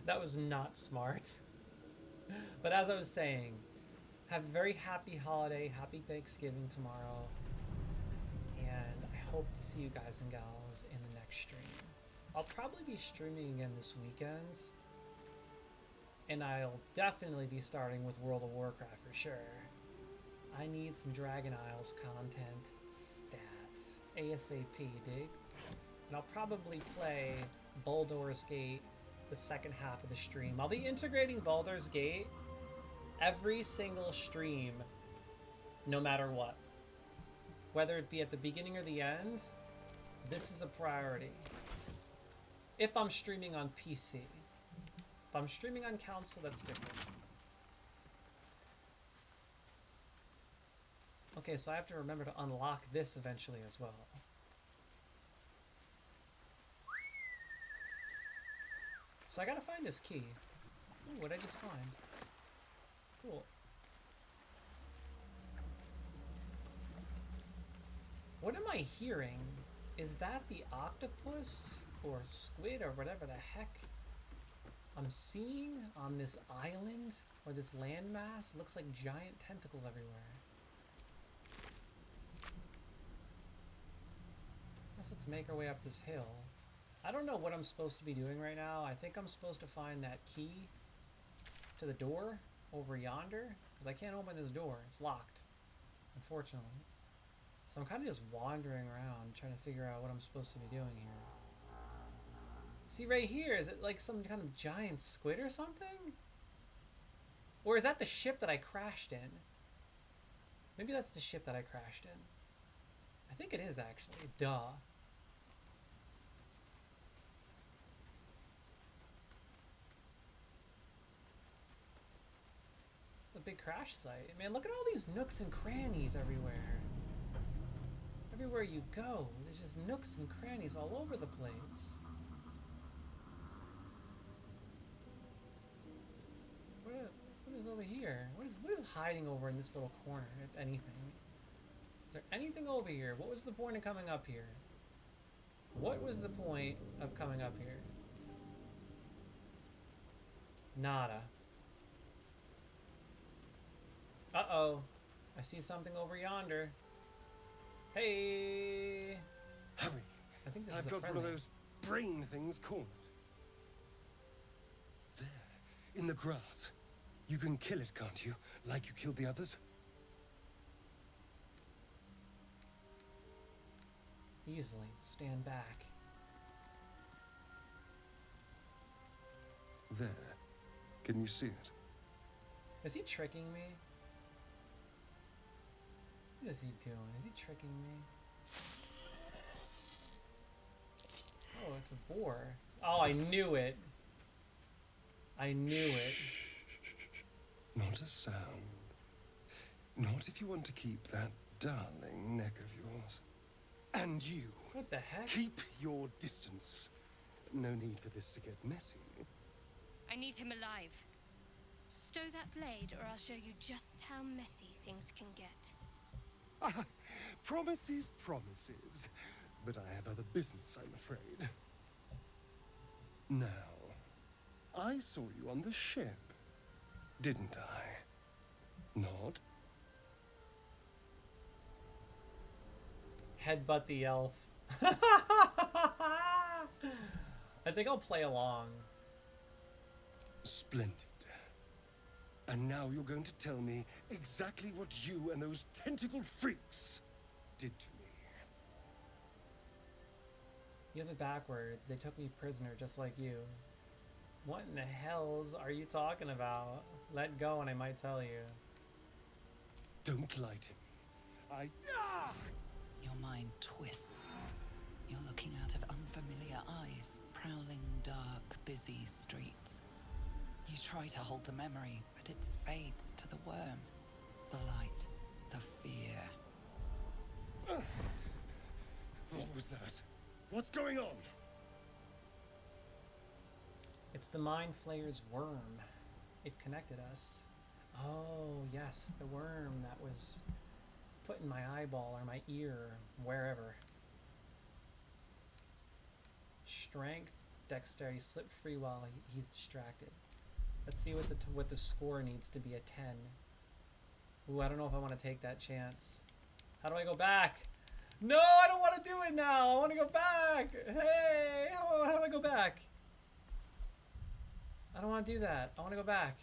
That was not smart. But as I was saying, have a very happy holiday, happy Thanksgiving tomorrow. And I hope to see you guys and gals in the next stream. I'll probably be streaming again this weekend. And I'll definitely be starting with World of Warcraft for sure. I need some Dragon Isles content stats. ASAP, dig? And I'll probably play Baldur's Gate the second half of the stream. I'll be integrating Baldur's Gate every single stream, no matter what. Whether it be at the beginning or the end, this is a priority. If I'm streaming on PC. If I'm streaming on console, that's different. Okay, so I have to remember to unlock this eventually as well. So I gotta find this key. Ooh, what'd I just find? Cool. What am I hearing? Is that the octopus or squid or whatever the heck I'm seeing on this island or this landmass? It looks like giant tentacles everywhere. Let's make our way up this hill. I don't know what I'm supposed to be doing right now. I think I'm supposed to find that key to the door over yonder, because I can't open this door. It's locked, unfortunately. So I'm kind of just wandering around trying to figure out what I'm supposed to be doing here. See right here, is it like some kind of giant squid or something? Or is that the ship that I crashed in? Maybe that's the ship that I crashed in. I think it is actually. Duh. A big crash site. Man, look at all these nooks and crannies everywhere. Everywhere you go, there's just nooks and crannies all over the place. What is over here? What is hiding over in this little corner, if anything? Is there anything over here? What was the point of coming up here? What was the point of coming up here? Nada. Uh-oh. I see something over yonder. Hey! Hurry! I think this I've is got one of those brain things cornered. There, in the grass. You can kill it, can't you? Like you killed the others? Easily. Stand back. There. Can you see it? Is he tricking me? What is he doing? Is he tricking me? Oh, it's a boar. Oh, I knew it. I knew it. Not a sound. Not if you want to keep that darling neck of yours. And you. What the heck? Keep your distance. No need for this to get messy. I need him alive. Stow that blade, or I'll show you just how messy things can get. Promises, promises. But I have other business, I'm afraid. Now, I saw you on the ship, didn't I? Nod? Headbutt the elf. I think I'll play along. Splendid. And now you're going to tell me exactly what you and those tentacled freaks did to me. You have it backwards. They took me prisoner just like you. What in the hells are you talking about? Let go and I might tell you. Don't lie to me. Your mind twists. You're looking out of unfamiliar eyes, prowling dark, busy streets. You try to hold the memory, but it fades to the worm. The light, the fear. What was that? What's going on? It's the Mind Flayer's worm. It connected us. Oh, yes, the worm that was put in my eyeball or my ear, wherever. Strength, dexterity, slip free while he's distracted. Let's see what the score needs to be, a 10. Ooh, I don't know if I want to take that chance. How do I go back? No, I don't want to do it now. I want to go back. Hey, how do I go back? I don't want to do that. I want to go back.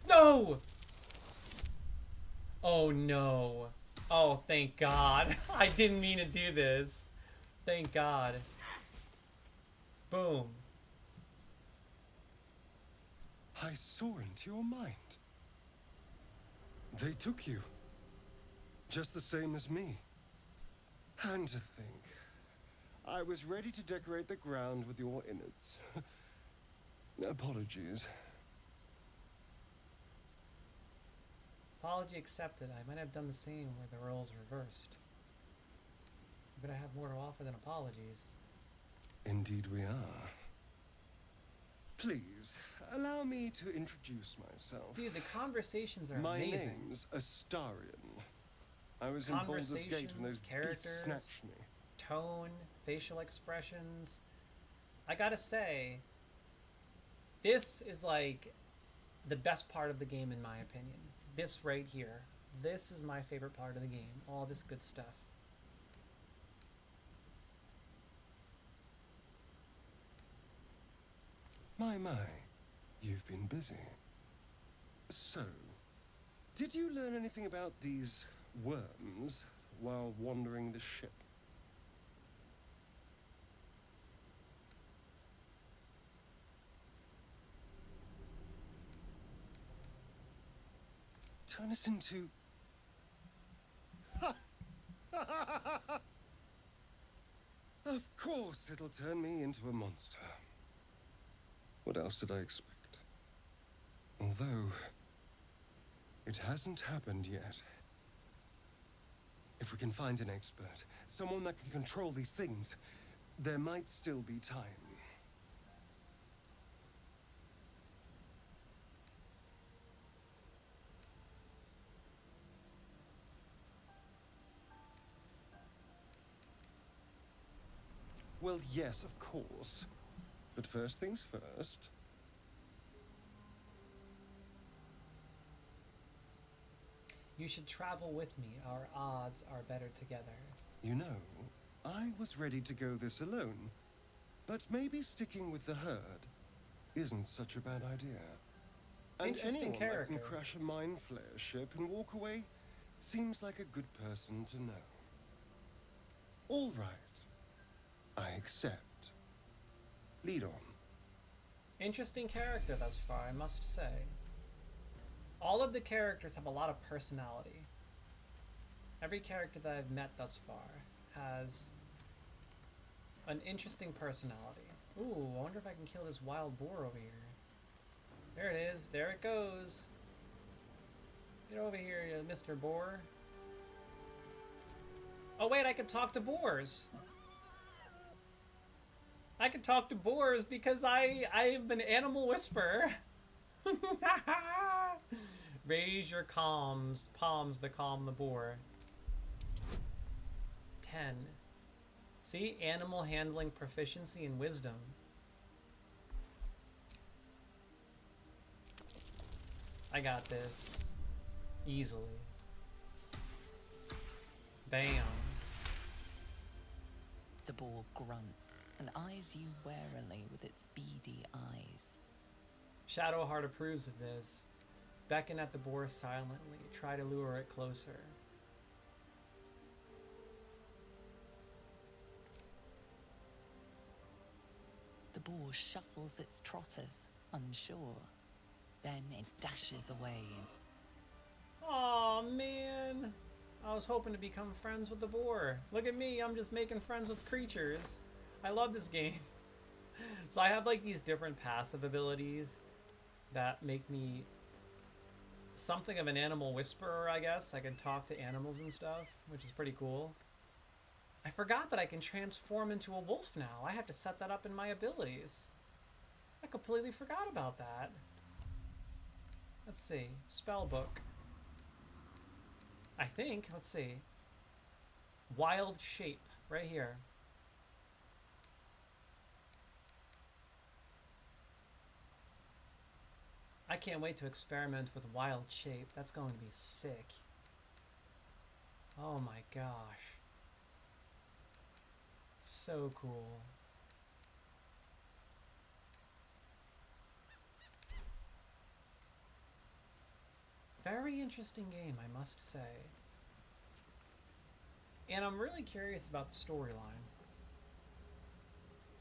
No! Oh, no. Oh, thank God. I didn't mean to do this. Thank God. Boom. I saw into your mind. They took you. Just the same as me. And to think, I was ready to decorate the ground with your innards. Apologies. Apology accepted. I might have done the same where the roles reversed. But I have more to offer than apologies. Indeed we are. Please, allow me to introduce myself. Dude, the conversations are My amazing. My name's Astarion. I was in Baldur's Gate when those beasts snatched me. Tone, facial expressions. I gotta say, this is like the best part of the game in my opinion. This right here. This is my favorite part of the game. All this good stuff. My, you've been busy. So, did you learn anything about these worms while wandering the ship? Turn us into... Of course it'll turn me into a monster. What else did I expect? Although, it hasn't happened yet. If we can find an expert, someone that can control these things, there might still be time. Well, yes, of course. But first things first. You should travel with me. Our odds are better together. You know, I was ready to go this alone. But maybe sticking with the herd isn't such a bad idea. And anyone that can crash a mind flayer ship and walk away seems like a good person to know. All right. I accept. Lead on. Interesting character thus far, I must say. All of the characters have a lot of personality. Every character that I've met thus far has an interesting personality. Ooh, I wonder if I can kill this wild boar over here. There it is. There it goes. Get over here, you Mr. Boar. Oh wait, I can talk to boars. I can talk to boars because I'm an animal whisperer. Raise your palms to calm the boar. 10. See? Animal handling proficiency and wisdom. I got this. Easily. Bam. The boar grunts and eyes you warily with its beady eyes. Shadowheart approves of this. Beckon at the boar silently. Try to lure it closer. The boar shuffles its trotters, unsure. Then it dashes away. Aw, man. I was hoping to become friends with the boar. Look at me, I'm just making friends with creatures. I love this game. So I have like these different passive abilities that make me something of an animal whisperer, I guess. I can talk to animals and stuff, which is pretty cool. I forgot that I can transform into a wolf now. I have to set that up in my abilities. I completely forgot about that. Let's see. Spell book. I think, let's see. Wild shape, right here. I can't wait to experiment with wild shape. That's going to be sick. Oh my gosh. So cool. Very interesting game, I must say. And I'm really curious about the storyline.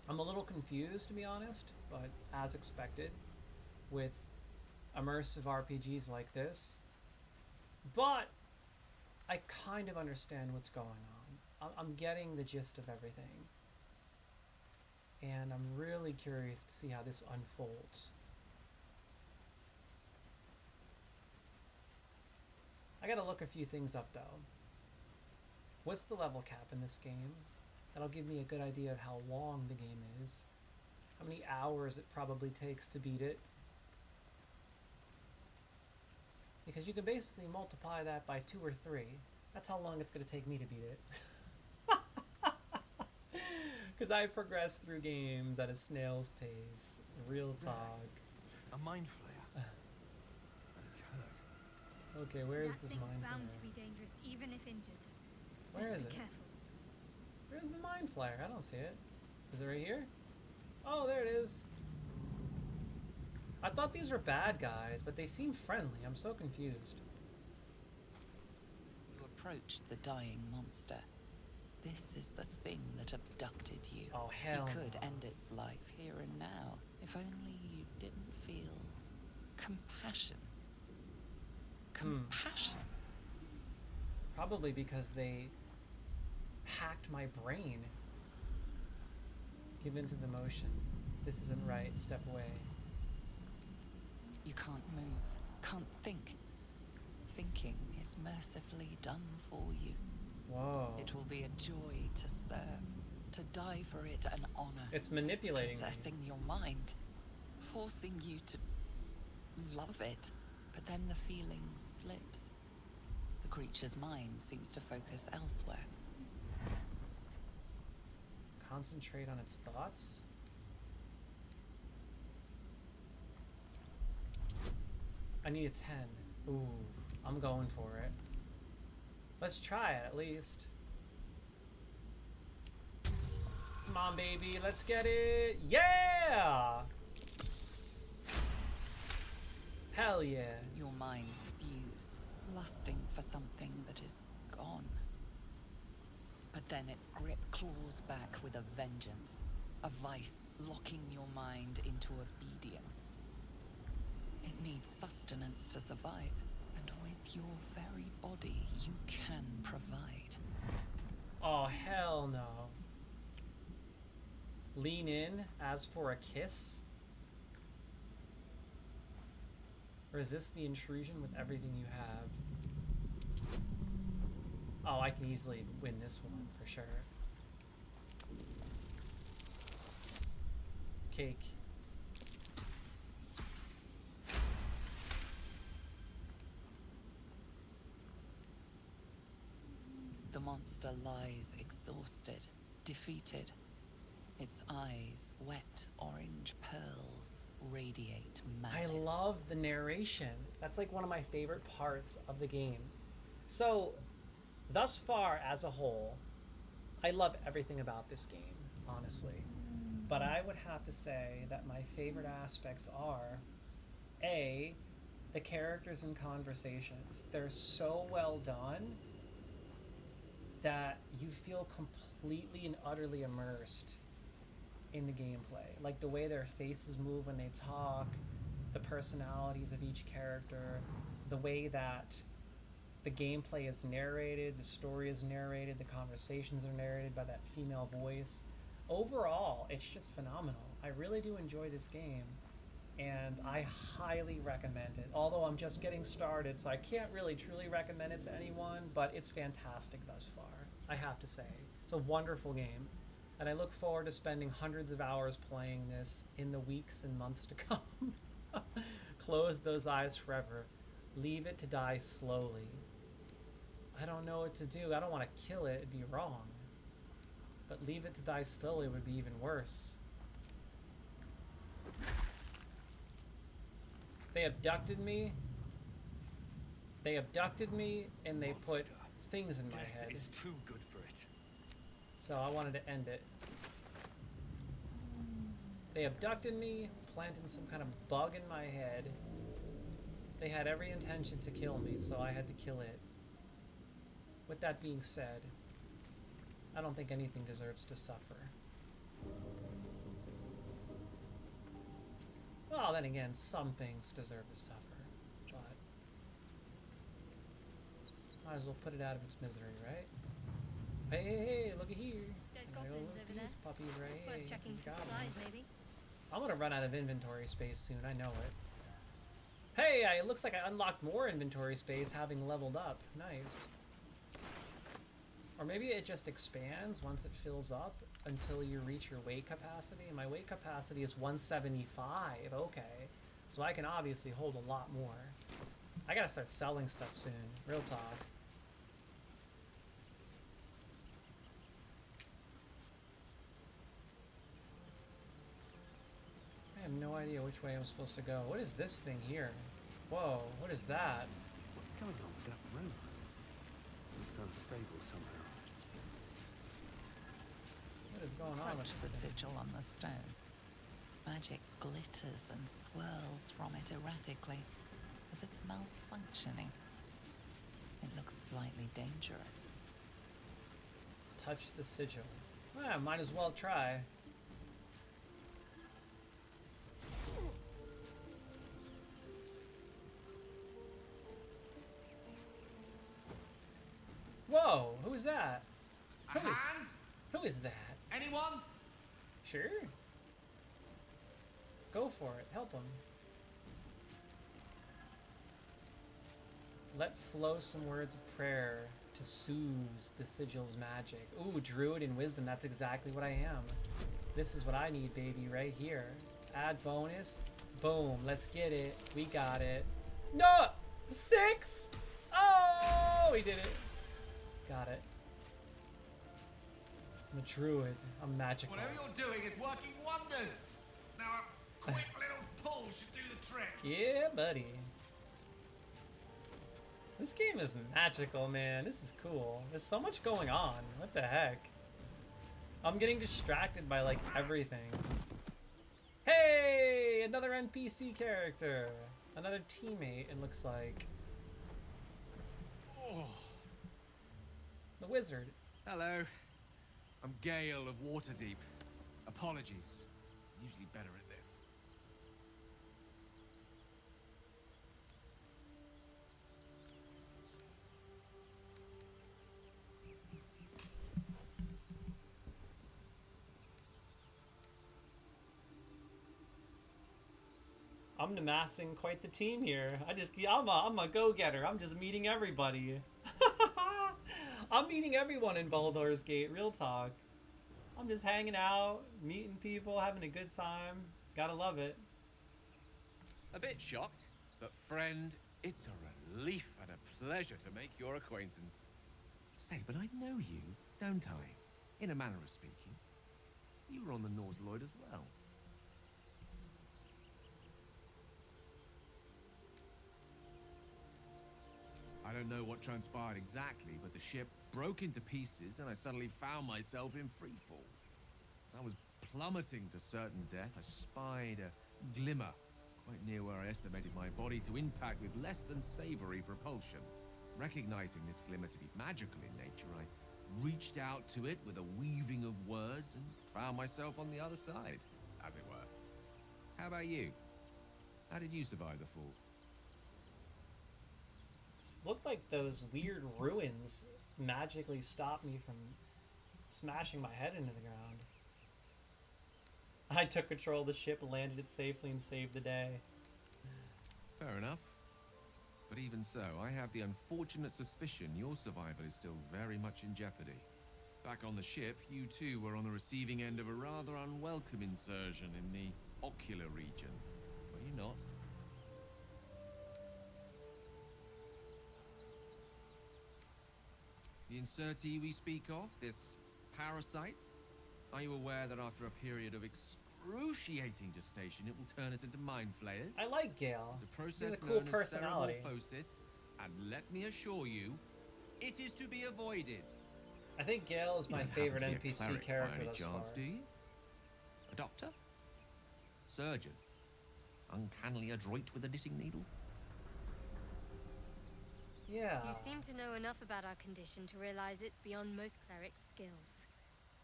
I'm a little confused, to be honest, but as expected with immersive RPGs like this. But I kind of understand what's going on. I'm getting the gist of everything. And I'm really curious to see how this unfolds. I gotta look a few things up though. What's the level cap in this game? That'll give me a good idea of how long the game is. How many hours it probably takes to beat it. Because you can basically multiply that by 2 or 3. That's how long it's gonna take me to beat it. Because I progress through games at a snail's pace. Real talk. A mind flayer. It's hurt. Okay, where is this mind bound flare? to be dangerous, even if injured. Where Just is be it? careful. Where's the mind flare? I don't see it. Is it right here? Oh, there it is. I thought these were bad guys, but they seem friendly. I'm so confused. You approach the dying monster. This is the thing that abducted you. Oh, hell You could no. end its life here and now, if only you didn't feel compassion. Compassion? Probably because they hacked my brain. Give in to the motion. This isn't right. Step away. You can't move, can't think. Thinking is mercifully done for you. Whoa. It will be a joy to serve, to die for it an honor. It's manipulating me. Possessing your mind, forcing you to love it, but then the feeling slips. The creature's mind seems to focus elsewhere. Concentrate on its thoughts? I need a 10. Ooh, I'm going for it. Let's try it at least. Come on, baby, let's get it. Yeah! Hell yeah. Your minds fuse, lusting for something that is gone. But then its grip claws back with a vengeance, a vice locking your mind into obedience. It needs sustenance to survive, and with your very body, you can provide. Oh, hell no. Lean in as for a kiss? Resist the intrusion with everything you have. Oh, I can easily win this one for sure. Cake. The monster lies exhausted, defeated. Its eyes, wet orange pearls, radiate malice. I love the narration. That's like one of my favorite parts of the game. So, thus far as a whole, I love everything about this game, honestly. But I would have to say that my favorite aspects are A, the characters and conversations. They're so well done that you feel completely and utterly immersed in the gameplay. Like the way their faces move when they talk, the personalities of each character, the way that the gameplay is narrated, the story is narrated, the conversations are narrated by that female voice. Overall, it's just phenomenal. I really do enjoy this game, and I highly recommend it. Although I'm just getting started, so I can't really truly recommend it to anyone, but it's fantastic thus far, I have to say. It's a wonderful game, and I look forward to spending hundreds of hours playing this in the weeks and months to come. Close those eyes forever. Leave it to die slowly. I don't know what to do. I don't want to kill it. It'd be wrong. But leave it to die slowly would be even worse. They abducted me. They abducted me, and they put things in my head. Death is too good for it. So I wanted to end it. They abducted me, planted some kind of bug in my head. They had every intention to kill me, so I had to kill it. With that being said, I don't think anything deserves to suffer. Well, then again, some things deserve to suffer, but might as well put it out of its misery, right? Hey, hey, hey, looky here. Dead I goblins look over these there. puppies right Worth here. checking These for supplies, goblins. maybe. I'm gonna run out of inventory space soon, I know it. Hey, it looks like I unlocked more inventory space having leveled up. Nice. Or maybe it just expands once it fills up until you reach your weight capacity. And my weight capacity is 175. Okay. So I can obviously hold a lot more. I gotta start selling stuff soon. Real talk. I have no idea which way I'm supposed to go. What is this thing here? Whoa, what is that? What's going on with that rope? Looks unstable somehow. What is going on with Approach this the thing? sigil on the stone. Magic glitters and swirls from it erratically, as if malfunctioning. It looks slightly dangerous. Touch the sigil. Ah, might as well try. Whoa, who's that? Who is that? Anyone? Sure. Go for it. Help him. Let flow some words of prayer to soothe the sigil's magic. Ooh, druid and wisdom. That's exactly what I am. This is what I need, baby, right here. Add bonus. Boom. Let's get it. We got it. No! 6! Oh, we did it. Got it. I'm a druid. I'm magical. Whatever you're doing is working wonders. Now a quick little pull should do the trick. Yeah, buddy. This game is magical, man. This is cool. There's so much going on. What the heck? I'm getting distracted by, like, everything. Hey! Another NPC character. Another teammate, it looks like. Oh. The wizard. Hello. I'm Gale of Waterdeep. Apologies. Usually better at this. I'm amassing quite the team here. I'm a go-getter. I'm just meeting everybody. I'm meeting everyone in Baldur's Gate, real talk. I'm just hanging out, meeting people, having a good time. Gotta love it. A bit shocked, but friend, it's a relief and a pleasure to make your acquaintance. Say, but I know you, don't I? In a manner of speaking. You were on the Nautiloid as well. I don't know what what transpired exactly, but the ship broke into pieces and I suddenly found myself in freefall. As I was plummeting to certain death, I spied a glimmer quite near where I estimated my body to impact with less than savory propulsion. Recognizing this glimmer to be magical in nature, I reached out to it with a weaving of words and found myself on the other side, as it were. How about you? How did you survive the fall? It looked like those weird ruins magically stopped me from smashing my head into the ground. I took control of the ship, landed it safely, and saved the day. Fair enough. But even so, I have the unfortunate suspicion your survival is still very much in jeopardy. Back on the ship, you too were on the receiving end of a rather unwelcome insertion in the ocular region. Were you not? The insertee we speak of, this parasite, are you aware that after a period of excruciating gestation, it will turn us into mind flayers? I like Gale. It's a process He's a cool known personality. as ceramorphosis, and let me assure you, it is to be avoided. I think Gale is my favorite NPC character thus far. Do you? A doctor? Surgeon? Uncannily adroit with a knitting needle? Yeah. You seem to know enough about our condition to realize it's beyond most clerics' skills.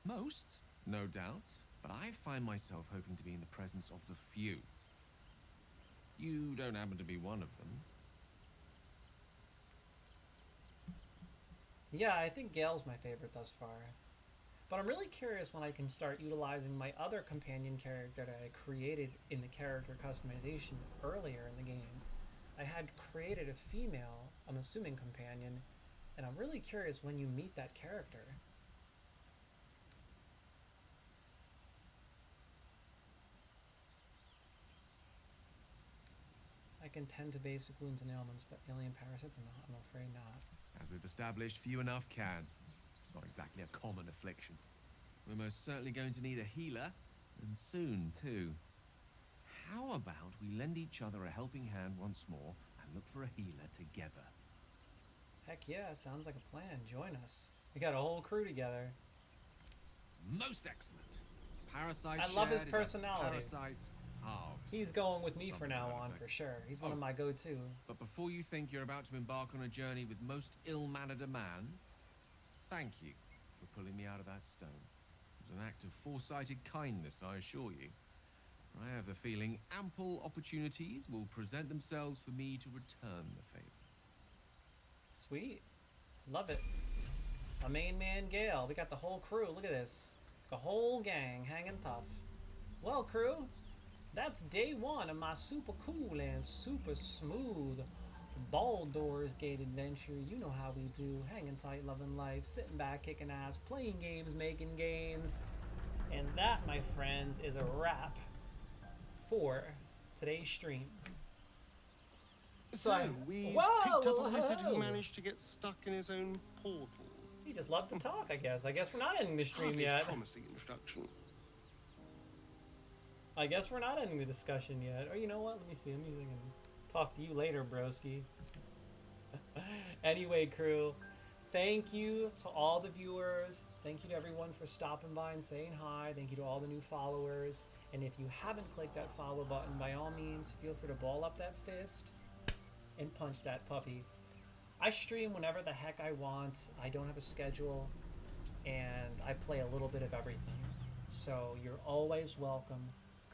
Most? No doubt. But I find myself hoping to be in the presence of the few. You don't happen to be one of them. Yeah, I think Gale's my favorite thus far. But I'm really curious when I can start utilizing my other companion character that I created in the character customization earlier in the game. I had created a female, I'm assuming companion, and I'm really curious when you meet that character. I can tend to basic wounds and ailments, but alien parasites, I'm afraid not. As we've established, few enough can. It's not exactly a common affliction. We're most certainly going to need a healer, and soon, too. How about we lend each other a helping hand once more and look for a healer together? Heck yeah, sounds like a plan. Join us. We got a whole crew together. Most excellent. Parasite I love his shared is a personality. Parasite halved. He's going with me for Something now to that on, effect. for sure. He's one of my go-to. But before you think you're about to embark on a journey with most ill-mannered a man, thank you for pulling me out of that stone. It was an act of foresighted kindness, I assure you. For I have the feeling ample opportunities will present themselves for me to return the favor. Sweet. Love it. My main man, Gale. We got the whole crew. Look at this. The whole gang hanging tough. Well, crew, that's day one of my super cool and super smooth Baldur's Gate adventure. You know how we do. Hanging tight, loving life, sitting back, kicking ass, playing games, making gains. And that, my friends, is a wrap for today's stream. So, we picked up a wizard who managed to get stuck in his own portal. He just loves to talk, I guess. I guess we're not ending the stream Hardly yet. promising introduction. I guess we're not ending the discussion yet. Or you know what? Let me see. Let me see if I can talk to you later, broski. Anyway, crew, thank you to all the viewers. Thank you to everyone for stopping by and saying hi. Thank you to all the new followers. And if you haven't clicked that follow button, by all means, feel free to ball up that fist and punch that puppy. I stream whenever the heck I want. I don't have a schedule, and I play a little bit of everything. So you're always welcome.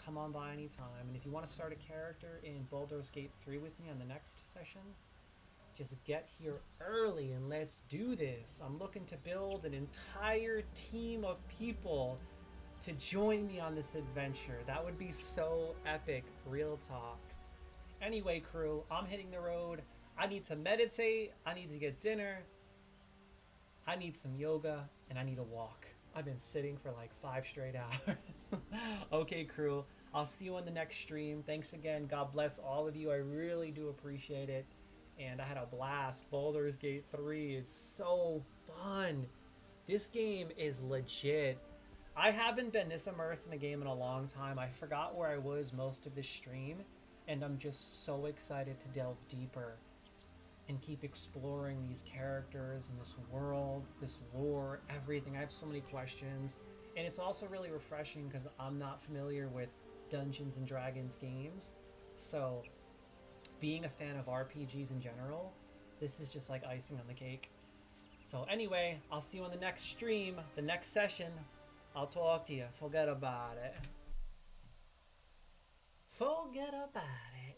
Come on by anytime. And if you want to start a character in Baldur's Gate 3 with me on the next session, just get here early and let's do this. I'm looking to build an entire team of people to join me on this adventure. That would be so epic, real talk. Anyway, crew, I'm hitting the road. I need to meditate, I need to get dinner, I need some yoga, and I need a walk. I've been sitting for like 5 straight hours. Okay, crew, I'll see you on the next stream. Thanks again. God bless all of you. I really do appreciate it. And I had a blast. Baldur's Gate 3 is so fun. This game is legit. I haven't been this immersed in a game in a long time. I forgot where I was most of this stream, and I'm just so excited to delve deeper and keep exploring these characters and this world, this lore, everything. I have so many questions. And it's also really refreshing because I'm not familiar with Dungeons and Dragons games. So being a fan of RPGs in general, this is just like icing on the cake. So anyway, I'll see you on the next stream, the next session. I'll talk to you. Forget about it. Forget about it.